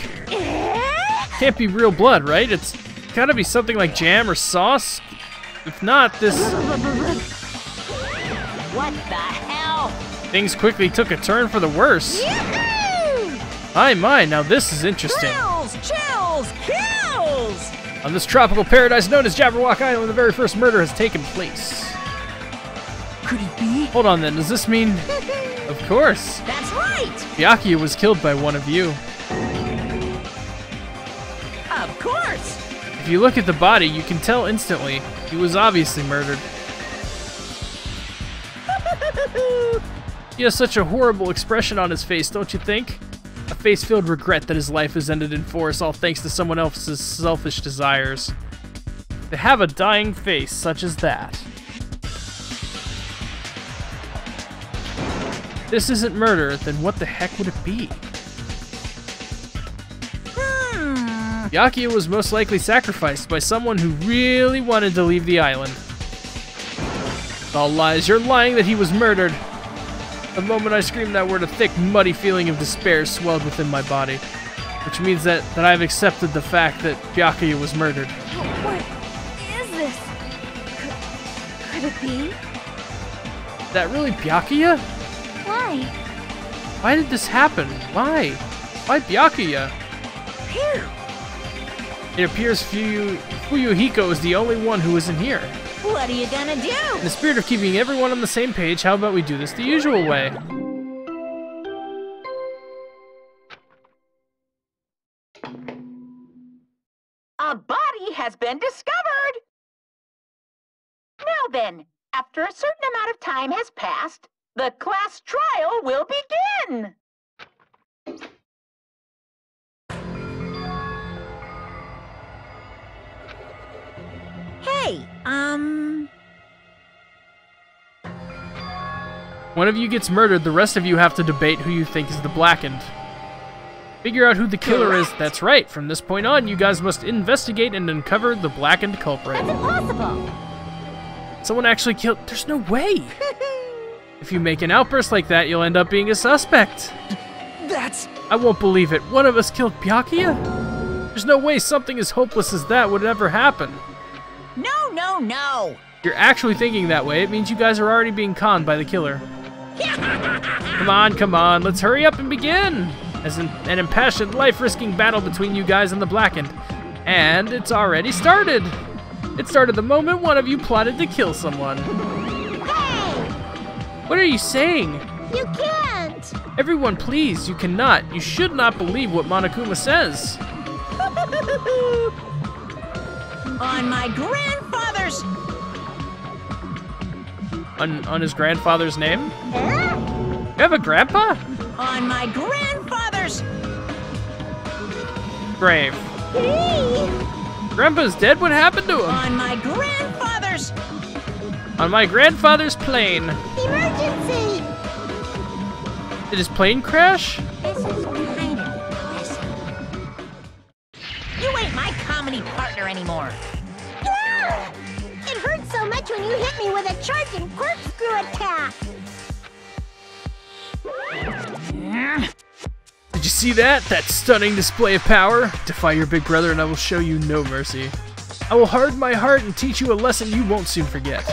[SPEAKER 2] Can't be real blood, right? It's gotta be something like jam or sauce. If not, this...
[SPEAKER 9] What the hell?
[SPEAKER 2] Things quickly took a turn for the worse. My, now this is interesting.
[SPEAKER 9] Chills, kills!
[SPEAKER 2] On this tropical paradise known as Jabberwock Island, the very first murder has taken place.
[SPEAKER 3] Could it be?
[SPEAKER 2] Hold on then, does this mean... Of course.
[SPEAKER 9] That's right!
[SPEAKER 2] Byakuya was killed by one of you.
[SPEAKER 9] Of course!
[SPEAKER 2] If you look at the body, you can tell instantly. He was obviously murdered. He has such a horrible expression on his face, don't you think? A face filled regret that his life has ended in force, all thanks to someone else's selfish desires. To have a dying face such as that. If this isn't murder, then what the heck would it be? Byakuya was most likely sacrificed by someone who really wanted to leave the island. It's all lies. You're lying that he was murdered. The moment I screamed that word, a thick, muddy feeling of despair swelled within my body. Which means that I've accepted the fact that Byakuya was murdered.
[SPEAKER 9] What is this? Could it be?
[SPEAKER 2] Is that really Byakuya?
[SPEAKER 9] Why?
[SPEAKER 2] Why did this happen? Why? Why Byakuya?
[SPEAKER 9] Phew!
[SPEAKER 2] It appears Fuyuhiko is the only one who isn't here.
[SPEAKER 9] What are you gonna do?
[SPEAKER 2] In the spirit of keeping everyone on the same page, how about we do this the usual way?
[SPEAKER 1] A body has been discovered! Now then, after a certain amount of time has passed, the class trial will begin!
[SPEAKER 9] Hey,
[SPEAKER 2] One of you gets murdered, the rest of you have to debate who you think is the Blackened. Figure out who the killer is. That's right. From this point on, you guys must investigate and uncover the Blackened culprit.
[SPEAKER 9] That's impossible!
[SPEAKER 2] Someone actually killed... There's no way! If you make an outburst like that, you'll end up being a suspect.
[SPEAKER 8] That's...
[SPEAKER 2] I won't believe it. One of us killed Byakuya? There's no way something as hopeless as that would ever happen.
[SPEAKER 9] No, no, no!
[SPEAKER 2] If you're actually thinking that way, it means you guys are already being conned by the killer. Come on, let's hurry up and begin! As an impassioned, life-risking battle between you guys and the Blackened. And it's already started! It started the moment one of you plotted to kill someone.
[SPEAKER 4] Hey!
[SPEAKER 2] What are you saying?
[SPEAKER 4] You can't!
[SPEAKER 2] Everyone, please, you cannot. You should not believe what Monokuma says.
[SPEAKER 9] On my grandfather's...
[SPEAKER 2] On his grandfather's name?
[SPEAKER 4] Huh?
[SPEAKER 2] You have a grandpa?
[SPEAKER 9] On my grandfather's...
[SPEAKER 2] Grave.
[SPEAKER 4] Hey!
[SPEAKER 2] Grandpa's dead? What happened to him?
[SPEAKER 9] On my grandfather's...
[SPEAKER 2] On my grandfather's plane.
[SPEAKER 4] Emergency!
[SPEAKER 2] Did his plane crash?
[SPEAKER 9] This is kind of impressive. You ain't my comedy partner anymore.
[SPEAKER 4] Ah! It hurt so much when you hit me with a charging corkscrew attack.
[SPEAKER 2] Did you see that? That stunning display of power? Defy your big brother and I will show you no mercy. I will harden my heart and teach you a lesson you won't soon forget.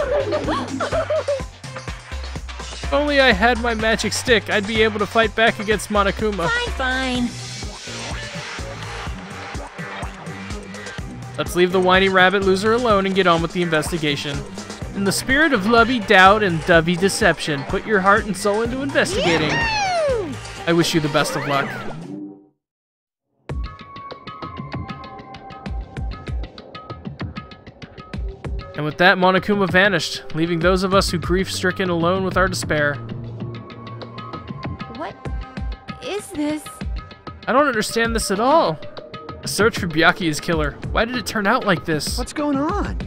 [SPEAKER 2] If only I had my magic stick, I'd be able to fight back against Monokuma.
[SPEAKER 9] Fine.
[SPEAKER 2] Let's leave the whiny rabbit loser alone and get on with the investigation. In the spirit of lovey doubt and dovey deception, put your heart and soul into investigating.
[SPEAKER 4] Yahoo!
[SPEAKER 2] I wish you the best of luck. And with that, Monokuma vanished, leaving those of us who grief-stricken alone with our despair.
[SPEAKER 9] What is this?
[SPEAKER 2] I don't understand this at all. A search for Byakuya's killer. Why did it turn out like this?
[SPEAKER 8] What's going on?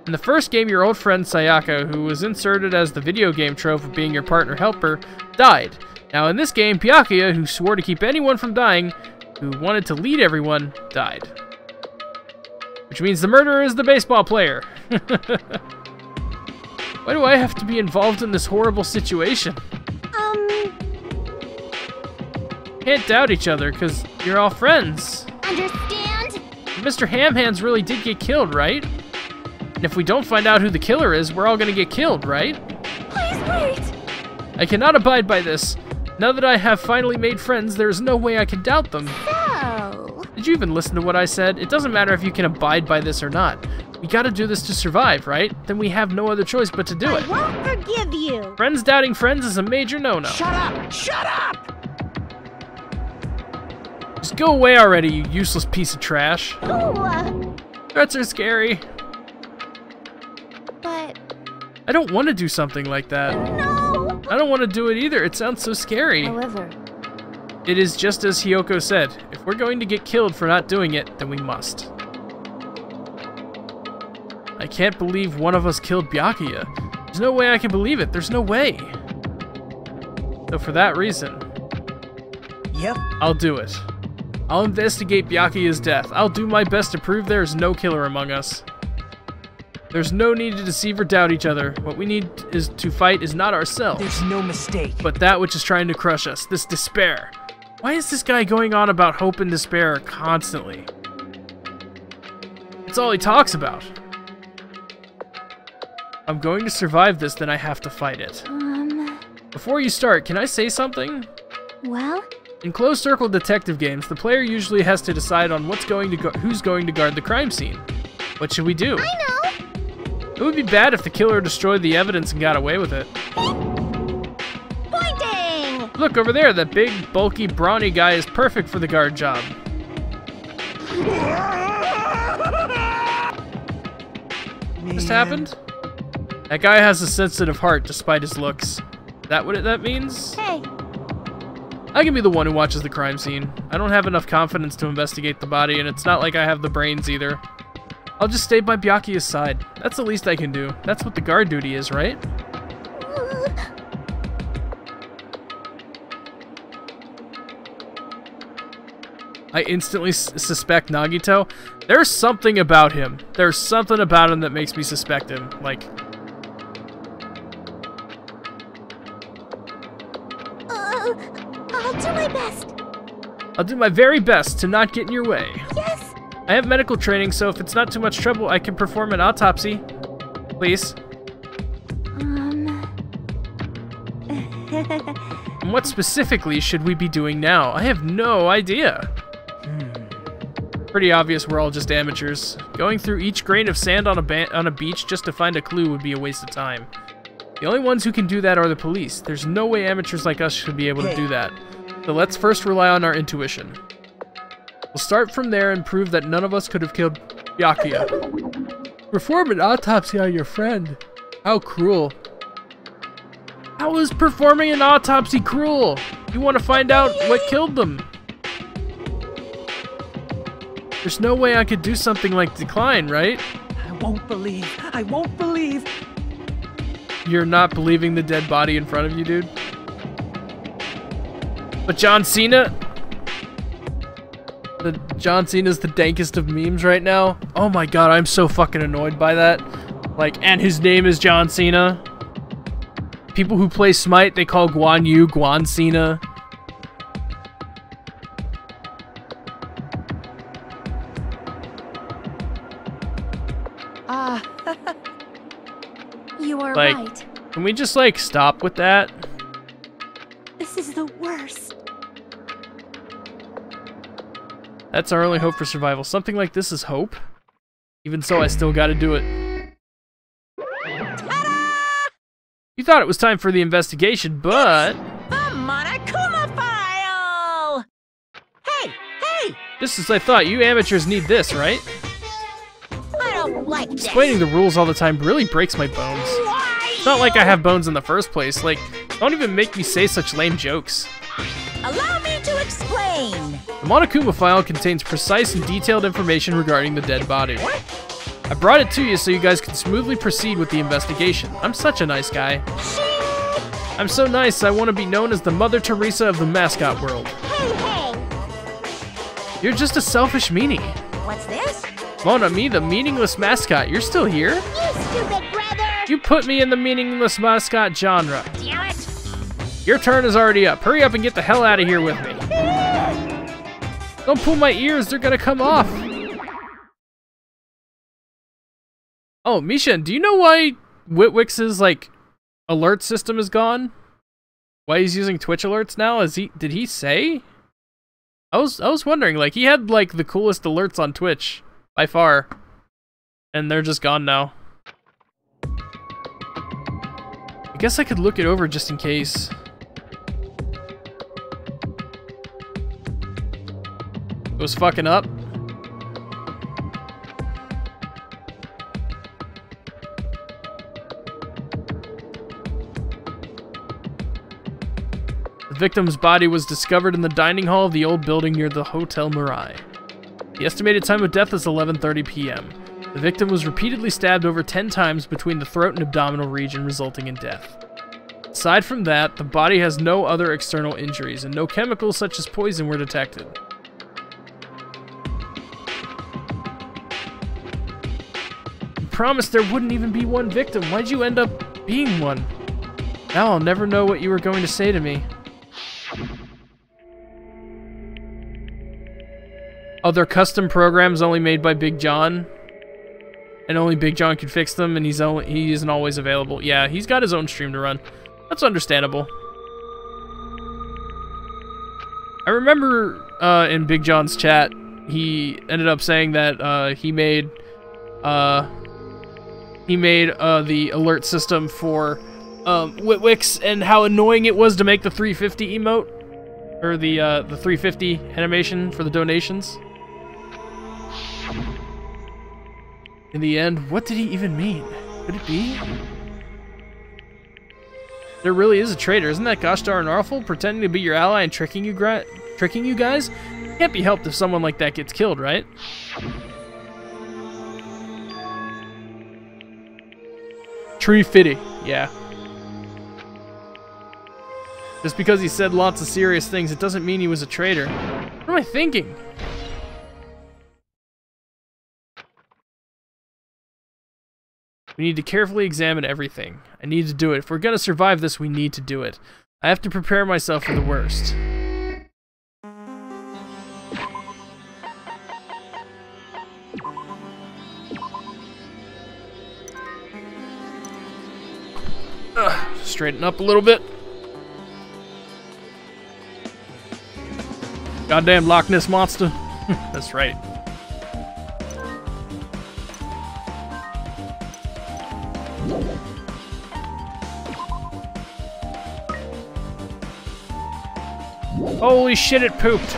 [SPEAKER 2] In the first game, your old friend Sayaka, who was inserted as the video game trope of being your partner helper, died. Now in this game, Byakuya, who swore to keep anyone from dying, who wanted to lead everyone, died. Which means the murderer is the baseball player. Why do I have to be involved in this horrible situation? Can't doubt each other, because you're all friends.
[SPEAKER 4] Understand?
[SPEAKER 2] Mr. Hamhands really did get killed, right? And if we don't find out who the killer is, we're all gonna get killed, right?
[SPEAKER 9] Please wait!
[SPEAKER 2] I cannot abide by this. Now that I have finally made friends, there is no way I can doubt them.
[SPEAKER 4] So...
[SPEAKER 2] Did you even listen to what I said? It doesn't matter if you can abide by this or not. We gotta do this to survive, right? Then we have no other choice but to do it.
[SPEAKER 4] I won't forgive you!
[SPEAKER 2] Friends doubting friends is a major no-no.
[SPEAKER 8] Shut up! Shut up!
[SPEAKER 2] Just go away already, you useless piece of trash.
[SPEAKER 4] Ooh,
[SPEAKER 2] Threats are scary.
[SPEAKER 4] but...
[SPEAKER 2] I don't want to do something like that.
[SPEAKER 4] No!
[SPEAKER 2] I don't want to do it either. It sounds so scary.
[SPEAKER 4] However...
[SPEAKER 2] It is just as Hiyoko said. If we're going to get killed for not doing it, then we must. I can't believe one of us killed Byakuya. There's no way I can believe it. There's no way. So for that reason,
[SPEAKER 8] Yep.
[SPEAKER 2] I'll do it. I'll investigate Byakuya's death. I'll do my best to prove there is no killer among us. There's no need to deceive or doubt each other. What we need is to fight is not ourselves,
[SPEAKER 8] There's no mistake.
[SPEAKER 2] but that which is trying to crush us, this despair. Why is this guy going on about hope and despair constantly? It's all he talks about. I'm going to survive this, then I have to fight it. Before you start, can I say something?
[SPEAKER 4] Well?
[SPEAKER 2] In closed-circle detective games, the player usually has to decide on who's going to guard the crime scene. What should we do?
[SPEAKER 4] I know!
[SPEAKER 2] It would be bad if the killer destroyed the evidence and got away with it.
[SPEAKER 4] Pointing!
[SPEAKER 2] Look over there, that big, bulky, brawny guy is perfect for the guard job. Just happened? That guy has a sensitive heart despite his looks. Is that what that means?
[SPEAKER 9] Hey.
[SPEAKER 2] I can be the one who watches the crime scene. I don't have enough confidence to investigate the body, and it's not like I have the brains either. I'll just stay by Byakuya's side. That's the least I can do. That's what the guard duty is, right? I instantly suspect Nagito. There's something about him. There's something about him that makes me suspect him. Like...
[SPEAKER 9] I'll do my best.
[SPEAKER 2] I'll do my very best to not get in your way.
[SPEAKER 9] Yes.
[SPEAKER 2] I have medical training, so if it's not too much trouble, I can perform an autopsy. Please. And what specifically should we be doing now? I have no idea. Pretty obvious we're all just amateurs. Going through each grain of sand on a beach just to find a clue would be a waste of time. The only ones who can do that are the police. There's no way amateurs like us should be able to do that. So let's first rely on our intuition. We'll start from there and prove that none of us could have killed Byakuya. Perform an autopsy on your friend. How cruel. How is performing an autopsy cruel? You want to find out what killed them. There's no way I could do something like decline, right?
[SPEAKER 3] I won't believe. I won't believe.
[SPEAKER 2] You're not believing the dead body in front of you, dude? But John Cena? John Cena's the dankest of memes right now. Oh my god, I'm so fucking annoyed by that. Like, and his name is John Cena. People who play Smite, they call Guan Yu Guan Cena.
[SPEAKER 9] You are
[SPEAKER 2] like,
[SPEAKER 9] right.
[SPEAKER 2] Can we just, like, stop with that?
[SPEAKER 9] This is the worst.
[SPEAKER 2] That's our only hope for survival. Something like this is hope. Even so, I still gotta do it. You thought it was time for the investigation, but...
[SPEAKER 3] The Monokuma file! Hey! Hey!
[SPEAKER 2] Just as I thought, you amateurs need this, right?
[SPEAKER 9] I don't like this.
[SPEAKER 2] Explaining the rules all the time really breaks my bones. It's not like I have bones in the first place. Like, don't even make me say such lame jokes.
[SPEAKER 9] Allow me to explain.
[SPEAKER 2] The Monokuma file contains precise and detailed information regarding the dead body. I brought it to you so you guys can smoothly proceed with the investigation. I'm such a nice guy. I'm so nice, I want to be known as the Mother Teresa of the mascot world.
[SPEAKER 4] Hey, hey!
[SPEAKER 2] You're just a selfish meanie.
[SPEAKER 9] What's this?
[SPEAKER 2] Mon ami, the meaningless mascot. You're still here?
[SPEAKER 4] You stupid brother!
[SPEAKER 2] You put me in the meaningless mascot genre.
[SPEAKER 9] Damn it!
[SPEAKER 2] Your turn is already up. Hurry up and get the hell out of here with me. Don't pull my ears, they're gonna come off. Oh, Misha, do you know why Witwix's, like, alert system is gone? Why he's using Twitch alerts now? Did he say? I was wondering, like, he had, like, the coolest alerts on Twitch, by far. And they're just gone now. I guess I could look it over just in case. It was fucking up. The victim's body was discovered in the dining hall of the old building near the Hotel Mirai. The estimated time of death is 11:30 p.m. The victim was repeatedly stabbed over 10 times between the throat and abdominal region, resulting in death. Aside from that, the body has no other external injuries, and no chemicals such as poison were detected. You promised there wouldn't even be one victim. Why'd you end up being one? Now I'll never know what you were going to say to me. Oh, they're custom programs only made by Big John? And only Big John can fix them, and he isn't always available. Yeah, he's got his own stream to run. That's understandable. I remember in Big John's chat, he ended up saying that he made the alert system for Witwix and how annoying it was to make the 350 emote, or the 350 animation for the donations. In the end, what did he even mean? Could it be? There really is a traitor. Isn't that gosh darn awful? Pretending to be your ally and tricking you guys? Can't be helped if someone like that gets killed, right? Tree fitty, yeah. Just because he said lots of serious things, it doesn't mean he was a traitor. What am I thinking? We need to carefully examine everything. I need to do it. If we're gonna survive this, we need to do it. I have to prepare myself for the worst. Straighten up a little bit. Goddamn Loch Ness monster. That's right. Holy shit, it pooped.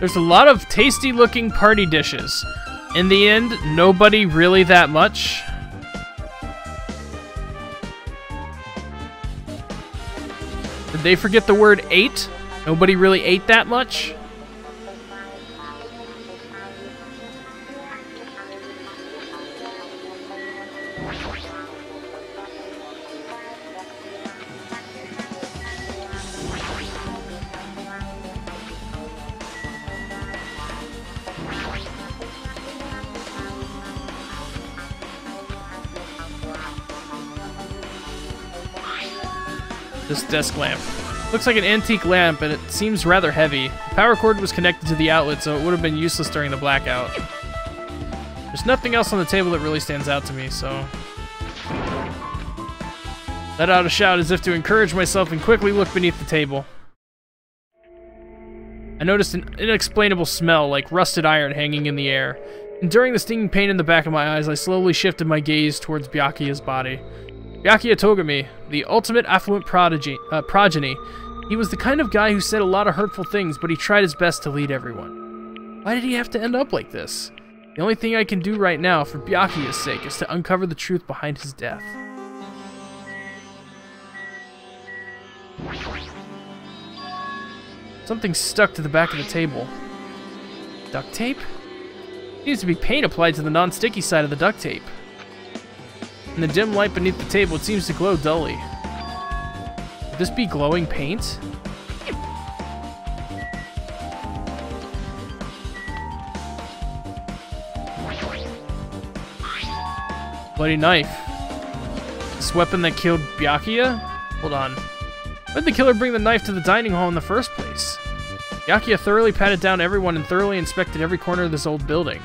[SPEAKER 2] There's a lot of tasty looking party dishes. In the end, nobody really that much. Did they forget the word ate? Nobody really ate that much? This desk lamp. Looks like an antique lamp, and it seems rather heavy. The power cord was connected to the outlet, so it would have been useless during the blackout. There's nothing else on the table that really stands out to me, so... Let out a shout as if to encourage myself and quickly look beneath the table. I noticed an inexplainable smell, like rusted iron hanging in the air. Enduring the stinging pain in the back of my eyes, I slowly shifted my gaze towards Byakuya's body. Byakuya Togami, the ultimate affluent progeny. He was the kind of guy who said a lot of hurtful things, but he tried his best to lead everyone. Why did he have to end up like this? The only thing I can do right now, for Byakuya's sake, is to uncover the truth behind his death. Something stuck to the back of the table. Duct tape? Needs to be paint applied to the non-sticky side of the duct tape. In the dim light beneath the table, it seems to glow dully. Could this be glowing paint? Bloody knife. This weapon that killed Byakuya? Hold on. Why did the killer bring the knife to the dining hall in the first place? Byakuya thoroughly patted down everyone and thoroughly inspected every corner of this old building.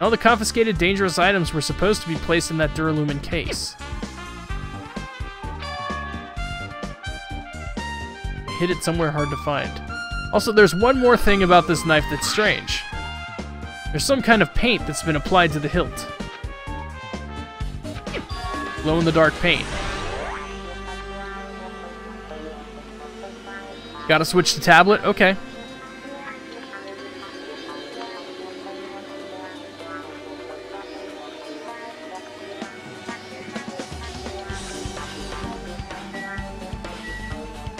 [SPEAKER 2] All the confiscated dangerous items were supposed to be placed in that Duralumin case. I hid it somewhere hard to find. Also, there's one more thing about this knife that's strange. There's some kind of paint that's been applied to the hilt. Glow-in-the-dark paint. Gotta switch to tablet? Okay.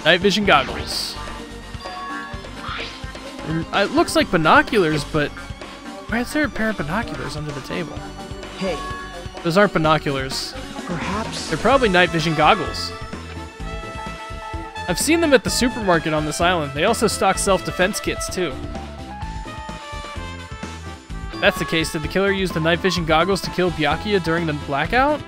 [SPEAKER 2] Night vision goggles. It looks like binoculars, but why is there a pair of binoculars under the table?
[SPEAKER 3] Hey.
[SPEAKER 2] Those aren't binoculars.
[SPEAKER 3] Perhaps.
[SPEAKER 2] They're probably night vision goggles. I've seen them at the supermarket on this island. They also stock self-defense kits, too. If that's the case, did the killer use the night vision goggles to kill Byakuya during the blackout?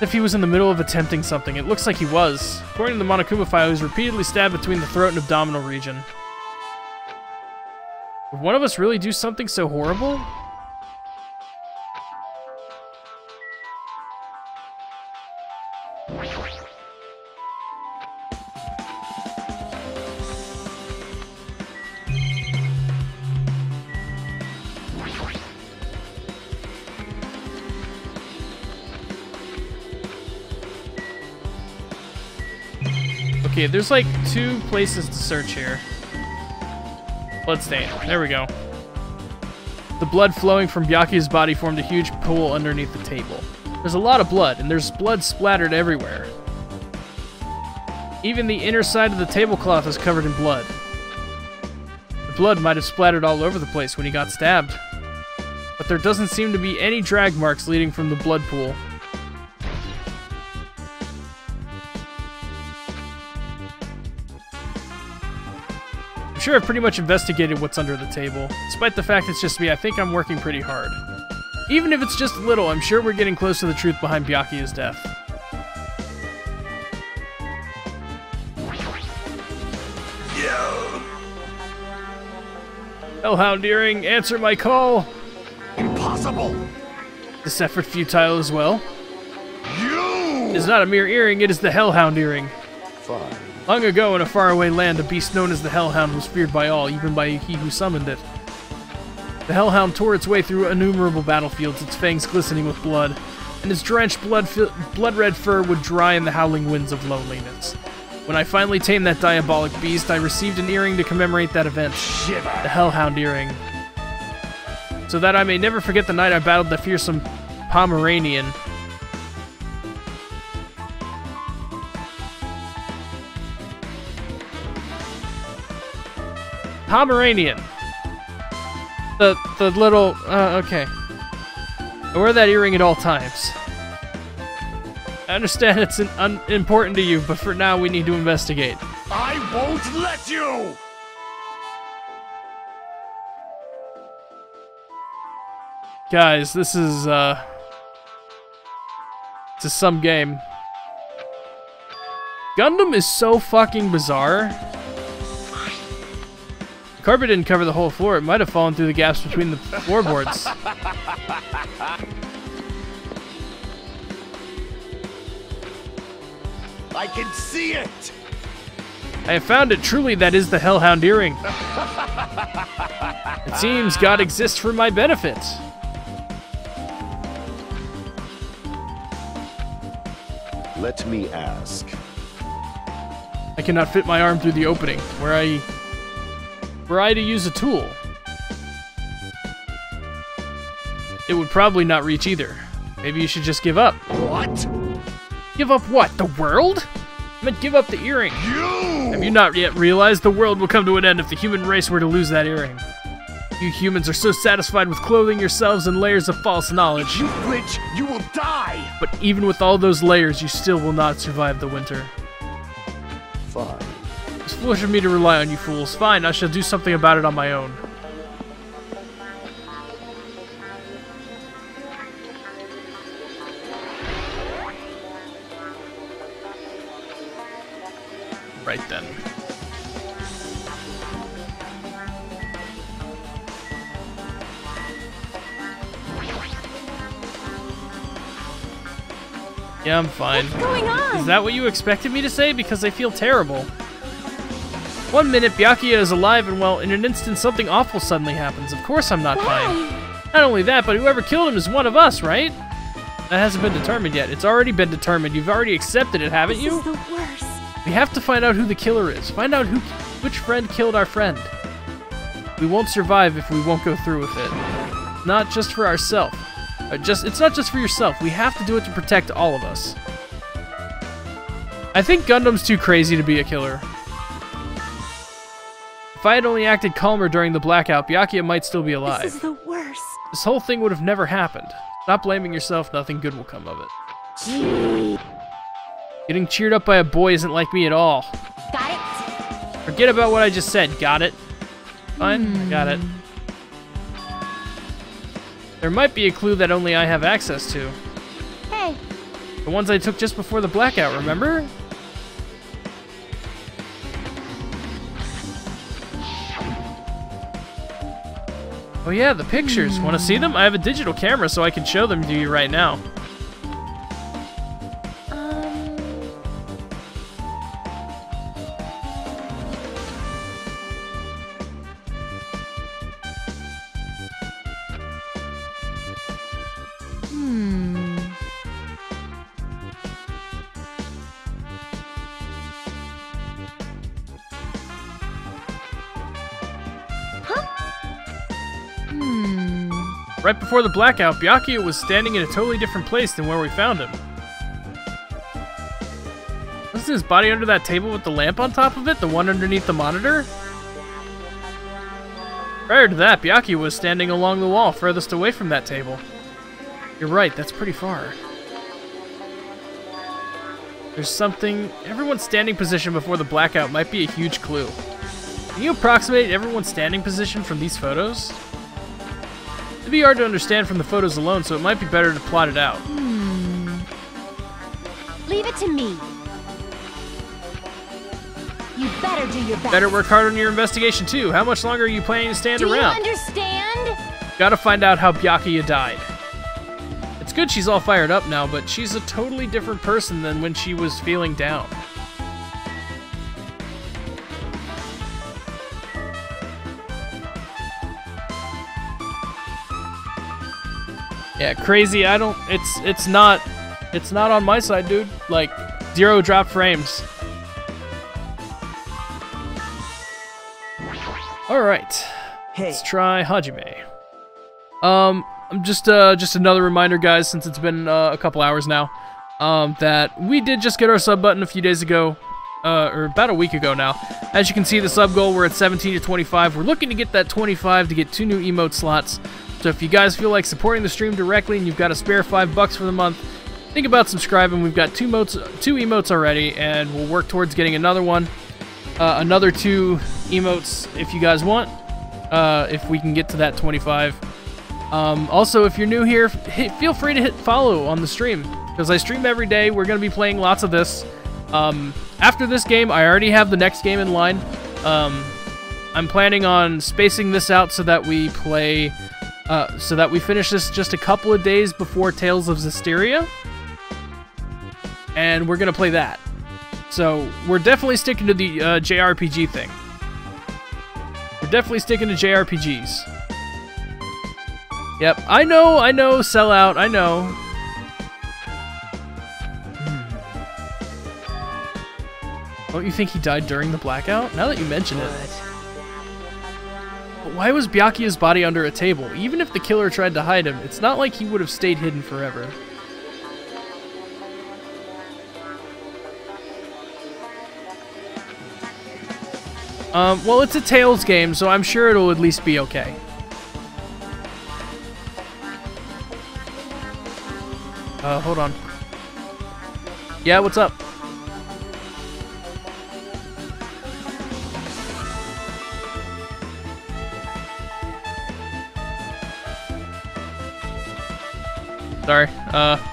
[SPEAKER 2] If he was in the middle of attempting something, it looks like he was. According to the Monokuma file, he was repeatedly stabbed between the throat and abdominal region. Would one of us really do something so horrible? Okay, there's like 2 places to search here. Bloodstain. There we go. The blood flowing from Byakuya's body formed a huge pool underneath the table. There's a lot of blood, and there's blood splattered everywhere. Even the inner side of the tablecloth is covered in blood. The blood might have splattered all over the place when he got stabbed. But there doesn't seem to be any drag marks leading from the blood pool. I'm sure I've pretty much investigated what's under the table. Despite the fact it's just me, I think I'm working pretty hard. Even if it's just a little, I'm sure we're getting close to the truth behind Byakuya's death. Hellhound Earring, answer my call!
[SPEAKER 10] Impossible!
[SPEAKER 2] This effort futile as well.
[SPEAKER 10] You!
[SPEAKER 2] It is not a mere earring, it is the Hellhound Earring.
[SPEAKER 5] Fine.
[SPEAKER 2] Long ago, in a faraway land, a beast known as the Hellhound was feared by all, even by he who summoned it. The Hellhound tore its way through innumerable battlefields, its fangs glistening with blood, and its drenched blood-red fur would dry in the howling winds of loneliness. When I finally tamed that diabolic beast, I received an earring to commemorate that event. The Hellhound Earring. So that I may never forget the night I battled the fearsome Pomeranian. Pomeranian. The little, okay. I wear that earring at all times. I understand it's important to you, but for now we need to investigate.
[SPEAKER 10] I won't let you!
[SPEAKER 2] Guys, this is some game. Gundam is so fucking bizarre. The carpet didn't cover the whole floor. It might have fallen through the gaps between the floorboards.
[SPEAKER 10] I can see it!
[SPEAKER 2] I have found it. Truly, that is the Hellhound Earring. It seems God exists for my benefit.
[SPEAKER 5] Let me ask.
[SPEAKER 2] I cannot fit my arm through the opening. Were I to use a tool, it would probably not reach either. Maybe you should just give up.
[SPEAKER 10] What?
[SPEAKER 2] Give up what? The world? I meant give up the earring.
[SPEAKER 10] You!
[SPEAKER 2] Have you not yet realized the world will come to an end if the human race were to lose that earring? You humans are so satisfied with clothing yourselves in layers of false knowledge.
[SPEAKER 10] If you flinch, you will die!
[SPEAKER 2] But even with all those layers, you still will not survive the winter.
[SPEAKER 5] Fine.
[SPEAKER 2] It's foolish of me to rely on you fools. Fine, I shall do something about it on my own. Right then. Yeah, I'm fine.
[SPEAKER 9] What's going on?
[SPEAKER 2] Is that what you expected me to say? Because I feel terrible. One minute, Byakuya is alive and well, in an instant something awful suddenly happens. Of course I'm not fine. Not only that, but whoever killed him is one of us, right? That hasn't been determined yet. It's already been determined. You've already accepted it, haven't you?
[SPEAKER 9] This is the worst.
[SPEAKER 2] We have to find out who the killer is. Find out which friend killed our friend. We won't survive if we won't go through with it. Not just for ourselves. It's not just for yourself. We have to do it to protect all of us. I think Gundam's too crazy to be a killer. If I had only acted calmer during the blackout, Byakuya might still be alive.
[SPEAKER 9] This is the worst.
[SPEAKER 2] This whole thing would have never happened. Stop blaming yourself. Nothing good will come of it.
[SPEAKER 9] Gee.
[SPEAKER 2] Getting cheered up by a boy isn't like me at all.
[SPEAKER 9] Got it?
[SPEAKER 2] Forget about what I just said. Got it? Fine, I got it. There might be a clue that only I have access to.
[SPEAKER 4] Hey,
[SPEAKER 2] The ones I took just before the blackout, remember? Oh yeah, the pictures. Want to see them? I have a digital camera so I can show them to you right now. Right before the blackout, Byakuya was standing in a totally different place than where we found him. Wasn't his body under that table with the lamp on top of it? The one underneath the monitor? Prior to that, Byakuya was standing along the wall furthest away from that table. You're right, that's pretty far. There's something... Everyone's standing position before the blackout might be a huge clue. Can you approximate everyone's standing position from these photos? It'd be hard to understand from the photos alone, so it might be better to plot it out.
[SPEAKER 4] Leave it to me. You better do your best.
[SPEAKER 2] Better work hard on your investigation, too. How much longer are you planning to stand around?
[SPEAKER 4] Do you understand?
[SPEAKER 2] Gotta find out how Byakuya died. It's good she's all fired up now, but she's a totally different person than when she was feeling down. Yeah, crazy. I don't. It's not on my side, dude. Like 0 drop frames. All right.
[SPEAKER 3] Hey.
[SPEAKER 2] Let's try Hajime. Just another reminder, guys, since it's been a couple hours now, that we did just get our sub button a few days ago, or about a week ago now. As you can see, the sub goal, we're at 17 to 25. We're looking to get that 25 to get 2 new emote slots. So if you guys feel like supporting the stream directly and you've got a spare $5 for the month, think about subscribing. We've got 2 emotes already, and we'll work towards getting another one, another 2 emotes if you guys want, if we can get to that 25. Also, if you're new here, feel free to hit follow on the stream, because I stream every day. We're going to be playing lots of this. After this game, I already have the next game in line. I'm planning on spacing this out so that we play... so that we finish this just a couple of days before Tales of Zestiria. And we're going to play that. So, we're definitely sticking to the JRPG thing. We're definitely sticking to JRPGs. Yep, I know, sell out, I know. Don't you think he died during the blackout? Now that you mention it. But why was Byakuya's body under a table? Even if the killer tried to hide him, it's not like he would have stayed hidden forever. Well, it's a Tales game, so I'm sure it'll at least be okay. Hold on. Yeah, what's up? Sorry,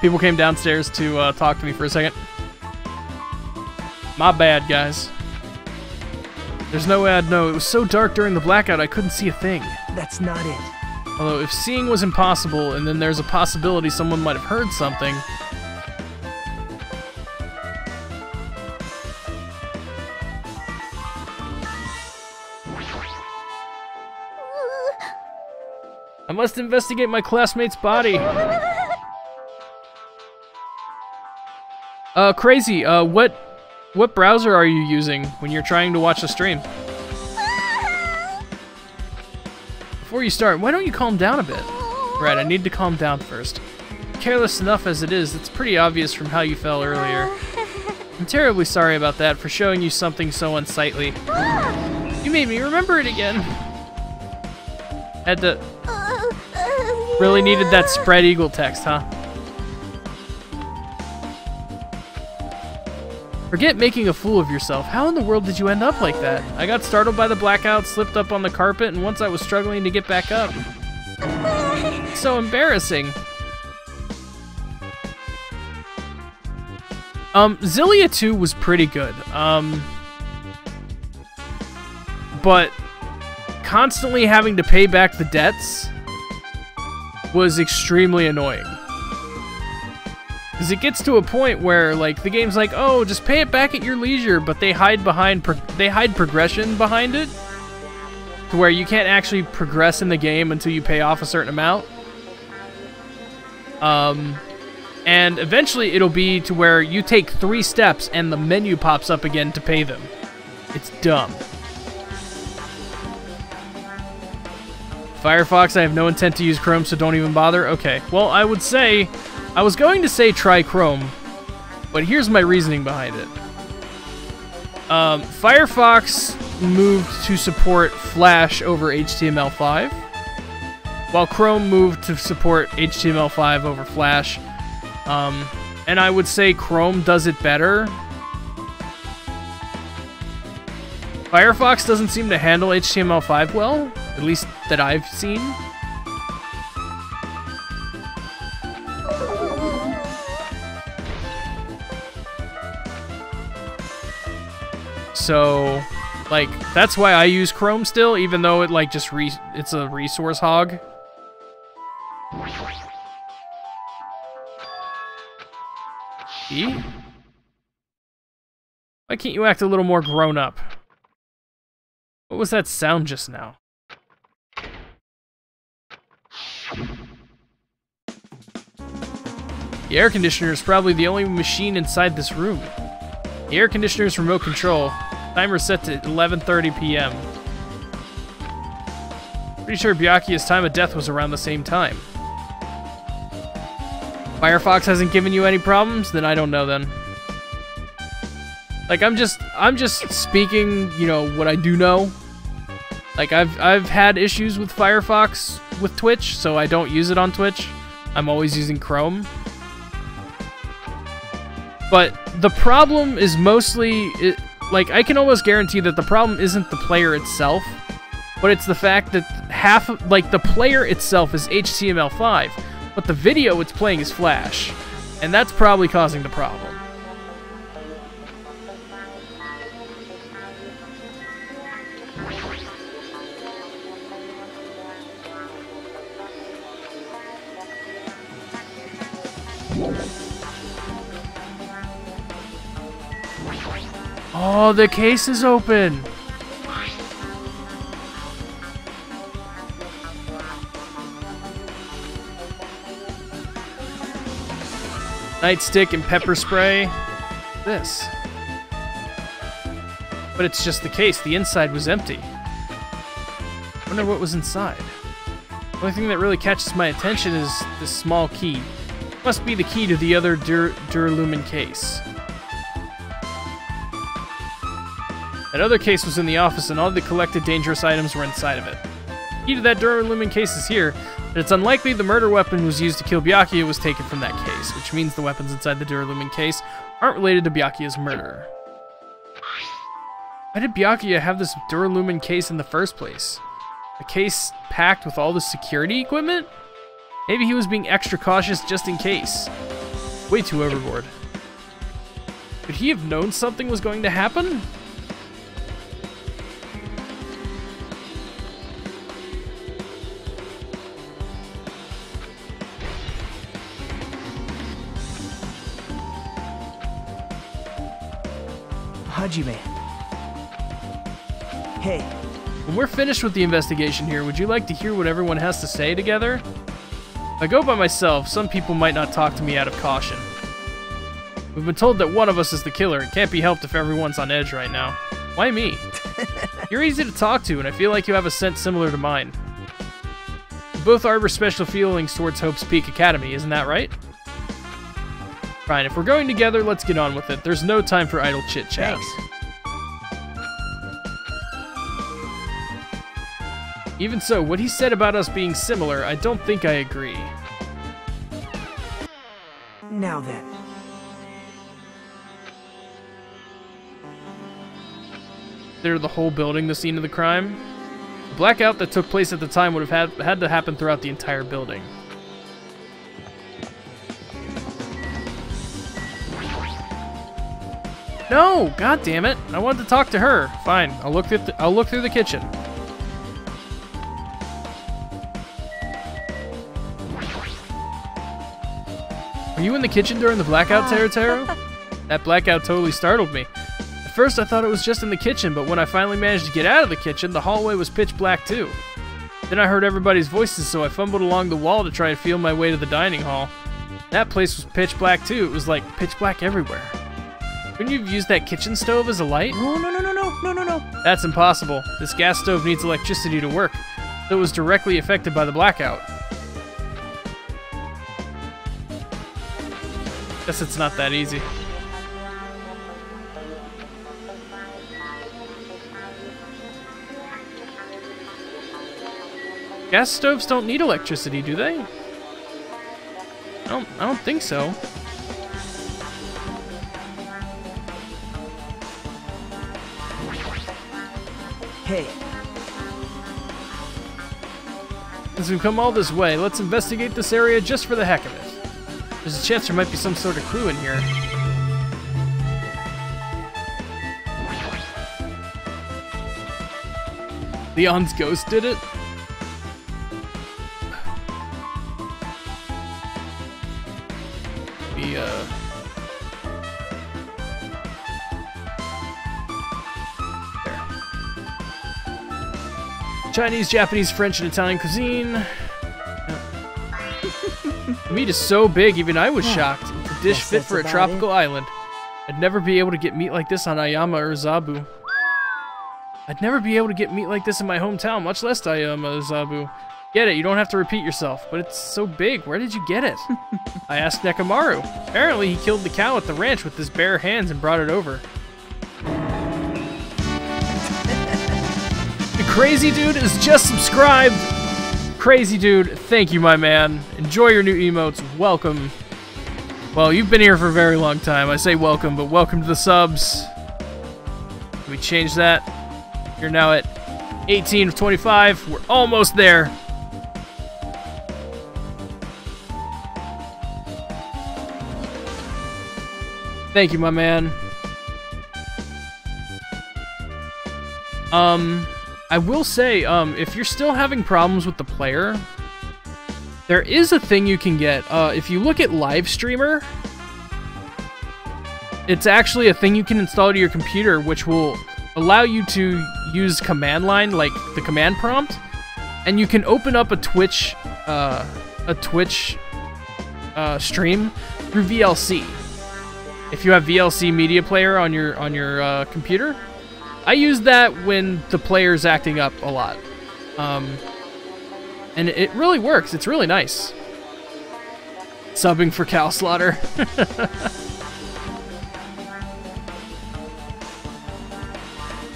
[SPEAKER 2] people came downstairs to talk to me for a second. My bad, guys. There's no way I'd know. It was so dark during the blackout I couldn't see a thing.
[SPEAKER 3] That's not it.
[SPEAKER 2] Although if seeing was impossible, and then there's a possibility someone might have heard something... I must investigate my classmate's body. Crazy, what browser are you using when you're trying to watch the stream? Before you start, why don't you calm down a bit? Right, I need to calm down first. Careless enough as it is, it's pretty obvious from how you fell earlier. I'm terribly sorry about that, for showing you something so unsightly. You made me remember it again. Had to... Really needed that spread eagle text, huh? Forget making a fool of yourself. How in the world did you end up like that? I got startled by the blackout, slipped up on the carpet, and once I was struggling to get back up. It's so embarrassing. Zillia 2 was pretty good. But constantly having to pay back the debts was extremely annoying. Because it gets to a point where, like, the game's like, oh, just pay it back at your leisure, but they hide progression behind it, to where you can't actually progress in the game until you pay off a certain amount. And eventually it'll be to where you take 3 steps and the menu pops up again to pay them. It's dumb. Firefox, I have no intent to use Chrome, so don't even bother. Okay, well, I was going to say try Chrome, but here's my reasoning behind it. Firefox moved to support Flash over HTML5, while Chrome moved to support HTML5 over Flash. And I would say Chrome does it better. Firefox doesn't seem to handle HTML5 well, at least that I've seen. So, like, that's why I use Chrome still, even though it, like, just it's a resource hog. E? Why can't you act a little more grown up? What was that sound just now? The air conditioner is probably the only machine inside this room. The air conditioner is remote control. Timer set to 11:30 p.m. Pretty sure Byakuya's time of death was around the same time. Firefox hasn't given you any problems? Then I don't know then. Like, I'm just speaking, you know, what I do know. Like, I've had issues with Firefox with Twitch, so I don't use it on Twitch. I'm always using Chrome. But the problem is mostly, like, I can almost guarantee that the problem isn't the player itself, but it's the fact that the player itself is HTML5, but the video it's playing is Flash, and that's probably causing the problem. Oh, the case is open! Nightstick and pepper spray. This. But it's just the case. The inside was empty. I wonder what was inside. The only thing that really catches my attention is this small key. It must be the key to the other Duralumin case. That other case was in the office, and all the collected dangerous items were inside of it. The key to that Duralumin case is here, but it's unlikely the murder weapon was used to kill Byakuya was taken from that case, which means the weapons inside the Duralumin case aren't related to Byakuya's murder. Why did Byakuya have this Duralumin case in the first place? A case packed with all the security equipment? Maybe he was being extra cautious just in case. Way too overboard. Could he have known something was going to happen?
[SPEAKER 3] Hajime. Hey.
[SPEAKER 2] When we're finished with the investigation here, would you like to hear what everyone has to say together? If I go by myself, some people might not talk to me out of caution. We've been told that one of us is the killer. It can't be helped if everyone's on edge right now. Why me? You're easy to talk to, and I feel like you have a sense similar to mine. We both harbor special feelings towards Hope's Peak Academy, isn't that right? Fine, if we're going together, let's get on with it. There's no time for idle chit-chat.
[SPEAKER 3] Thanks.
[SPEAKER 2] Even so, what he said about us being similar, I don't think I agree.
[SPEAKER 3] Now then.
[SPEAKER 2] Consider the whole building the scene of the crime. The blackout that took place at the time would have had to happen throughout the entire building. No! God damn it! I wanted to talk to her. Fine, I'll look through the kitchen. Were you in the kitchen during the blackout, Taro? That blackout totally startled me. At first I thought it was just in the kitchen, but when I finally managed to get out of the kitchen, the hallway was pitch black too. Then I heard everybody's voices, so I fumbled along the wall to try and feel my way to the dining hall. That place was pitch black too. It was like pitch black everywhere. Couldn't you have used that kitchen stove as a light?
[SPEAKER 3] No.
[SPEAKER 2] That's impossible. This gas stove needs electricity to work, so it was directly affected by the blackout. Guess it's not that easy. Gas stoves don't need electricity, do they? I don't think so.
[SPEAKER 3] Hey.
[SPEAKER 2] Since we've come all this way, let's investigate this area just for the heck of it. There's a chance there might be some sort of clue in here. Leon's ghost did it? Chinese, Japanese, French, and Italian cuisine. The meat is so big, even I was shocked. It's a dish fit for a tropical island. I'd never be able to get meat like this on Ayama or Zabu. I'd never be able to get meat like this in my hometown, much less Ayama or Zabu. Get it, you don't have to repeat yourself, but it's so big. Where did you get it? I asked Nekamaru. Apparently, he killed the cow at the ranch with his bare hands and brought it over. Crazy Dude is just subscribed. Crazy Dude, thank you, my man. Enjoy your new emotes. Welcome. Well, you've been here for a very long time. I say welcome, but welcome to the subs. Can we change that? You're now at 18 of 25. We're almost there. Thank you, my man. I will say, if you're still having problems with the player, there is a thing you can get. If you look at Live Streamer, it's actually a thing you can install to your computer, which will allow you to use command line, like the command prompt, and you can open up a Twitch stream through VLC. If you have VLC Media Player on your computer. I use that when the player's acting up a lot. And it really works. It's really nice. Subbing for cow slaughter.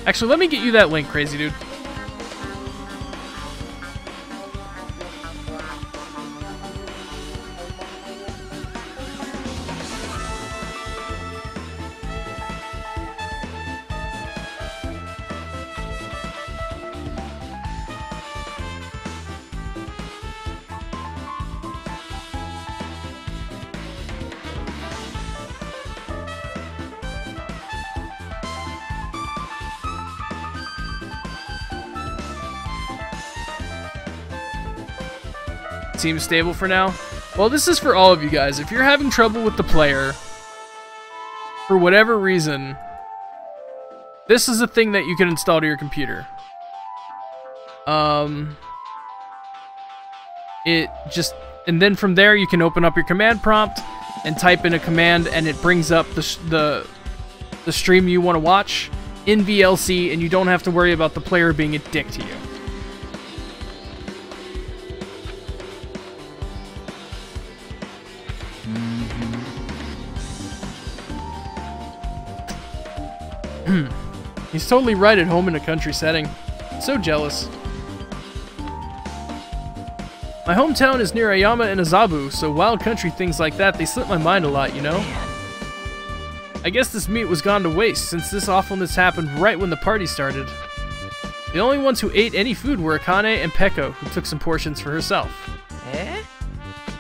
[SPEAKER 2] Actually, let me get you that link, Crazy Dude. Seems stable for now. Well, this is for all of you guys. If you're having trouble with the player, for whatever reason, this is a thing that you can install to your computer. And then from there you can open up your command prompt and type in a command, and it brings up the stream you want to watch in VLC, and you don't have to worry about the player being a dick to you. He's totally right at home in a country setting. So jealous. My hometown is near Ayama and Azabu, so wild country things like that, they slip my mind a lot, you know? I guess this meat was gone to waste, since this awfulness happened right when the party started. The only ones who ate any food were Akane and Peko, who took some portions for herself.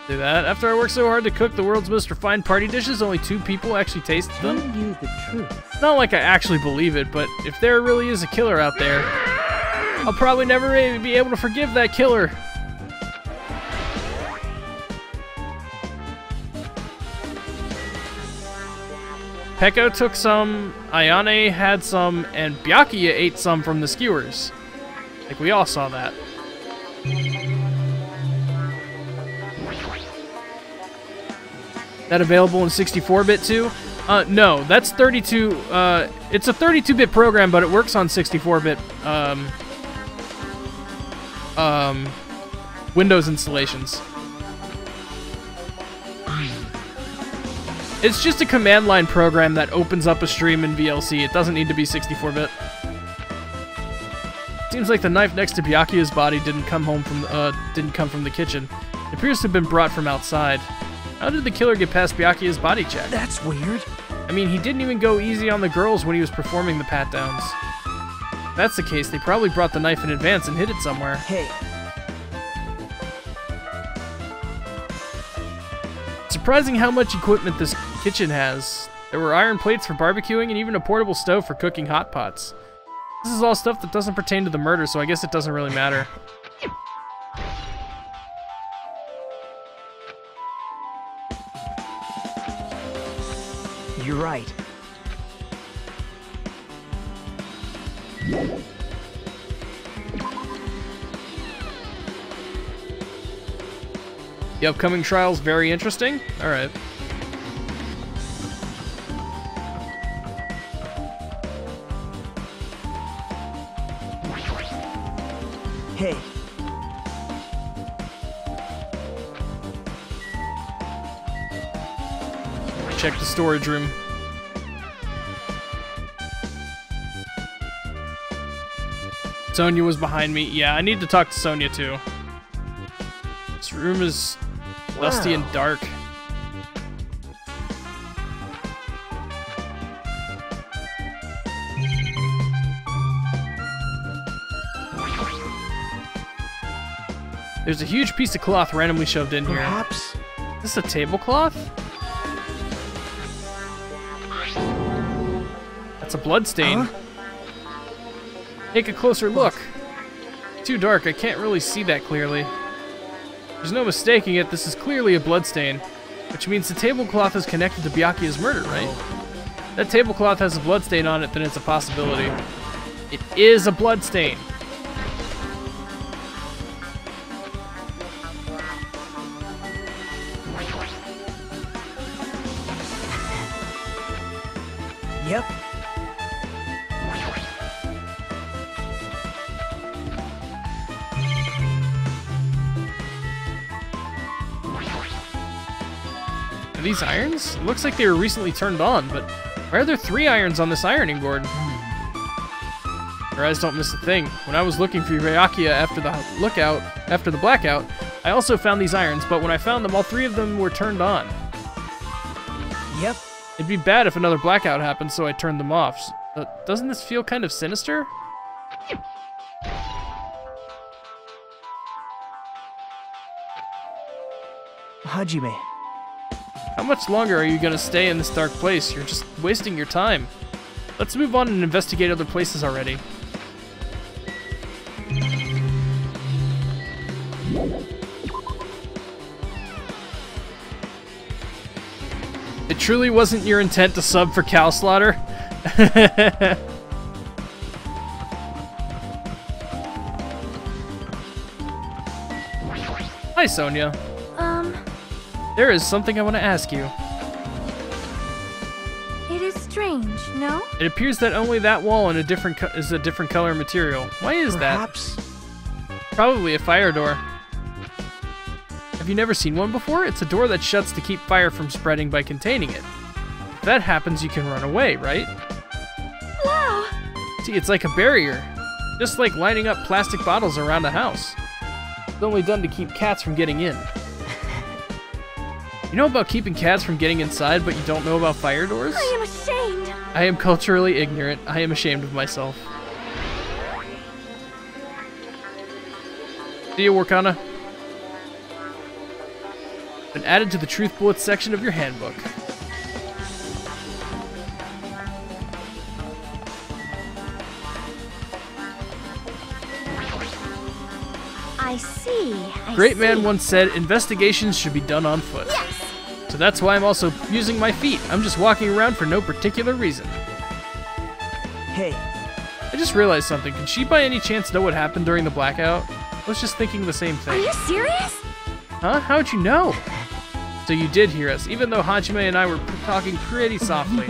[SPEAKER 2] Do that. After I worked so hard to cook the world's most refined party dishes, only 2 people actually tasted them?
[SPEAKER 3] Tell you the truth.
[SPEAKER 2] It's not like I actually believe it, but if there really is a killer out there, I'll probably never be able to forgive that killer. Peko took some, Ayane had some, and Byakuya ate some from the skewers. Like, we all saw that. That available in 64-bit too? No, that's 32, it's a 32-bit program, but it works on 64-bit, Windows installations. It's just a command line program that opens up a stream in VLC. It doesn't need to be 64-bit. Seems like the knife next to Byakuya's body didn't come from the kitchen. It appears to have been brought from outside. How did the killer get past Byakuya's body check?
[SPEAKER 3] That's weird.
[SPEAKER 2] I mean, he didn't even go easy on the girls when he was performing the pat-downs. If that's the case, they probably brought the knife in advance and hid it somewhere.
[SPEAKER 3] Hey.
[SPEAKER 2] Surprising how much equipment this kitchen has. There were iron plates for barbecuing and even a portable stove for cooking hot pots. This is all stuff that doesn't pertain to the murder, so I guess it doesn't really matter.
[SPEAKER 3] You're right.
[SPEAKER 2] The upcoming trial's very interesting? Alright.
[SPEAKER 3] Hey.
[SPEAKER 2] Check the storage room. Sonia was behind me. Yeah, I need to talk to Sonia too. This room is dusty and dark. There's a huge piece of cloth randomly shoved in here.
[SPEAKER 3] Perhaps.
[SPEAKER 2] Is this a tablecloth? That's a bloodstain.
[SPEAKER 3] Huh?
[SPEAKER 2] Take a closer look. Too dark, I can't really see that clearly. There's no mistaking it, this is clearly a bloodstain. Which means the tablecloth is connected to Byakuya's murder, right? If that tablecloth has a bloodstain on it, then it's a possibility. It is a bloodstain.
[SPEAKER 3] Yep.
[SPEAKER 2] Are these irons? It looks like they were recently turned on, but why are there 3 irons on this ironing board? Your eyes don't miss a thing. When I was looking for Byakuya after the blackout, I also found these irons, but when I found them, all 3 of them were turned on.
[SPEAKER 3] Yep.
[SPEAKER 2] It'd be bad if another blackout happened, so I turned them off. Doesn't this feel kind of sinister?
[SPEAKER 3] Hajime.
[SPEAKER 2] How much longer are you gonna stay in this dark place? You're just wasting your time. Let's move on and investigate other places already. It truly wasn't your intent to sub for cow slaughter? Hi, Sonia. There is something I want to ask you.
[SPEAKER 9] It is strange, no?
[SPEAKER 2] It appears that only that wall in is a different color material. Why is
[SPEAKER 3] Perhaps.
[SPEAKER 2] that? Probably a fire door. Have you never seen one before? It's a door that shuts to keep fire from spreading by containing it. If that happens, you can run away, right?
[SPEAKER 9] Wow!
[SPEAKER 2] See, it's like a barrier. Just like lining up plastic bottles around a house. It's only done to keep cats from getting in. You know about keeping cats from getting inside, but you don't know about fire doors?
[SPEAKER 9] I am ashamed!
[SPEAKER 2] I am culturally ignorant. I am ashamed of myself. See you, Warkana. Been added to the Truth Bullets section of your handbook. great man once said, investigations should be done on foot.
[SPEAKER 4] Yes.
[SPEAKER 2] So that's why I'm also using my feet. I'm just walking around for no particular reason.
[SPEAKER 3] Hey,
[SPEAKER 2] I just realized something. Can she by any chance know what happened during the blackout? I was just thinking the same
[SPEAKER 9] Are
[SPEAKER 2] thing.
[SPEAKER 9] you serious?
[SPEAKER 2] Huh? How'd you know? So you did hear us, even though Hajime and I were talking pretty softly.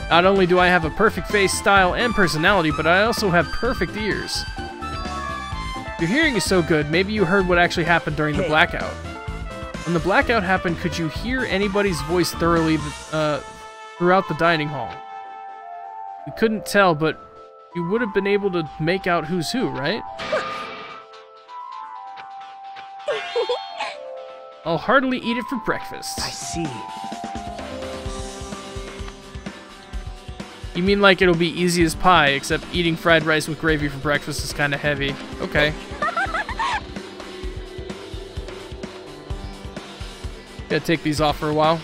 [SPEAKER 2] Not only do I have a perfect face, style, and personality, but I also have perfect ears. Your hearing is so good, maybe you heard what actually happened during the blackout. When the blackout happened, could you hear anybody's voice thoroughly throughout the dining hall? We couldn't tell, but you would have been able to make out who's who, right? I'll heartily eat it for breakfast.
[SPEAKER 3] I see.
[SPEAKER 2] You mean like it'll be easy as pie, except eating fried rice with gravy for breakfast is kind of heavy. Okay. Gotta take these off for a while.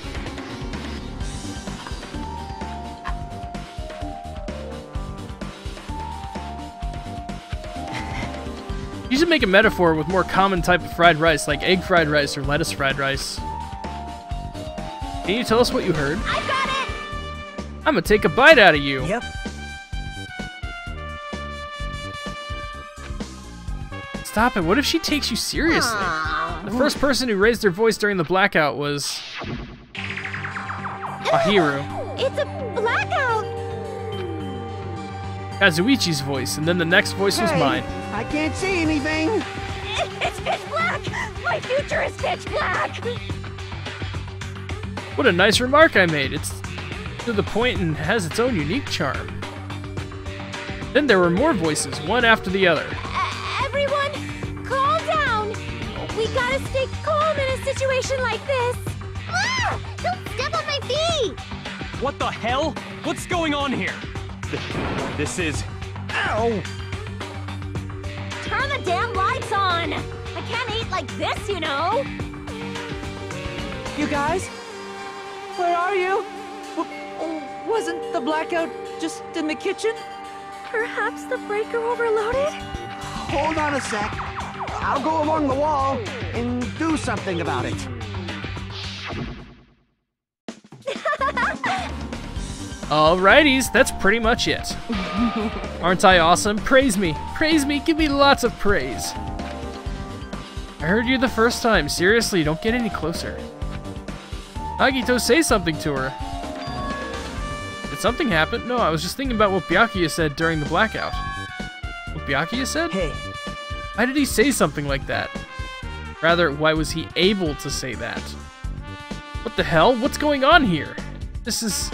[SPEAKER 2] You should make a metaphor with more common type of fried rice, like egg fried rice or lettuce fried rice. Can you tell us what you heard?
[SPEAKER 4] I got it.
[SPEAKER 2] I'm gonna take a bite out of you.
[SPEAKER 3] Yep.
[SPEAKER 2] Stop it. What if she takes you seriously? The first person who raised their voice during the blackout was Ahiru.
[SPEAKER 4] It's a blackout.
[SPEAKER 2] Kazuichi's voice, and then the next voice was mine.
[SPEAKER 8] I can't see anything.
[SPEAKER 9] It's pitch black! My future is pitch black!
[SPEAKER 2] What a nice remark I made. It's to the point and has its own unique charm. Then there were more voices, one after the other.
[SPEAKER 9] Everyone, calm down! We gotta stay calm in a situation like this!
[SPEAKER 4] Ah! Don't step on my feet.
[SPEAKER 6] What the hell? What's going on here? This is... Ow!
[SPEAKER 9] Turn the damn lights on! I can't eat like this, you know!
[SPEAKER 3] You guys? Where are you? Wasn't the blackout just in the kitchen?
[SPEAKER 9] Perhaps the breaker overloaded?
[SPEAKER 8] Hold on a sec. I'll go along the wall and do something about it.
[SPEAKER 2] Alrighties, that's pretty much it. Aren't I awesome? Praise me. Praise me. Give me lots of praise. I heard you the first time. Seriously, don't get any closer. Agito, say something to her. Did something happen? No, I was just thinking about what Byakuya said during the blackout. What Byakuya said?
[SPEAKER 3] Hey.
[SPEAKER 2] Why did he say something like that? Rather, why was he able to say that? What the hell? What's going on here? This is...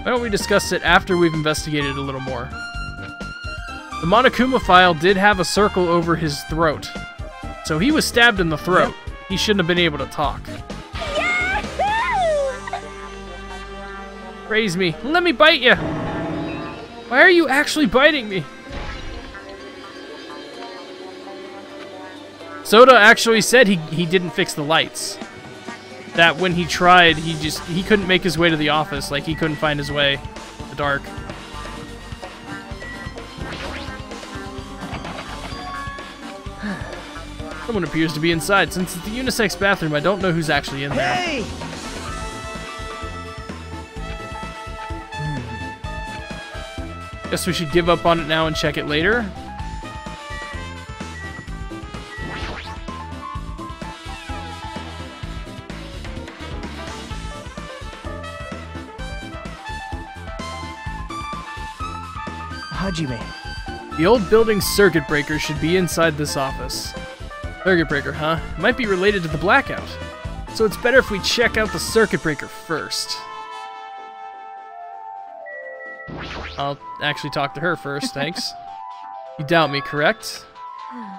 [SPEAKER 2] Why don't we discuss it after we've investigated a little more? The Monokuma file did have a circle over his throat. So he was stabbed in the throat. He shouldn't have been able to talk.
[SPEAKER 9] Yahoo!
[SPEAKER 2] Praise me. Let me bite you. Why are you actually biting me? Soda actually said he didn't fix the lights. That when he tried, he couldn't make his way to the office. Like, he couldn't find his way in the dark. Someone appears to be inside. Since it's the unisex bathroom, I don't know who's actually in there.
[SPEAKER 8] Hey!
[SPEAKER 2] Guess we should give up on it now and check it later.
[SPEAKER 3] Hajime.
[SPEAKER 2] The old building's circuit breaker should be inside this office. Circuit breaker, huh? It might be related to the blackout. So it's better if we check out the circuit breaker first. I'll actually talk to her first, thanks. You doubt me, correct?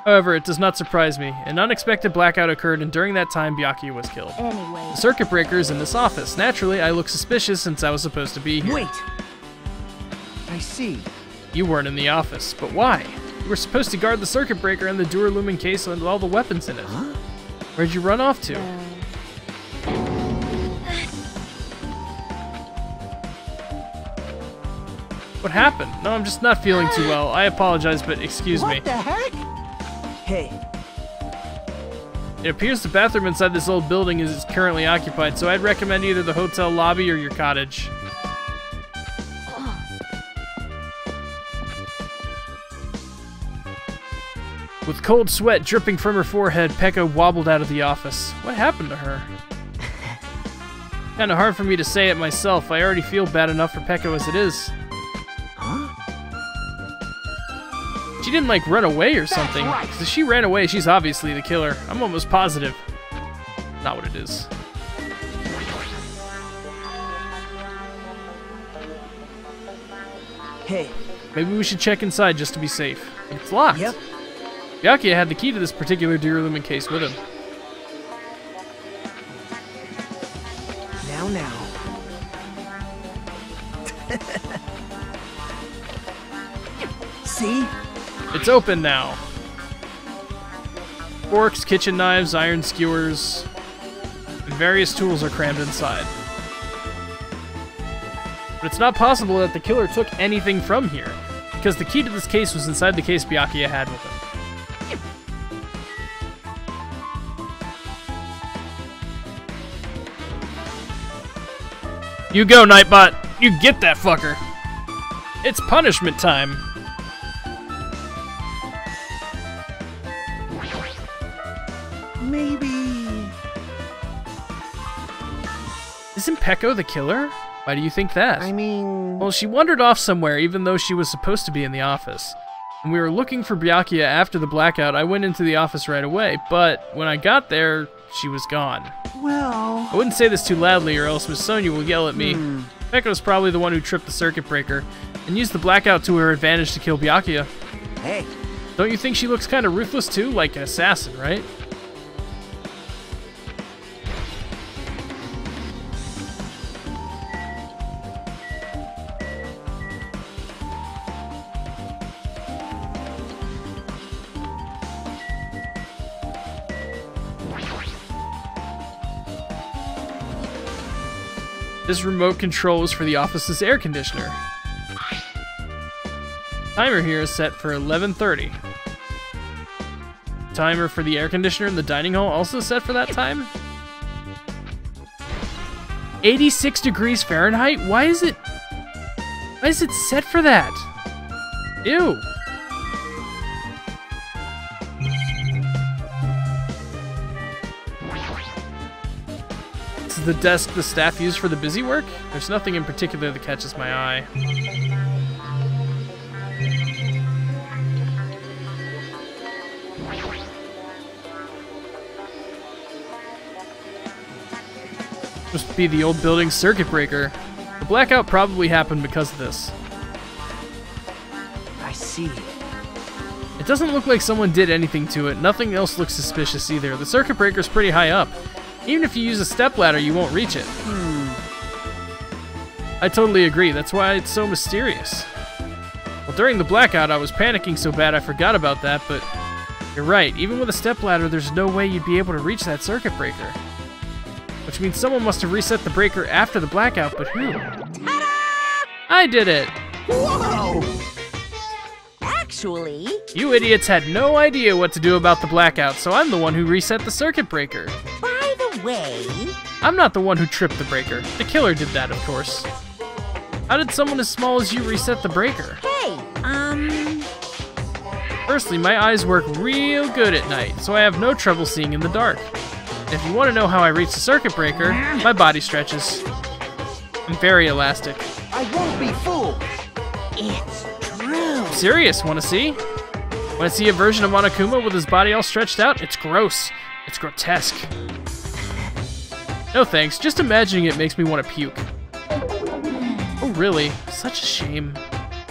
[SPEAKER 2] However, it does not surprise me. An unexpected blackout occurred, and during that time, Byakuya was killed.
[SPEAKER 9] Anyway.
[SPEAKER 2] The circuit breaker is in this office. Naturally, I look suspicious since I was supposed to be here.
[SPEAKER 8] Wait! I see.
[SPEAKER 2] You weren't in the office, but why? You were supposed to guard the circuit breaker and the Duralumin case with all the weapons in it. Huh? Where'd you run off to? What happened? No, I'm just not feeling too well. I apologize, but excuse me.
[SPEAKER 3] What the heck? Hey,
[SPEAKER 2] It appears the bathroom inside this old building is currently occupied, so I'd recommend either the hotel lobby or your cottage. With cold sweat dripping from her forehead, Pekka wobbled out of the office. What happened to her? Kinda hard for me to say it myself. I already feel bad enough for Pekka as it is.
[SPEAKER 3] huh?
[SPEAKER 2] She didn't, like, run away or something.
[SPEAKER 8] right.
[SPEAKER 2] 'Cause if she ran away, she's obviously the killer. I'm almost positive. Not what it is.
[SPEAKER 3] Hey,
[SPEAKER 2] Maybe we should check inside just to be safe. It's locked.
[SPEAKER 3] yep.
[SPEAKER 2] Byakuya had the key to this particular Duralumine case with him.
[SPEAKER 3] Now. See?
[SPEAKER 2] It's open now. Forks, kitchen knives, iron skewers, and various tools are crammed inside. But it's not possible that the killer took anything from here, because the key to this case was inside the case Byakuya had with him. You go, Nightbot! You get that fucker! It's punishment time!
[SPEAKER 3] Maybe...
[SPEAKER 2] Isn't Pekko the killer? Why do you think that?
[SPEAKER 8] I mean...
[SPEAKER 2] Well, she wandered off somewhere even though she was supposed to be in the office. When we were looking for Byakuya after the blackout, I went into the office right away, but when I got there, she was gone.
[SPEAKER 8] Well...
[SPEAKER 2] I wouldn't say this too loudly or else Miss Sonia will yell at me. Pekko's probably the one who tripped the circuit breaker and used the blackout to her advantage to kill Byakuya.
[SPEAKER 8] Hey,
[SPEAKER 2] Don't you think she looks kind of ruthless too? Like an assassin, right? This remote control is for the office's air conditioner. Timer here is set for 11:30. Timer for the air conditioner in the dining hall also set for that time? 86 degrees Fahrenheit? Why is it set for that? Ew. This is the desk the staff use for the busy work? There's nothing in particular that catches my eye. Must be the old building's circuit breaker. The blackout probably happened because of this.
[SPEAKER 3] I see.
[SPEAKER 2] It doesn't look like someone did anything to it. Nothing else looks suspicious either. The circuit breaker's pretty high up. Even if you use a stepladder, you won't reach it. I totally agree. That's why it's so mysterious. Well, during the blackout, I was panicking so bad I forgot about that, but you're right. Even with a stepladder, there's no way you'd be able to reach that circuit breaker. Which means someone must have reset the breaker after the blackout, but who? Ta-da! I did it!
[SPEAKER 8] whoa!
[SPEAKER 9] Actually,
[SPEAKER 2] You idiots had no idea what to do about the blackout, so I'm the one who reset the circuit breaker.
[SPEAKER 9] by the way,
[SPEAKER 2] I'm not the one who tripped the breaker. The killer did that, of course. How did someone as small as you reset the breaker?
[SPEAKER 9] hey,
[SPEAKER 2] Firstly, my eyes work real good at night, so I have no trouble seeing in the dark. And if you want to know how I reach the circuit breaker, my body stretches. I'm very elastic.
[SPEAKER 8] I won't be fooled!
[SPEAKER 9] it's true.
[SPEAKER 2] I'm serious, want to see? Want to see a version of Monokuma with his body all stretched out? It's gross. It's grotesque. No thanks, just imagining it makes me want to puke. Oh really? Such a shame.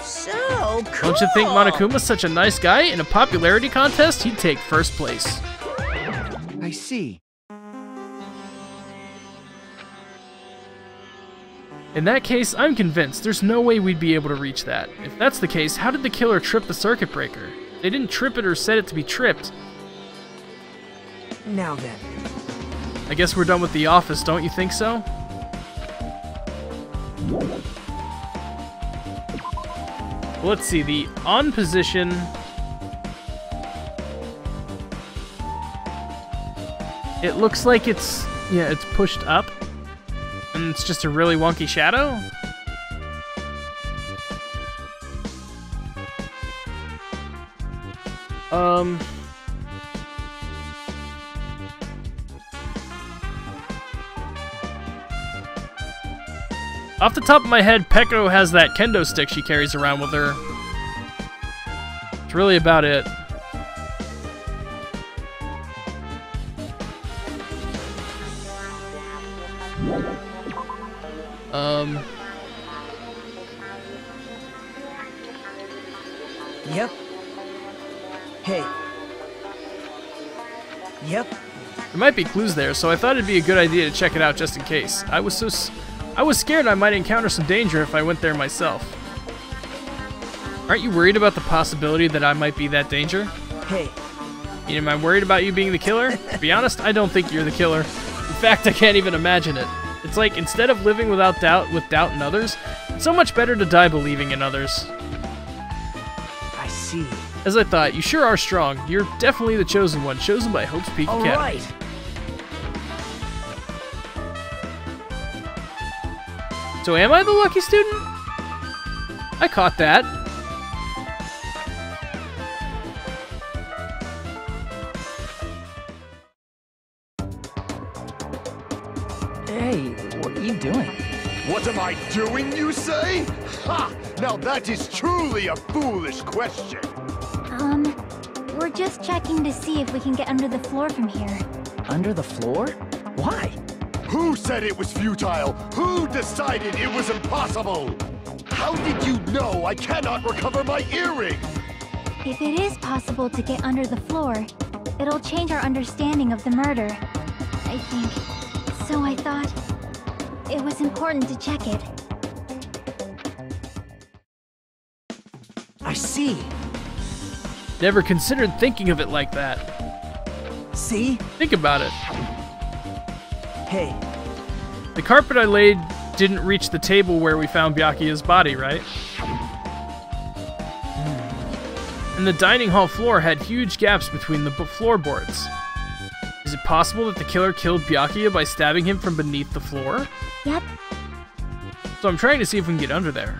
[SPEAKER 9] So cool.
[SPEAKER 2] Don't you think Monokuma's such a nice guy? In a popularity contest, he'd take first place.
[SPEAKER 8] I see.
[SPEAKER 2] In that case, I'm convinced there's no way we'd be able to reach that. If that's the case, how did the killer trip the circuit breaker? They didn't trip it or set it to be tripped.
[SPEAKER 3] Now then.
[SPEAKER 2] I guess we're done with the office, don't you think so? Let's see, the on position... It looks like it's pushed up. And it's just a really wonky shadow. Off the top of my head, Peko has that kendo stick she carries around with her. It's really about it.
[SPEAKER 3] Yep. Hey. Yep.
[SPEAKER 2] There might be clues there, so I thought it'd be a good idea to check it out just in case. I was scared I might encounter some danger if I went there myself. Aren't you worried about the possibility that I might be that danger?
[SPEAKER 3] Hey.
[SPEAKER 2] Am I worried about you being the killer? To be honest, I don't think you're the killer. In fact, I can't even imagine it. It's like, instead of living without doubt with doubt in others, it's so much better to die believing in others.
[SPEAKER 3] I see.
[SPEAKER 2] As I thought, you sure are strong. You're definitely the chosen one, chosen by Hope's Peak Academy.
[SPEAKER 3] Alright.
[SPEAKER 2] So am I the lucky student? I caught that.
[SPEAKER 3] Hey, what are you doing?
[SPEAKER 5] What am I doing, you say? Ha! Now that is truly a foolish question.
[SPEAKER 9] We're just checking to see if we can get under the floor from here.
[SPEAKER 3] Under the floor? Why?
[SPEAKER 5] Who said it was futile? Who decided it was impossible? How did you know I cannot recover my earring?
[SPEAKER 9] If it is possible to get under the floor, it'll change our understanding of the murder, I think. So I thought it was important to check it.
[SPEAKER 3] I see.
[SPEAKER 2] Never considered thinking of it like that.
[SPEAKER 3] See?
[SPEAKER 2] Think about it.
[SPEAKER 3] Hey.
[SPEAKER 2] The carpet I laid didn't reach the table where we found Byakuya's body, right? And the dining hall floor had huge gaps between the floorboards. Is it possible that the killer killed Byakuya by stabbing him from beneath the floor?
[SPEAKER 9] Yep.
[SPEAKER 2] So I'm trying to see if we can get under there.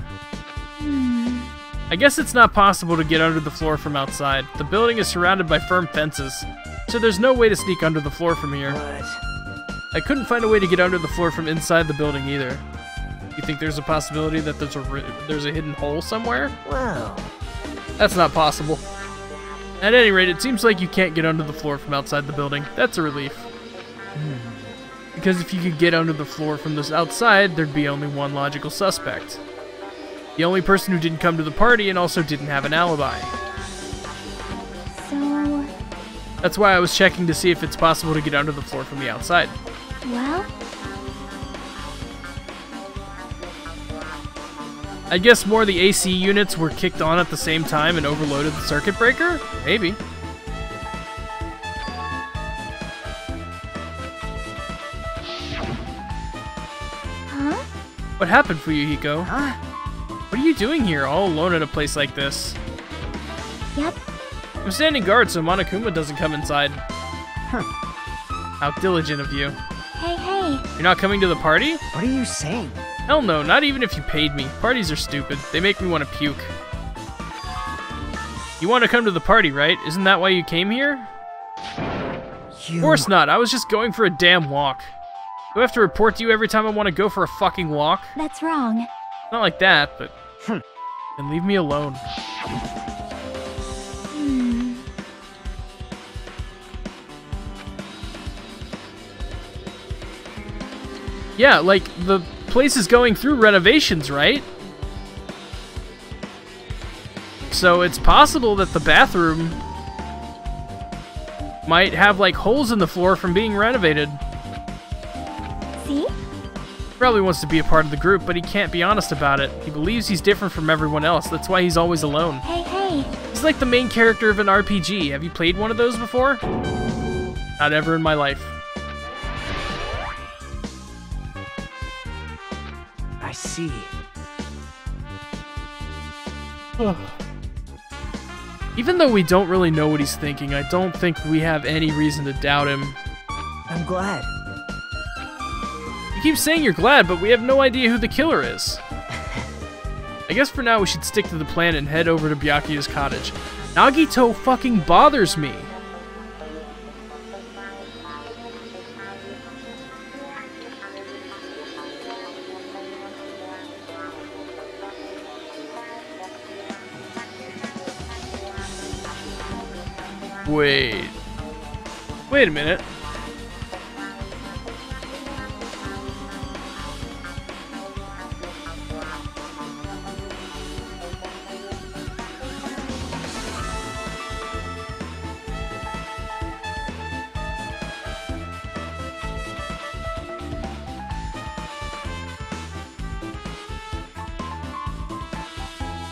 [SPEAKER 2] I guess it's not possible to get under the floor from outside. The building is surrounded by firm fences, so there's no way to sneak under the floor from here. I couldn't find a way to get under the floor from inside the building either. You think there's a possibility that there's a hidden hole somewhere?
[SPEAKER 3] Wow.
[SPEAKER 2] That's not possible. At any rate, it seems like you can't get under the floor from outside the building. That's a relief. Because if you could get under the floor from this outside, there'd be only one logical suspect. The only person who didn't come to the party and also didn't have an alibi.
[SPEAKER 9] So...
[SPEAKER 2] That's why I was checking to see if it's possible to get under the floor from the outside.
[SPEAKER 9] well...
[SPEAKER 2] I guess more of the AC units were kicked on at the same time and overloaded the circuit breaker? Maybe.
[SPEAKER 9] Huh?
[SPEAKER 2] What happened, Fuyuhiko?
[SPEAKER 3] Huh?
[SPEAKER 2] What are you doing here, all alone in a place like this?
[SPEAKER 9] Yep.
[SPEAKER 2] I'm standing guard so Monokuma doesn't come inside. How diligent of you.
[SPEAKER 9] Hey, hey.
[SPEAKER 2] You're not coming to the party?
[SPEAKER 3] What are you saying?
[SPEAKER 2] Hell no, not even if you paid me. Parties are stupid. They make me want to puke. You want to come to the party, right? Isn't that why you came here? Of course not. I was just going for a damn walk. Do I have to report to you every time I want to go for a fucking walk?
[SPEAKER 9] That's wrong.
[SPEAKER 2] Not like that, but... Then leave me alone. Yeah, like, the place is going through renovations, right? So it's possible that the bathroom might have, like, holes in the floor from being renovated.
[SPEAKER 9] See?
[SPEAKER 2] Probably wants to be a part of the group, but he can't be honest about it. He believes he's different from everyone else. That's why he's always alone.
[SPEAKER 9] Hey, hey.
[SPEAKER 2] He's like the main character of an RPG. Have you played one of those before? Not ever in my life.
[SPEAKER 3] I see.
[SPEAKER 2] Even though we don't really know what he's thinking, I don't think we have any reason to doubt him.
[SPEAKER 3] I'm glad.
[SPEAKER 2] You keep saying you're glad, but we have no idea who the killer is. I guess for now we should stick to the plan and head over to Byakuya's cottage. Nagito fucking bothers me. Wait a minute.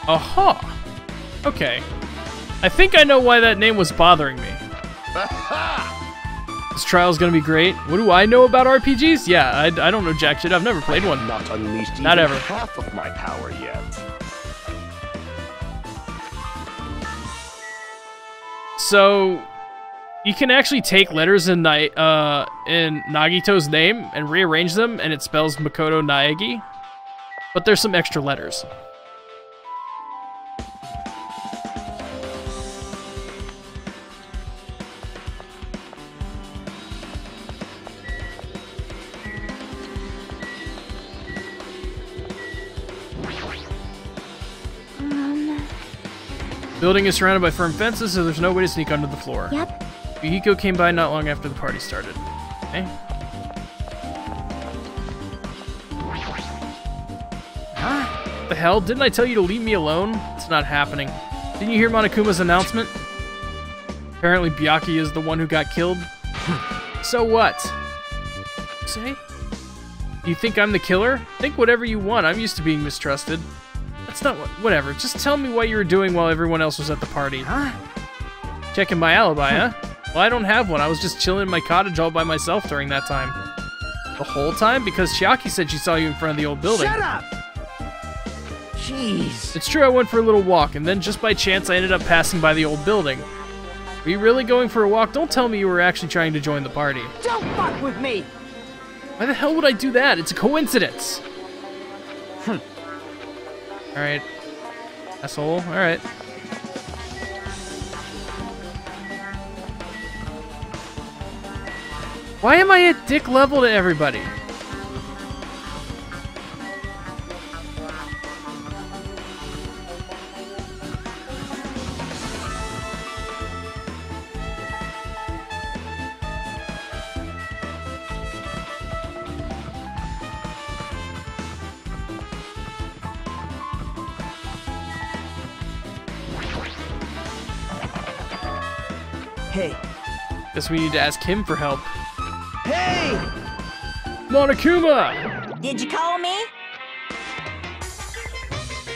[SPEAKER 2] Aha! Okay. I think I know why that name was bothering me. This trial's gonna be great. What do I know about RPGs? Yeah, I don't know jack shit. I've never played one.
[SPEAKER 5] Not unleashed
[SPEAKER 2] Not
[SPEAKER 5] even
[SPEAKER 2] ever.
[SPEAKER 5] half of my power yet.
[SPEAKER 2] So, you can actually take letters in Nagito's name and rearrange them, and it spells Makoto Naegi. But there's some extra letters. Building is surrounded by firm fences, so there's no way to sneak under the floor.
[SPEAKER 9] Yep.
[SPEAKER 2] Yuhiko came by not long after the party started. Okay. What the hell? Didn't I tell you to leave me alone? It's not happening. Didn't you hear Monokuma's announcement? Apparently Byakuya is the one who got killed. So what? Say? You think I'm the killer? Think whatever you want. I'm used to being mistrusted. That's not what. Whatever. Just tell me what you were doing while everyone else was at the party.
[SPEAKER 3] Huh?
[SPEAKER 2] Checking my alibi, huh? Well, I don't have one. I was just chilling in my cottage all by myself during that time. The whole time? Because Chiaki said she saw you in front of the old building.
[SPEAKER 3] Shut up! Jeez.
[SPEAKER 2] It's true I went for a little walk, and then just by chance I ended up passing by the old building. Were you really going for a walk? Don't tell me you were actually trying to join the party.
[SPEAKER 3] Don't fuck with me!
[SPEAKER 2] Why the hell would I do that? It's a coincidence. Alright. Asshole. Alright. Why am I at dick level to everybody?
[SPEAKER 3] Hey.
[SPEAKER 2] Guess we need to ask him for help.
[SPEAKER 3] Hey!
[SPEAKER 2] Monokuma!
[SPEAKER 1] Did you call me?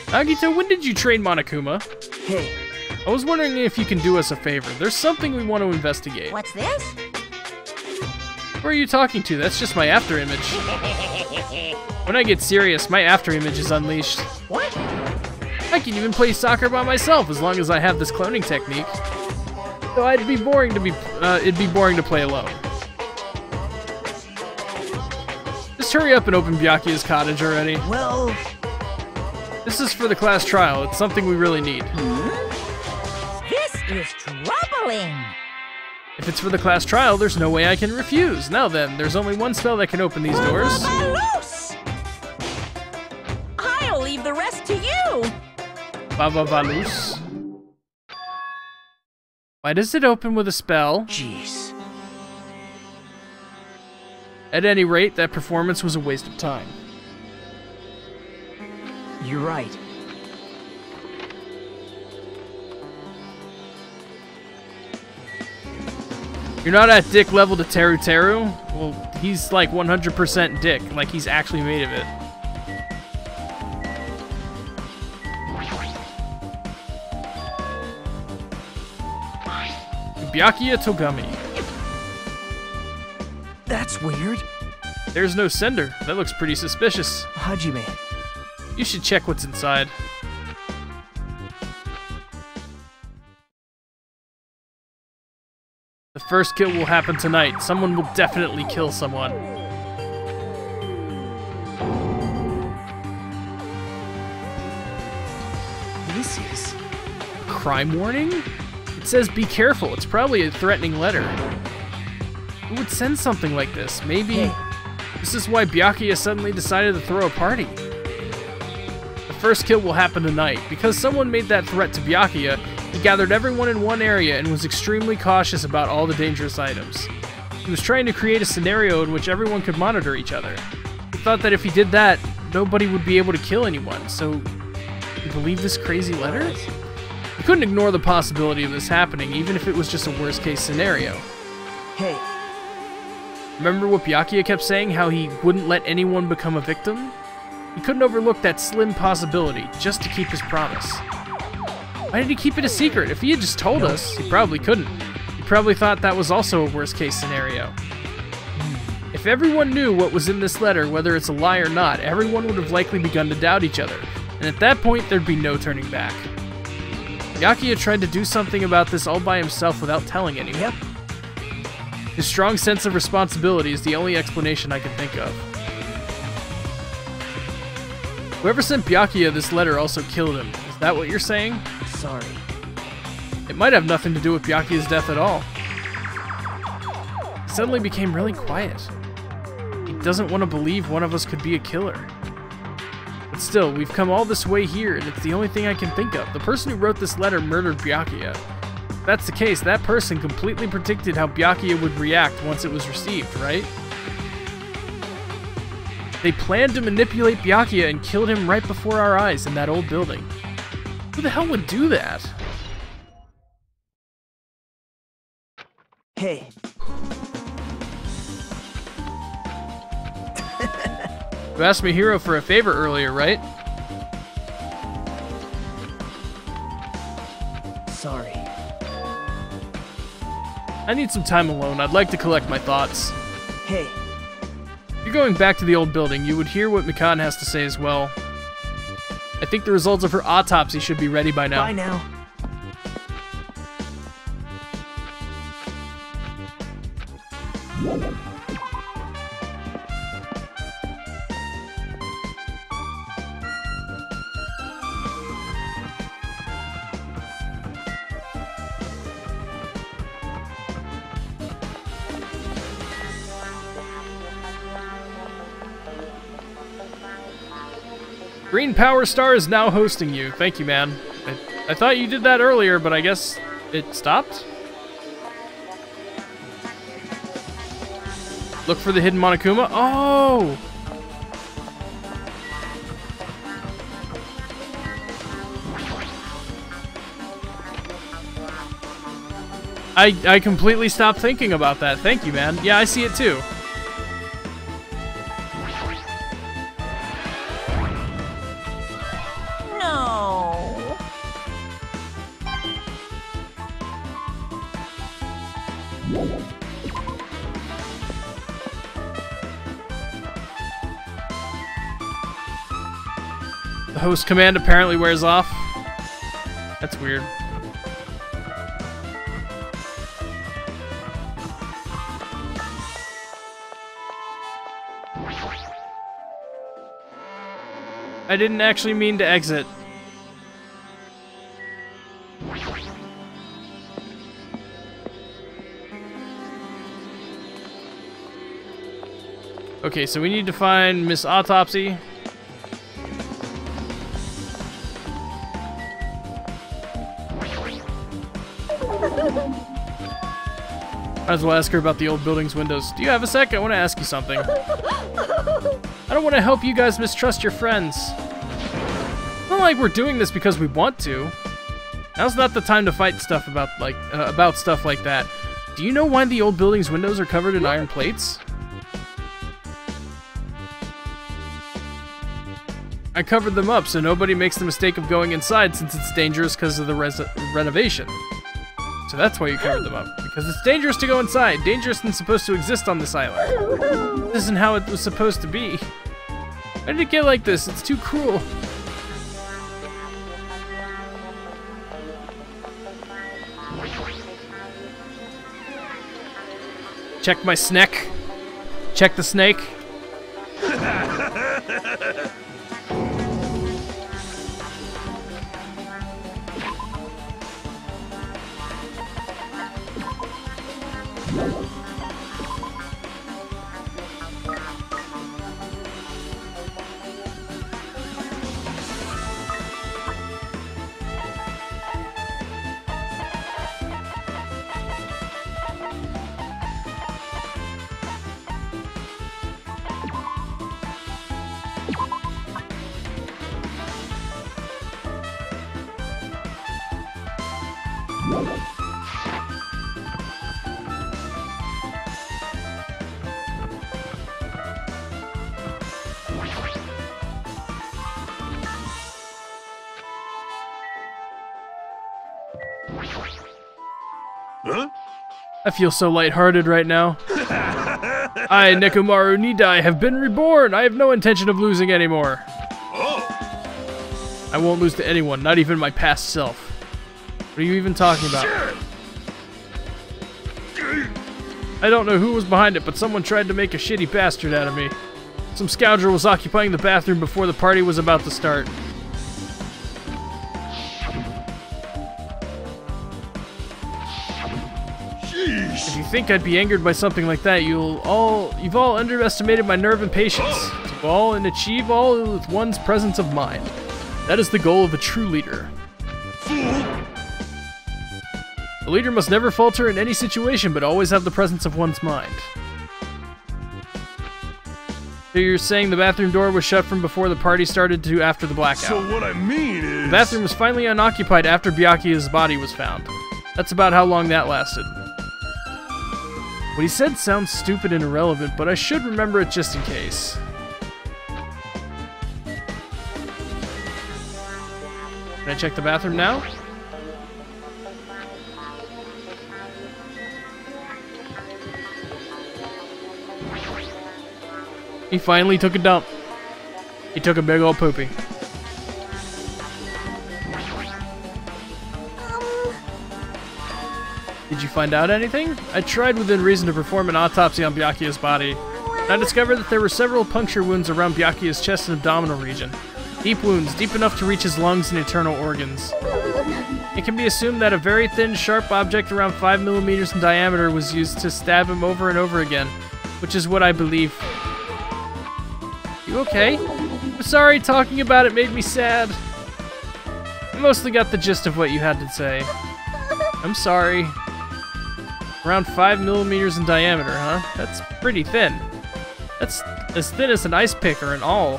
[SPEAKER 2] Nagito, when did you train Monokuma?
[SPEAKER 3] Hey.
[SPEAKER 2] I was wondering if you can do us a favor. There's something we want to investigate.
[SPEAKER 1] What's this?
[SPEAKER 2] Who are you talking to? That's just my after image. When I get serious, my after image is unleashed.
[SPEAKER 1] What?
[SPEAKER 2] I can even play soccer by myself as long as I have this cloning technique. So it'd be boring to play alone. Just hurry up and open Byakuya's cottage already.
[SPEAKER 3] Well...
[SPEAKER 2] This is for the class trial. It's something we really need.
[SPEAKER 1] This is troubling.
[SPEAKER 2] If it's for the class trial, there's no way I can refuse. Now then, there's only one spell that can open these doors.
[SPEAKER 1] Loose. I'll leave the rest to you.
[SPEAKER 2] Baba Valus. Why does it open with a spell?
[SPEAKER 3] Jeez.
[SPEAKER 2] At any rate, that performance was a waste of time.
[SPEAKER 3] You're right.
[SPEAKER 2] You're not at dick level to Teru Teru? Well, he's like 100% dick, like he's actually made of it. Byakuya Togami.
[SPEAKER 3] That's weird.
[SPEAKER 2] There's no sender. That looks pretty suspicious.
[SPEAKER 3] Hajime.
[SPEAKER 2] You should check what's inside. first kill will happen tonight. Someone will definitely kill someone.
[SPEAKER 3] This is...
[SPEAKER 2] Crime warning? It says be careful. It's probably a threatening letter. Who would send something like this? Maybe this is why Byakuya suddenly decided to throw a party. The first kill will happen tonight. Because someone made that threat to Byakuya, he gathered everyone in one area and was extremely cautious about all the dangerous items. He was trying to create a scenario in which everyone could monitor each other. He thought that if he did that, nobody would be able to kill anyone, so you believe this crazy letter? You couldn't ignore the possibility of this happening, even if it was just a worst-case scenario.
[SPEAKER 3] Hey.
[SPEAKER 2] Remember what Byakuya kept saying, how he wouldn't let anyone become a victim? He couldn't overlook that slim possibility, just to keep his promise. Why did he keep it a secret? If he had just told us, he probably couldn't. He probably thought that was also a worst-case scenario. If everyone knew what was in this letter, whether it's a lie or not, everyone would have likely begun to doubt each other, and at that point, there'd be no turning back. Byakuya tried to do something about this all by himself without telling anyone.
[SPEAKER 3] Yep.
[SPEAKER 2] His strong sense of responsibility is the only explanation I can think of. Whoever sent Byakuya this letter also killed him. Is that what you're saying?
[SPEAKER 3] Sorry.
[SPEAKER 2] It might have nothing to do with Byakuya's death at all. He suddenly became really quiet. He doesn't want to believe one of us could be a killer. But still, we've come all this way here, and it's the only thing I can think of. The person who wrote this letter murdered Byakuya. If that's the case, that person completely predicted how Byakuya would react once it was received, right? They planned to manipulate Byakuya and killed him right before our eyes in that old building. Who the hell would do that?
[SPEAKER 3] Hey.
[SPEAKER 2] You asked Mihiro for a favor earlier, right?
[SPEAKER 3] Sorry.
[SPEAKER 2] I need some time alone. I'd like to collect my thoughts.
[SPEAKER 3] Hey.
[SPEAKER 2] If you're going back to the old building, you would hear what Mikan has to say as well. I think the results of her autopsy should be ready by now.
[SPEAKER 3] Bye now.
[SPEAKER 2] Green Power Star is now hosting you. Thank you, man. I thought you did that earlier, but I guess it stopped? Look for the hidden Monokuma. Oh! I completely stopped thinking about that. Thank you, man. Yeah, I see it too.
[SPEAKER 1] No.
[SPEAKER 2] The host command apparently wears off. That's weird. I didn't actually mean to exit. Okay, so we need to find Miss Autopsy. Might as well ask her about the old building's windows. Do you have a sec? I want to ask you something. I don't want to help you guys mistrust your friends. It's not like we're doing this because we want to. Now's not the time to fight stuff about stuff like that. Do you know why the old building's windows are covered in iron plates? I covered them up so nobody makes the mistake of going inside since it's dangerous because of the renovation. So that's why you covered them up. Because it's dangerous to go inside. Dangerous and supposed to exist on this island. This isn't how it was supposed to be. Why did it get like this? It's too cruel. Check my snack. Check the snake.
[SPEAKER 10] Huh?
[SPEAKER 2] I feel so lighthearted right now. I, Nekomaru Nidai, have been reborn. I have no intention of losing anymore.
[SPEAKER 10] Oh.
[SPEAKER 2] I won't lose to anyone, not even my past self. What are you even talking about? I don't know who was behind it, but someone tried to make a shitty bastard out of me. Some scoundrel was occupying the bathroom before the party was about to start. If you think I'd be angered by something like that, you've all underestimated my nerve and patience. To all and achieve all with one's presence of mind. That is the goal of a true leader. A leader must never falter in any situation, but always have the presence of one's mind. So you're saying the bathroom door was shut from before the party started to after the blackout.
[SPEAKER 10] So what I mean is...
[SPEAKER 2] The bathroom was finally unoccupied after Byakuya's body was found. That's about how long that lasted. What he said sounds stupid and irrelevant, but I should remember it just in case. Can I check the bathroom now? He finally took a dump. He took a big old poopy. Did you find out anything? I tried within reason to perform an autopsy on Byakuya's body. And I discovered that there were several puncture wounds around Byakuya's chest and abdominal region. Deep wounds, deep enough to reach his lungs and internal organs. It can be assumed that a very thin, sharp object around 5 millimeters in diameter was used to stab him over and over again, which is what I believe. You okay? I'm sorry, talking about it made me sad. I mostly got the gist of what you had to say. I'm sorry. Around 5 millimeters in diameter, huh? That's pretty thin. That's as thin as an ice pick or an awl.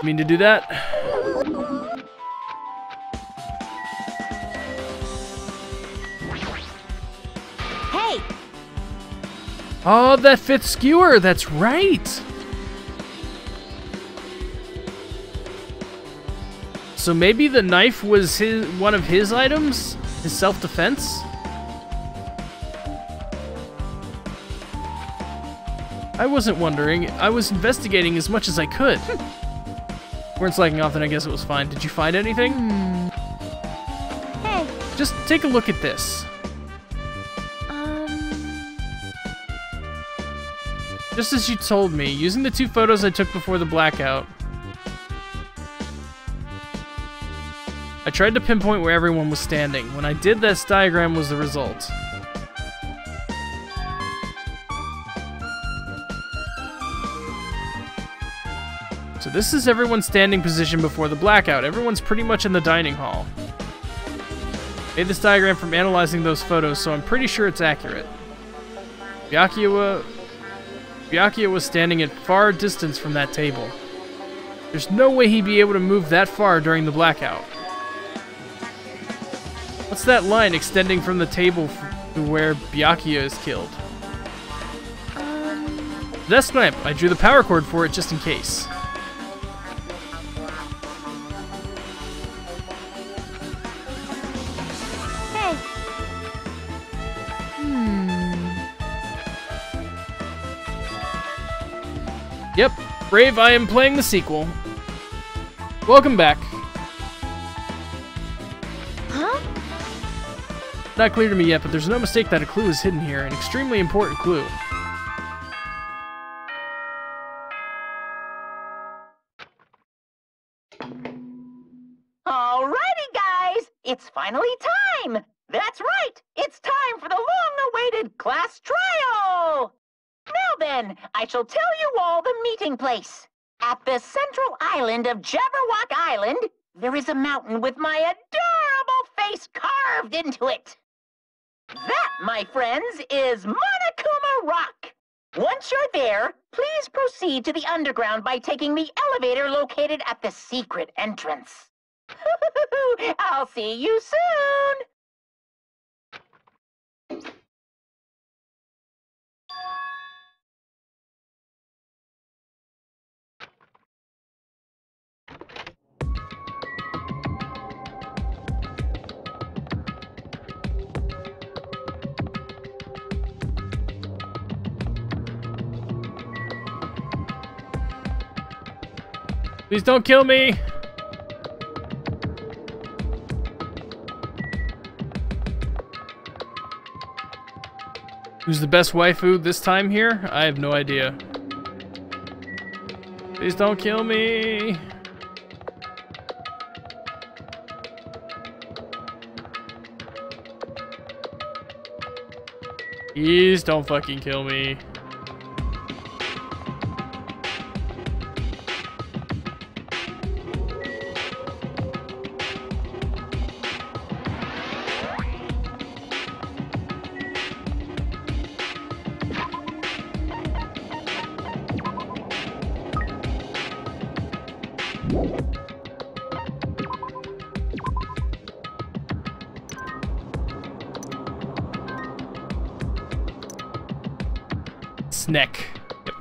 [SPEAKER 2] Mean to do that?
[SPEAKER 4] Hey!
[SPEAKER 2] Oh, that fifth skewer, that's right! So maybe the knife was one of his items? His self-defense? I wasn't wondering. I was investigating as much as I could. Weren't slacking off, then I guess it was fine. Did you find anything?
[SPEAKER 9] Hey.
[SPEAKER 2] Just take a look at this. Just as you told me, using the 2 photos I took before the blackout, I tried to pinpoint where everyone was standing. When I did, this diagram was the result. So this is everyone's standing position before the blackout. Everyone's pretty much in the dining hall. Made this diagram from analyzing those photos, so I'm pretty sure it's accurate. Byakuya was standing at far distance from that table. There's no way he'd be able to move that far during the blackout. What's that line extending from the table to where Byakuya is killed? The desk lamp. I drew the power cord for it just in case.
[SPEAKER 9] Hey.
[SPEAKER 2] Yep, Brave, I am playing the sequel. Welcome back.
[SPEAKER 4] Huh?
[SPEAKER 2] Not clear to me yet, but there's no mistake that a clue is hidden here. An extremely important clue.
[SPEAKER 1] Alrighty, guys! It's finally time! That's right! It's time for the long-awaited class trial! Now then, I shall tell you all the meeting place. At the central island of Jabberwock Island, there is a mountain with my adorable face carved into it. That, my friends, is Monokuma Rock. Once you're there, please proceed to the underground by taking the elevator located at the secret entrance. I'll see you soon!
[SPEAKER 2] Please don't kill me! Who's the best waifu this time here? I have no idea. Please don't kill me! Please don't fucking kill me. Snake. Yep.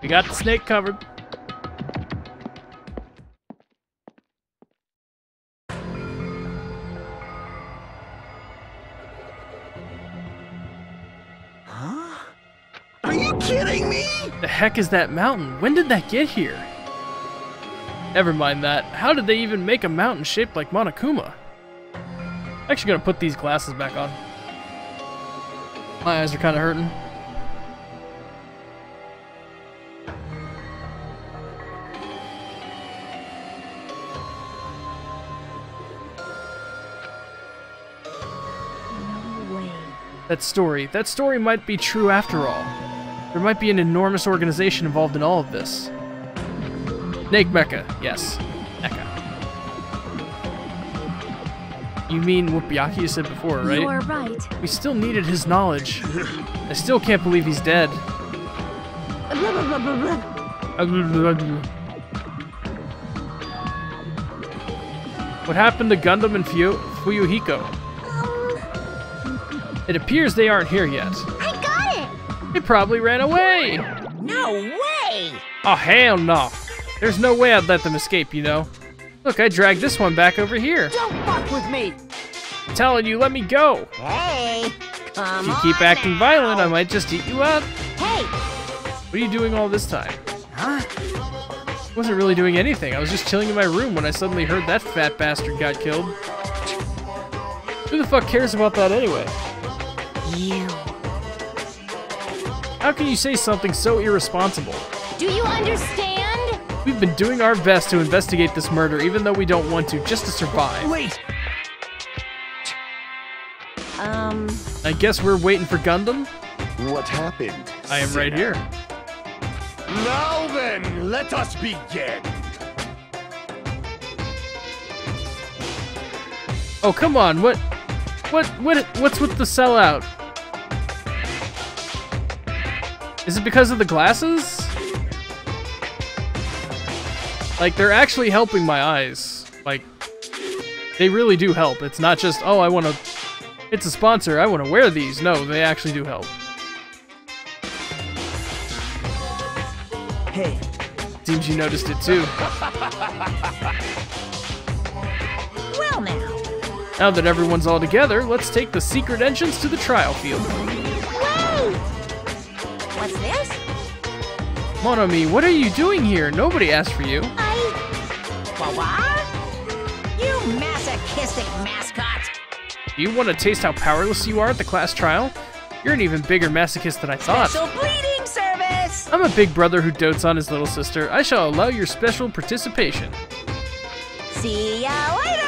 [SPEAKER 2] We got the snake covered.
[SPEAKER 8] Huh? Are you kidding me?
[SPEAKER 2] The heck is that mountain? When did that get here? Never mind that. How did they even make a mountain shaped like Monokuma? I'm actually gonna put these glasses back on. My eyes are kind of hurting.
[SPEAKER 4] No way.
[SPEAKER 2] That story might be true after all. There might be an enormous organization involved in all of this. Snake Mecha, yes. Mecha. You mean what Byakuya said before, right?
[SPEAKER 9] You're right.
[SPEAKER 2] We still needed his knowledge. I still can't believe he's dead. What happened to Gundam and Fuyuhiko? It appears they aren't here yet.
[SPEAKER 4] I got it!
[SPEAKER 2] They probably ran away!
[SPEAKER 4] No way!
[SPEAKER 2] Oh, hell no. There's no way I'd let them escape, you know. Look, I dragged this one back over here.
[SPEAKER 3] Don't fuck with me!
[SPEAKER 2] I'm telling you, let me go.
[SPEAKER 4] Hey, come
[SPEAKER 2] If you keep acting violent, I might just eat you up.
[SPEAKER 4] Hey!
[SPEAKER 2] What are you doing all this time?
[SPEAKER 3] Huh?
[SPEAKER 2] I wasn't really doing anything. I was just chilling in my room when I suddenly heard that fat bastard got killed. Who the fuck cares about that anyway?
[SPEAKER 4] You.
[SPEAKER 2] How can you say something so irresponsible?
[SPEAKER 4] Do you understand?
[SPEAKER 2] We've been doing our best to investigate this murder, even though we don't want to, just to survive.
[SPEAKER 3] Wait!
[SPEAKER 2] I guess we're waiting for Gundam?
[SPEAKER 5] What happened?
[SPEAKER 2] I am right here.
[SPEAKER 5] Now then, let us begin.
[SPEAKER 2] Oh, come on, what's with the sellout? Is it because of the glasses? Like, they're actually helping my eyes. Like, they really do help. It's not just, oh, it's a sponsor, I want to wear these. No, they actually do help.
[SPEAKER 3] Hey.
[SPEAKER 2] Seems you noticed it too.
[SPEAKER 4] Well now.
[SPEAKER 2] Now that everyone's all together, let's take the secret entrance to the trial field.
[SPEAKER 4] Wait!
[SPEAKER 1] What's this?
[SPEAKER 2] Monomi, what are you doing here? Nobody asked for you.
[SPEAKER 1] What? You masochistic mascot!
[SPEAKER 2] Do you want to taste how powerless you are at the class trial? You're an even bigger masochist than I thought.
[SPEAKER 1] Special bleeding service!
[SPEAKER 2] I'm a big brother who dotes on his little sister. I shall allow your special participation.
[SPEAKER 1] See ya later!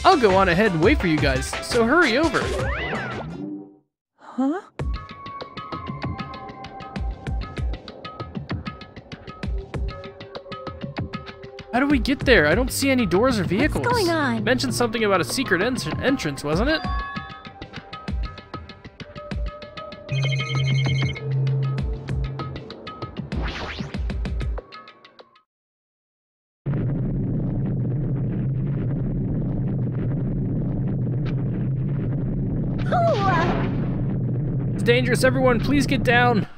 [SPEAKER 2] I'll go on ahead and wait for you guys, so hurry over.
[SPEAKER 1] Huh?
[SPEAKER 2] How do we get there? I don't see any doors or vehicles.
[SPEAKER 9] What's going on?
[SPEAKER 2] You mentioned something about a secret entrance, wasn't it? It's dangerous, everyone. Please get down.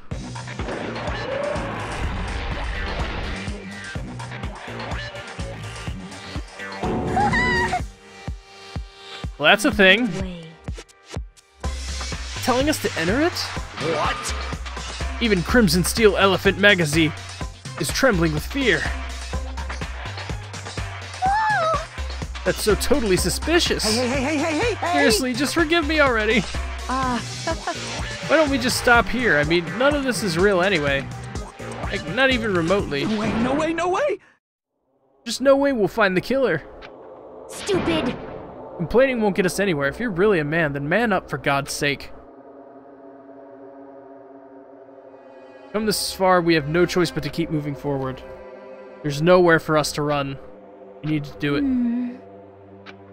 [SPEAKER 2] Well, that's a thing. Telling us to enter it?
[SPEAKER 10] What?
[SPEAKER 2] Even Crimson Steel Elephant Magazine is trembling with fear. That's so totally suspicious.
[SPEAKER 8] Hey!
[SPEAKER 2] Seriously, just forgive me already. Why don't we just stop here? I mean, none of this is real anyway. Like, not even remotely.
[SPEAKER 8] No way!
[SPEAKER 2] Just no way we'll find the killer.
[SPEAKER 9] Stupid!
[SPEAKER 2] Complaining won't get us anywhere. If you're really a man, then man up for God's sake. Come this far, we have no choice but to keep moving forward. There's nowhere for us to run. We need to do it.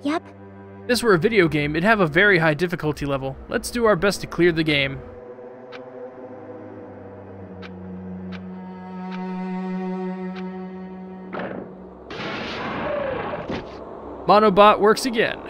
[SPEAKER 9] Yep.
[SPEAKER 2] If this were a video game, it'd have a very high difficulty level. Let's do our best to clear the game. Monobot works again.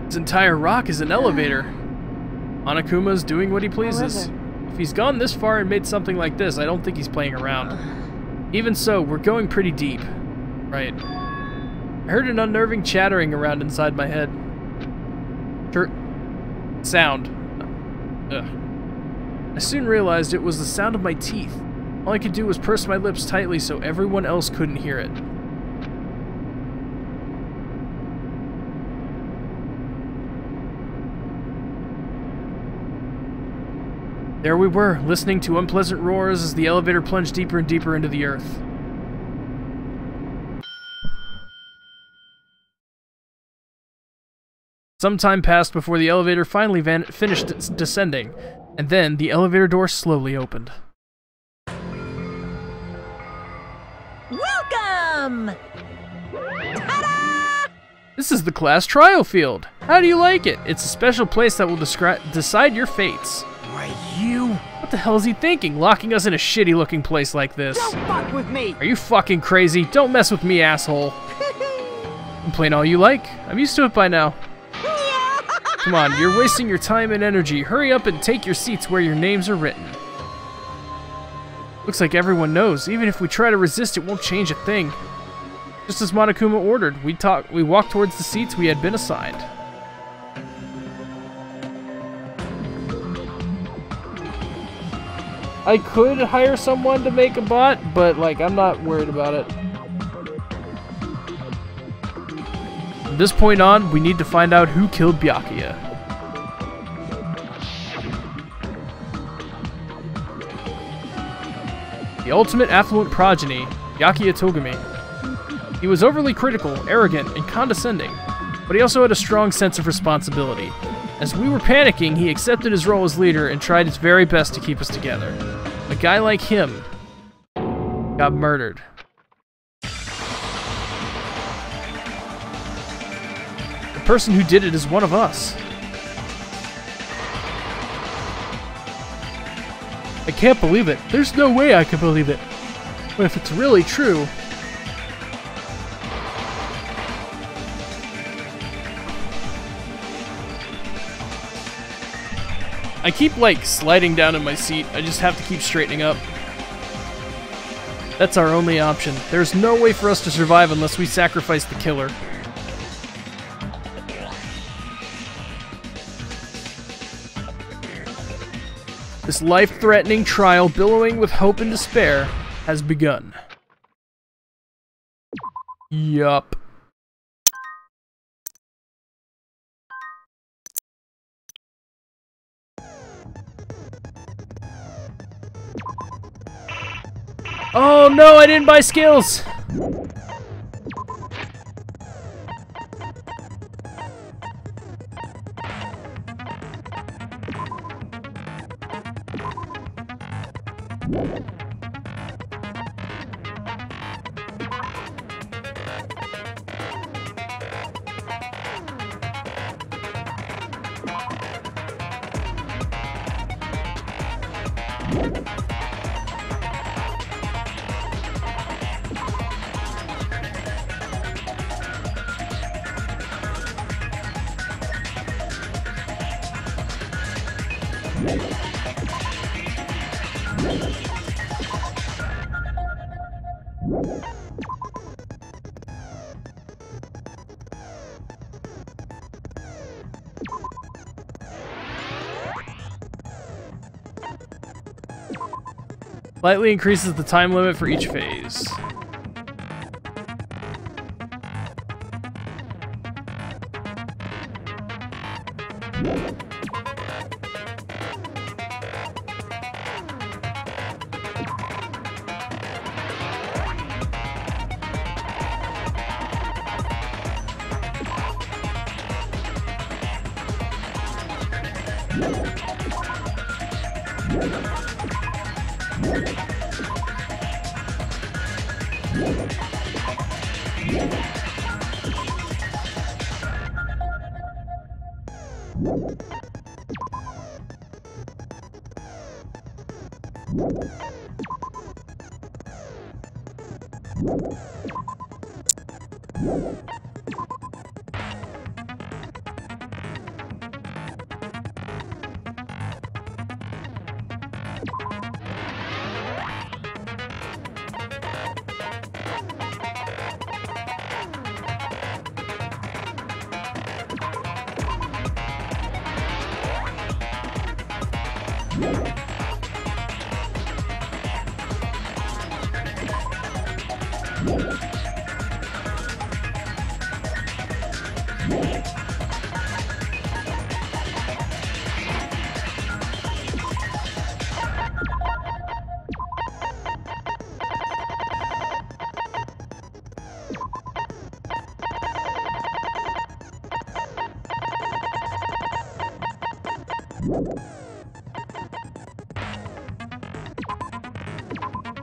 [SPEAKER 2] This entire rock is an elevator. Monokuma's doing what he pleases. If he's gone this far and made something like this, I don't think he's playing around. Even so, we're going pretty deep. Right. I heard an unnerving chattering around inside my head. Sound. Ugh. I soon realized it was the sound of my teeth. All I could do was purse my lips tightly so everyone else couldn't hear it. There we were, listening to unpleasant roars as the elevator plunged deeper and deeper into the earth. Some time passed before the elevator finally finished descending, and then the elevator door slowly opened.
[SPEAKER 1] Welcome! Ta-da!
[SPEAKER 2] This is the class trial field. How do you like it? It's a special place that will decide your fates. What the hell is he thinking, locking us in a shitty-looking place like this?
[SPEAKER 8] Don't fuck with me!
[SPEAKER 2] Are you fucking crazy? Don't mess with me, asshole. Complain all you like. I'm used to it by now. Come on, you're wasting your time and energy. Hurry up and take your seats where your names are written. Looks like everyone knows. Even if we try to resist, it won't change a thing. Just as Monokuma ordered, we walked towards the seats we had been assigned. I could hire someone to make a bot, but like, I'm not worried about it. From this point on, we need to find out who killed Byakuya. The ultimate affluent progeny, Byakuya Togumi. He was overly critical, arrogant, and condescending, but he also had a strong sense of responsibility. As we were panicking, he accepted his role as leader and tried his very best to keep us together. A guy like him got murdered. The person who did it is one of us. I can't believe it. There's no way I can believe it. But if it's really true... I keep, like, sliding down in my seat. I just have to keep straightening up. That's our only option. There's no way for us to survive unless we sacrifice the killer. This life-threatening trial, billowing with hope and despair, has begun. Yup. Oh no, I didn't buy skills! Slightly increases the time limit for each phase.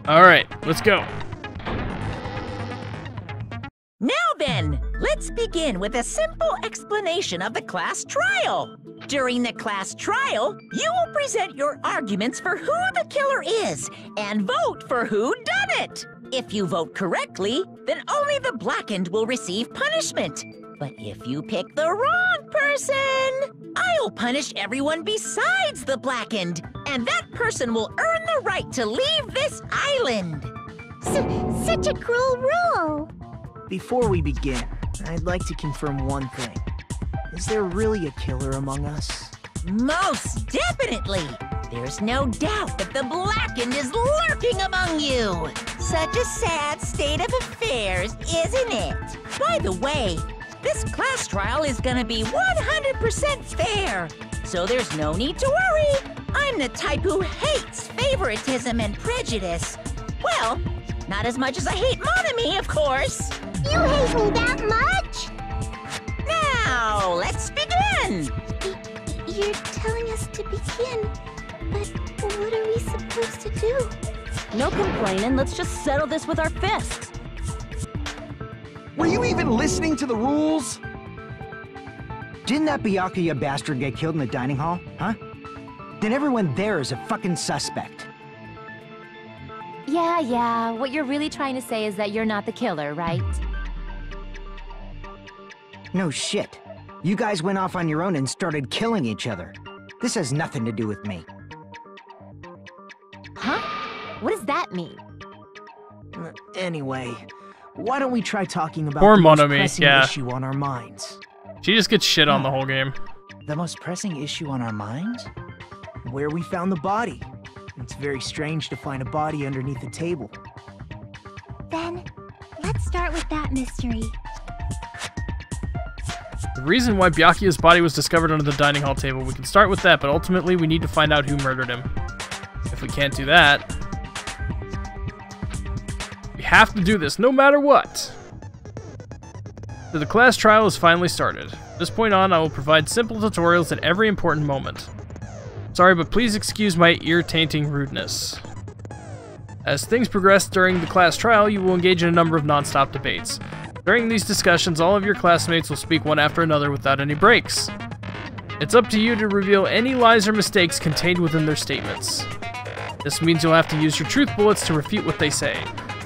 [SPEAKER 2] Alright, let's go.
[SPEAKER 1] Now then, let's begin with a simple explanation of the class trial. During the class trial, you will present your arguments for who the killer is and vote for who done it. If you vote correctly, then only the blackened will receive punishment. But if you pick the wrong person, I'll punish everyone besides the blackened, and that person will earn the right to leave this island.
[SPEAKER 4] Such a cruel rule.
[SPEAKER 3] Before we begin, I'd like to confirm one thing. Is there really a killer among us?
[SPEAKER 1] Most definitely. There's no doubt that the blackened is lurking among you. Such a sad state of affairs, isn't it? By the way, this class trial is gonna be 100% fair, so there's no need to worry. I'm the type who hates favoritism and prejudice. Well, not as much as I hate Monami, of course.
[SPEAKER 4] You hate me that much?
[SPEAKER 1] Now, let's begin.
[SPEAKER 4] You're telling us to begin, but what are we supposed to do?
[SPEAKER 11] No complaining, let's just settle this with our fists.
[SPEAKER 8] Were you even listening to the rules? Didn't that Byakuya bastard get killed in the dining hall, huh? Then everyone there is a fucking suspect.
[SPEAKER 11] Yeah, what you're really trying to say is that you're not the killer, right?
[SPEAKER 8] No shit. You guys went off on your own and started killing each other. This has nothing to do with me.
[SPEAKER 11] Huh? What does that mean?
[SPEAKER 3] Anyway, why don't we try talking about
[SPEAKER 2] Poor
[SPEAKER 3] the most
[SPEAKER 2] Monomi,
[SPEAKER 3] pressing
[SPEAKER 2] yeah.
[SPEAKER 3] issue on our minds?
[SPEAKER 2] She just gets shit on the whole game.
[SPEAKER 3] The most pressing issue on our minds? Where we found the body. It's very strange to find a body underneath a table.
[SPEAKER 9] Then, let's start with that mystery.
[SPEAKER 2] The reason why Byakuya's body was discovered under the dining hall table, we can start with that, but ultimately we need to find out who murdered him. If we can't do that, we have to do this no matter what. So the class trial has finally started. From this point on, I will provide simple tutorials at every important moment. Sorry, but please excuse my ear-tainting rudeness. As things progress during the class trial, you will engage in a number of non-stop debates. During these discussions, all of your classmates will speak one after another without any breaks. It's up to you to reveal any lies or mistakes contained within their statements. This means you'll have to use your truth bullets to refute what they say.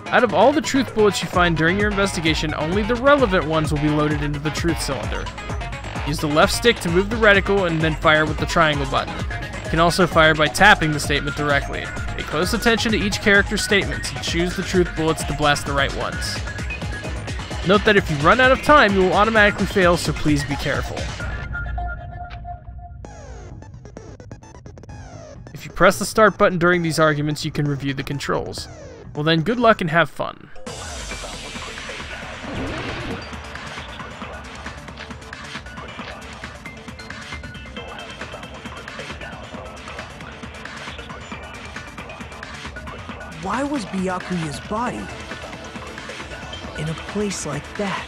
[SPEAKER 2] Out of all the truth bullets you find during your investigation, only the relevant ones will be loaded into the truth cylinder. Use the left stick to move the reticle and then fire with the triangle button. You can also fire by tapping the statement directly. Pay close attention to each character's statements and choose the truth bullets to blast the right ones. Note that if you run out of time, you will automatically fail, so please be careful. If you press the start button during these arguments, you can review the controls. Well then, good luck and have fun.
[SPEAKER 3] Why was Byakuya's body in a place like that?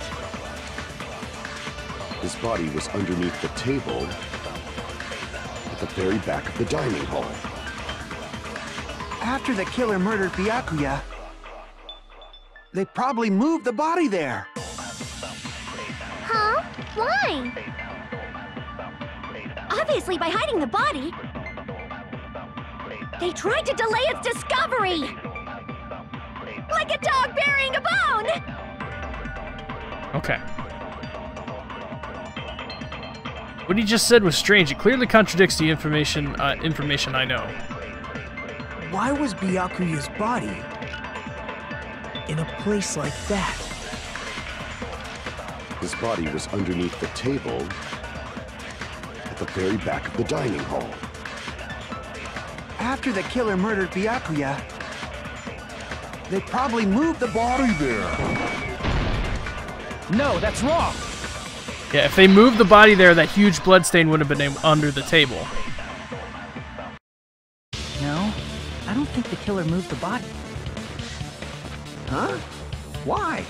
[SPEAKER 5] His body was underneath the table at the very back of the dining hall.
[SPEAKER 8] After the killer murdered Byakuya, they probably moved the body there.
[SPEAKER 9] Huh? Why? Obviously by hiding the body. They tried to delay its discovery! Like a dog burying a bone!
[SPEAKER 2] Okay. What he just said was strange. It clearly contradicts the information I know.
[SPEAKER 3] Why was Byakuya's body in a place like that?
[SPEAKER 5] His body was underneath the table at the very back of the dining hall.
[SPEAKER 8] After the killer murdered Byakuya, they probably moved the body there.
[SPEAKER 6] No, that's wrong!
[SPEAKER 2] Yeah, if they moved the body there, that huge bloodstain would have been under the table.
[SPEAKER 3] No, I don't think the killer moved the body.
[SPEAKER 8] Huh? Why?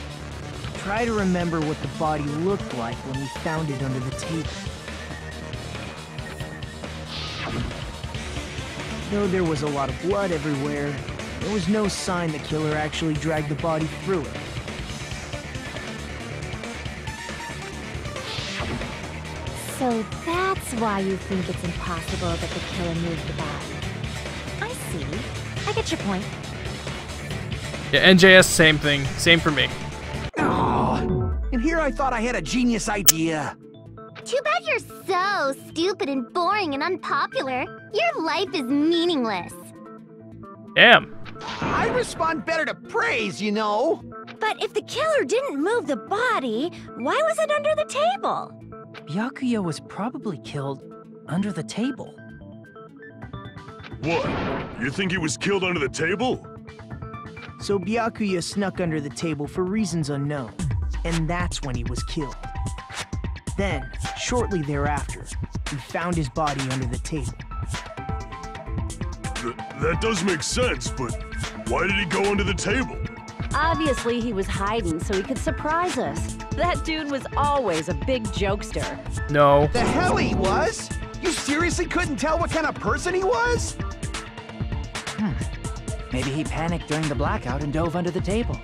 [SPEAKER 3] Try to remember what the body looked like when we found it under the table. Though there was a lot of blood everywhere, there was no sign the killer actually dragged the body through it.
[SPEAKER 11] So that's why you think it's impossible that the killer moved the body. I see. I get your point.
[SPEAKER 2] Yeah, NJS, same thing. Same for me.
[SPEAKER 8] Oh, and here I thought I had a genius idea.
[SPEAKER 9] Too bad you're so stupid and boring and unpopular. Your life is meaningless.
[SPEAKER 2] Damn.
[SPEAKER 8] I respond better to praise, you know.
[SPEAKER 11] But if the killer didn't move the body, why was it under the table?
[SPEAKER 3] Byakuya was probably killed under the table.
[SPEAKER 10] What? You think he was killed under the table?
[SPEAKER 3] So Byakuya snuck under the table for reasons unknown, and that's when he was killed. Then, shortly thereafter, we found his body under the table.
[SPEAKER 10] That does make sense, but why did he go under the table?
[SPEAKER 11] Obviously, he was hiding so he could surprise us. That dude was always a big jokester.
[SPEAKER 2] No.
[SPEAKER 8] The hell he was? You seriously couldn't tell what kind of person he was?
[SPEAKER 3] Maybe he panicked during the blackout and dove under the table.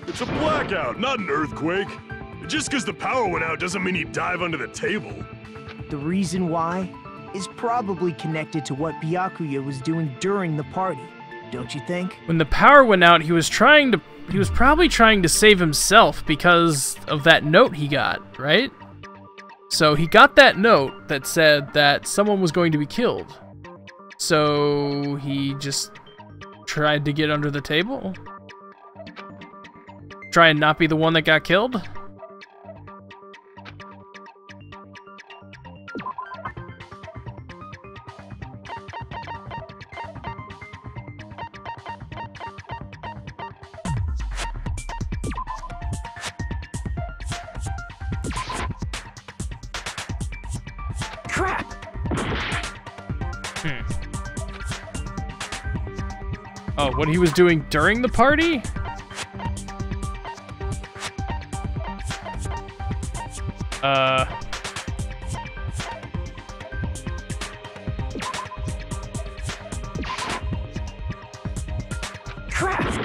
[SPEAKER 10] It's a blackout, not an earthquake. Just because the power went out doesn't mean he'd dive under the table.
[SPEAKER 3] The reason why is probably connected to what Byakuya was doing during the party, don't you think?
[SPEAKER 2] When the power went out, he was probably trying to save himself because of that note he got, right? So he got that note that said that someone was going to be killed. So he just tried to get under the table? Try and not be the one that got killed?
[SPEAKER 3] Crap!
[SPEAKER 2] Oh, what he was doing during the party?
[SPEAKER 3] Crap!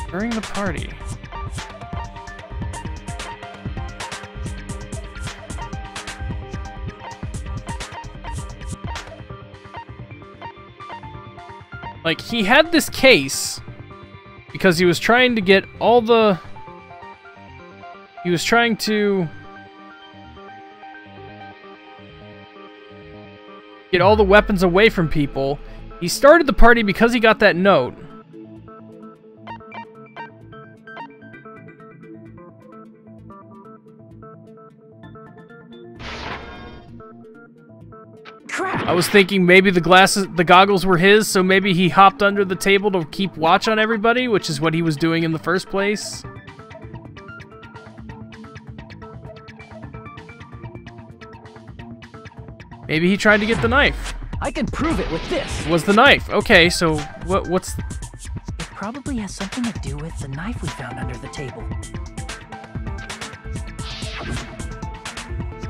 [SPEAKER 2] During the party. Like, he had this case because he was trying to get all the... He was trying to get all the weapons away from people. He started the party because he got that note. I was thinking maybe the goggles were his, so maybe he hopped under the table to keep watch on everybody, which is what he was doing in the first place. Maybe he tried to get the knife.
[SPEAKER 3] I can prove it with this.
[SPEAKER 2] It was the knife. Okay, so what's...
[SPEAKER 3] It probably has something to do with the knife we found under the table.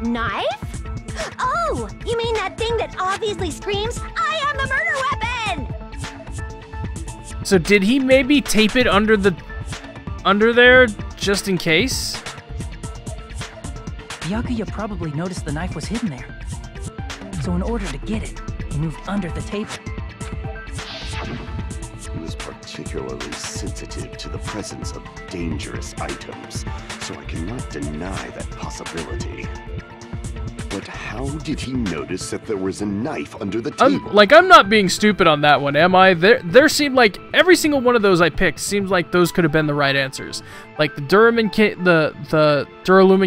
[SPEAKER 4] Knife? Oh, you mean that thing that obviously screams, "I am the murder weapon"?
[SPEAKER 2] So did he maybe tape it under there just in case?
[SPEAKER 3] Byakuya probably noticed the knife was hidden there. So in order to get it, he moved under the table.
[SPEAKER 5] He was particularly sensitive to the presence of dangerous items, so I cannot deny that possibility. But how did he notice that there was a knife under the table?
[SPEAKER 2] I'm not being stupid on that one, am I? There seemed like every single one of those I picked seems like those could have been the right answers. Like the Duralumin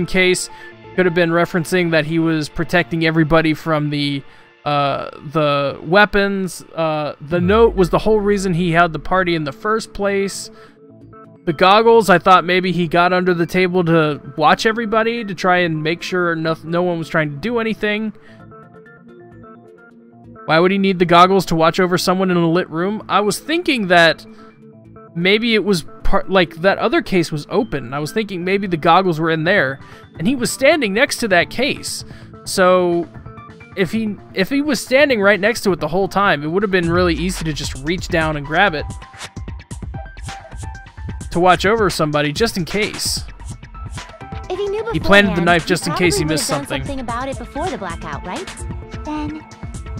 [SPEAKER 2] case could have been referencing that he was protecting everybody from the weapons. The note was the whole reason he had the party in the first place. The goggles, I thought maybe he got under the table to watch everybody, to try and make sure no one was trying to do anything. Why would he need the goggles to watch over someone in a lit room? I was thinking that maybe it was that other case was open. I was thinking maybe the goggles were in there, and he was standing next to that case. So if he was standing right next to it the whole time, it would have been really easy to just reach down and grab it to watch over somebody just in case.
[SPEAKER 11] If he knew beforehand,
[SPEAKER 2] he planted the knife just in case he missed something.
[SPEAKER 11] Something about it before the blackout, right? Then,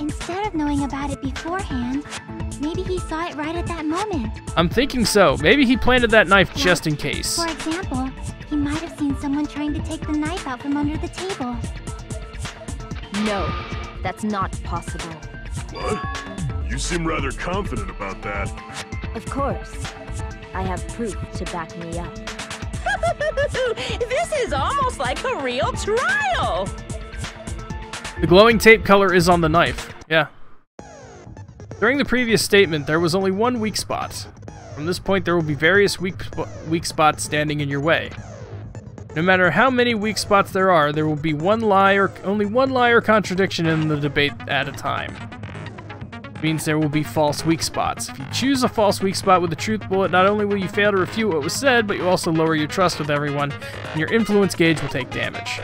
[SPEAKER 11] instead of knowing about it beforehand, maybe he saw it right at that moment.
[SPEAKER 2] I'm thinking so. Maybe he planted that knife just in case.
[SPEAKER 11] For example, he might have seen someone trying to take the knife out from under the table.
[SPEAKER 12] No, that's not possible.
[SPEAKER 10] What? You seem rather confident about that.
[SPEAKER 12] Of course. I have proof to back me up.
[SPEAKER 1] This is almost like a real trial!
[SPEAKER 2] The glowing tape color is on the knife. Yeah. During the previous statement, there was only one weak spot. From this point, there will be various weak spots standing in your way. No matter how many weak spots there are, there will be only one lie or contradiction in the debate at a time. Means there will be false weak spots. If you choose a false weak spot with a truth bullet, not only will you fail to refute what was said, but you also lower your trust with everyone, and your influence gauge will take damage.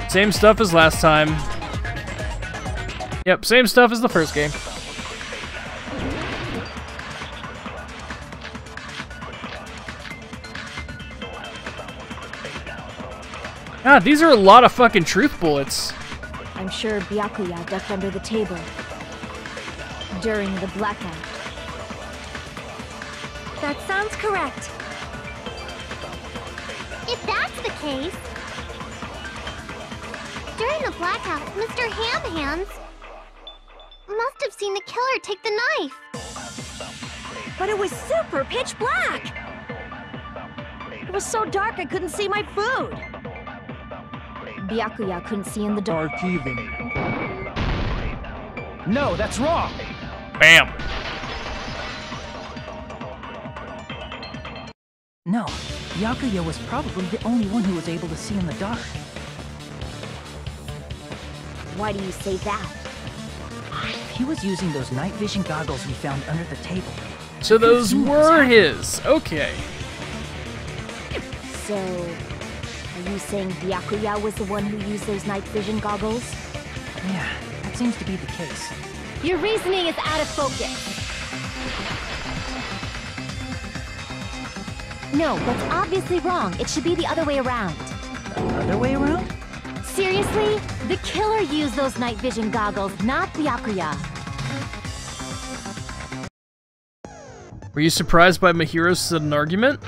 [SPEAKER 2] Same stuff as last time. Yep, same stuff as the first game. God, these are a lot of fucking truth bullets.
[SPEAKER 11] I'm sure Byakuya ducked under the table during the blackout.
[SPEAKER 4] That sounds correct. If that's the case... During the blackout, Mr. Ham Hands must have seen the killer take the knife.
[SPEAKER 12] But it was super pitch black! It was so dark I couldn't see my food.
[SPEAKER 11] Byakuya couldn't see in the dark.
[SPEAKER 3] Dark even. No, that's wrong!
[SPEAKER 2] Bam!
[SPEAKER 3] No, Byakuya was probably the only one who was able to see in the dark.
[SPEAKER 11] Why do you say that?
[SPEAKER 3] He was using those night vision goggles we found under the table.
[SPEAKER 2] So those were his. Okay.
[SPEAKER 11] So, are you saying Byakuya was the one who used those night vision goggles?
[SPEAKER 3] Yeah, that seems to be the case.
[SPEAKER 11] Your reasoning is out of focus. No, that's obviously wrong. It should be the other way around.
[SPEAKER 3] The other way around?
[SPEAKER 11] Seriously? The killer used those night vision goggles, not Byakuya.
[SPEAKER 2] Were you surprised by Mahiro's sudden argument?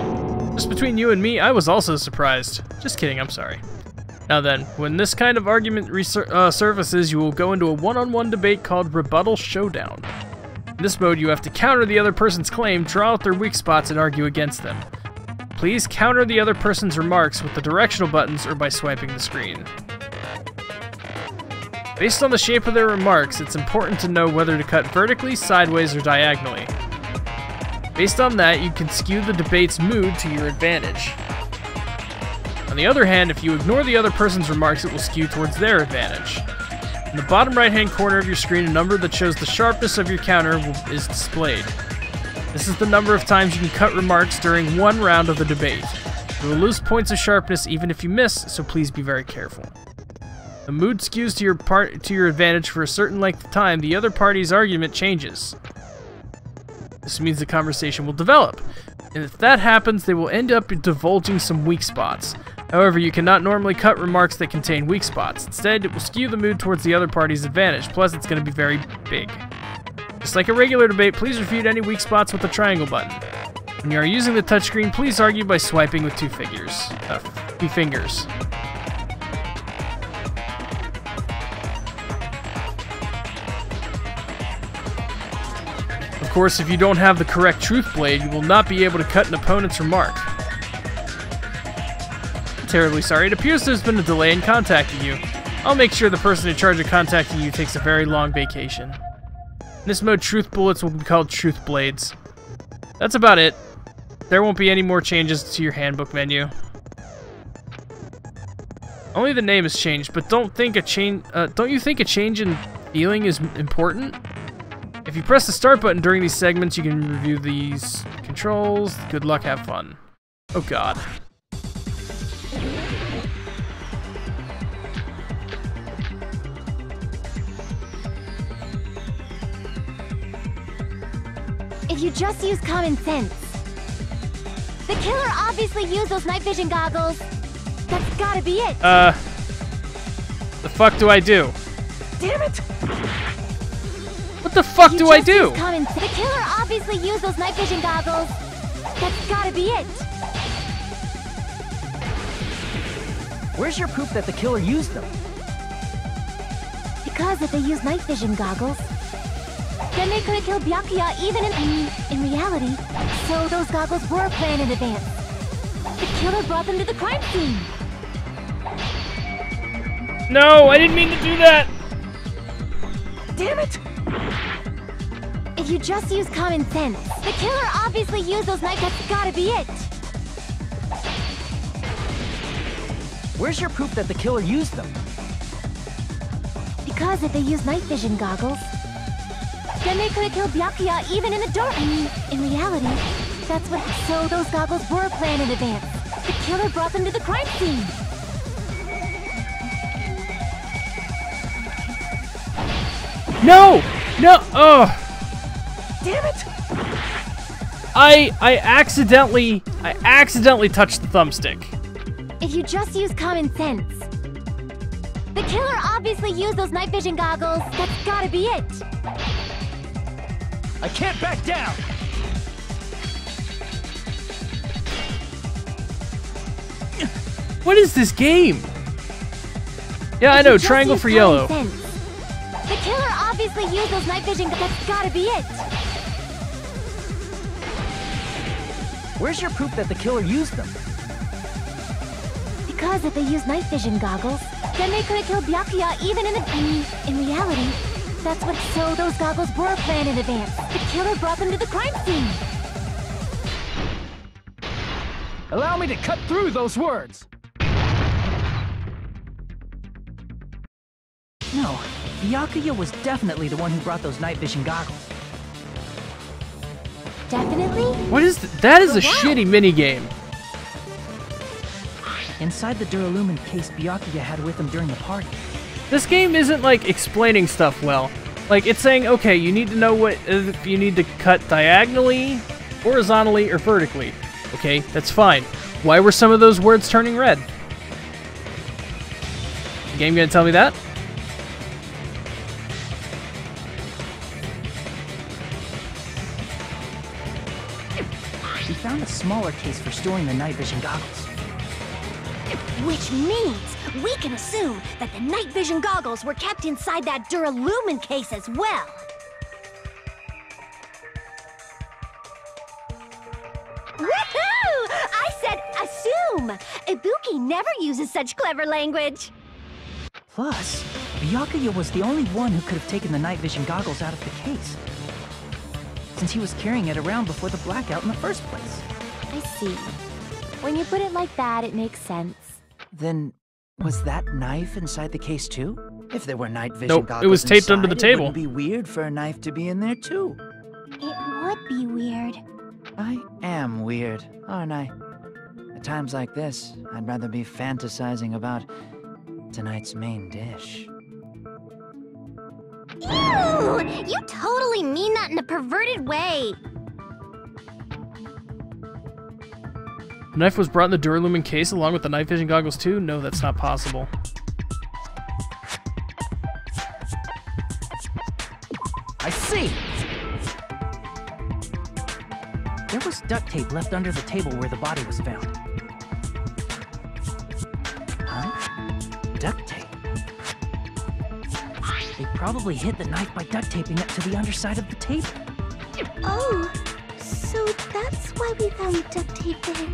[SPEAKER 2] Just between you and me, I was also surprised. Just kidding, I'm sorry. Now then, when this kind of argument surfaces, you will go into a one-on-one debate called Rebuttal Showdown. In this mode, you have to counter the other person's claim, draw out their weak spots, and argue against them. Please counter the other person's remarks with the directional buttons or by swiping the screen. Based on the shape of their remarks, it's important to know whether to cut vertically, sideways, or diagonally. Based on that, you can skew the debate's mood to your advantage. On the other hand, if you ignore the other person's remarks, it will skew towards their advantage. In the bottom right-hand corner of your screen, a number that shows the sharpness of your counter is displayed. This is the number of times you can cut remarks during one round of the debate. You will lose points of sharpness even if you miss, so please be very careful. The mood skews to your advantage for a certain length of time, the other party's argument changes. This means the conversation will develop, and if that happens, they will end up divulging some weak spots. However, you cannot normally cut remarks that contain weak spots. Instead, it will skew the mood towards the other party's advantage, plus it's going to be very big. Just like a regular debate, please refute any weak spots with the triangle button. When you are using the touchscreen, please argue by swiping with two fingers. Of course, if you don't have the correct truth blade, you will not be able to cut an opponent's remark. I'm terribly sorry, it appears there's been a delay in contacting you. I'll make sure the person in charge of contacting you takes a very long vacation. In this mode, truth bullets will be called truth blades. That's about it. There won't be any more changes to your handbook menu. Only the name has changed, but don't you think a change in feeling is important? If you press the start button during these segments, you can review these controls. Good luck, have fun. Oh god.
[SPEAKER 11] If you just use common sense. The killer obviously used those night vision goggles. That's gotta be it.
[SPEAKER 2] The fuck do I do?
[SPEAKER 3] Damn it!
[SPEAKER 2] What the fuck do I do?
[SPEAKER 11] The killer obviously used those night vision goggles. That's gotta be it.
[SPEAKER 3] Where's your proof that the killer used them?
[SPEAKER 11] Because if they used night vision goggles, then they could have killed Byakuya even in reality. So those goggles were planned in advance. The killer brought them to the crime scene.
[SPEAKER 2] No, I didn't mean to do that.
[SPEAKER 3] Damn it!
[SPEAKER 11] If you just use common sense, the killer obviously used those night. That's gotta be it.
[SPEAKER 3] Where's your proof that the killer used them?
[SPEAKER 11] Because if they used night vision goggles, then they could have killed Byakuya even in the dark. In reality, that's what. So those goggles were planned in advance. The killer brought them to the crime scene.
[SPEAKER 2] No! No! Oh!
[SPEAKER 3] Damn it!
[SPEAKER 2] I accidentally touched the thumbstick.
[SPEAKER 11] If you just use common sense. The killer obviously used those night vision goggles. That's gotta be it.
[SPEAKER 3] I can't back down!
[SPEAKER 2] What is this game? Yeah, I know, triangle for yellow.
[SPEAKER 11] Sense. The killer obviously used those night vision goggles. That's gotta be it.
[SPEAKER 3] Where's your proof that the killer used them?
[SPEAKER 11] Because if they used night vision goggles, then they could have killed Byakuya even in reality, that's what, so those goggles were planned in advance. The killer brought them to the crime scene.
[SPEAKER 3] Allow me to cut through those words. No, Byakuya was definitely the one who brought those night vision goggles.
[SPEAKER 11] Definitely?
[SPEAKER 2] What is that? Is a shitty minigame.
[SPEAKER 3] Inside the Duralumin case Byakuya had with him during the party.
[SPEAKER 2] This game isn't like explaining stuff well. Like it's saying, okay, you need to know what if you need to cut diagonally, horizontally, or vertically. Okay, that's fine. Why were some of those words turning red? The game gonna tell me that?
[SPEAKER 3] We found a smaller case for storing the night vision goggles.
[SPEAKER 4] Which means we can assume that the night vision goggles were kept inside that Duralumin case as well. Woohoo! I said assume! Ibuki never uses such clever language.
[SPEAKER 3] Plus, Byakuya was the only one who could have taken the night vision goggles out of the case, since he was carrying it around before the blackout in the first place.
[SPEAKER 11] I see. When you put it like that, it makes sense.
[SPEAKER 3] Then, was that knife inside the case too? If there were night vision goggles
[SPEAKER 2] it was taped
[SPEAKER 3] inside,
[SPEAKER 2] under the table.
[SPEAKER 3] It wouldn't be weird for a knife to be in there too.
[SPEAKER 11] It would be weird.
[SPEAKER 3] I am weird, aren't I? At times like this, I'd rather be fantasizing about tonight's main dish.
[SPEAKER 4] Ew! You totally mean that in a perverted way.
[SPEAKER 2] The knife was brought in the Duralumin case along with the night vision goggles too? No, that's not possible.
[SPEAKER 3] I see! There was duct tape left under the table where the body was found. Huh? Duct tape? They probably hid the knife by duct taping it to the underside of the table.
[SPEAKER 4] Oh, so that's why we found duct tape there.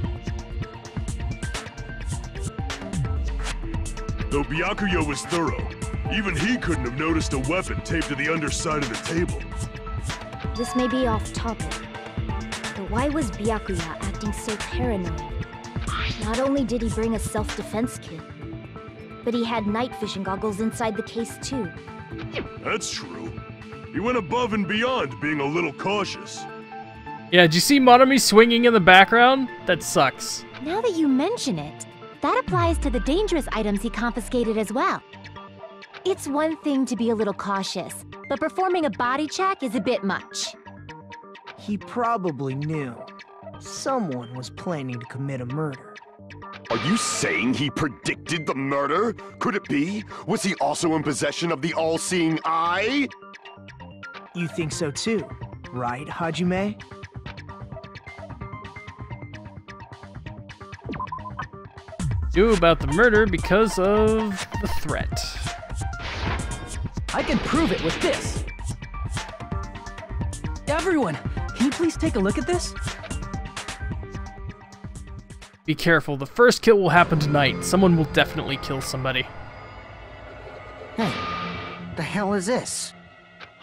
[SPEAKER 10] Though Byakuya was thorough, even he couldn't have noticed a weapon taped to the underside of the table.
[SPEAKER 13] This may be off topic, but why was Byakuya acting so paranoid? Not only did he bring a self-defense kit, but he had night vision goggles inside the case too.
[SPEAKER 10] That's true. He went above and beyond being a little cautious.
[SPEAKER 2] Yeah, did you see Monami swinging in the background? That sucks.
[SPEAKER 11] Now that you mention it, that applies to the dangerous items he confiscated as well. It's one thing to be a little cautious, but performing a body check is a bit much.
[SPEAKER 8] He probably knew. Someone was planning to commit a murder.
[SPEAKER 5] Are you saying he predicted the murder? Could it be? Was he also in possession of the all-seeing eye?
[SPEAKER 8] You think so too, right, Hajime?
[SPEAKER 2] Knew about the murder because of the threat.
[SPEAKER 3] I can prove it with this. Everyone, can you please take a look at this?
[SPEAKER 2] Be careful, the first kill will happen tonight. Someone will definitely kill somebody.
[SPEAKER 8] Hey, the hell is this?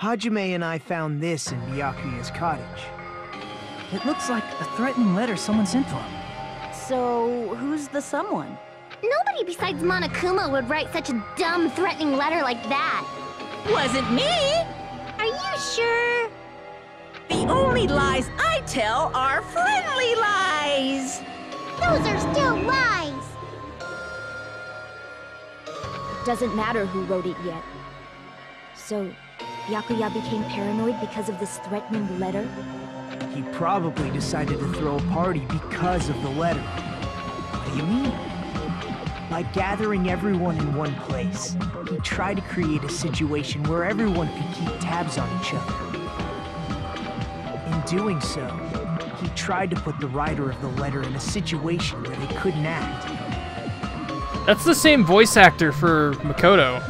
[SPEAKER 8] Hajime and I found this in Byakuya's cottage.
[SPEAKER 3] It looks like a threatening letter someone sent to him.
[SPEAKER 13] So, who's the someone?
[SPEAKER 4] Nobody besides Monokuma would write such a dumb, threatening letter like that.
[SPEAKER 12] Wasn't me!
[SPEAKER 4] Are you sure?
[SPEAKER 12] The only lies I tell are friendly lies!
[SPEAKER 4] Those are still lies!
[SPEAKER 13] Doesn't matter who wrote it yet. So, Byakuya became paranoid because of this threatening letter?
[SPEAKER 3] He probably decided to throw a party because of the letter. What do you mean? By gathering everyone in one place, he tried to create a situation where everyone could keep tabs on each other. In doing so, he tried to put the writer of the letter in a situation where they couldn't act.
[SPEAKER 2] That's the same voice actor for Makoto.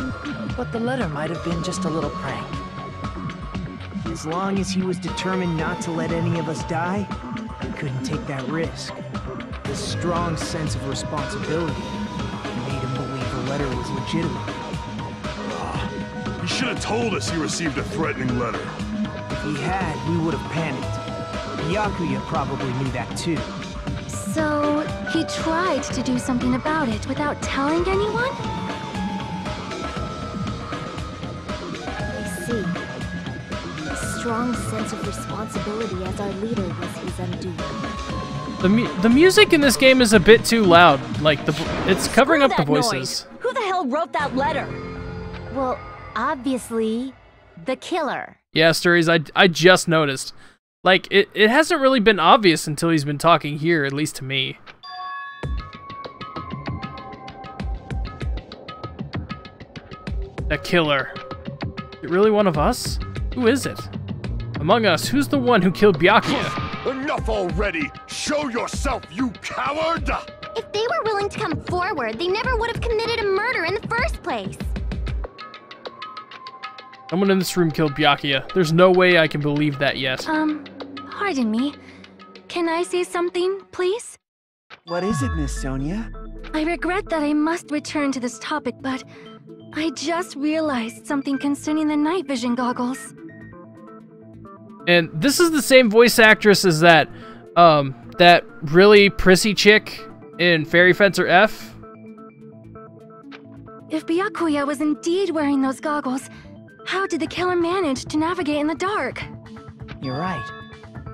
[SPEAKER 3] But the letter might have been just a little prank. As long as he was determined not to let any of us die, he couldn't take that risk. This strong sense of responsibility made him believe the letter was legitimate.
[SPEAKER 10] He should have told us he received a threatening letter.
[SPEAKER 3] If he had, we would have panicked. Byakuya probably knew that too.
[SPEAKER 11] So, he tried to do something about it without telling anyone?
[SPEAKER 13] I see. A strong sense of responsibility as our leader was his undoing.
[SPEAKER 2] The music in this game is a bit too loud. Like, it's covering up the voices.
[SPEAKER 12] Noise. Who the hell wrote that letter?
[SPEAKER 11] Well, obviously, the killer.
[SPEAKER 2] Yeah, Stories, I just noticed. Like, it hasn't really been obvious until he's been talking here, at least to me. The killer. Is it really one of us? Who is it? Among us, who's the one who killed Byakuya?
[SPEAKER 10] Enough already! Show yourself, you coward!
[SPEAKER 9] If they were willing to come forward, they never would have committed a murder in the first place.
[SPEAKER 2] Someone in this room killed Byakuya. There's no way I can believe that yet.
[SPEAKER 11] Pardon me. Can I say something, please?
[SPEAKER 14] What is it, Miss Sonia?
[SPEAKER 11] I regret that I must return to this topic, but I just realized something concerning the night vision goggles.
[SPEAKER 2] And this is the same voice actress as that really prissy chick in Fairy Fencer F.
[SPEAKER 11] If Byakuya was indeed wearing those goggles, how did the killer manage to navigate in the dark?
[SPEAKER 3] You're right.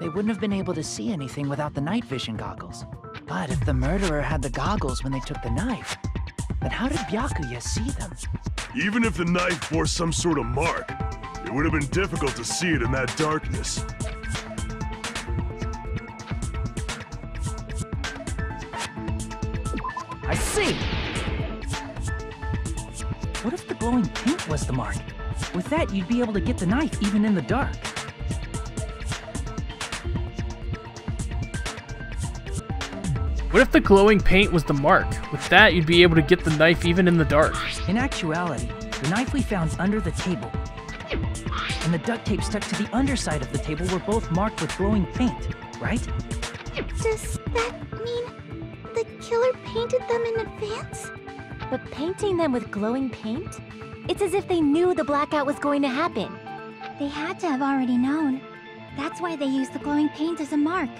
[SPEAKER 3] They wouldn't have been able to see anything without the night vision goggles. But if the murderer had the goggles when they took the knife, then how did Byakuya see them?
[SPEAKER 10] Even if the knife bore some sort of mark, it would have been difficult to see it in that darkness.
[SPEAKER 3] I see! What if the glowing paint was the mark? With that, you'd be able to get the knife even in the dark.
[SPEAKER 2] What if the glowing paint was the mark? With that, you'd be able to get the knife even in the dark.
[SPEAKER 3] In actuality, the knife we found's under the table. And the duct tape stuck to the underside of the table were both marked with glowing paint, right?
[SPEAKER 9] Does that mean the killer painted them in advance?
[SPEAKER 11] But painting them with glowing paint? It's as if they knew the blackout was going to happen.
[SPEAKER 9] They had to have already known. That's why they used the glowing paint as a mark.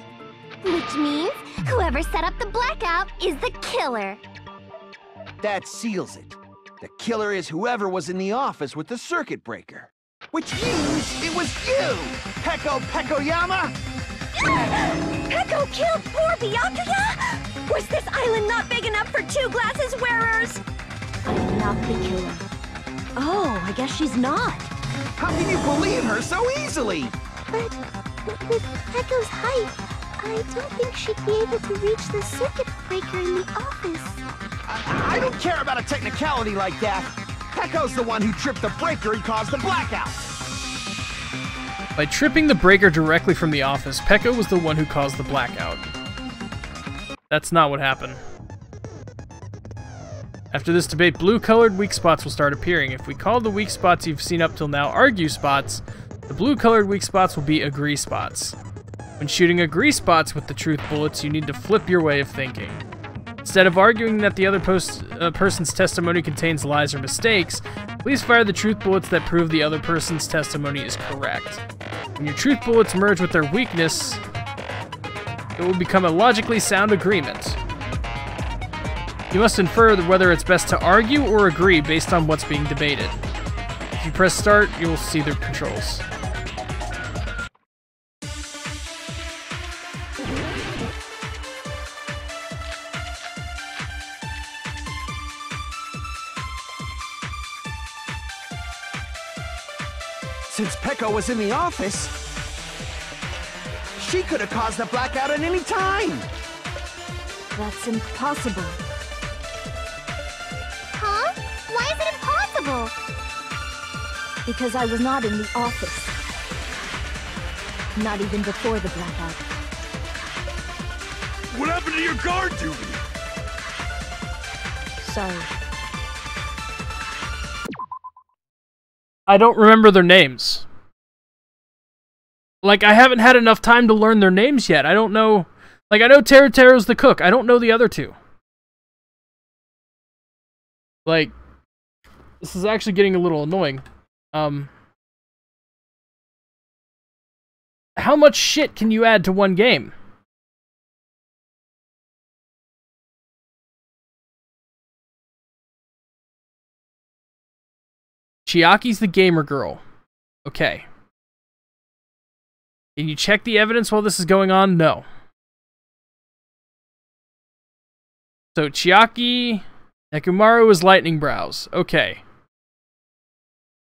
[SPEAKER 9] Which means whoever set up the blackout is the killer.
[SPEAKER 14] That seals it. The killer is whoever was in the office with the circuit breaker. Which means it was you, Peko Pekoyama!
[SPEAKER 12] Peko killed poor Byakuya? Was this island not big enough for 2 glasses wearers?
[SPEAKER 13] I'm not the killer.
[SPEAKER 12] Oh, I guess she's not.
[SPEAKER 14] How can you believe her so easily?
[SPEAKER 9] But with Peko's height, I don't think she'd be able to reach the circuit breaker in the office.
[SPEAKER 14] I don't care about a technicality like that. Peko's the one who tripped the breaker and caused the blackout.
[SPEAKER 2] By tripping the breaker directly from the office, Peko was the one who caused the blackout. That's not what happened. After this debate, blue-colored weak spots will start appearing. If we call the weak spots you've seen up till now argue spots, the blue-colored weak spots will be agree spots. When shooting agree spots with the truth bullets, you need to flip your way of thinking. Instead of arguing that the other person's testimony contains lies or mistakes, please fire the truth bullets that prove the other person's testimony is correct. When your truth bullets merge with their weakness, it will become a logically sound agreement. You must infer whether it's best to argue or agree based on what's being debated. If you press start, you'll see the controls.
[SPEAKER 14] Since Peko was in the office, she could have caused a blackout at any time.
[SPEAKER 13] That's impossible.
[SPEAKER 11] Huh? Why is it impossible?
[SPEAKER 13] Because I was not in the office. Not even before the blackout.
[SPEAKER 10] What happened to your guard duty?
[SPEAKER 13] Sorry.
[SPEAKER 2] I don't remember their names. Like, I haven't had enough time to learn their names yet. I don't know. Like, I know Teruteru's the cook. I don't know the other two. Like, this is actually getting a little annoying. How much shit can you add to one game? Chiaki's the gamer girl. Okay. Can you check the evidence while this is going on? No. So, Chiaki, Nekomaru is Lightning Brows. Okay.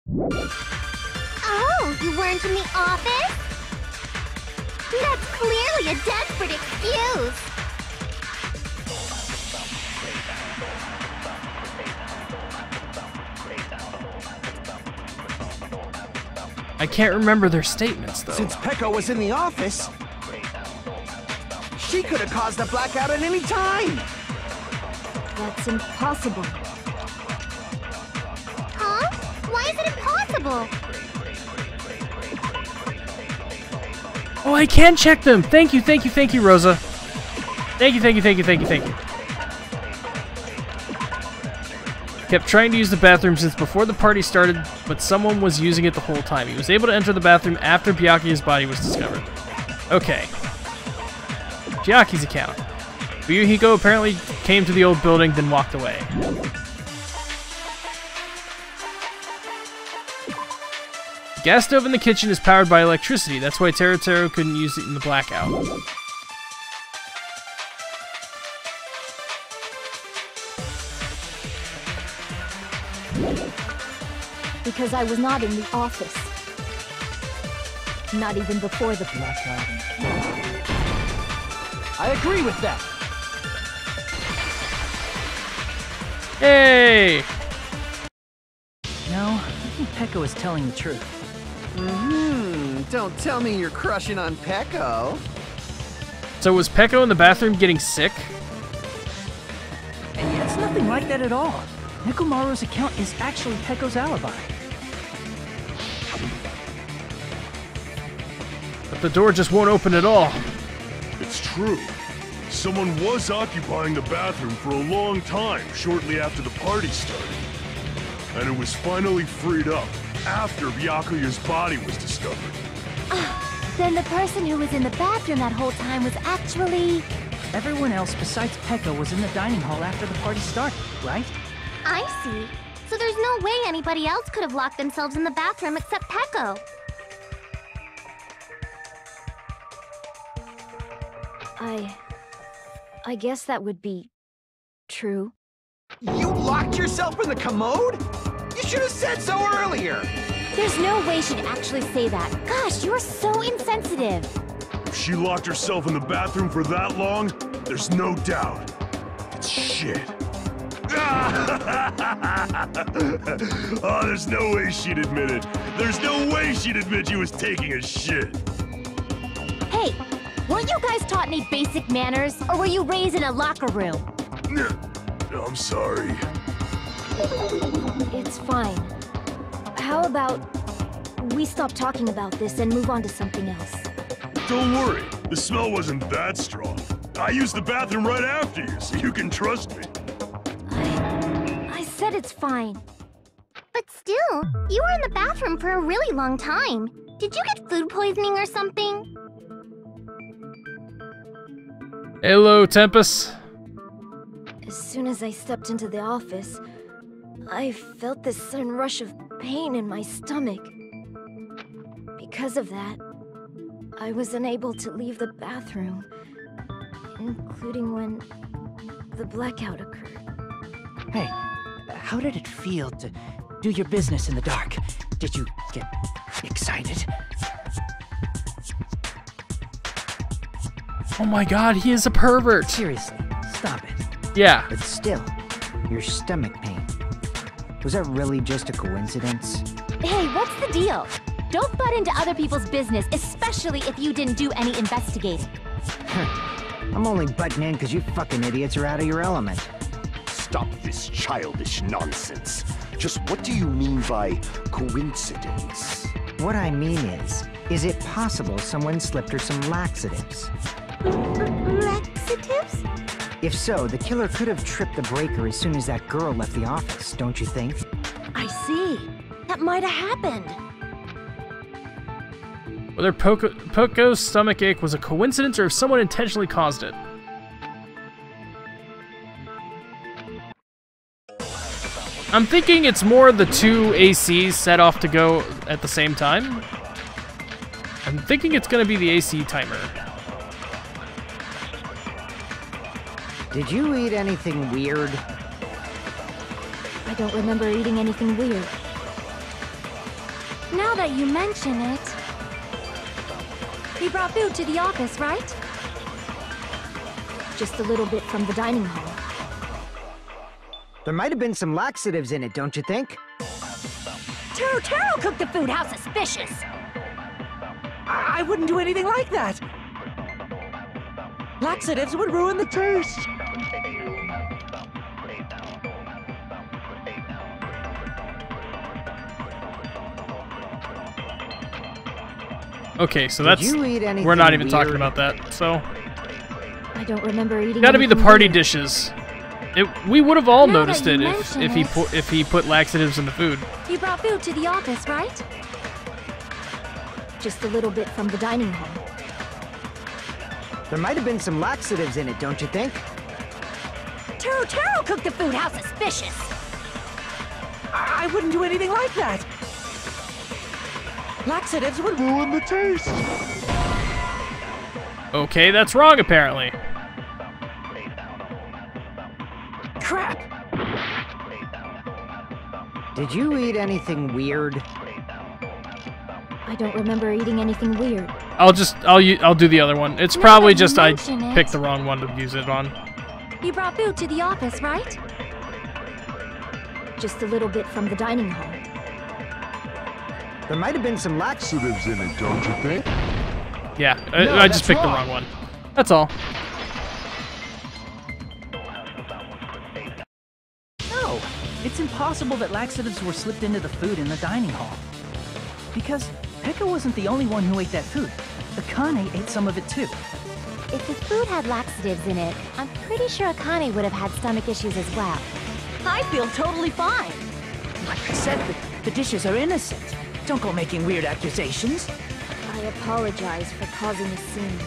[SPEAKER 11] Oh, you weren't in the office? That's clearly a desperate excuse.
[SPEAKER 2] I can't remember their statements, though.
[SPEAKER 14] Since Peko was in the office, she could have caused a blackout at any time.
[SPEAKER 13] That's impossible.
[SPEAKER 11] Huh? Why is it impossible?
[SPEAKER 2] Oh, I can check them! Thank you, Rosa. Thank you. Kept trying to use the bathroom since before the party started, but someone was using it the whole time. He was able to enter the bathroom after Byakuya's body was discovered. Okay. Chiaki's account. Ryuhiko apparently came to the old building, then walked away. The gas stove in the kitchen is powered by electricity. That's why Teruteru couldn't use it in the blackout.
[SPEAKER 13] Because I was not in the office. Not even before the blackout.
[SPEAKER 3] I agree with that.
[SPEAKER 2] Hey!
[SPEAKER 3] No, I think Peko is telling the truth.
[SPEAKER 14] Don't tell me you're crushing on Peko.
[SPEAKER 2] So was Peko in the bathroom getting sick?
[SPEAKER 3] And it's nothing like that at all. Nekomaru's account is actually Peko's alibi.
[SPEAKER 2] But the door just won't open at all.
[SPEAKER 10] It's true. Someone was occupying the bathroom for a long time shortly after the party started. And it was finally freed up after Byakuya's body was discovered.
[SPEAKER 11] Then the person who was in the bathroom that whole time was actually...
[SPEAKER 3] Everyone else besides Peko was in the dining hall after the party started, right?
[SPEAKER 11] I see. So there's no way anybody else could have locked themselves in the bathroom except Peko.
[SPEAKER 13] I guess that would be true.
[SPEAKER 14] You locked yourself in the commode? You should have said so earlier.
[SPEAKER 11] There's no way she'd actually say that. Gosh, you're so insensitive.
[SPEAKER 10] If she locked herself in the bathroom for that long, there's no doubt. It's shit. Oh, there's no way she'd admit it. There's no way she'd admit she was taking a shit.
[SPEAKER 11] Hey, weren't you guys taught any basic manners, or were you raised in a locker room?
[SPEAKER 10] I'm sorry.
[SPEAKER 13] It's fine. How about we stop talking about this and move on to something else?
[SPEAKER 10] Don't worry, the smell wasn't that strong. I used the bathroom right after you, so you can trust me.
[SPEAKER 13] I said it's fine.
[SPEAKER 11] But still, you were in the bathroom for a really long time. Did you get food poisoning or something?
[SPEAKER 2] Hello, Tempest.
[SPEAKER 13] As soon as I stepped into the office, I felt this sudden rush of pain in my stomach. Because of that, I was unable to leave the bathroom, including when the blackout occurred.
[SPEAKER 3] Hey, how did it feel to do your business in the dark? Did you get excited.
[SPEAKER 2] Oh my god, he is a pervert.
[SPEAKER 3] Seriously, stop it.
[SPEAKER 2] Yeah.
[SPEAKER 8] But still, your stomach pain. Was that really just a coincidence?
[SPEAKER 11] Hey, what's the deal? Don't butt into other people's business, especially if you didn't do any investigating.
[SPEAKER 8] I'm only butting in because you fucking idiots are out of your element.
[SPEAKER 5] Stop this childish nonsense. Just what do you mean by coincidence?
[SPEAKER 8] What I mean is it possible someone slipped her some laxatives?
[SPEAKER 4] Laxatives?
[SPEAKER 8] If so, the killer could have tripped the breaker as soon as that girl left the office, don't you think?
[SPEAKER 12] I see. That might have happened.
[SPEAKER 2] Whether Poco's stomach ache was a coincidence or if someone intentionally caused it. I'm thinking it's more the two ACs set off to go at the same time. I'm thinking it's gonna be the AC timer.
[SPEAKER 8] Did you eat anything weird?
[SPEAKER 11] I don't remember eating anything weird. Now that you mention it... He brought food to the office, right?
[SPEAKER 13] Just a little bit from the dining hall.
[SPEAKER 8] There might have been some laxatives in it, don't you think?
[SPEAKER 12] Taro cooked the food. How suspicious!
[SPEAKER 3] I wouldn't do anything like that. Laxatives would ruin the taste.
[SPEAKER 2] Okay, so that's... We're not even talking about that, so...
[SPEAKER 13] I don't remember eating.
[SPEAKER 2] Gotta be the
[SPEAKER 13] anything
[SPEAKER 2] party
[SPEAKER 13] weird.
[SPEAKER 2] dishes. We would have all
[SPEAKER 11] Now
[SPEAKER 2] noticed
[SPEAKER 11] that
[SPEAKER 2] it
[SPEAKER 11] you
[SPEAKER 2] if he put laxatives in the food.
[SPEAKER 11] You brought food to the office, right?
[SPEAKER 13] Just a little bit from the dining hall.
[SPEAKER 8] There might have been some laxatives in it, don't you think?
[SPEAKER 12] Taro cooked the food. How suspicious!
[SPEAKER 3] I wouldn't do anything like that. Laxatives would ruin the taste.
[SPEAKER 2] Okay, that's wrong apparently.
[SPEAKER 3] Crap!
[SPEAKER 8] Did you eat anything weird?
[SPEAKER 13] I don't remember eating anything weird.
[SPEAKER 2] I'll do the other one. It's
[SPEAKER 11] Now
[SPEAKER 2] probably
[SPEAKER 11] that you
[SPEAKER 2] just I
[SPEAKER 11] mention it.
[SPEAKER 2] picked the wrong one to use it on.
[SPEAKER 11] You brought food to the office, right?
[SPEAKER 13] Just a little bit from the dining hall.
[SPEAKER 8] There might have been some laxatives in it, don't you think?
[SPEAKER 2] Yeah,
[SPEAKER 14] No,
[SPEAKER 2] I just
[SPEAKER 14] that's
[SPEAKER 2] picked the
[SPEAKER 14] wrong.
[SPEAKER 2] wrong one. That's all.
[SPEAKER 3] No, it's impossible that laxatives were slipped into the food in the dining hall. Because Pekka wasn't the only one who ate that food. Akane ate some of it too.
[SPEAKER 11] If the food had laxatives in it, I'm pretty sure Akane would have had stomach issues as well.
[SPEAKER 12] I feel totally fine.
[SPEAKER 3] Like I said, the dishes are innocent. Don't go making weird accusations.
[SPEAKER 13] I apologize for causing a scene.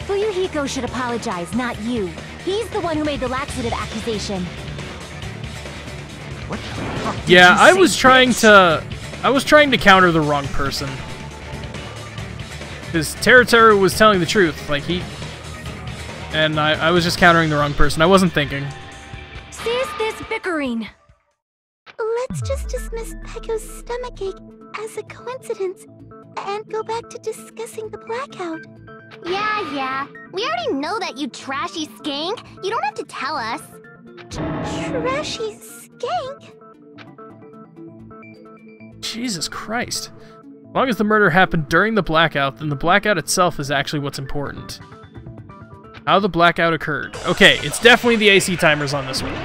[SPEAKER 11] Fuyuhiko should apologize, not you. He's the one who made the laxative accusation.
[SPEAKER 3] What the fuck did
[SPEAKER 2] Yeah,
[SPEAKER 3] you
[SPEAKER 2] I
[SPEAKER 3] say,
[SPEAKER 2] was trying
[SPEAKER 3] bitch?
[SPEAKER 2] to counter the wrong person. Because Teru was telling the truth, like and I was just countering the wrong person. I wasn't thinking.
[SPEAKER 11] Cease this bickering!
[SPEAKER 4] Let's just dismiss Pecco's stomachache as a coincidence and go back to discussing the blackout.
[SPEAKER 9] Yeah. We already know that, you trashy skank. You don't have to tell us.
[SPEAKER 4] Trashy skank?
[SPEAKER 2] Jesus Christ. As long as the murder happened during the blackout, then the blackout itself is actually what's important. How the blackout occurred. Okay, it's definitely the AC timers on this one.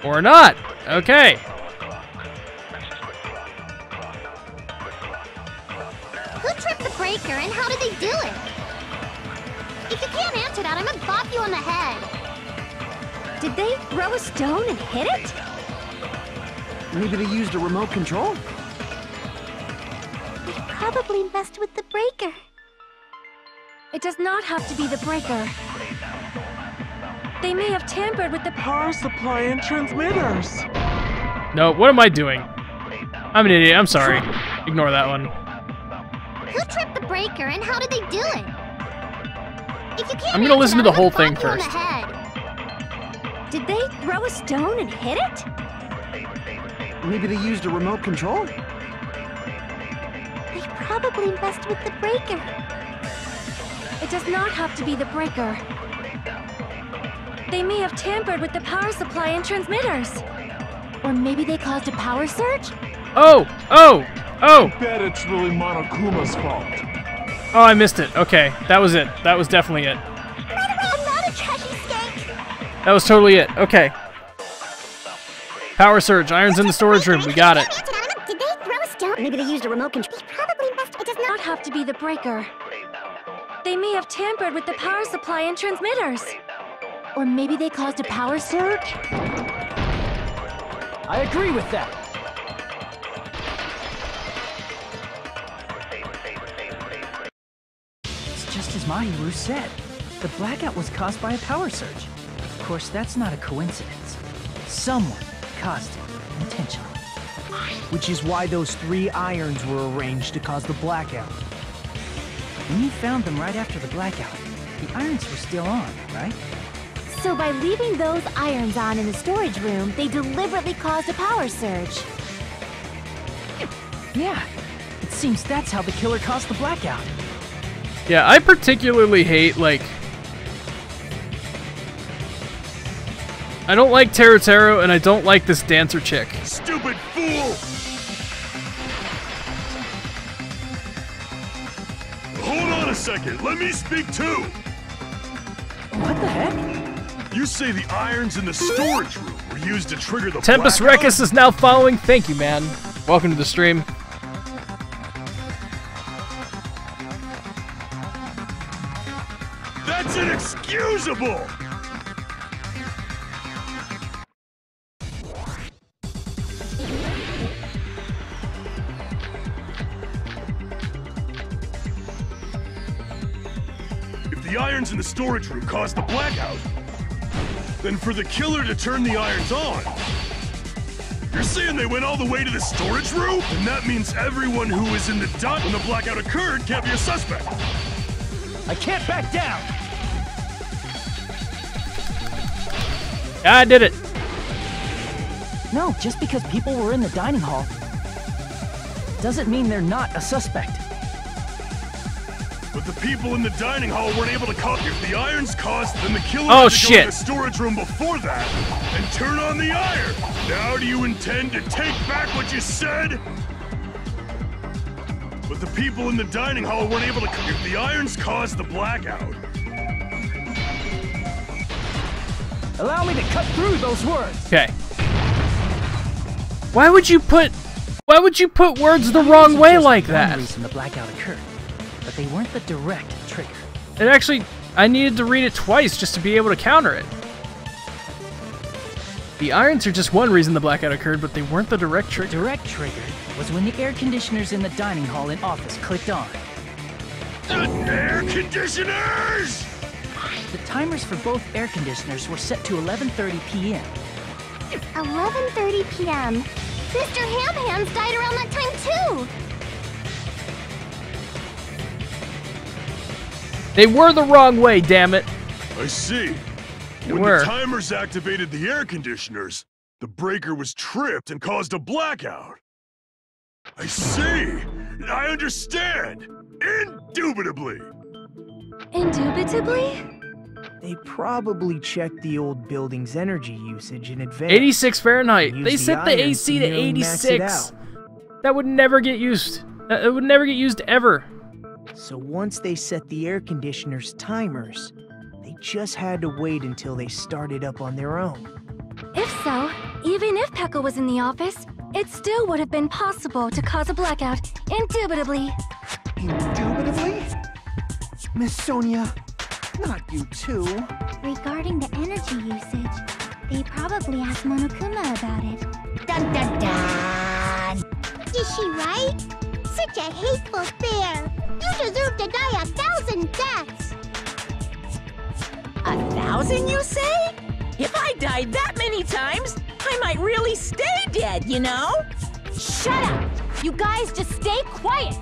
[SPEAKER 2] Or not. Okay.
[SPEAKER 9] Who tripped the breaker and how did they do it? If you can't answer that, I'm gonna bop you on the head.
[SPEAKER 12] Did they throw a stone and hit it?
[SPEAKER 14] Maybe they used a remote control?
[SPEAKER 4] They probably messed with the breaker.
[SPEAKER 11] It does not have to be the breaker. They may have tampered with the
[SPEAKER 15] power supply and transmitters.
[SPEAKER 2] No, what am I doing? I'm an idiot. I'm sorry. Ignore that one.
[SPEAKER 9] Who tripped the breaker and how did they do it? If you can't
[SPEAKER 2] I'm gonna listen to the whole thing
[SPEAKER 9] bop you on the
[SPEAKER 2] first.
[SPEAKER 9] head.
[SPEAKER 12] Did they throw a stone and hit it?
[SPEAKER 8] Maybe they used a remote control?
[SPEAKER 11] They probably messed with the breaker. It does not have to be the breaker. They may have tampered with the power supply and transmitters. Or maybe they caused a power surge?
[SPEAKER 2] Oh!
[SPEAKER 15] I bet it's really Monokuma's fault.
[SPEAKER 2] Oh, I missed it. Okay, that was it. That was definitely it.
[SPEAKER 11] I'm not a trashy skank.
[SPEAKER 2] That was totally it. Okay. Power surge. Iron's in the storage room. We got it.
[SPEAKER 4] Did they throw a stone? Maybe they used a remote control. They probably messed. It does
[SPEAKER 11] Not have to be the breaker. They may have tampered with the power supply and transmitters. Or maybe they caused a power surge?
[SPEAKER 3] I agree with that. It's just as Mahiru said. The blackout was caused by a power surge. Of course, that's not a coincidence. Someone caused it intentionally.
[SPEAKER 8] Which is why those 3 irons were arranged to cause the blackout.
[SPEAKER 3] When you found them right after the blackout, the irons were still on, right?
[SPEAKER 11] So by leaving those irons on in the storage room, they deliberately caused a power surge.
[SPEAKER 3] Yeah, it seems that's how the killer caused the blackout.
[SPEAKER 2] Yeah, I particularly hate, like... I don't like Teru, and I don't like this dancer chick.
[SPEAKER 10] Stupid fool! Hold on a second, let me speak too!
[SPEAKER 3] What the heck?
[SPEAKER 10] You say the irons in the storage room were used to trigger the
[SPEAKER 2] Tempest
[SPEAKER 10] blackout?
[SPEAKER 2] Reckus is now following. Thank you, man. Welcome to the stream.
[SPEAKER 10] That's inexcusable! If the irons in the storage room caused the blackout, then for the killer to turn the irons on, you're saying they went all the way to the storage room? And that means everyone who was in the dot when the blackout occurred can't be a suspect.
[SPEAKER 3] I can't back down!
[SPEAKER 2] I did it.
[SPEAKER 3] No, just because people were in the dining hall doesn't mean they're not a suspect.
[SPEAKER 10] But the people in the dining hall weren't able to call. If the irons caused, then the killer
[SPEAKER 2] Oh,
[SPEAKER 10] had to go
[SPEAKER 2] shit.
[SPEAKER 10] to the storage room before that and turn on the iron. Now do you intend to take back what you said? But the people in the dining hall weren't able to. If the irons caused the blackout.
[SPEAKER 3] Allow me to cut through those words.
[SPEAKER 2] Okay. Why would you put words the wrong way like that?
[SPEAKER 3] One reason the blackout occurred, but they weren't the direct trigger.
[SPEAKER 2] It actually, I needed to read it twice just to be able to counter it. The irons are just one reason the blackout occurred, but they weren't the direct trigger.
[SPEAKER 3] The direct trigger was when the air conditioners in the dining hall and office clicked on.
[SPEAKER 10] The air conditioners!
[SPEAKER 3] The timers for both air conditioners were set to 11:30 p.m.
[SPEAKER 11] 11:30 p.m. Mr. Ham-Hams died around that time too!
[SPEAKER 2] They were the wrong way, damn it.
[SPEAKER 10] I see.
[SPEAKER 2] They
[SPEAKER 10] When
[SPEAKER 2] were.
[SPEAKER 10] the timers activated the air conditioners, the breaker was tripped and caused a blackout. I see. I understand. Indubitably.
[SPEAKER 11] Indubitably?
[SPEAKER 8] They probably checked the old building's energy usage in advance.
[SPEAKER 2] 86 Fahrenheit.
[SPEAKER 8] Use
[SPEAKER 2] They set the
[SPEAKER 8] irons
[SPEAKER 2] AC to
[SPEAKER 8] nearly max it
[SPEAKER 2] 86.
[SPEAKER 8] out.
[SPEAKER 2] That would never get used. It would never get used ever.
[SPEAKER 8] So once they set the air conditioner's timers, they just had to wait until they started up on their own.
[SPEAKER 11] If so, even if Pekka was in the office, it still would have been possible to cause a blackout, indubitably.
[SPEAKER 14] Indubitably? Miss Sonia, not you too.
[SPEAKER 9] Regarding the energy usage, they probably asked Monokuma about it.
[SPEAKER 4] Dun dun dun!
[SPEAKER 11] Is she right? Such a hateful bear! You deserve to die 1,000 deaths!
[SPEAKER 1] 1,000, you say? If I died that many times, I might really stay dead, you know?
[SPEAKER 11] Shut up! You guys just stay quiet!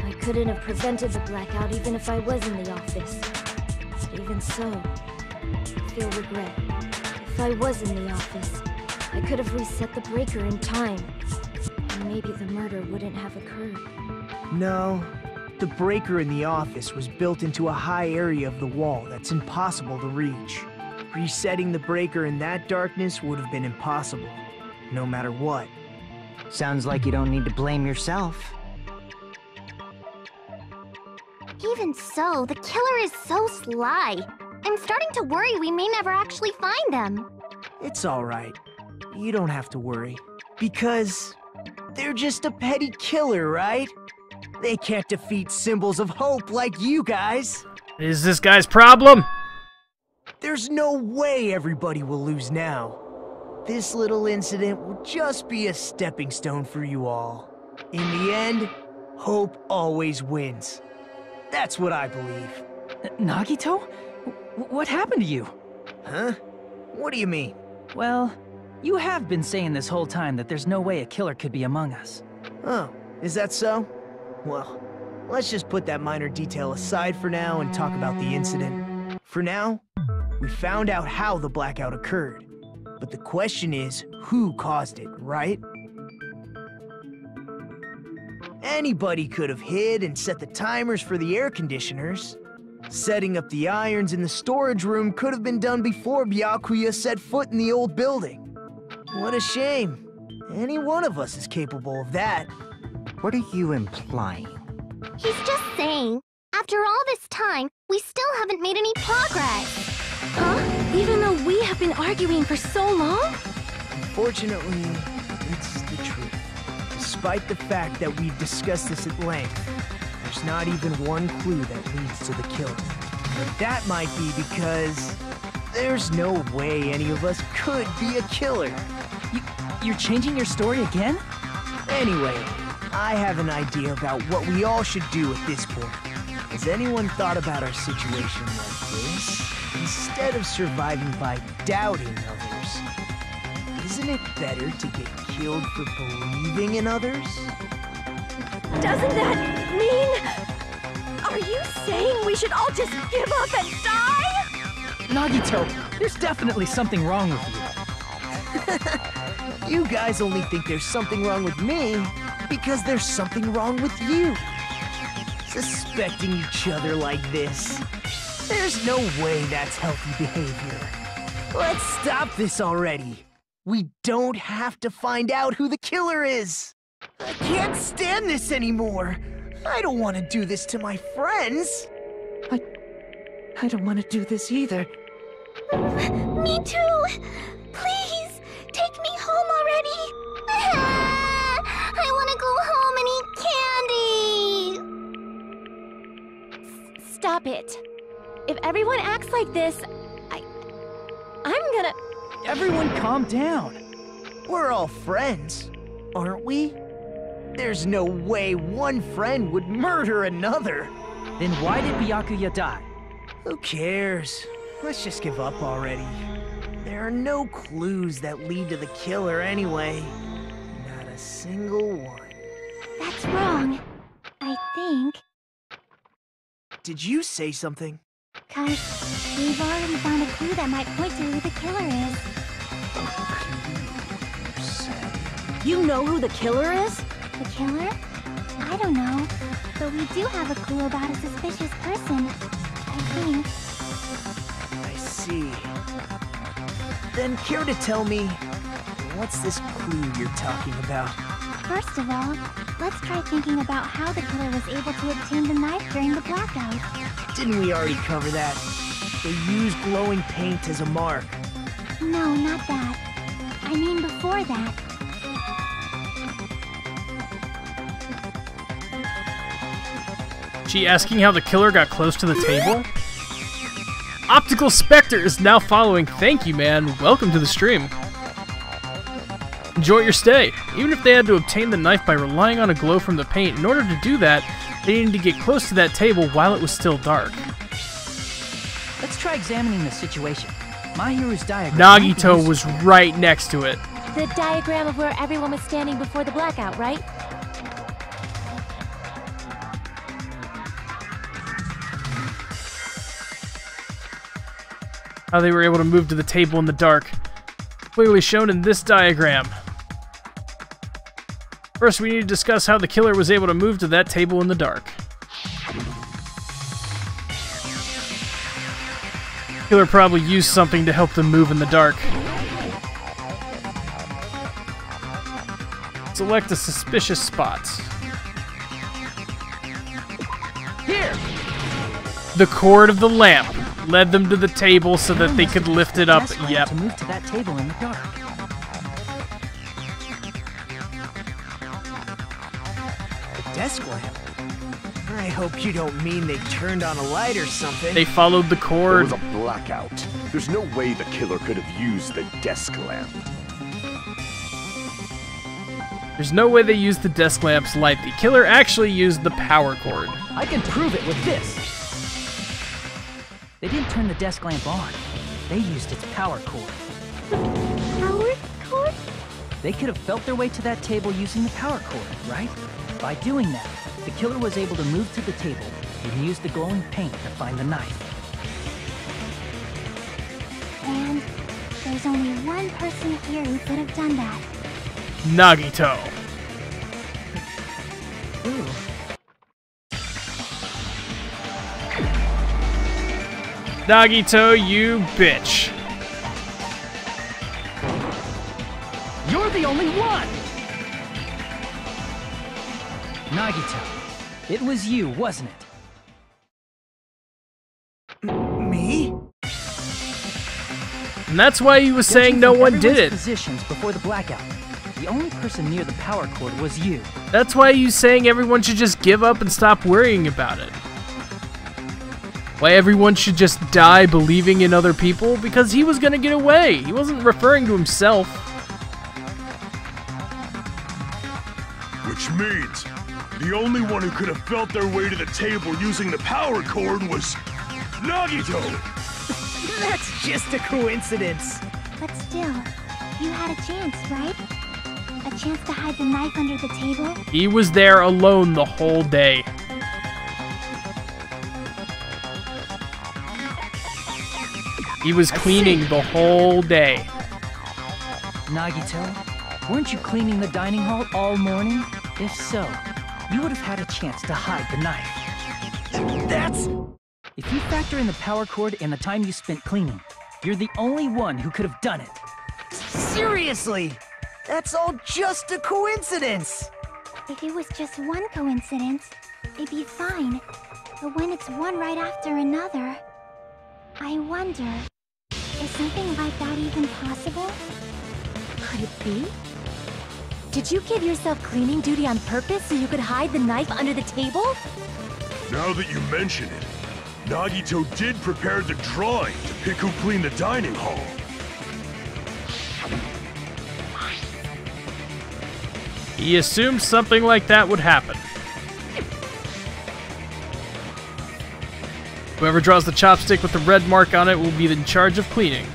[SPEAKER 13] I couldn't have prevented the blackout even if I was in the office. But even so, I feel regret. If I was in the office, I could have reset the breaker in time. And maybe the murder wouldn't have occurred.
[SPEAKER 8] No. The breaker in the office was built into a high area of the wall that's impossible to reach. Resetting the breaker in that darkness would have been impossible, no matter what.
[SPEAKER 16] Sounds like you don't need to blame yourself.
[SPEAKER 4] Even so, the killer is so sly. I'm starting to worry we may never actually find them.
[SPEAKER 8] It's alright. You don't have to worry. Because they're just a petty killer, right? They can't defeat symbols of hope like you guys.
[SPEAKER 2] Is this guy's problem?
[SPEAKER 8] There's no way everybody will lose now. This little incident will just be a stepping stone for you all. In the end, hope always wins. That's what I believe.
[SPEAKER 3] Nagito? What happened to you?
[SPEAKER 8] Huh? What do you mean?
[SPEAKER 3] Well, you have been saying this whole time that there's no way a killer could be among us.
[SPEAKER 8] Oh, is that so? Well, let's just put that minor detail aside for now and talk about the incident. For now, we found out how the blackout occurred. But the question is, who caused it, right? Anybody could have hid and set the timers for the air conditioners. Setting up the irons in the storage room could have been done before Byakuya set foot in the old building. What a shame. Any one of us is capable of that.
[SPEAKER 16] What are you implying?
[SPEAKER 4] He's just saying, after all this time, we still haven't made any progress.
[SPEAKER 11] Huh? Even though we have been arguing for so long?
[SPEAKER 8] Unfortunately, it's the truth. Despite the fact that we've discussed this at length, there's not even one clue that leads to the killing. But that might be because there's no way any of us could be a killer.
[SPEAKER 3] You're changing your story again?
[SPEAKER 8] Anyway, I have an idea about what we all should do at this point. Has anyone thought about our situation like this? Instead of surviving by doubting others, isn't it better to get killed for believing in others?
[SPEAKER 12] Doesn't that mean... Are you saying we should all just give up and die?
[SPEAKER 3] Nagito, there's definitely something wrong with you.
[SPEAKER 8] You guys only think there's something wrong with me because there's something wrong with you. Suspecting each other like this. There's no way that's healthy behavior. Let's stop this already. We don't have to find out who the killer is. I can't stand this anymore. I don't want to do this to my friends.
[SPEAKER 3] I don't want to do this either.
[SPEAKER 4] Me too. Please, take me home already. I want to go home and eat candy.
[SPEAKER 11] Stop it. If everyone acts like this, I'm gonna...
[SPEAKER 3] Everyone calm down.
[SPEAKER 8] We're all friends, aren't we? There's no way one friend would murder another.
[SPEAKER 3] Then why did Byakuya die?
[SPEAKER 8] Who cares? Let's just give up already. There are no clues that lead to the killer anyway. Not a single one.
[SPEAKER 9] That's wrong. I think.
[SPEAKER 8] Did you say something?
[SPEAKER 9] 'Cause we've already found a clue that might point to who the killer is.
[SPEAKER 11] You know who the killer is?
[SPEAKER 9] The killer? I don't know. But we do have a clue about a suspicious person. I think.
[SPEAKER 8] I see. Then care to tell me, what's this clue you're talking about?
[SPEAKER 9] First of all, let's try thinking about how the killer was able to obtain the knife during the blackout.
[SPEAKER 8] Didn't we already cover that? They used glowing paint as a mark.
[SPEAKER 9] No, not that. I mean before that.
[SPEAKER 2] She asking how the killer got close to the table? Optical Spectre is now following. Thank you, man. Welcome to the stream. Enjoy your stay. Even if they had to obtain the knife by relying on a glow from the paint, in order to do that, they needed to get close to that table while it was still dark.
[SPEAKER 3] Let's try examining the situation. Mahiru's diagram...
[SPEAKER 2] Nagito was right next to it.
[SPEAKER 11] The diagram of where everyone was standing before the blackout, right?
[SPEAKER 2] How they were able to move to the table in the dark. clearly shown in this diagram. First, we need to discuss how the killer was able to move to that table in the dark. The killer probably used something to help them move in the dark. Select a suspicious spot.
[SPEAKER 3] Here!
[SPEAKER 2] The cord of the lamp led them to the table so that they could lift it up. Yep.
[SPEAKER 3] To move to that table in the dark.
[SPEAKER 17] The desk lamp? I hope you don't mean they turned on a light or something.
[SPEAKER 2] They followed the cord.
[SPEAKER 5] There was a blackout. There's no way the killer could have used the desk lamp.
[SPEAKER 2] There's no way they used the desk lamp's light. The killer actually used the power cord.
[SPEAKER 3] I can prove it with this. They didn't turn the desk lamp on. They used its power cord.
[SPEAKER 9] Power cord?
[SPEAKER 3] They could have felt their way to that table using the power cord, right? By doing that, the killer was able to move to the table and use the glowing paint to find the knife.
[SPEAKER 9] And there's only one person here who could have done that.
[SPEAKER 2] Nagito.
[SPEAKER 3] Ooh.
[SPEAKER 2] Nagito, you bitch.
[SPEAKER 3] You're the only one! Nagito, it was you, wasn't it?
[SPEAKER 17] Me?
[SPEAKER 2] And that's why he was saying no one did it.
[SPEAKER 3] Positions before the blackout. The only person near the power cord was you.
[SPEAKER 2] That's why he's saying everyone should just give up and stop worrying about it. Why everyone should just die believing in other people? Because he was gonna get away. He wasn't referring to himself.
[SPEAKER 10] Which means the only one who could have felt their way to the table using the power cord was Nagito!
[SPEAKER 17] That's just a coincidence.
[SPEAKER 9] But still, you had a chance, right? A chance to hide the knife under the table?
[SPEAKER 2] He was there alone the whole day. He was cleaning the whole day.
[SPEAKER 3] Nagito, weren't you cleaning the dining hall all morning? If so, you would have had a chance to hide the knife.
[SPEAKER 17] That's...
[SPEAKER 3] If you factor in the power cord and the time you spent cleaning, you're the only one who could have done it.
[SPEAKER 17] Seriously? That's all just a coincidence.
[SPEAKER 9] If it was just one coincidence, it'd be fine. But when it's one right after another, I wonder, is something like that even possible?
[SPEAKER 11] Could it be? Did you give yourself cleaning duty on purpose so you could hide the knife under the table?
[SPEAKER 10] Now that you mention it, Nagito did prepare the drawing to pick who cleaned the dining hall.
[SPEAKER 2] He assumed something like that would happen. Whoever draws the chopstick with the red mark on it will be in charge of cleaning.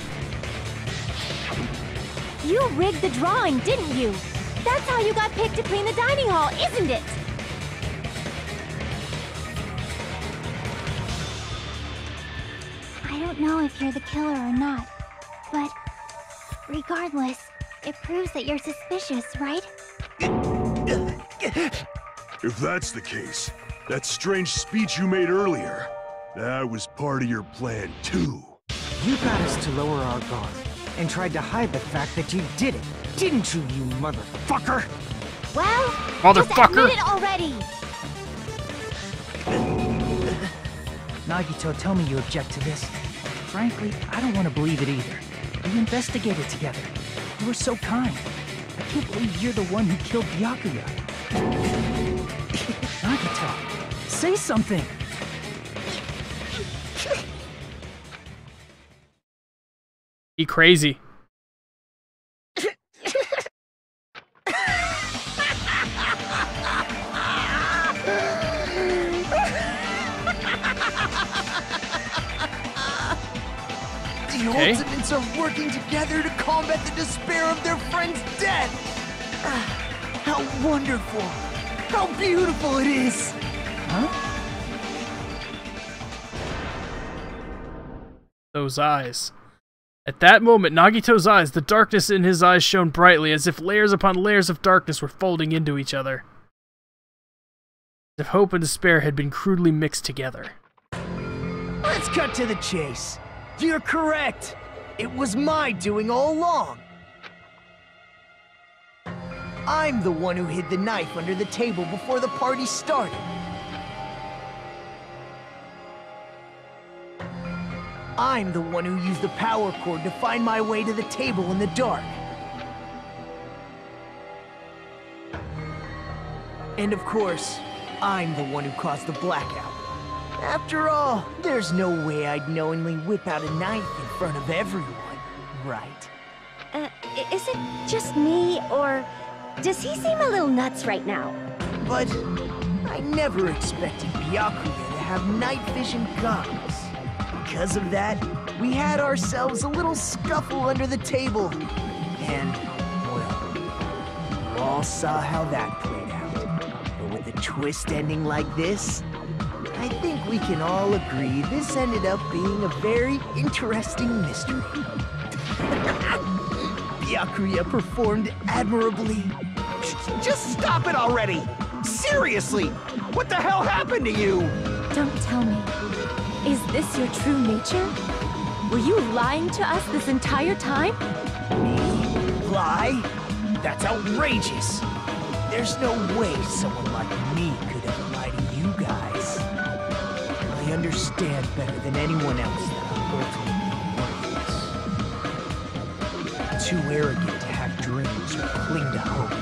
[SPEAKER 11] You rigged the drawing, didn't you? That's how you got picked to clean the dining hall, isn't it?
[SPEAKER 9] I don't know if you're the killer or not, but regardless, it proves that you're suspicious, right?
[SPEAKER 10] If that's the case, that strange speech you made earlier, that was part of your plan too.
[SPEAKER 8] You got us to lower our guard and tried to hide the fact that you did it, didn't you, you motherfucker?
[SPEAKER 11] Well,
[SPEAKER 2] motherfucker.
[SPEAKER 11] just admit it already.
[SPEAKER 3] Nagito, tell me you object to this. Frankly, I don't want to believe it either. We investigated together. You were so kind. I can't believe you're the one who killed Byakuya. Nagito, say something!
[SPEAKER 2] He crazy.
[SPEAKER 17] The Ultimates are working together to combat the despair of their friend's death! How wonderful! How beautiful it is!
[SPEAKER 3] Huh?
[SPEAKER 2] Those eyes. At that moment, Nagito's eyes, the darkness in his eyes shone brightly, as if layers upon layers of darkness were folding into each other. As if hope and despair had been crudely mixed together.
[SPEAKER 17] Let's cut to the chase. You're correct. It was my doing all along. I'm the one who hid the knife under the table before the party started. I'm the one who used the power cord to find my way to the table in the dark. And of course, I'm the one who caused the blackout. After all, there's no way I'd knowingly whip out a knife in front of everyone, right?
[SPEAKER 4] Is it just me, or does he seem a little nuts right now?
[SPEAKER 17] But I never expected Byakuya to have night vision goggles. Because of that, we had ourselves a little scuffle under the table. And, well, you all saw how that played out. But with a twist ending like this, I think we can all agree this ended up being a very interesting mystery. Byakuya performed admirably.
[SPEAKER 14] Just stop it already! Seriously! What the hell happened to you?
[SPEAKER 11] Don't tell me. Is this your true nature? Were you lying to us this entire time?
[SPEAKER 17] Me? Lie? That's outrageous! There's no way someone like me could ever lie to you guys. I understand better than anyone else that I'm ultimately worthless. Too arrogant to have dreams or cling to hope.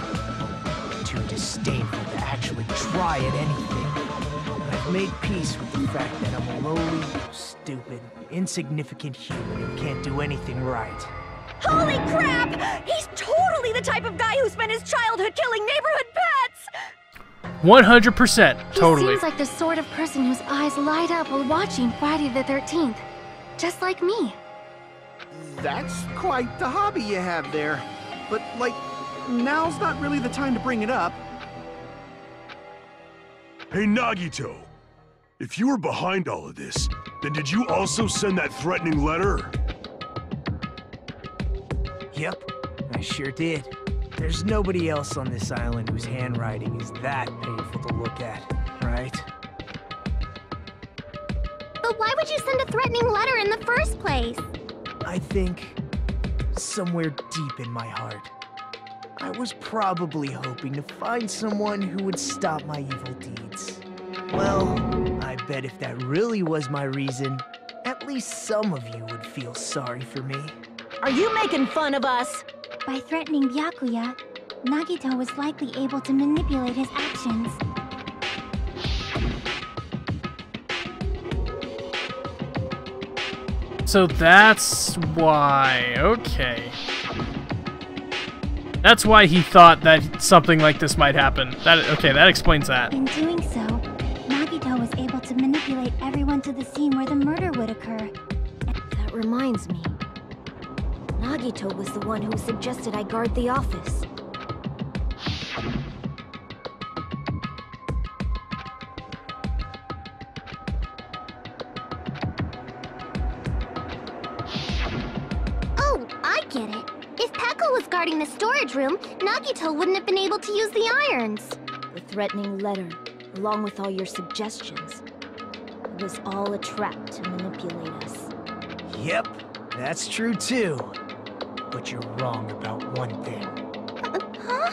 [SPEAKER 17] Too disdainful to actually try at anything. I've made peace with the fact that I'm a lowly, stupid, insignificant human who can't do anything right.
[SPEAKER 12] Holy crap! He's totally the type of guy who spent his childhood killing neighborhood pets!
[SPEAKER 2] 100%, totally.
[SPEAKER 11] He seems like the sort of person whose eyes light up while watching Friday the 13th. Just like me.
[SPEAKER 18] That's quite the hobby you have there. But, like, now's not really the time to bring it up.
[SPEAKER 10] Hey, Nagito. If you were behind all of this, then did you also send that threatening letter?
[SPEAKER 17] Yep, I sure did. There's nobody else on this island whose handwriting is that painful to look at, right?
[SPEAKER 13] But why would you send a threatening letter in the first place?
[SPEAKER 17] I think, somewhere deep in my heart, I was probably hoping to find someone who would stop my evil deeds. Well, I bet if that really was my reason, at least some of you would feel sorry for me.
[SPEAKER 4] Are you making fun of us?
[SPEAKER 9] By threatening Byakuya, Nagito was likely able to manipulate his actions.
[SPEAKER 2] So that's why, okay. That's why he thought that something like this might happen. Okay, that explains that.
[SPEAKER 9] In doing so, Nagito was able to manipulate everyone to the scene where the murder would occur.
[SPEAKER 13] That reminds me. Nagito was the one who suggested I guard the office.
[SPEAKER 9] Oh, I get it. If Peko was guarding the storage room, Nagito wouldn't have been able to use the irons.
[SPEAKER 13] The threatening letter, along with all your suggestions, it was all a trap to manipulate us.
[SPEAKER 17] Yep, that's true too. But you're wrong about one thing.
[SPEAKER 9] Huh?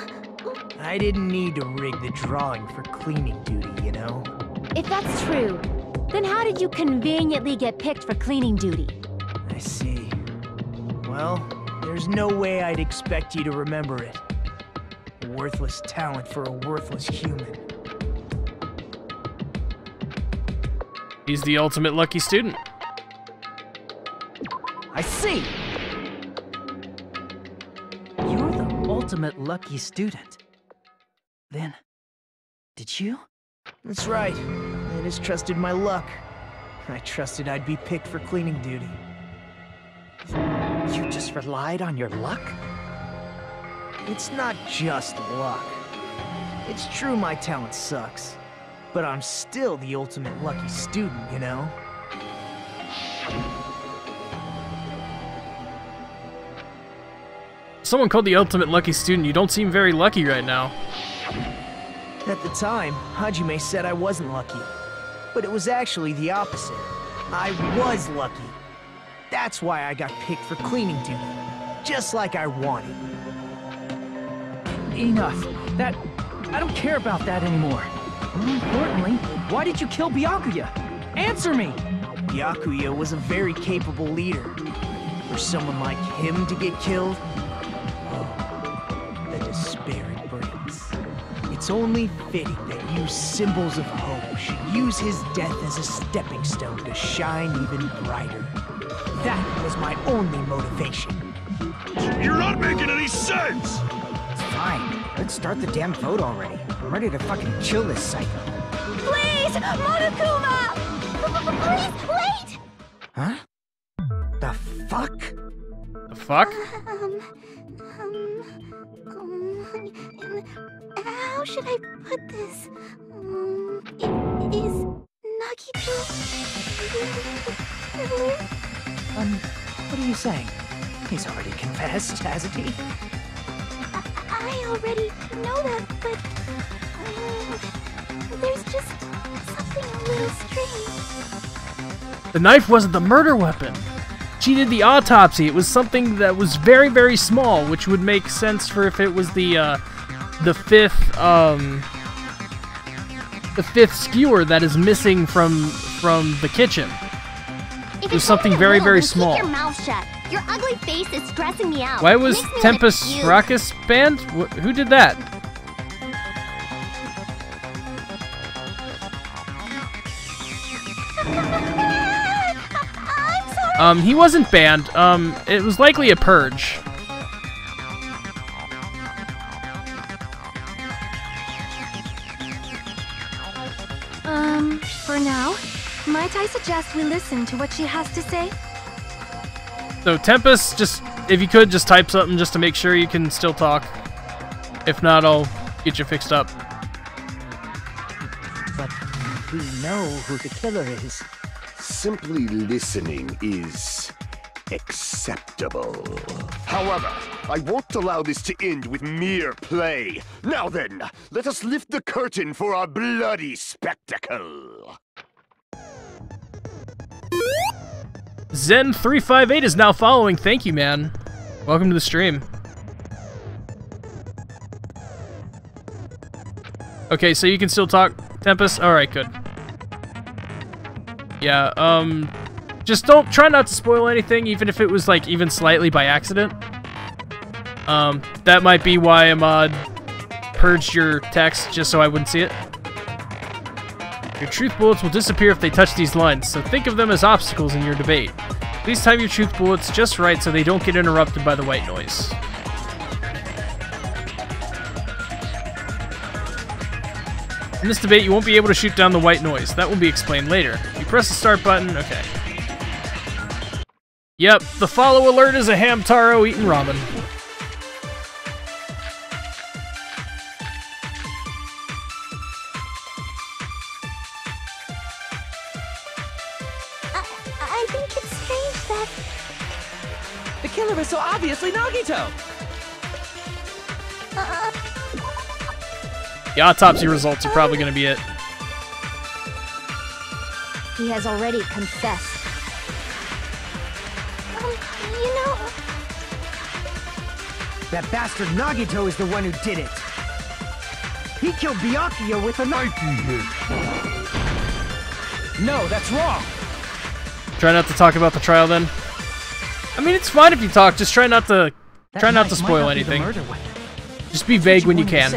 [SPEAKER 17] I didn't need to rig the drawing for cleaning duty, you know?
[SPEAKER 11] If that's true, then how did you conveniently get picked for cleaning duty?
[SPEAKER 17] I see. Well, there's no way I'd expect you to remember it. A worthless talent for a worthless human.
[SPEAKER 2] He's the ultimate lucky student.
[SPEAKER 17] I see!
[SPEAKER 3] You're the ultimate lucky student. Then, did you?
[SPEAKER 17] That's right. I just trusted my luck. I trusted I'd be picked for cleaning duty.
[SPEAKER 3] You just relied on your luck?
[SPEAKER 17] It's not just luck. It's true my talent sucks, but I'm still the ultimate lucky student, you know?
[SPEAKER 2] Someone called the ultimate lucky student. You don't seem very lucky right now.
[SPEAKER 3] At the time, Hajime said I wasn't lucky. But it was actually the opposite. I was lucky. That's why I got picked for cleaning duty. Just like I wanted. Enough. I don't care about that anymore. More importantly, why did you kill Byakuya? Answer me! Byakuya was a very capable leader. For someone like him to get killed, oh, the despair it brings. It's only fitting that you symbols of hope should use his death as a stepping stone to shine even brighter. That was my only motivation.
[SPEAKER 10] You're not making any sense!
[SPEAKER 8] It's fine. Let's start the damn vote already. I'm ready to fucking kill this psycho.
[SPEAKER 4] Please, Monokuma! Please, wait!
[SPEAKER 8] Huh? The fuck?
[SPEAKER 2] The fuck?
[SPEAKER 4] How should I put this? Is Nagito really?
[SPEAKER 3] What are you saying? He's already confessed, hasn't he?
[SPEAKER 4] I already know that, but there's just something a little strange.
[SPEAKER 2] The knife wasn't the murder weapon. She did the autopsy. It was something that was very, very small, which would make sense for if it was the fifth skewer that is missing from the kitchen. It was something very, very small.
[SPEAKER 4] Keep your mouth shut. Your ugly face is stressing me out.
[SPEAKER 2] Why was Tempest Raucus banned? Who did that?
[SPEAKER 4] I'm sorry.
[SPEAKER 2] He wasn't banned. It was likely a purge.
[SPEAKER 11] For now, might I suggest we listen to what she has to say?
[SPEAKER 2] So Tempest, just if you could just type something just to make sure you can still talk. If not, I'll get you fixed up.
[SPEAKER 3] But we know who the killer is.
[SPEAKER 5] Simply listening is acceptable. However, I won't allow this to end with mere play. Now then, let us lift the curtain for our bloody spectacle.
[SPEAKER 2] Zen358 is now following. Thank you, man. Welcome to the stream. Okay, so you can still talk, Tempest? Alright, good. Yeah, just try not to spoil anything, even if it was, like, even slightly by accident. That might be why Ahmad purged your text, just so I wouldn't see it. Your truth bullets will disappear if they touch these lines, so think of them as obstacles in your debate. Please time your truth bullets just right so they don't get interrupted by the white noise. In this debate, you won't be able to shoot down the white noise. That will be explained later. You press the start button, okay. Yep, the follow alert is a Hamtaro eating ramen.
[SPEAKER 4] I think it's strange that...
[SPEAKER 3] The killer is so obviously Nagito!
[SPEAKER 2] The autopsy results are probably going to be it.
[SPEAKER 13] He has already confessed.
[SPEAKER 4] You know...
[SPEAKER 8] That bastard Nagito is the one who did it. He killed Byakuya with a knife he hit.
[SPEAKER 3] No, that's wrong.
[SPEAKER 2] Try not to talk about the trial then. I mean, it's fine if you talk. Just try not to spoil anything. Just be vague when you can.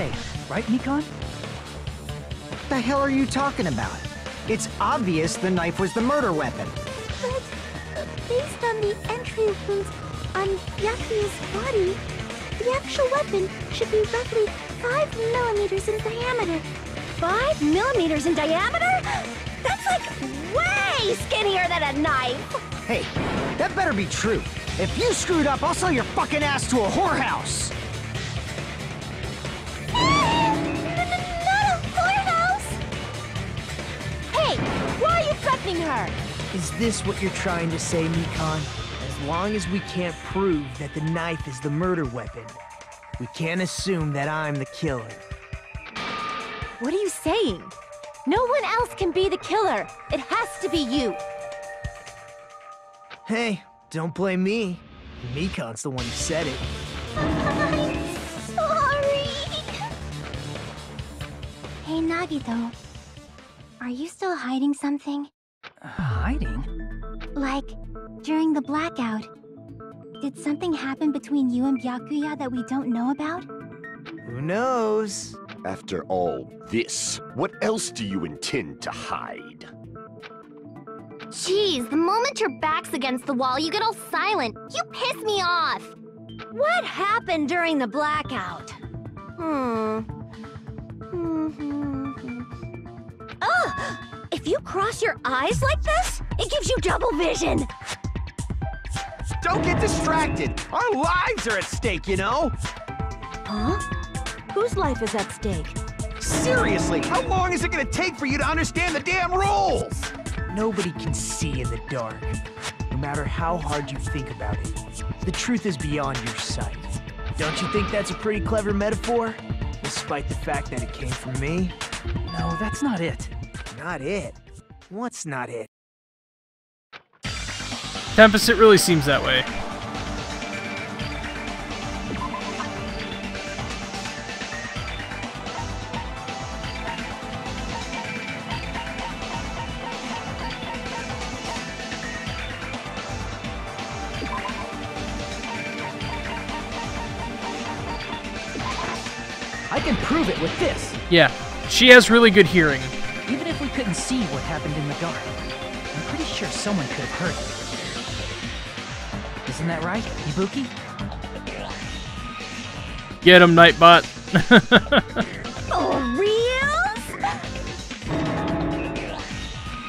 [SPEAKER 3] Right, Nikon?
[SPEAKER 8] What the hell are you talking about? It's obvious the knife was the murder weapon.
[SPEAKER 4] But based on the entry wounds on Byakuya's body, the actual weapon should be roughly 5 millimeters in diameter. 5 millimeters in diameter? That's like way skinnier than a knife!
[SPEAKER 8] Hey, that better be true. If you screwed up, I'll sell your fucking ass to a whorehouse!
[SPEAKER 4] Hey, why are you threatening her?
[SPEAKER 3] Is this what you're trying to say, Nikon? As
[SPEAKER 17] long as we can't prove that the knife is the murder weapon, we can't assume that I'm the killer.
[SPEAKER 11] What are you saying? No one else can be the killer. It has to be you.
[SPEAKER 17] Hey, don't blame me. Mikon's the one who said it.
[SPEAKER 9] Sorry. Hey, Nagito. Are you still hiding something?
[SPEAKER 3] Hiding?
[SPEAKER 9] Like, during the blackout, did something happen between you and Byakuya that we don't know about?
[SPEAKER 17] Who knows?
[SPEAKER 5] After all this, what else do you intend to hide?
[SPEAKER 13] Jeez, the moment your back's against the wall, you get all silent. You piss me off.
[SPEAKER 11] What happened during the blackout? Ugh! If you cross your eyes like this, it gives you double vision.
[SPEAKER 14] Don't get distracted. Our lives are at stake, you know?
[SPEAKER 11] Huh? Whose life is at stake?
[SPEAKER 14] Seriously, how long is it gonna take for you to understand the damn rules?
[SPEAKER 17] Nobody can see in the dark, no matter how hard you think about it. The truth is beyond your sight. Don't you think that's a pretty clever metaphor? Despite the fact that it came from me?
[SPEAKER 3] No, that's not it.
[SPEAKER 17] Not it? What's not it?
[SPEAKER 2] Tempest, it really seems that way.
[SPEAKER 3] I can prove it with this.
[SPEAKER 2] Yeah, she has really good hearing.
[SPEAKER 3] Even if we couldn't see what happened in the dark, I'm pretty sure someone could have heard it. Isn't that right, Ibuki?
[SPEAKER 2] Get him, Nightbot.
[SPEAKER 11] For reals?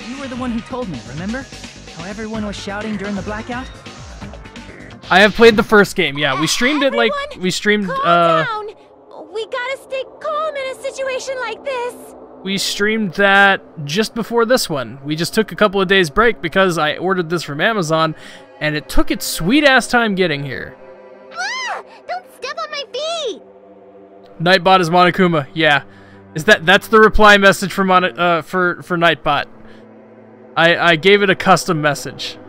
[SPEAKER 3] You were the one who told me, remember? How everyone was shouting during the blackout?
[SPEAKER 2] I have played the first game, yeah. We streamed it like... We streamed,
[SPEAKER 11] Down. We gotta stay calm in a situation like this.
[SPEAKER 2] We streamed that just before this one. We just took a couple of days break because I ordered this from Amazon, and it took its sweet-ass time getting here.
[SPEAKER 13] Ah! Don't step on my feet!
[SPEAKER 2] Nightbot is Monokuma, yeah. That's the reply message for Nightbot. I gave it a custom message.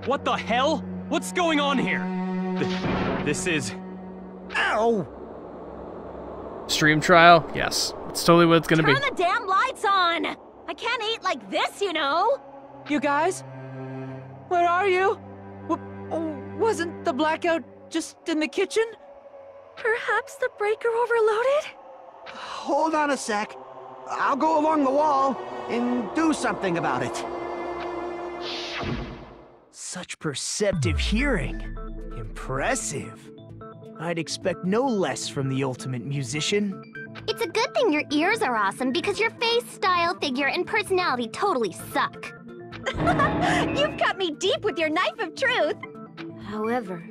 [SPEAKER 6] What the hell? What's going on here? This is...
[SPEAKER 14] Ow!
[SPEAKER 2] Stream trial? Yes. It's totally what it's gonna be.
[SPEAKER 11] Turn the damn lights on! I can't eat like this, you know?
[SPEAKER 3] You guys? Where are you? Wasn't the blackout just in the kitchen?
[SPEAKER 11] Perhaps the breaker overloaded?
[SPEAKER 18] Hold on a sec. I'll go along the wall and do something about it.
[SPEAKER 17] Such perceptive hearing. Impressive. I'd expect no less from the ultimate musician.
[SPEAKER 13] It's a good thing your ears are awesome because your face, style, figure, and personality totally suck.
[SPEAKER 11] You've cut me deep with your knife of truth.
[SPEAKER 13] However,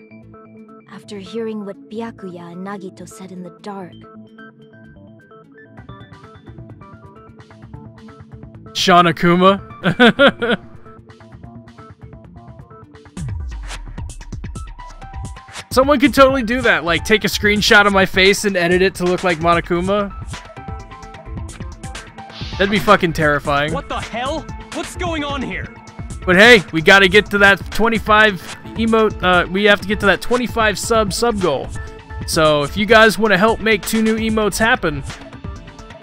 [SPEAKER 13] after hearing what Byakuya and Nagito said in the dark...
[SPEAKER 2] Shanakuma? Someone could totally do that, like take a screenshot of my face and edit it to look like Monokuma. That'd be fucking terrifying.
[SPEAKER 6] What the hell? What's going on here?
[SPEAKER 2] But hey, we gotta get to that 25 emote, we have to get to that 25 sub goal. So if you guys want to help make 2 new emotes happen,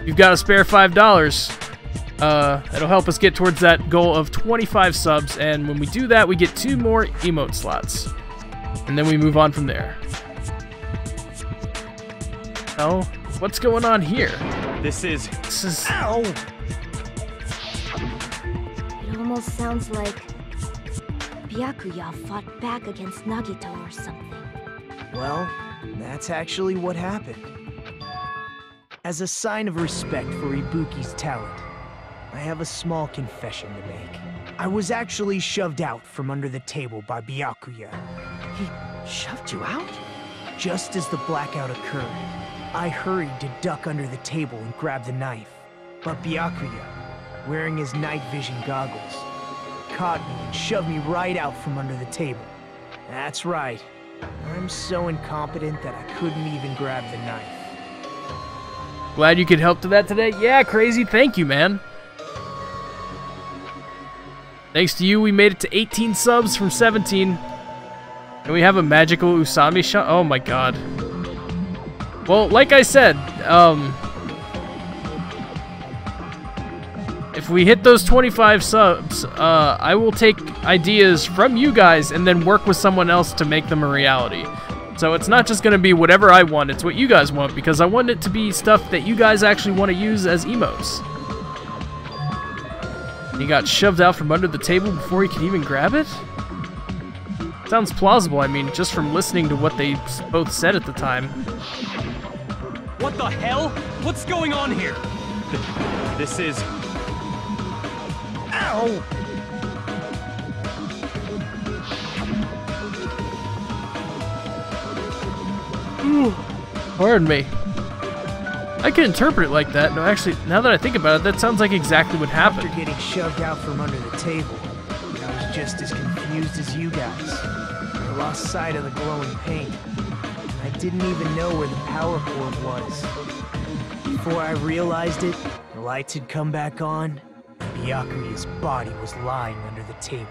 [SPEAKER 2] you've got a spare $5. It'll help us get towards that goal of 25 subs, and when we do that, we get 2 more emote slots. And then we move on from there. Oh, what's going on here?
[SPEAKER 6] This is...
[SPEAKER 17] Ow!
[SPEAKER 13] It almost sounds like Byakuya fought back against Nagito or something.
[SPEAKER 17] Well, that's actually what happened. As a sign of respect for Ibuki's talent, I have a small confession to make. I was actually shoved out from under the table by Byakuya.
[SPEAKER 3] He shoved you out?
[SPEAKER 17] Just as the blackout occurred, I hurried to duck under the table and grab the knife. But Byakuya, wearing his night vision goggles, caught me and shoved me right out from under the table.
[SPEAKER 3] That's right. I'm so incompetent that I couldn't even grab the knife.
[SPEAKER 2] Glad you could help to that today? Yeah, Crazy, thank you, man. Thanks to you, we made it to 18 subs from 17. And we have a magical Usami shot. Oh my god. Well, like I said, if we hit those 25 subs, I will take ideas from you guys and then work with someone else to make them a reality. So it's not just going to be whatever I want, it's what you guys want, because I want it to be stuff that you guys actually want to use as emotes. He got shoved out from under the table before he could even grab it? Sounds plausible, I mean, just from listening to what they both said at the time.
[SPEAKER 6] What the hell? What's going on here? This is... Ow!
[SPEAKER 2] Pardon me. I can interpret it like that. No, actually, now that I think about it, that sounds like exactly what happened.
[SPEAKER 3] After getting shoved out from under the table, I was just as confused as you guys. I lost sight of the glowing paint. I didn't even know where the power cord was. Before I realized it, the lights had come back on, and Byakuya's body was lying under the table.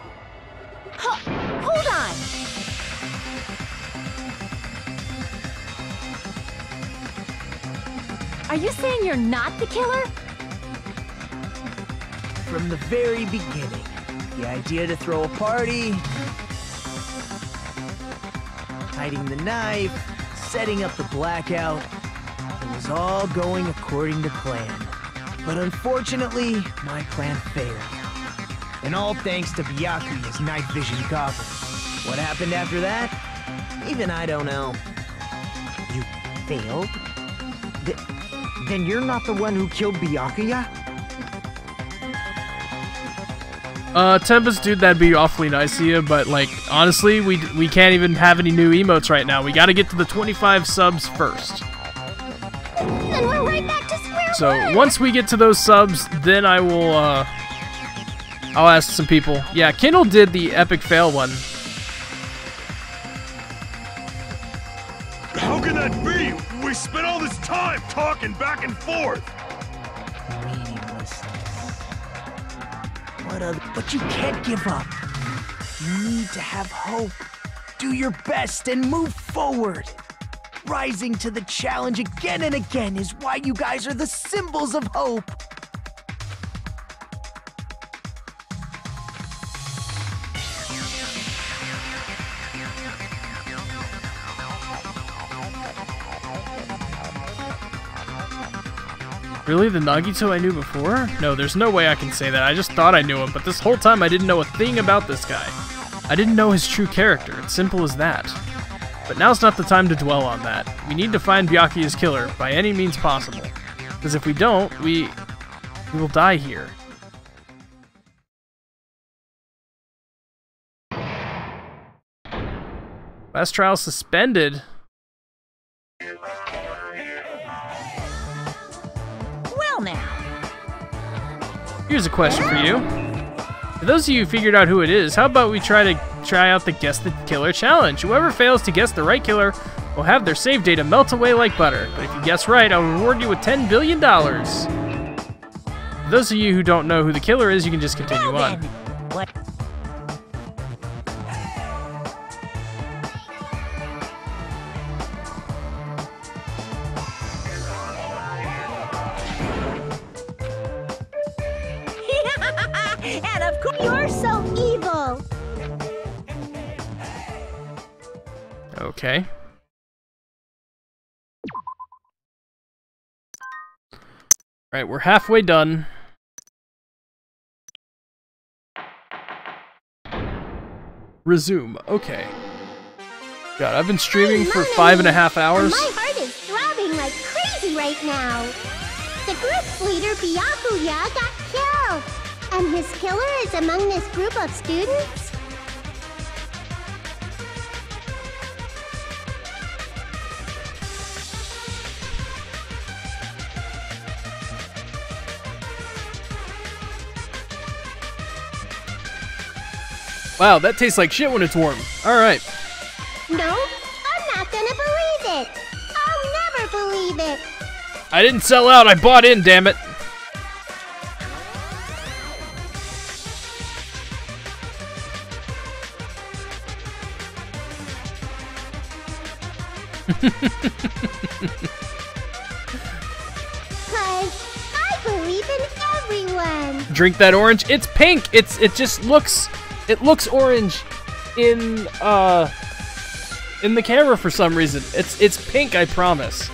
[SPEAKER 12] Hold on! Are you saying you're not the killer?
[SPEAKER 3] From the very beginning, the idea to throw a party, hiding the knife, setting up the blackout, it was all going according to plan. But unfortunately, my plan failed. And all thanks to Byakuya's night vision goggles. What happened after that? Even I don't know.
[SPEAKER 8] You failed? Then you're not the one who killed Byakuya?
[SPEAKER 2] Tempest, dude, that'd be awfully nice of you, but, like, honestly, we can't even have any new emotes right now. We gotta get to the 25 subs first.
[SPEAKER 4] Then we're right back to square one!
[SPEAKER 2] So, once we get to those subs, then I will, I'll ask some people. Yeah, Kindle did the epic fail one.
[SPEAKER 10] How can that be? We spent all this time talking back and forth!
[SPEAKER 3] But you can't give up. You need to have hope. Do your best and move forward. Rising to the challenge again and again is why you guys are the symbols of hope.
[SPEAKER 2] Really? The Nagito I knew before? No, there's no way I can say that. I just thought I knew him, but this whole time I didn't know a thing about this guy. I didn't know his true character. It's simple as that. But now's not the time to dwell on that. We need to find Byakuya's killer by any means possible. Because if we don't, we will die here. Last trial suspended.
[SPEAKER 12] Well now.
[SPEAKER 2] Here's a question for you. For those of you who figured out who it is, how about we try out the Guess the Killer challenge? Whoever fails to guess the right killer will have their save data melt away like butter. But if you guess right, I'll reward you with $10 billion. For those of you who don't know who the killer is, you can just continue on.
[SPEAKER 12] What? And of course,
[SPEAKER 4] you're so evil.
[SPEAKER 2] Okay. Right, we're halfway done. Resume. Okay. God, I've been streaming for 5.5 hours.
[SPEAKER 4] My heart is throbbing like crazy right now. The group's leader, Byakuya, got killed. And his killer is among this group of students?
[SPEAKER 2] Wow, that tastes like shit when it's warm. Alright. I didn't sell out, I bought in, damn it.
[SPEAKER 4] I believe in everyone.
[SPEAKER 2] Drink that orange. It's pink. It just looks orange in the camera for some reason. It's pink, I promise.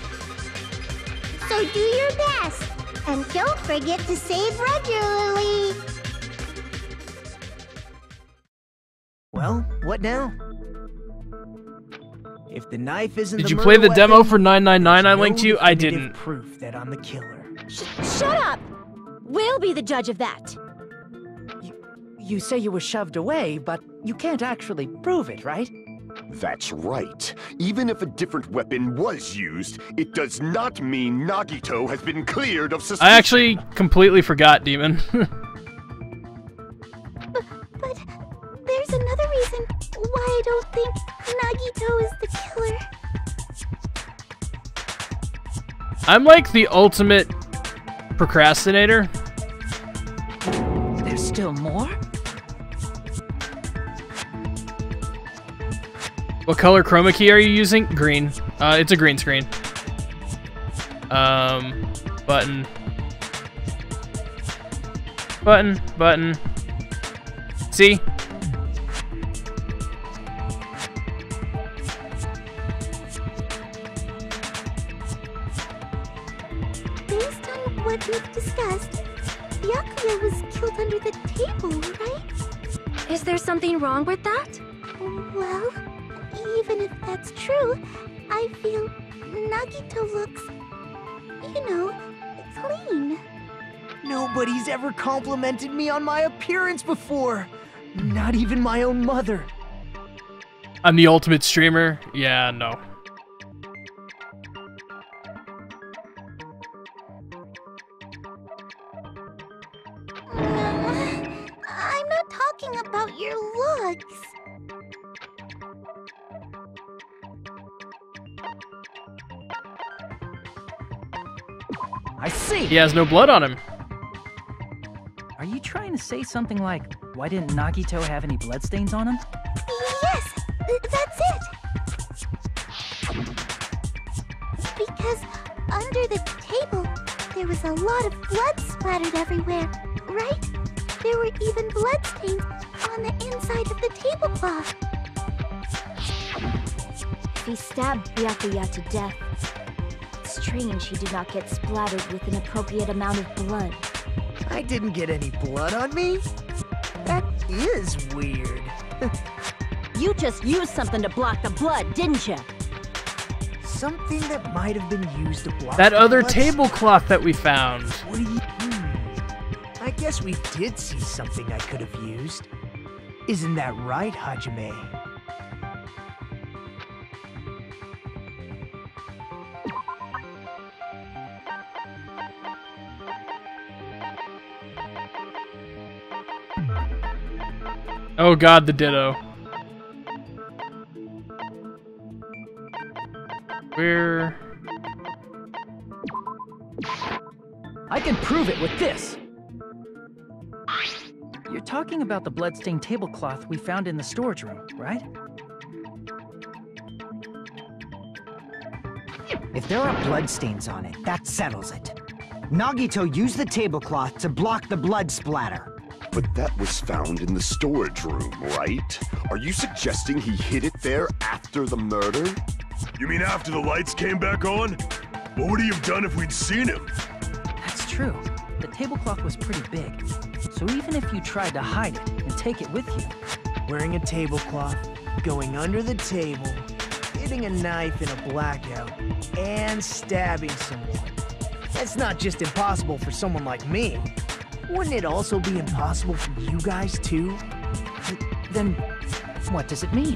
[SPEAKER 4] So do your best. And don't forget to save regularly.
[SPEAKER 17] Well, what now? If the knife isn't
[SPEAKER 2] Did
[SPEAKER 17] the
[SPEAKER 2] you play the
[SPEAKER 17] murder
[SPEAKER 2] demo
[SPEAKER 17] weapon,
[SPEAKER 2] for 999 I
[SPEAKER 17] there's
[SPEAKER 2] linked
[SPEAKER 17] no
[SPEAKER 2] you? I
[SPEAKER 17] definitive
[SPEAKER 2] didn't.
[SPEAKER 17] Proof that I'm the killer.
[SPEAKER 11] Shut up! We'll be the judge of that.
[SPEAKER 3] You say you were shoved away, but you can't actually prove it, right?
[SPEAKER 5] That's right. Even if a different weapon was used, it does not mean Nagito has been cleared of suspicion.
[SPEAKER 2] I actually completely forgot, Demon.
[SPEAKER 4] But there's another reason why I don't think Nagito is the killer.
[SPEAKER 2] I'm like the ultimate procrastinator.
[SPEAKER 3] There's still more?
[SPEAKER 2] What color chroma key are you using? Green. It's a green screen. Button. Button. See?
[SPEAKER 4] Based on what we've discussed, Byakuya was killed under the table, right?
[SPEAKER 11] Is there something wrong with that?
[SPEAKER 4] Well, even if that's true, I feel Nagito looks, clean.
[SPEAKER 17] Nobody's ever complimented me on my appearance before. Not even my own mother.
[SPEAKER 2] I'm the ultimate streamer? Yeah, no.
[SPEAKER 4] I'm not talking about your looks.
[SPEAKER 3] I see!
[SPEAKER 2] He has no blood on him.
[SPEAKER 3] Are you trying to say something like, why didn't Nagito have any bloodstains on him?
[SPEAKER 4] Yes, that's it. Because under the table, there was a lot of blood splattered everywhere, right? There were even bloodstains on the inside of the tablecloth.
[SPEAKER 13] He stabbed Byakuya to death. Strange he did not get splattered with an appropriate amount of blood.
[SPEAKER 17] I didn't get any blood on me? That is weird.
[SPEAKER 11] You just used something to block the blood, didn't you?
[SPEAKER 17] Something that might have been used to block
[SPEAKER 2] That
[SPEAKER 17] the
[SPEAKER 2] other
[SPEAKER 17] blood.
[SPEAKER 2] tablecloth that we found.
[SPEAKER 17] What do you... I guess we did see something I could have used. Isn't that right, Hajime?
[SPEAKER 2] Oh god, the ditto. Where...
[SPEAKER 3] I can prove it with this! You're talking about the bloodstained tablecloth we found in the storage room, right?
[SPEAKER 8] If there are bloodstains on it, that settles it. Nagito used the tablecloth to block the blood splatter.
[SPEAKER 5] But that was found in the storage room, right? Are you suggesting he hid it there after the murder?
[SPEAKER 10] You mean after the lights came back on? What would he have done if we'd seen him?
[SPEAKER 3] That's true. The tablecloth was pretty big. So even if you tried to hide it and take it with you...
[SPEAKER 17] Wearing a tablecloth, going under the table, hitting a knife in a blackout, and stabbing someone. That's not just impossible for someone like me. Wouldn't it also be impossible for you guys too?
[SPEAKER 3] Then what does it mean?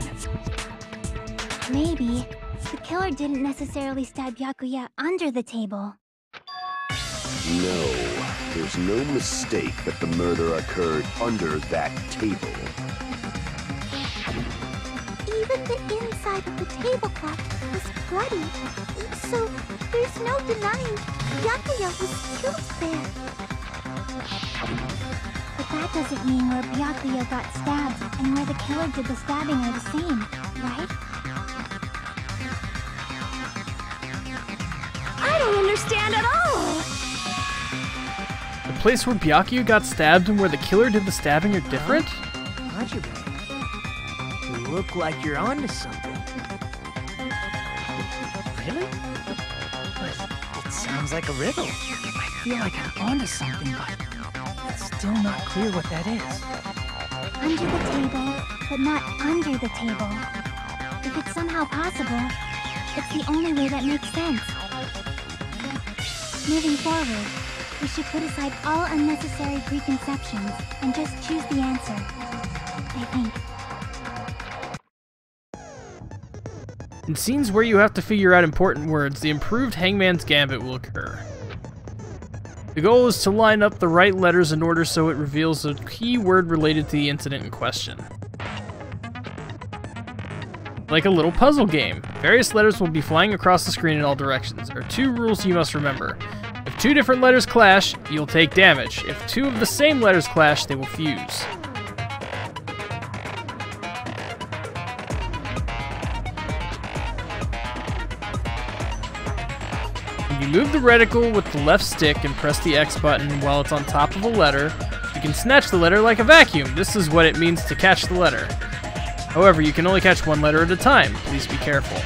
[SPEAKER 9] Maybe the killer didn't necessarily stab Byakuya under the table.
[SPEAKER 5] No, there's no mistake that the murder occurred under that table.
[SPEAKER 4] Even The inside of the tablecloth was bloody, so there's no denying Byakuya was killed there.
[SPEAKER 9] But that doesn't mean where Byakuya got stabbed and where the killer did the stabbing are the same, right?
[SPEAKER 12] I don't understand at all!
[SPEAKER 2] The place where Byakuya got stabbed and where the killer did the stabbing are different?
[SPEAKER 3] Contraband. You look like you're onto something. Really? But it sounds like a riddle. I feel like I'm onto something, but it's still not clear what that is.
[SPEAKER 9] Under the table, but not under the table. If it's somehow possible, it's the only way that makes sense. Moving forward, we should put aside all unnecessary preconceptions and just choose the answer, I think.
[SPEAKER 2] In scenes where you have to figure out important words, the improved Hangman's Gambit will occur. The goal is to line up the right letters in order so it reveals a key word related to the incident in question. Like a little puzzle game. Various letters will be flying across the screen in all directions. There are 2 rules you must remember. If 2 different letters clash, you'll take damage. If 2 of the same letters clash, they will fuse. You move the reticle with the left stick and press the X button while it's on top of a letter. You can snatch the letter like a vacuum. This is what it means to catch the letter. However, you can only catch 1 letter at a time. Please be careful.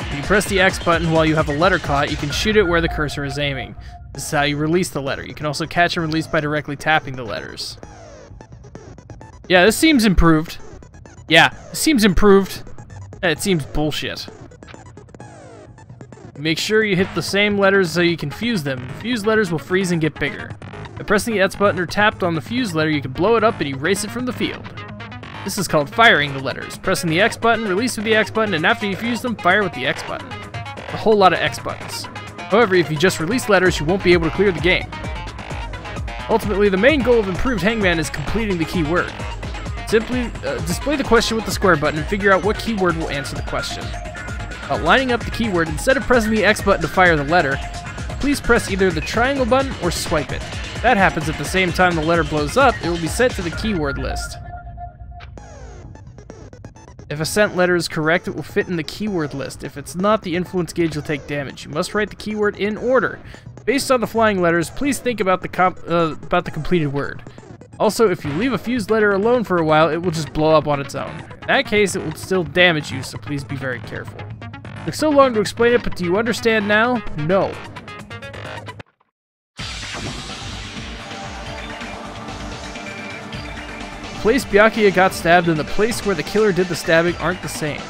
[SPEAKER 2] When you press the X button while you have a letter caught, you can shoot it where the cursor is aiming. This is how you release the letter. You can also catch and release by directly tapping the letters. Yeah, this seems improved. Yeah, this seems improved. It seems bullshit. Make sure you hit the same letters so you can fuse them. Fused letters will freeze and get bigger. By pressing the X button or tapped on the fused letter, you can blow it up and erase it from the field. This is called firing the letters. Pressing the X button, release with the X button, and after you fuse them, fire with the X button. A whole lot of X buttons. However, if you just release letters, you won't be able to clear the game. Ultimately, the main goal of Improved Hangman is completing the key word. Simply display the question with the square button and figure out what keyword will answer the question. While lining up the keyword, instead of pressing the X button to fire the letter, please press either the triangle button or swipe it. If that happens at the same time the letter blows up, it will be sent to the keyword list. If a sent letter is correct, it will fit in the keyword list. If it's not, the influence gauge will take damage. You must write the keyword in order. Based on the flying letters, please think about the completed word. Also, if you leave a fused letter alone for a while, it will just blow up on its own. In that case, it will still damage you, so please be very careful. It took so long to explain it, but do you understand now? No. The place Byakuya got stabbed and the place where the killer did the stabbing aren't the same.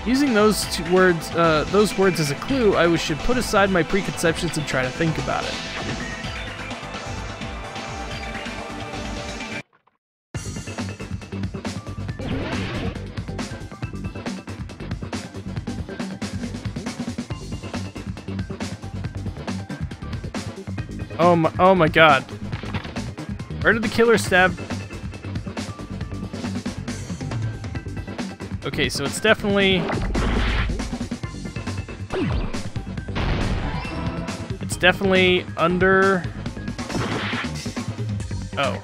[SPEAKER 2] Using those words as a clue, I should put aside my preconceptions and try to think about it. Oh my god. Where did the killer stab? Okay, so it's definitely... It's definitely under... Oh,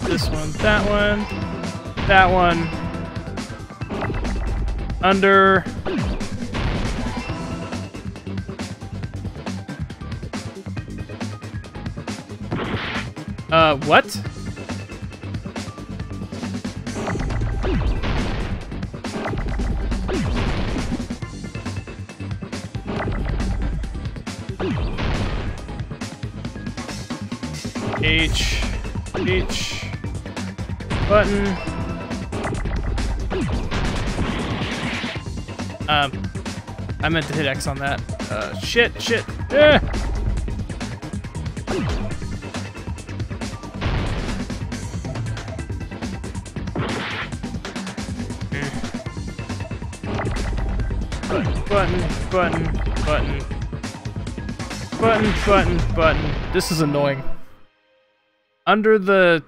[SPEAKER 2] this one, that one, under, what? H. Button. I meant to hit X on that. Shit. Eh. Button. This is annoying. Under the...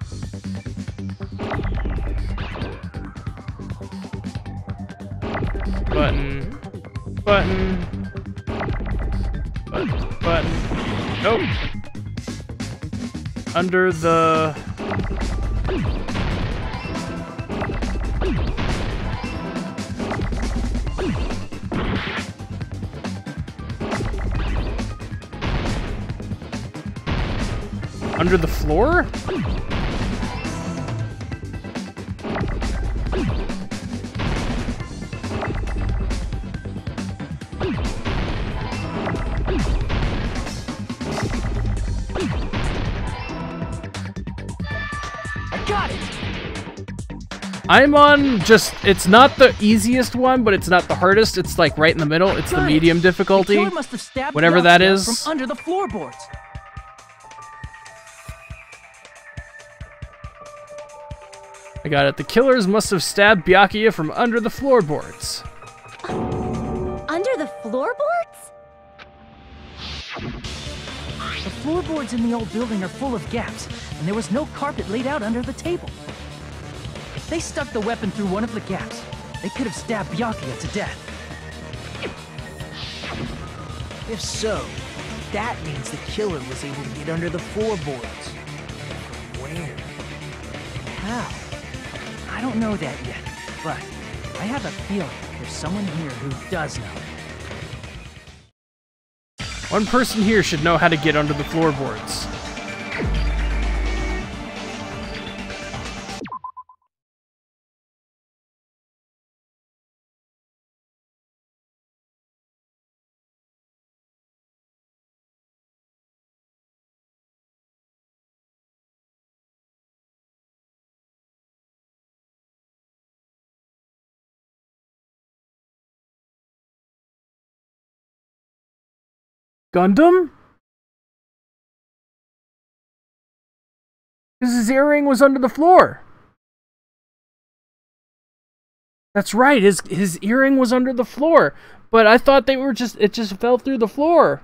[SPEAKER 2] Button. Nope. Under the... Under the floor?
[SPEAKER 3] I got it!
[SPEAKER 2] I'm on just, it's not the easiest one, but it's not the hardest. It's like right in the middle. It's the medium difficulty.
[SPEAKER 3] The killer must have stabbed
[SPEAKER 2] whatever that
[SPEAKER 3] Byakuya
[SPEAKER 2] is.
[SPEAKER 3] from under the floorboards.
[SPEAKER 2] I got it. The killers must have stabbed Byakuya from under the floorboards.
[SPEAKER 11] Under the floorboards?
[SPEAKER 3] The floorboards in the old building are full of gaps, and there was no carpet laid out under the table. If they stuck the weapon through one of the gaps, they could have stabbed Byakuya to death.
[SPEAKER 17] If so, that means the killer was able to get under the floorboards. Where?
[SPEAKER 3] How? I don't know that yet, but I have a feeling there's someone here who does know.
[SPEAKER 2] One person here should know how to get under the floorboards. Gundam? Because his earring was under the floor. That's right, his earring was under the floor. But I thought they were just, it just fell through the floor.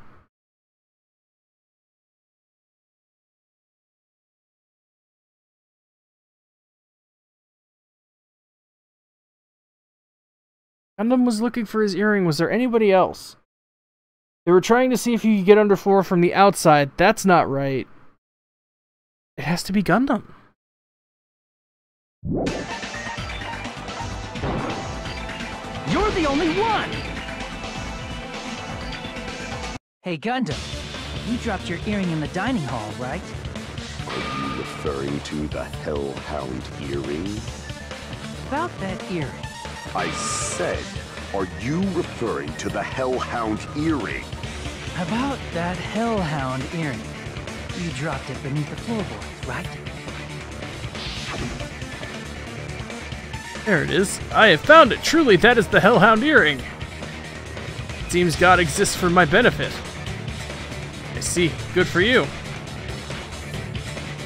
[SPEAKER 2] Gundam was looking for his earring. Was there anybody else? They were trying to see if you could get underfloor from the outside. That's not right. It has to be Gundam.
[SPEAKER 3] You're the only one! Hey, Gundam. You dropped your earring in the dining hall, right?
[SPEAKER 5] Are you referring to the Hellhound earring?
[SPEAKER 3] About that earring.
[SPEAKER 5] I said, are you referring to the Hellhound earring?
[SPEAKER 3] About that Hellhound earring. You dropped it beneath the floorboards, right?
[SPEAKER 2] There it is. I have found it. Truly, that is the Hellhound earring. It seems God exists for my benefit. I see. Good for you.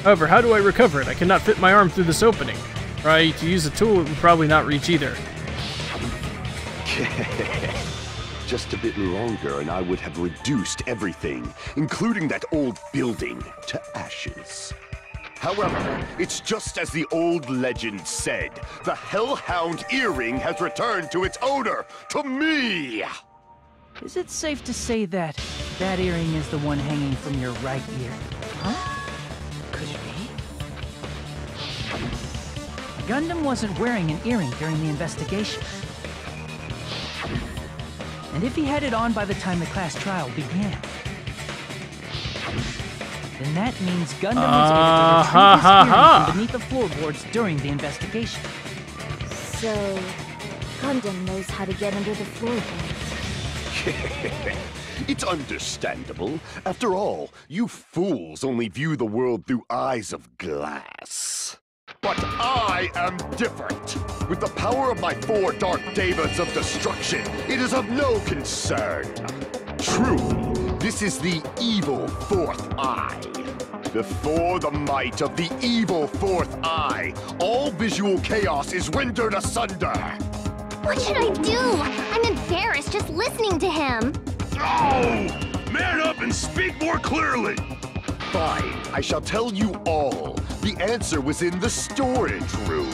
[SPEAKER 2] However, how do I recover it? I cannot fit my arm through this opening. Try to use a tool, it would probably not reach either.
[SPEAKER 5] Just a bit longer and I would have reduced everything, including that old building, to ashes. However, it's just as the old legend said. The Hellhound earring has returned to its owner, to me!
[SPEAKER 3] Is it safe to say that that earring is the one hanging from your right ear? Huh? Could it be? Gundam wasn't wearing an earring during the investigation. And if he had it on by the time the class trial began, then that means Gundam was able to retrieve his earring from beneath the floorboards during the investigation.
[SPEAKER 13] So, Gundam knows how to get under the floorboards.
[SPEAKER 5] It's understandable. After all, you fools only view the world through eyes of glass. But I am different. With the power of my 4 Dark Devas of Destruction, it is of no concern. Truly, this is the evil 4th eye. Before the might of the evil 4th eye, all visual chaos is rendered asunder.
[SPEAKER 4] What should I do? I'm embarrassed just listening to him.
[SPEAKER 10] Oh! Man up and speak more clearly!
[SPEAKER 5] Fine, I shall tell you all. The answer was in the storage room.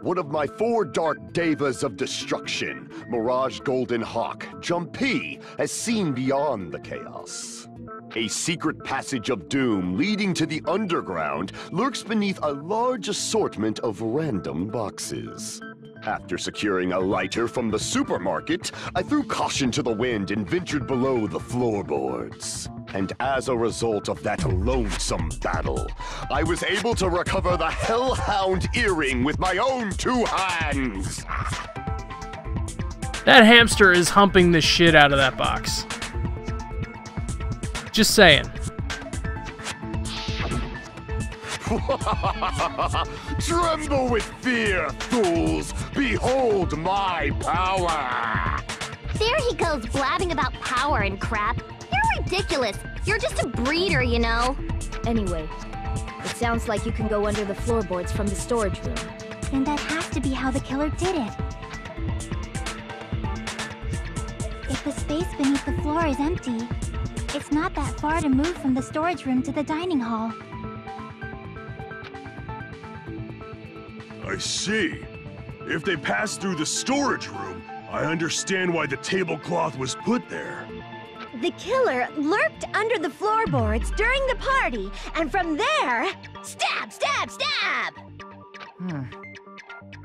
[SPEAKER 5] One of my 4 Dark Devas of Destruction, Mirage Golden Hawk, Jumpy, has seen beyond the chaos. A secret passage of doom leading to the underground lurks beneath a large assortment of random boxes. After securing a lighter from the supermarket, I threw caution to the wind and ventured below the floorboards. And as a result of that lonesome battle, I was able to recover the Hellhound earring with my own 2 hands!
[SPEAKER 2] That hamster is humping the shit out of that box. Just saying.
[SPEAKER 5] Tremble with fear, fools! Behold my power!
[SPEAKER 4] There he goes blabbing about power and crap. You're ridiculous. You're just a breeder, you know.
[SPEAKER 13] Anyway, it sounds like you can go under the floorboards from the storage room.
[SPEAKER 9] Then that has to be how the killer did it. If the space beneath the floor is empty, it's not that far to move from the storage room to the dining hall.
[SPEAKER 10] I see. If they passed through the storage room, I understand why the tablecloth was put there.
[SPEAKER 12] The killer lurked under the floorboards during the party, and from there, stab, stab, stab!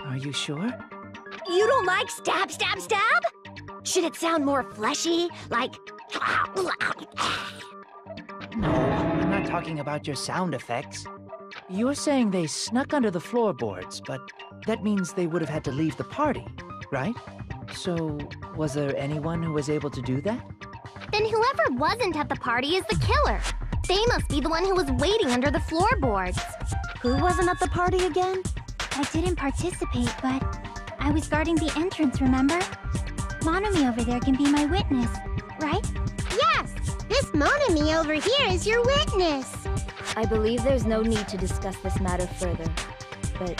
[SPEAKER 3] Are you sure?
[SPEAKER 12] You don't like stab, stab, stab? Should it sound more fleshy, like...
[SPEAKER 3] No, I'm not talking about your sound effects. You're saying they snuck under the floorboards, but that means they would have had to leave the party, right? So, was there anyone who was able to do that?
[SPEAKER 4] Then whoever wasn't at the party is the killer. They must be the one who was waiting under the floorboards.
[SPEAKER 12] Who wasn't at the party again?
[SPEAKER 9] I didn't participate, but I was guarding the entrance, remember? Monami over there can be my witness, right?
[SPEAKER 4] Yes! This Monami over here is your witness!
[SPEAKER 13] I believe there's no need to discuss this matter further, but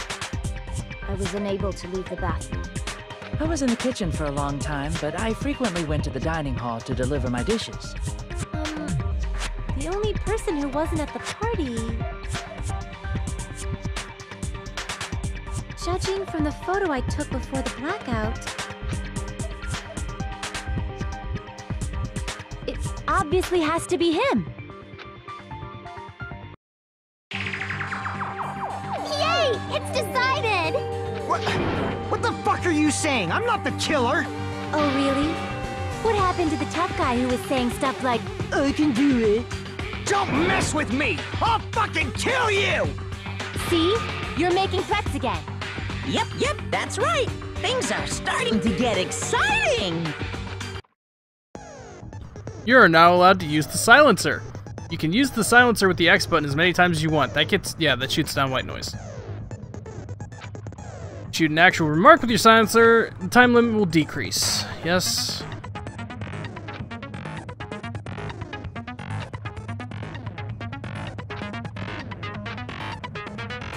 [SPEAKER 13] I was unable to leave the bathroom.
[SPEAKER 3] I was in the kitchen for a long time, but I frequently went to the dining hall to deliver my dishes.
[SPEAKER 12] The only person who wasn't at the party... Judging from the photo I took before the blackout... it obviously has to be him.
[SPEAKER 4] Yay! It's decided!
[SPEAKER 8] What the fuck are you saying? I'm not the killer!
[SPEAKER 12] Oh, really? What happened to the tough guy who was saying stuff like, I can do it?
[SPEAKER 8] Don't mess with me! I'll fucking kill you!
[SPEAKER 12] See? You're making threats again.
[SPEAKER 19] Yep, that's right. Things are starting to get exciting.
[SPEAKER 2] You are now allowed to use the silencer. You can use the silencer with the X button as many times as you want. That shoots down white noise. Shoot an actual remark with your silencer, the time limit will decrease. Yes.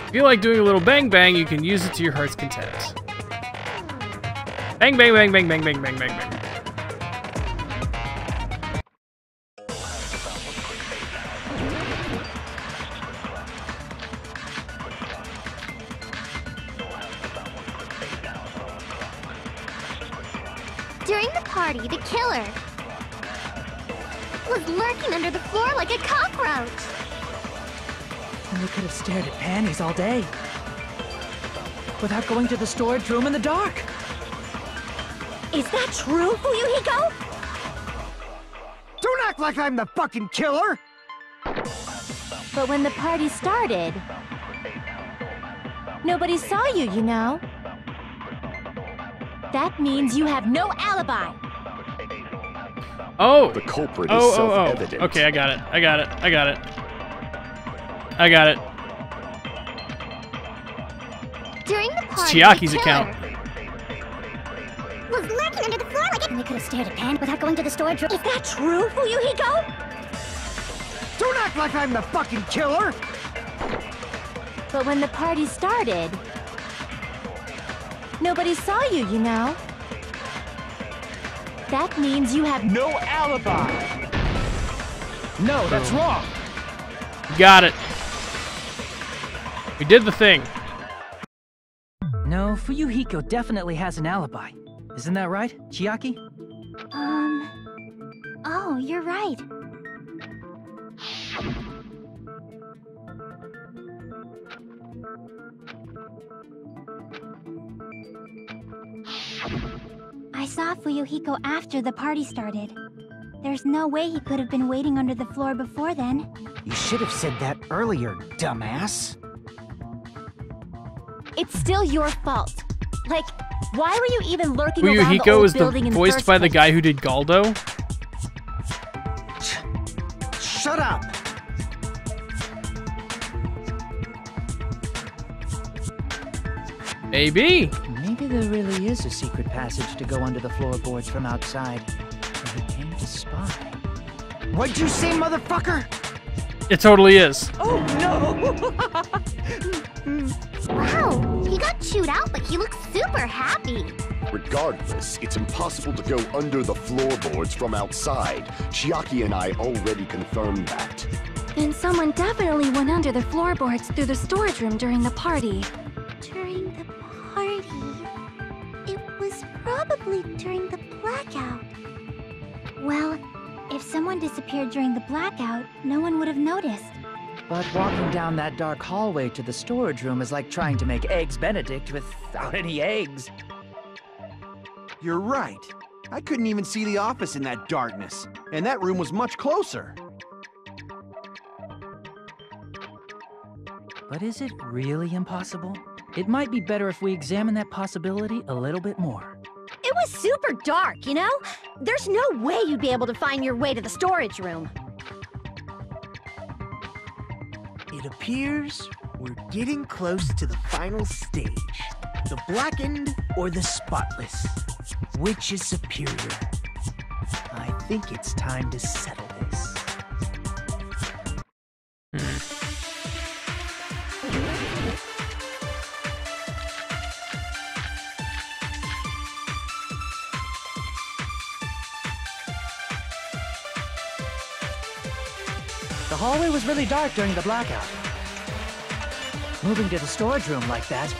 [SPEAKER 2] If you like doing a little bang bang, you can use it to your heart's content. Bang bang bang bang bang bang bang bang bang.
[SPEAKER 4] During the party, the killer was lurking under the floor like a cockroach.
[SPEAKER 3] And we could have stared at panties all day. Without going to the storage room in the dark.
[SPEAKER 12] Is that true, Fuyuhiko?
[SPEAKER 8] Don't act like I'm the fucking killer!
[SPEAKER 12] But when the party started,
[SPEAKER 11] Nobody saw you, you know. That means you have no alibi.
[SPEAKER 2] Oh!
[SPEAKER 5] The culprit is self-evident.
[SPEAKER 2] Okay, I got it. I got it. I got it. I got it.
[SPEAKER 4] During the
[SPEAKER 2] It's
[SPEAKER 4] party,
[SPEAKER 2] Chiaki's
[SPEAKER 4] the
[SPEAKER 2] account.
[SPEAKER 4] was lurking under the floor like it. And they could have stared at Pan without going to the storage room. Is that true, Fuyuhiko?
[SPEAKER 8] Don't act like I'm the fucking killer!
[SPEAKER 11] But when the party started, nobody saw you, you know. That means you have
[SPEAKER 3] No alibi! No, that's wrong!
[SPEAKER 2] Got it. We did the thing.
[SPEAKER 3] No, Fuyuhiko definitely has an alibi. Isn't that right, Chiaki?
[SPEAKER 9] Oh, you're right. I saw Fuyuhiko after the party started. There's no way he could have been waiting under the floor before then.
[SPEAKER 8] You should have said that earlier, dumbass.
[SPEAKER 11] It's still your fault. Like, why were you even lurking around the
[SPEAKER 2] Fuyuhiko
[SPEAKER 11] old
[SPEAKER 2] is
[SPEAKER 11] building in the
[SPEAKER 2] voiced
[SPEAKER 11] first
[SPEAKER 2] by the
[SPEAKER 11] place?
[SPEAKER 2] guy who did Galdo.
[SPEAKER 8] Shut up!
[SPEAKER 2] Maybe.
[SPEAKER 3] Maybe there really is a secret passage to go under the floorboards from outside, where he came to spy.
[SPEAKER 8] What'd you say, motherfucker?
[SPEAKER 2] It totally is.
[SPEAKER 3] Oh no!
[SPEAKER 4] Wow, he got chewed out, but he looks super happy.
[SPEAKER 5] Regardless, it's impossible to go under the floorboards from outside. Chiaki and I already confirmed that.
[SPEAKER 11] Then someone definitely went under the floorboards through the storage room during the party.
[SPEAKER 4] During the party. It was probably during the blackout.
[SPEAKER 9] Well, if someone disappeared during the blackout, no one would have noticed.
[SPEAKER 3] But walking down that dark hallway to the storage room is like trying to make Eggs Benedict without any eggs.
[SPEAKER 14] You're right. I couldn't even see the office in that darkness, and that room was much closer.
[SPEAKER 3] But is it really impossible? It might be better if we examine that possibility a little bit more.
[SPEAKER 12] It was super dark, you know? There's no way you'd be able to find your way to the storage room.
[SPEAKER 17] It appears we're getting close to the final stage. The blackened or the spotless? Which is superior? I think it's time to settle this.
[SPEAKER 3] The hallway was really dark during the blackout. Moving to the storage room like that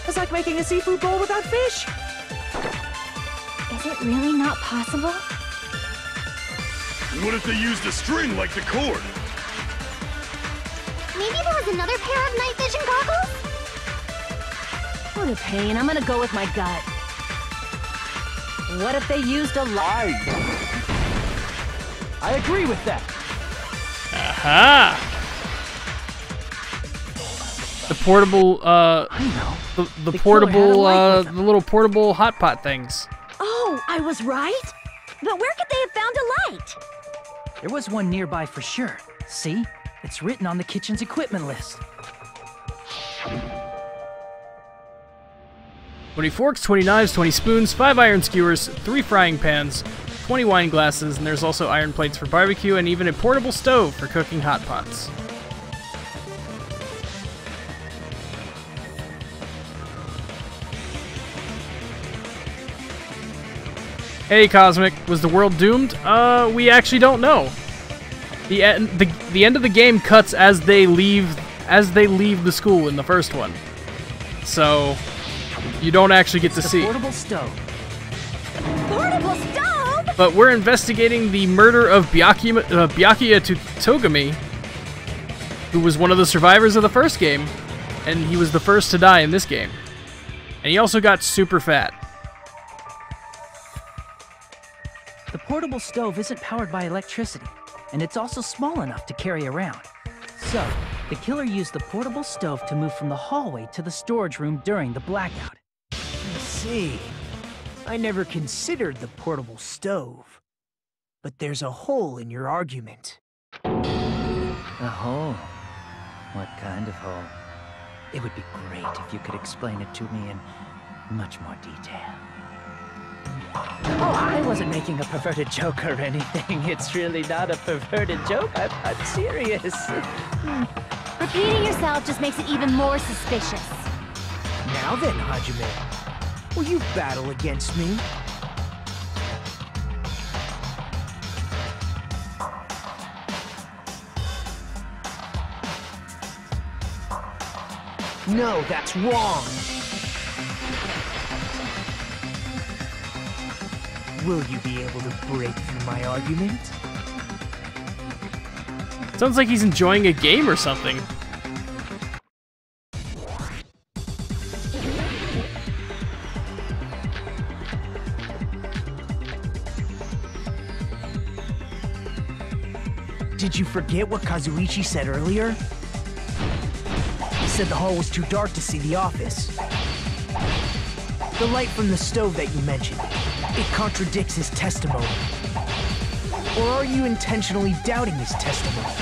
[SPEAKER 3] was like making a seafood bowl without fish.
[SPEAKER 9] Is it really not possible?
[SPEAKER 10] What if they used a string like the cord?
[SPEAKER 4] Maybe there was another pair of night vision goggles?
[SPEAKER 12] What a pain. I'm gonna go with my gut. What if they used a light?
[SPEAKER 3] I agree with that.
[SPEAKER 2] Aha! The portable, the portable, the little portable hot pot things.
[SPEAKER 12] Oh, I was right? But where could they have found a light?
[SPEAKER 3] There was one nearby for sure. See? It's written on the kitchen's equipment list.
[SPEAKER 2] 20 forks, 20 knives, 20 spoons, 5 iron skewers, 3 frying pans, 20 wine glasses, and there's also iron plates for barbecue and even a portable stove for cooking hot pots. Hey Cosmic, was the world doomed? We actually don't know. The end of the game cuts as they leave the school in the first one. So you don't actually get to see.
[SPEAKER 3] Portable stove.
[SPEAKER 12] Portable stove?
[SPEAKER 2] But we're investigating the murder of Byakuya Togami, who was one of the survivors of the first game, and he was the first to die in this game. And he also got super fat.
[SPEAKER 3] The portable stove isn't powered by electricity, and it's also small enough to carry around. So, The killer used the portable stove to move from the hallway to the storage room during the blackout.
[SPEAKER 17] I see. I never considered the portable stove. But there's a hole in your argument.
[SPEAKER 3] A hole? What kind of hole? It would be great if you could explain it to me in much more detail. Oh, I wasn't making a perverted joke or anything. It's really not a perverted joke. I'm serious.
[SPEAKER 9] Repeating yourself just makes it even more suspicious.
[SPEAKER 17] Now then, Hajime, will you battle against me? No, that's wrong. Will you be able to break through my argument?
[SPEAKER 2] Sounds like he's enjoying a game or something.
[SPEAKER 17] Did you forget what Kazuichi said earlier? He said the hall was too dark to see the office. The light from the stove that you mentioned, it contradicts his testimony. Or are you intentionally doubting his testimony?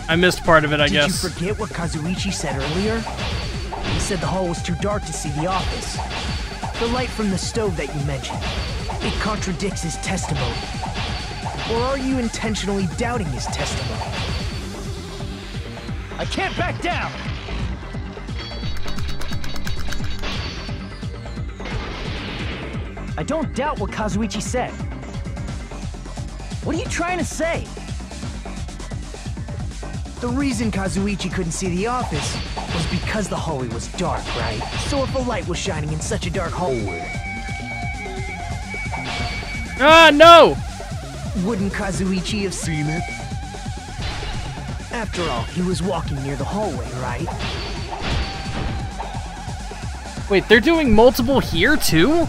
[SPEAKER 2] I missed part of it, I guess.
[SPEAKER 17] Did you forget what Kazuichi said earlier? He said the hall was too dark to see the office. The light from the stove that you mentioned, it contradicts his testimony. Or are you intentionally doubting his testimony?
[SPEAKER 3] I can't back down! I don't doubt what Kazuichi said. What are you trying to say?
[SPEAKER 17] The reason Kazuichi couldn't see the office was because the hallway was dark, right? So if a light was shining in such a dark hallway...
[SPEAKER 2] Ah, no!
[SPEAKER 17] Wouldn't Kazuichi have seen it? After all, he was walking near the hallway, right?
[SPEAKER 2] Wait, they're doing multiple here, too?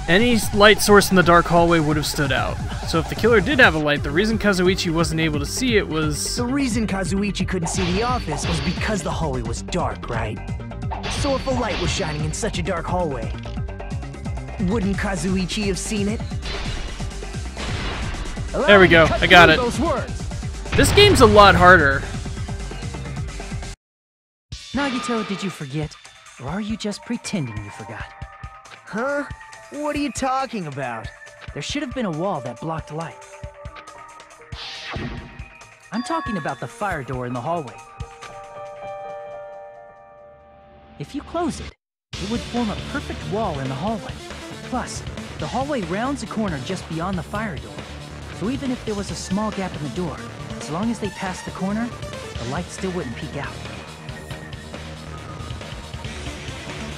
[SPEAKER 2] Any light source in the dark hallway would have stood out. So if the killer did have a light, the reason Kazuichi wasn't able to see it was...
[SPEAKER 17] The reason Kazuichi couldn't see the office was because the hallway was dark, right? So if a light was shining in such a dark hallway, wouldn't Kazuichi have seen it?
[SPEAKER 2] There we go, I got it. This game's a lot harder.
[SPEAKER 3] Nagito, did you forget? Or are you just pretending you forgot?
[SPEAKER 17] Huh? What are you talking about?
[SPEAKER 3] There should have been a wall that blocked light. I'm talking about the fire door in the hallway. If you close it, it would form a perfect wall in the hallway. Plus, the hallway rounds a corner just beyond the fire door. So even if there was a small gap in the door, as long as they passed the corner, the light still wouldn't peek out.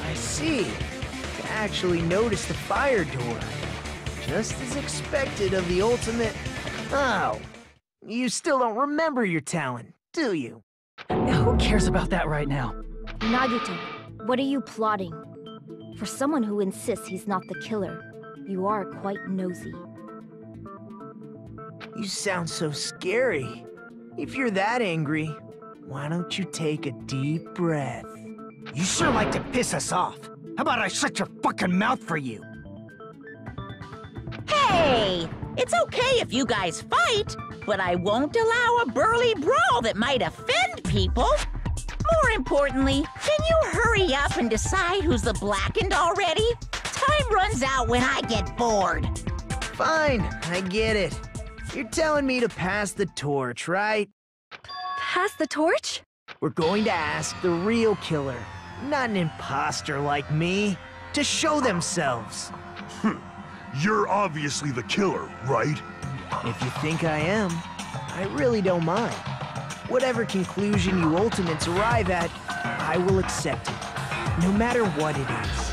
[SPEAKER 17] I see. Actually noticed the fire door. Just as expected of the ultimate... Oh, you still don't remember your talent, do you?
[SPEAKER 3] Who cares about that right now?
[SPEAKER 13] Nagito, what are you plotting? For someone who insists he's not the killer, you are quite nosy.
[SPEAKER 17] You sound so scary. If you're that angry, why don't you take a deep breath?
[SPEAKER 8] You sure like to piss us off. How about I shut your fucking mouth for you?
[SPEAKER 19] Hey! It's okay if you guys fight, but I won't allow a burly brawl that might offend people. More importantly, can you hurry up and decide who's the blackened already? Time runs out when I get bored.
[SPEAKER 17] Fine, I get it. You're telling me to pass the torch, right?
[SPEAKER 11] Pass the torch?
[SPEAKER 17] We're going to ask the real killer, not an imposter like me, to show themselves.
[SPEAKER 10] You're obviously the killer, right?
[SPEAKER 17] If you think I am, I really don't mind. Whatever conclusion you ultimates arrive at, I will accept it, no matter what it is.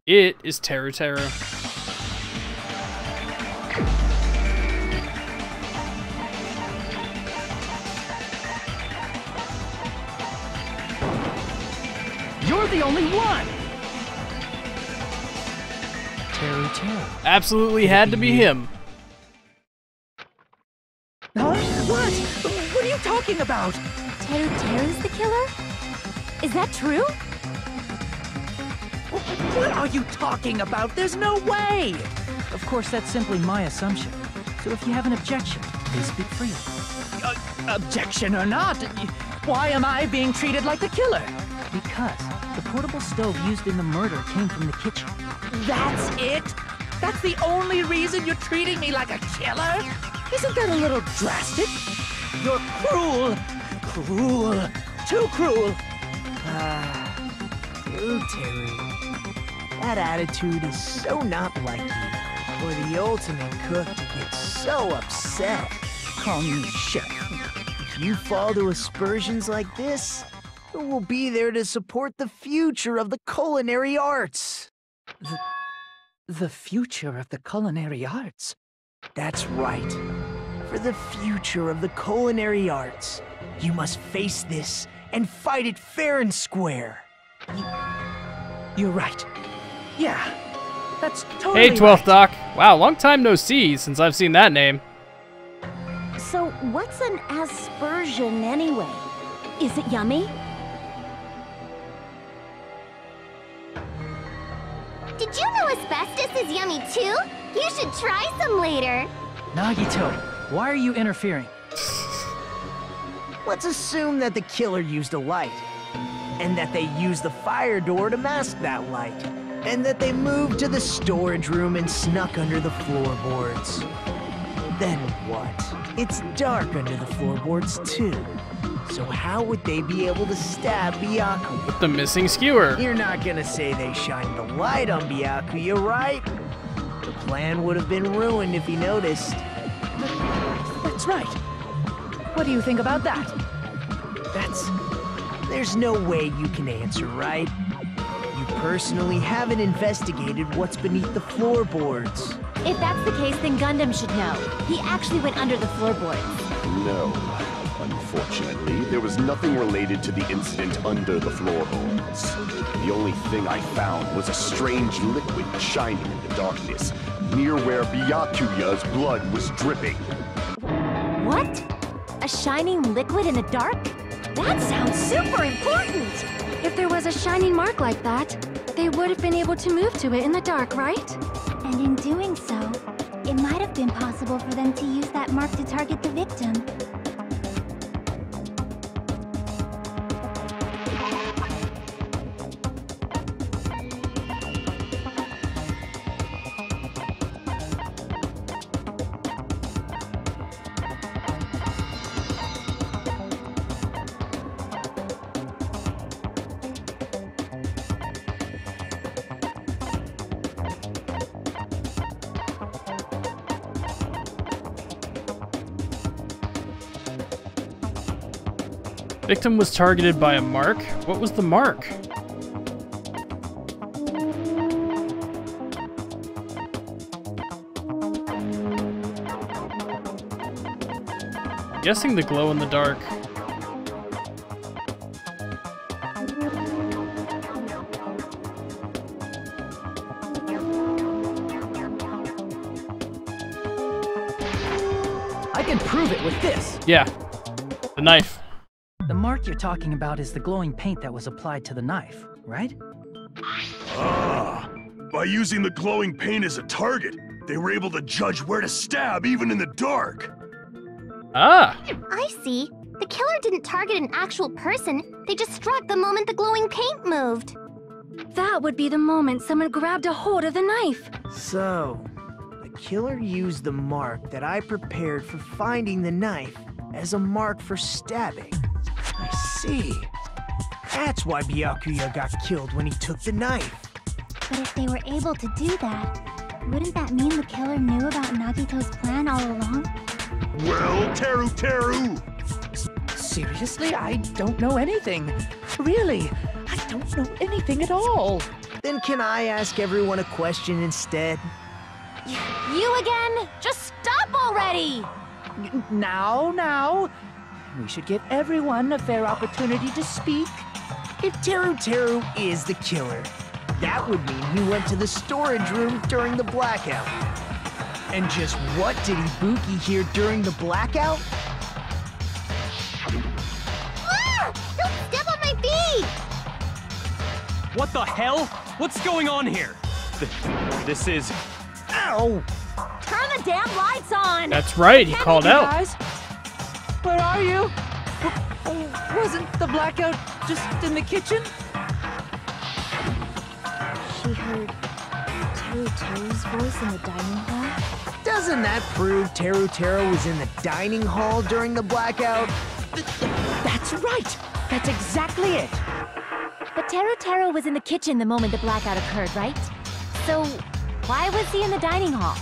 [SPEAKER 2] It is Teru Teru.
[SPEAKER 3] the only one! Teru.
[SPEAKER 2] Absolutely had to be him.
[SPEAKER 3] Huh? What? What are you talking about?
[SPEAKER 11] Teru's the killer? Is that true?
[SPEAKER 3] What are you talking about? There's no way! Of course, that's simply my assumption. So if you have an objection, please speak freely. Objection or not, why am I being treated like the killer? Because the portable stove used in the murder came from the kitchen. That's it? That's the only reason you're treating me like a killer? Isn't that a little drastic? You're cruel. Cruel. Too cruel.
[SPEAKER 17] Teru. That attitude is so not like you. For the ultimate cook to get so upset.
[SPEAKER 3] Call me chef.
[SPEAKER 17] If you fall to aspersions like this, who will be there to support the future of the culinary arts?
[SPEAKER 3] The future of the culinary arts?
[SPEAKER 17] That's right. For the future of the culinary arts, you must face this and fight it fair and square.
[SPEAKER 3] You're right. Yeah, that's totally
[SPEAKER 2] Hey, 12th
[SPEAKER 3] right.
[SPEAKER 2] Doc. Wow, long time no see since I've seen that name.
[SPEAKER 13] So, what's an aspersion anyway?
[SPEAKER 11] Is it yummy?
[SPEAKER 4] Did you know asbestos is yummy too? You should try some later.
[SPEAKER 3] Nagito, why are you interfering?
[SPEAKER 17] Let's assume that the killer used a light, and that they used the fire door to mask that light, and that they moved to the storage room and snuck under the floorboards. Then what? It's dark under the floorboards too. So how would they be able to stab Byakuya?
[SPEAKER 2] With the missing skewer.
[SPEAKER 17] You're not gonna say they shined the light on Byakuya, right? The plan would have been ruined if he noticed.
[SPEAKER 3] That's right. What do you think about that?
[SPEAKER 17] There's no way you can answer, right? You personally haven't investigated what's beneath the floorboards.
[SPEAKER 11] If that's the case, then Gundam should know. He actually went under the floorboards.
[SPEAKER 5] No. Unfortunately, there was nothing related to the incident under the floorboards. The only thing I found was a strange liquid shining in the darkness, near where Byakuya's blood was dripping.
[SPEAKER 11] What? A shining liquid in the dark? That sounds super important!
[SPEAKER 9] If there was a shining mark like that, they would have been able to move to it in the dark, right? And in doing so, it might have been possible for them to use that mark to target the victim.
[SPEAKER 2] Victim was targeted by a mark? What was the mark? I'm guessing the glow in the dark.
[SPEAKER 3] I can prove it with this.
[SPEAKER 2] Yeah, the knife.
[SPEAKER 3] The mark you're talking about is the glowing paint that was applied to the knife, right?
[SPEAKER 10] Ah, by using the glowing paint as a target, they were able to judge where to stab even in the dark.
[SPEAKER 2] Ah!
[SPEAKER 4] I see. The killer didn't target an actual person. They just struck the moment the glowing paint moved.
[SPEAKER 9] That would be the moment someone grabbed a hold of the knife.
[SPEAKER 17] So, the killer used the mark that I prepared for finding the knife as a mark for stabbing. I see. That's why Byakuya got killed when he took the knife.
[SPEAKER 9] But if they were able to do that, wouldn't that mean the killer knew about Nagito's plan all along?
[SPEAKER 10] Well, Teru!
[SPEAKER 3] Seriously? I don't know anything. Really, I don't know anything at all.
[SPEAKER 17] Then can I ask everyone a question instead?
[SPEAKER 11] You again? Just stop already!
[SPEAKER 3] Now. We should give everyone a fair opportunity to speak.
[SPEAKER 17] if Teru Teru is the killer, that would mean he went to the storage room during the blackout. And just what did Ibuki hear during the blackout?
[SPEAKER 4] Ah! Don't step on my feet!
[SPEAKER 6] What the hell? What's going on here? This is...
[SPEAKER 17] Ow!
[SPEAKER 12] Turn the damn lights on!
[SPEAKER 2] That's right, he called out.
[SPEAKER 3] Guys, where are you? Wasn't the blackout just in the kitchen?
[SPEAKER 13] She heard Teru Teru's voice in the dining hall?
[SPEAKER 17] Doesn't that prove Teru Teru was in the dining hall during the blackout?
[SPEAKER 3] That's right! That's exactly it!
[SPEAKER 9] But Teru Teru was in the kitchen the moment the blackout occurred, right? So, why was he in the dining hall?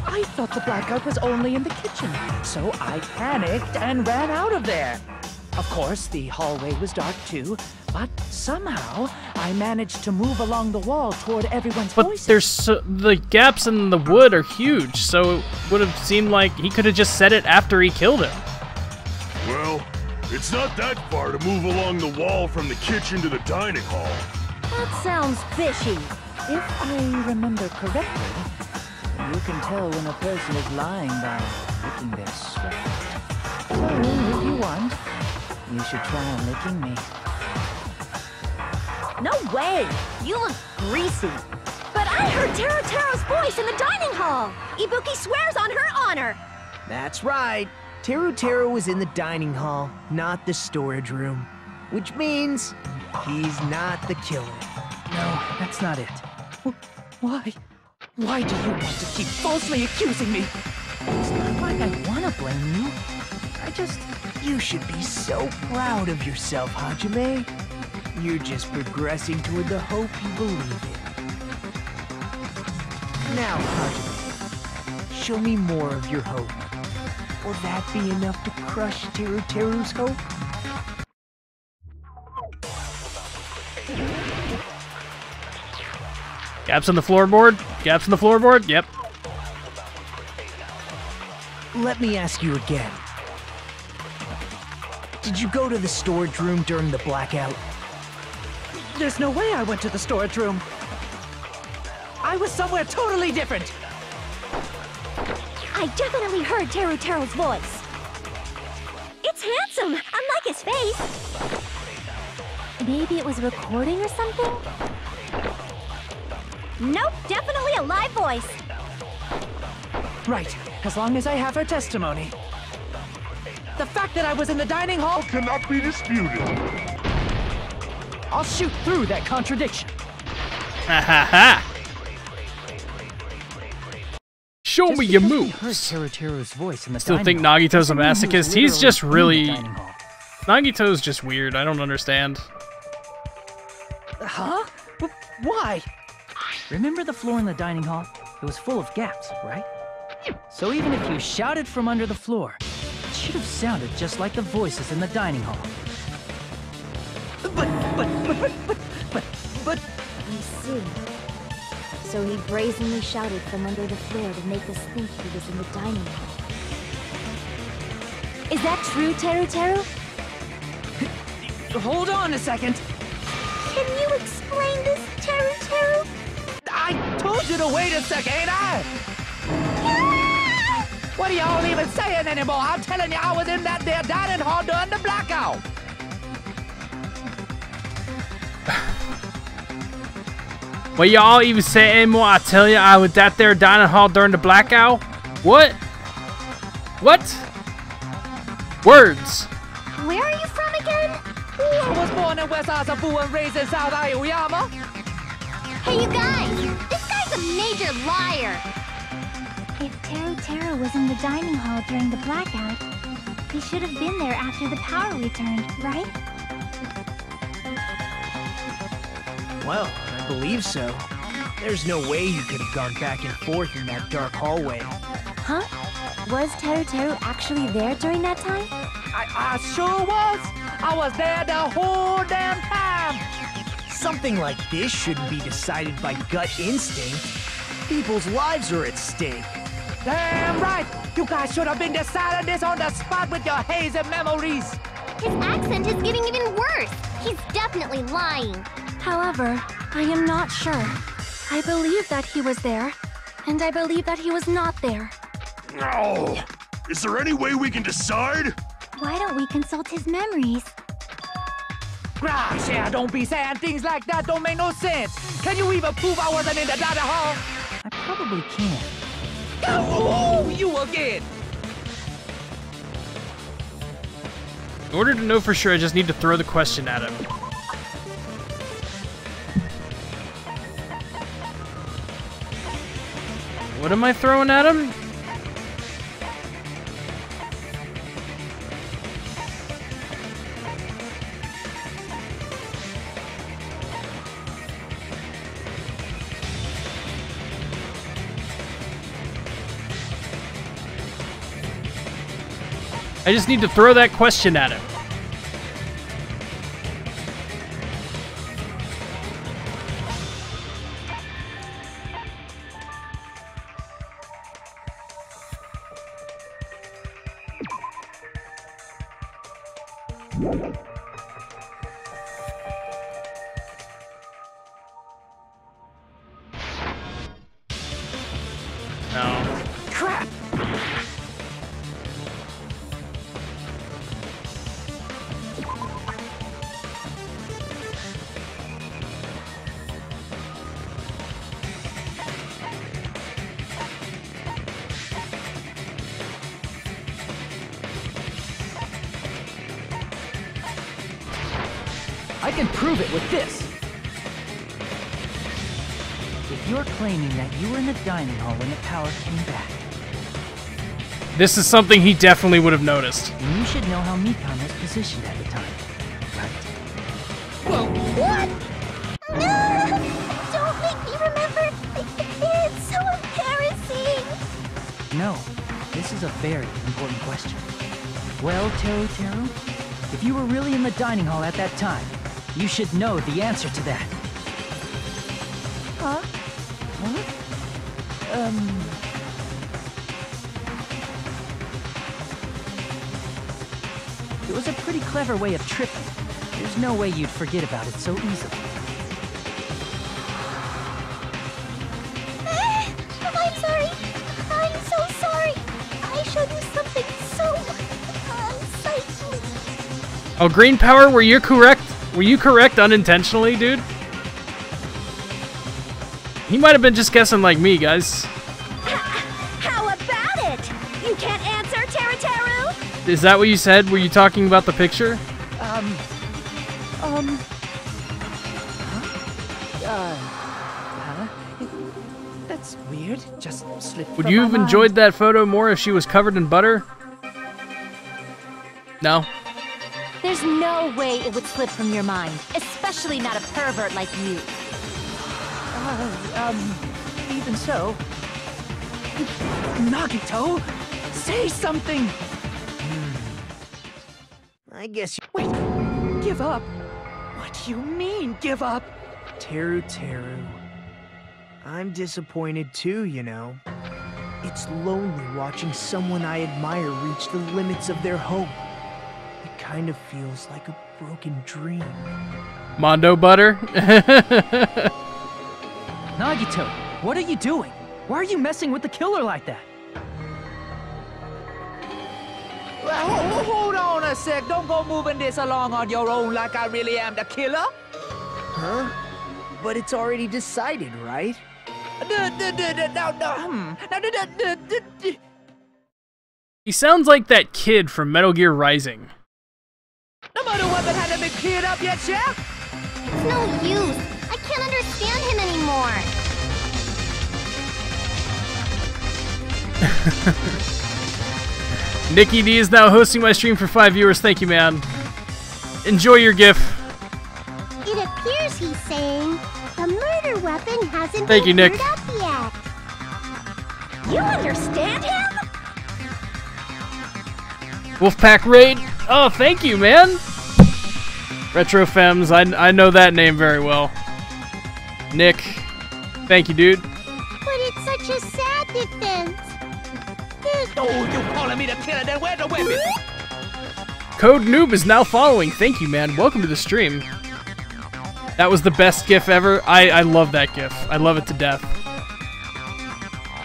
[SPEAKER 3] I thought the blackout was only in the kitchen, so I panicked and ran out of there. Of course, the hallway was dark too, but somehow I managed to move along the wall toward everyone's voices.
[SPEAKER 2] But the gaps in the wood are huge, so it would have seemed like he could have just said it after he killed him.
[SPEAKER 10] Well, it's not that far to move along the wall from the kitchen to the dining hall.
[SPEAKER 12] That sounds fishy.
[SPEAKER 3] If I remember correctly, you can tell when a person is lying by licking their sweat. So, if you want, you should try licking me.
[SPEAKER 12] No way! You look greasy. But I heard Teru Teru's voice in the dining hall! Ibuki swears on her honor!
[SPEAKER 17] That's right. Teru Teru was in the dining hall, not the storage room. Which means he's not the killer.
[SPEAKER 3] No, that's not it. Why? Why do you want to keep falsely accusing me? It's not like I want to blame you.
[SPEAKER 17] You should be so proud of yourself, Hajime. You're just progressing toward the hope you believe in. Now, Hajime, show me more of your hope. Will that be enough to crush Teru Teru's hope?
[SPEAKER 2] Gaps in the floorboard? Gaps in the floorboard? Yep.
[SPEAKER 17] Let me ask you again. Did you go to the storage room during the blackout?
[SPEAKER 3] There's no way I went to the storage room. I was somewhere totally different.
[SPEAKER 12] I definitely heard Teru Teru's voice. It's handsome, unlike his face.
[SPEAKER 9] Maybe it was a recording or something?
[SPEAKER 12] Nope, definitely a live voice.
[SPEAKER 3] Right, as long as I have her testimony. The fact that I was in the dining hall
[SPEAKER 10] cannot be disputed.
[SPEAKER 3] I'll shoot through that contradiction.
[SPEAKER 2] Ha ha ha! Show me your moves.
[SPEAKER 3] Teru Teru's voice in the
[SPEAKER 2] Still think Nagito's a masochist? He's just really... Nagito's just weird. I don't understand.
[SPEAKER 3] Huh? Why? Remember the floor in the dining hall? It was full of gaps, right? So even if you shouted from under the floor, it should have sounded just like the voices in the dining hall. But...
[SPEAKER 13] I see. So he brazenly shouted from under the floor to make us think he was in the dining hall.
[SPEAKER 9] Is that true, Teru Teru?
[SPEAKER 3] Hold on a second.
[SPEAKER 4] Can you explain this, Teru Teru?
[SPEAKER 3] I told you to wait a second, ain't I? What are y'all even saying anymore? I'm telling you, I was in that there dining hall during the blackout.
[SPEAKER 2] What y'all even say anymore? I tell you, I was at their dining hall during the blackout. What? What? Words.
[SPEAKER 4] Where are you from again?
[SPEAKER 3] I was born in West Asafu and raised in South Aoyama.
[SPEAKER 4] Hey, you guys! This guy's a major liar!
[SPEAKER 9] If Teru Teru was in the dining hall during the blackout, he should have been there after the power returned, right?
[SPEAKER 17] Well, I believe so. There's no way you could have gone back and forth in that dark hallway.
[SPEAKER 9] Huh? Was Teru Teru actually there during that time?
[SPEAKER 3] I sure was! I was there the whole damn time!
[SPEAKER 17] Something like this shouldn't be decided by gut instinct. People's lives are at stake.
[SPEAKER 3] Damn right! You guys should have been deciding this on the spot with your hazy memories!
[SPEAKER 4] His accent is getting even worse. He's definitely lying.
[SPEAKER 11] However, I am not sure. I believe that he was there, and I believe that he was not there.
[SPEAKER 10] Oh, is there any way we can decide?
[SPEAKER 9] Why don't we consult his memories?
[SPEAKER 3] Gracia, don't be saying things like that. Don't make no sense. Can you even prove I wasn't in the dining hall? I probably can. Oh, you again!
[SPEAKER 2] In order to know for sure, I just need to throw the question at him. What am I throwing at him? I just need to throw that question at him. No.
[SPEAKER 3] Crap! I can prove it with this. If you're claiming that you were in the dining hall when the power came back,
[SPEAKER 2] This is something he definitely would have noticed.
[SPEAKER 3] then you should know how Mikan was positioned at the time, right?
[SPEAKER 4] Whoa! What? No! Don't make me remember! It's so embarrassing!
[SPEAKER 3] No, this is a very important question. Well, Teru, if you were really in the dining hall at that time, you should know the answer to that. Huh? It was a pretty clever way of tripping. There's no way you'd forget about it so easily.
[SPEAKER 4] I'm sorry. I'm so sorry. I showed you something so unsightly.
[SPEAKER 2] Oh, green power, were you correct? Were you correct unintentionally, dude? He might have been just guessing like me, guys.
[SPEAKER 12] How about it? You can't answer, Teru?
[SPEAKER 2] Is that what you said? Were you talking about the picture?
[SPEAKER 3] That's weird. Just slipped
[SPEAKER 2] Would
[SPEAKER 3] from
[SPEAKER 2] you
[SPEAKER 3] my
[SPEAKER 2] have
[SPEAKER 3] mind.
[SPEAKER 2] enjoyed that photo more if she was covered in butter? No?
[SPEAKER 13] There's no way it would slip from your mind, especially not a pervert like you.
[SPEAKER 3] Even so. Nagito, say something! I guess you— Wait! Give up? What do you mean, give up?
[SPEAKER 17] Teru. I'm disappointed too, you know. It's lonely watching someone I admire reach the limits of their hope. It kind of feels like a broken dream.
[SPEAKER 2] Mondo butter?
[SPEAKER 3] Nagito, what are you doing? Why are you messing with the killer like that? Well, hold on a sec. Don't go moving this along on your own like I really am the killer.
[SPEAKER 17] Huh? But it's already decided, right?
[SPEAKER 2] He sounds like that kid from Metal Gear Rising.
[SPEAKER 3] No matter what, that hasn't been cleared up yet, Chef?
[SPEAKER 4] It's no use. I can't understand him anymore.
[SPEAKER 2] Nikki D is now hosting my stream for 5 viewers. Thank you, man. Enjoy your GIF.
[SPEAKER 4] It appears he's saying the murder weapon hasn't
[SPEAKER 2] Thank you,
[SPEAKER 4] been
[SPEAKER 2] Nick.
[SPEAKER 4] cleared up yet.
[SPEAKER 12] You understand him?
[SPEAKER 2] Wolfpack Raid. Oh, thank you, man. Retro Femmes. I know that name very well. Nick. Thank you, dude.
[SPEAKER 4] But it's such a sad defense.
[SPEAKER 3] Oh, you calling me the killer? Then where's the weapon?
[SPEAKER 2] Code Noob is now following. Thank you, man. Welcome to the stream. That was the best GIF ever. I love that GIF. I love it to death.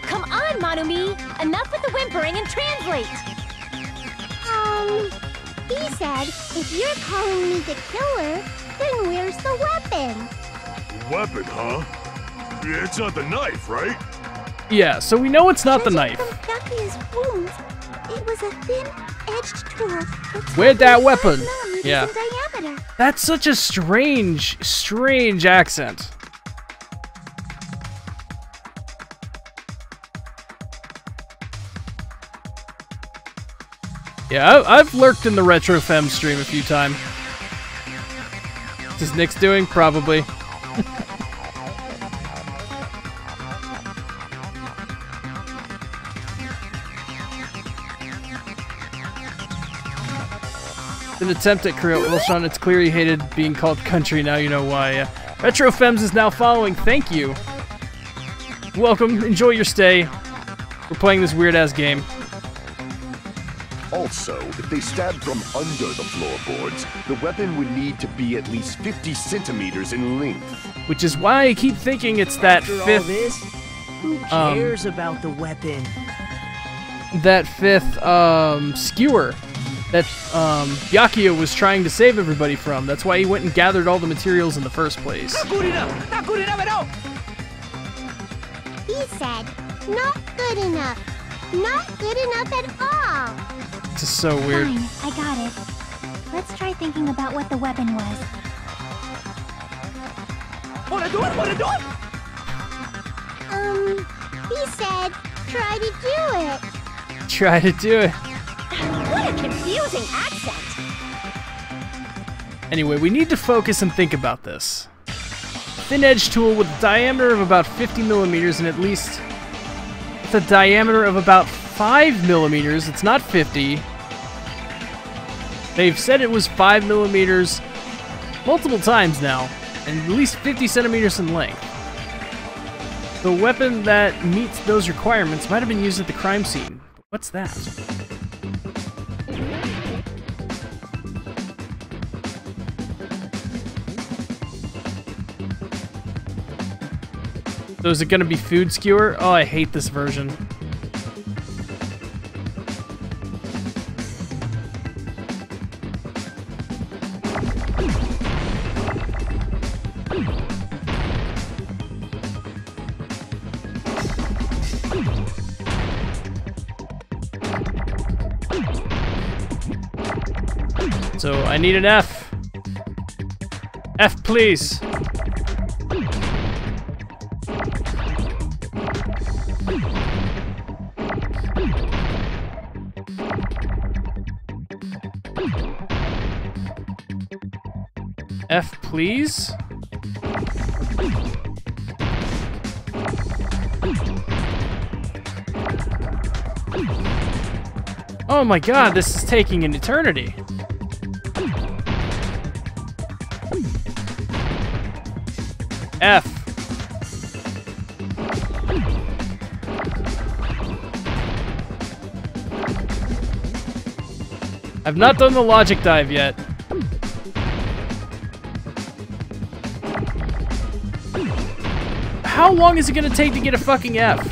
[SPEAKER 11] Come on, Manumi! Enough with the whimpering and translate!
[SPEAKER 4] He said, if you're calling me the killer, then where's the weapon?
[SPEAKER 10] Weapon, huh? It's not the knife, right?
[SPEAKER 2] Yeah, so we know it's not the knife.
[SPEAKER 4] From Byakuya's wounds, it was a thin-edged tool.
[SPEAKER 2] Where'd that weapon? Yeah.
[SPEAKER 4] In diameter.
[SPEAKER 2] That's such a strange accent. Yeah, I've lurked in the RetroFem stream a few times. Is Nick's doing? Probably. An attempt at career Wilshon. It's clear you hated being called country. Now you know why. RetroFems is now following. Thank you. Welcome. Enjoy your stay. We're playing this weird-ass game.
[SPEAKER 5] Also, if they stabbed from under the floorboards, the weapon would need to be at least 50 centimeters in length.
[SPEAKER 2] Which is why I keep thinking it's that
[SPEAKER 3] After
[SPEAKER 2] fifth...
[SPEAKER 3] all this, who cares about the weapon?
[SPEAKER 2] That fifth, skewer that, Byakuya was trying to save everybody from. That's why he went and gathered all the materials in the first place.
[SPEAKER 3] Not good enough! Not good enough at all!
[SPEAKER 4] He said, not good enough. Not good enough at all.
[SPEAKER 2] This is so weird.
[SPEAKER 9] Fine, I got it. Let's try thinking about what the weapon was.
[SPEAKER 3] Wanna do it? Wanna do it?
[SPEAKER 4] He said, try to do it.
[SPEAKER 2] Try to do it.
[SPEAKER 11] What a confusing accent!
[SPEAKER 2] Anyway, we need to focus and think about this. Thin edge tool with a diameter of about 50 millimeters and at least with a diameter of about 5 millimeters. It's not 50. They've said it was 5 millimeters multiple times now, and at least 50 centimeters in length. The weapon that meets those requirements might have been used at the crime scene. What's that? So is it gonna be food skewer? Oh, I hate this version. So I need an F. F, please. F, please. Oh my god, this is taking an eternity. F. I've not done the logic dive yet. How long is it gonna take to get a fucking F?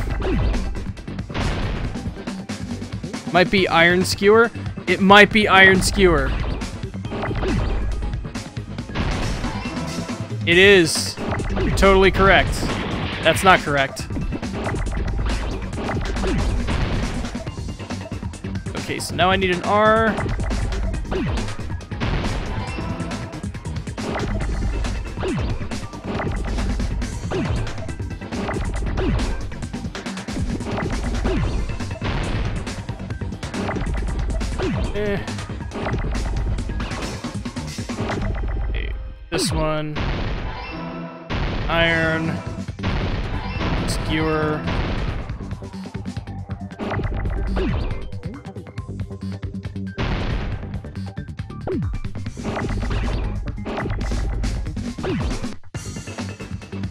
[SPEAKER 2] Might be iron skewer. It might be iron skewer. It is. You're totally correct. That's not correct. Okay, so now I need an R. Okay, this one. Iron. Skewer.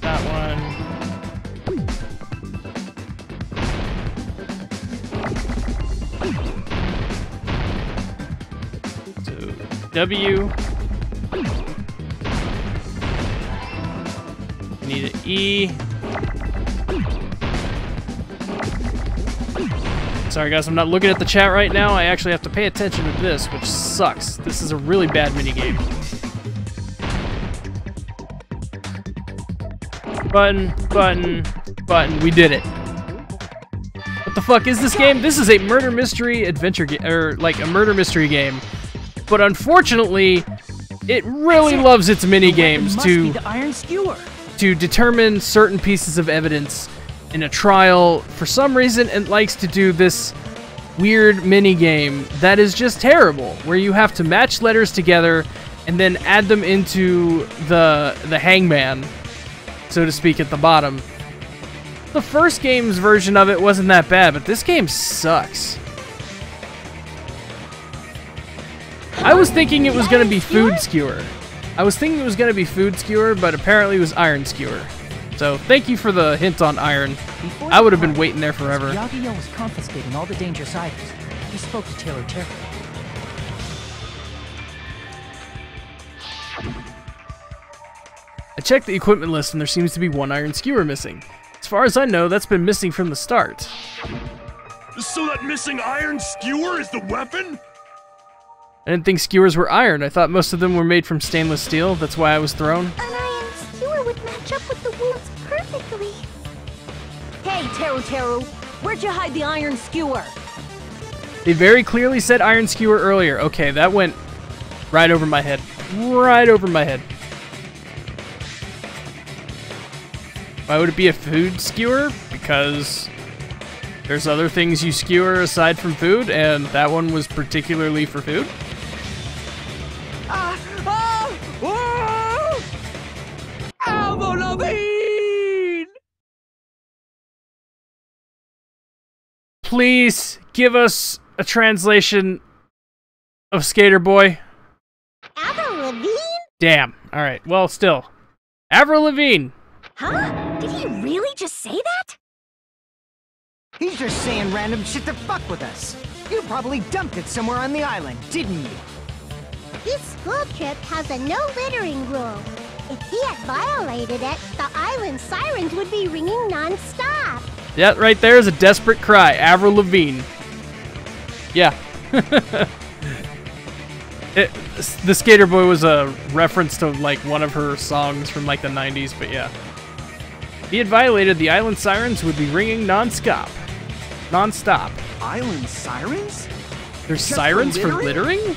[SPEAKER 2] That one. So W. Need an E. Sorry guys, I'm not looking at the chat right now. I actually have to pay attention to this, which sucks. This is a really bad minigame. Button, button, button. We did it. What the fuck is this game? This is a murder mystery adventure game, or like a murder mystery game. But unfortunately, it really loves its minigames to determine certain pieces of evidence in a trial for some reason, and likes to do this weird mini game that is just terrible, where you have to match letters together and then add them into the hangman, so to speak, at the bottom. The first game's version of it wasn't that bad, but this game sucks. I was thinking it was gonna be food skewer. But apparently it was iron skewer. So, thank you for the hint on iron. I would have been waiting there forever.
[SPEAKER 3] Byakuya was confiscating all the dangerous items. He spoke to Taylor Terry.
[SPEAKER 2] I checked the equipment list and there seems to be one iron skewer missing. As far as I know, that's been missing from the start.
[SPEAKER 10] So that missing iron skewer is the weapon?
[SPEAKER 2] I didn't think skewers were iron. I thought most of them were made from stainless steel. That's why I was thrown.
[SPEAKER 4] An iron skewer would match up with the wounds perfectly.
[SPEAKER 12] Hey, Teru, where'd you hide the iron skewer?
[SPEAKER 2] They very clearly said iron skewer earlier. Okay, that went right over my head. Right over my head. Why would it be a food skewer? Because there's other things you skewer aside from food, and that one was particularly for food. Please give us a translation of Skater Boy.
[SPEAKER 4] Avril Lavigne?
[SPEAKER 2] Damn. Alright, well, still. Avril Lavigne.
[SPEAKER 4] Huh? Did he really just say that?
[SPEAKER 8] He's just saying random shit to fuck with us. You probably dumped it somewhere on the island, didn't you?
[SPEAKER 4] This school trip has a no littering rule. If he had violated it, the island sirens would be ringing non-stop.
[SPEAKER 2] That right there is a desperate cry. Avril Lavigne. Yeah. The Skater Boy was a reference to like one of her songs from like the 90s, but yeah. If he had violated, the island sirens would be ringing non-stop. Non-stop.
[SPEAKER 18] Island sirens?
[SPEAKER 2] There's sirens for littering?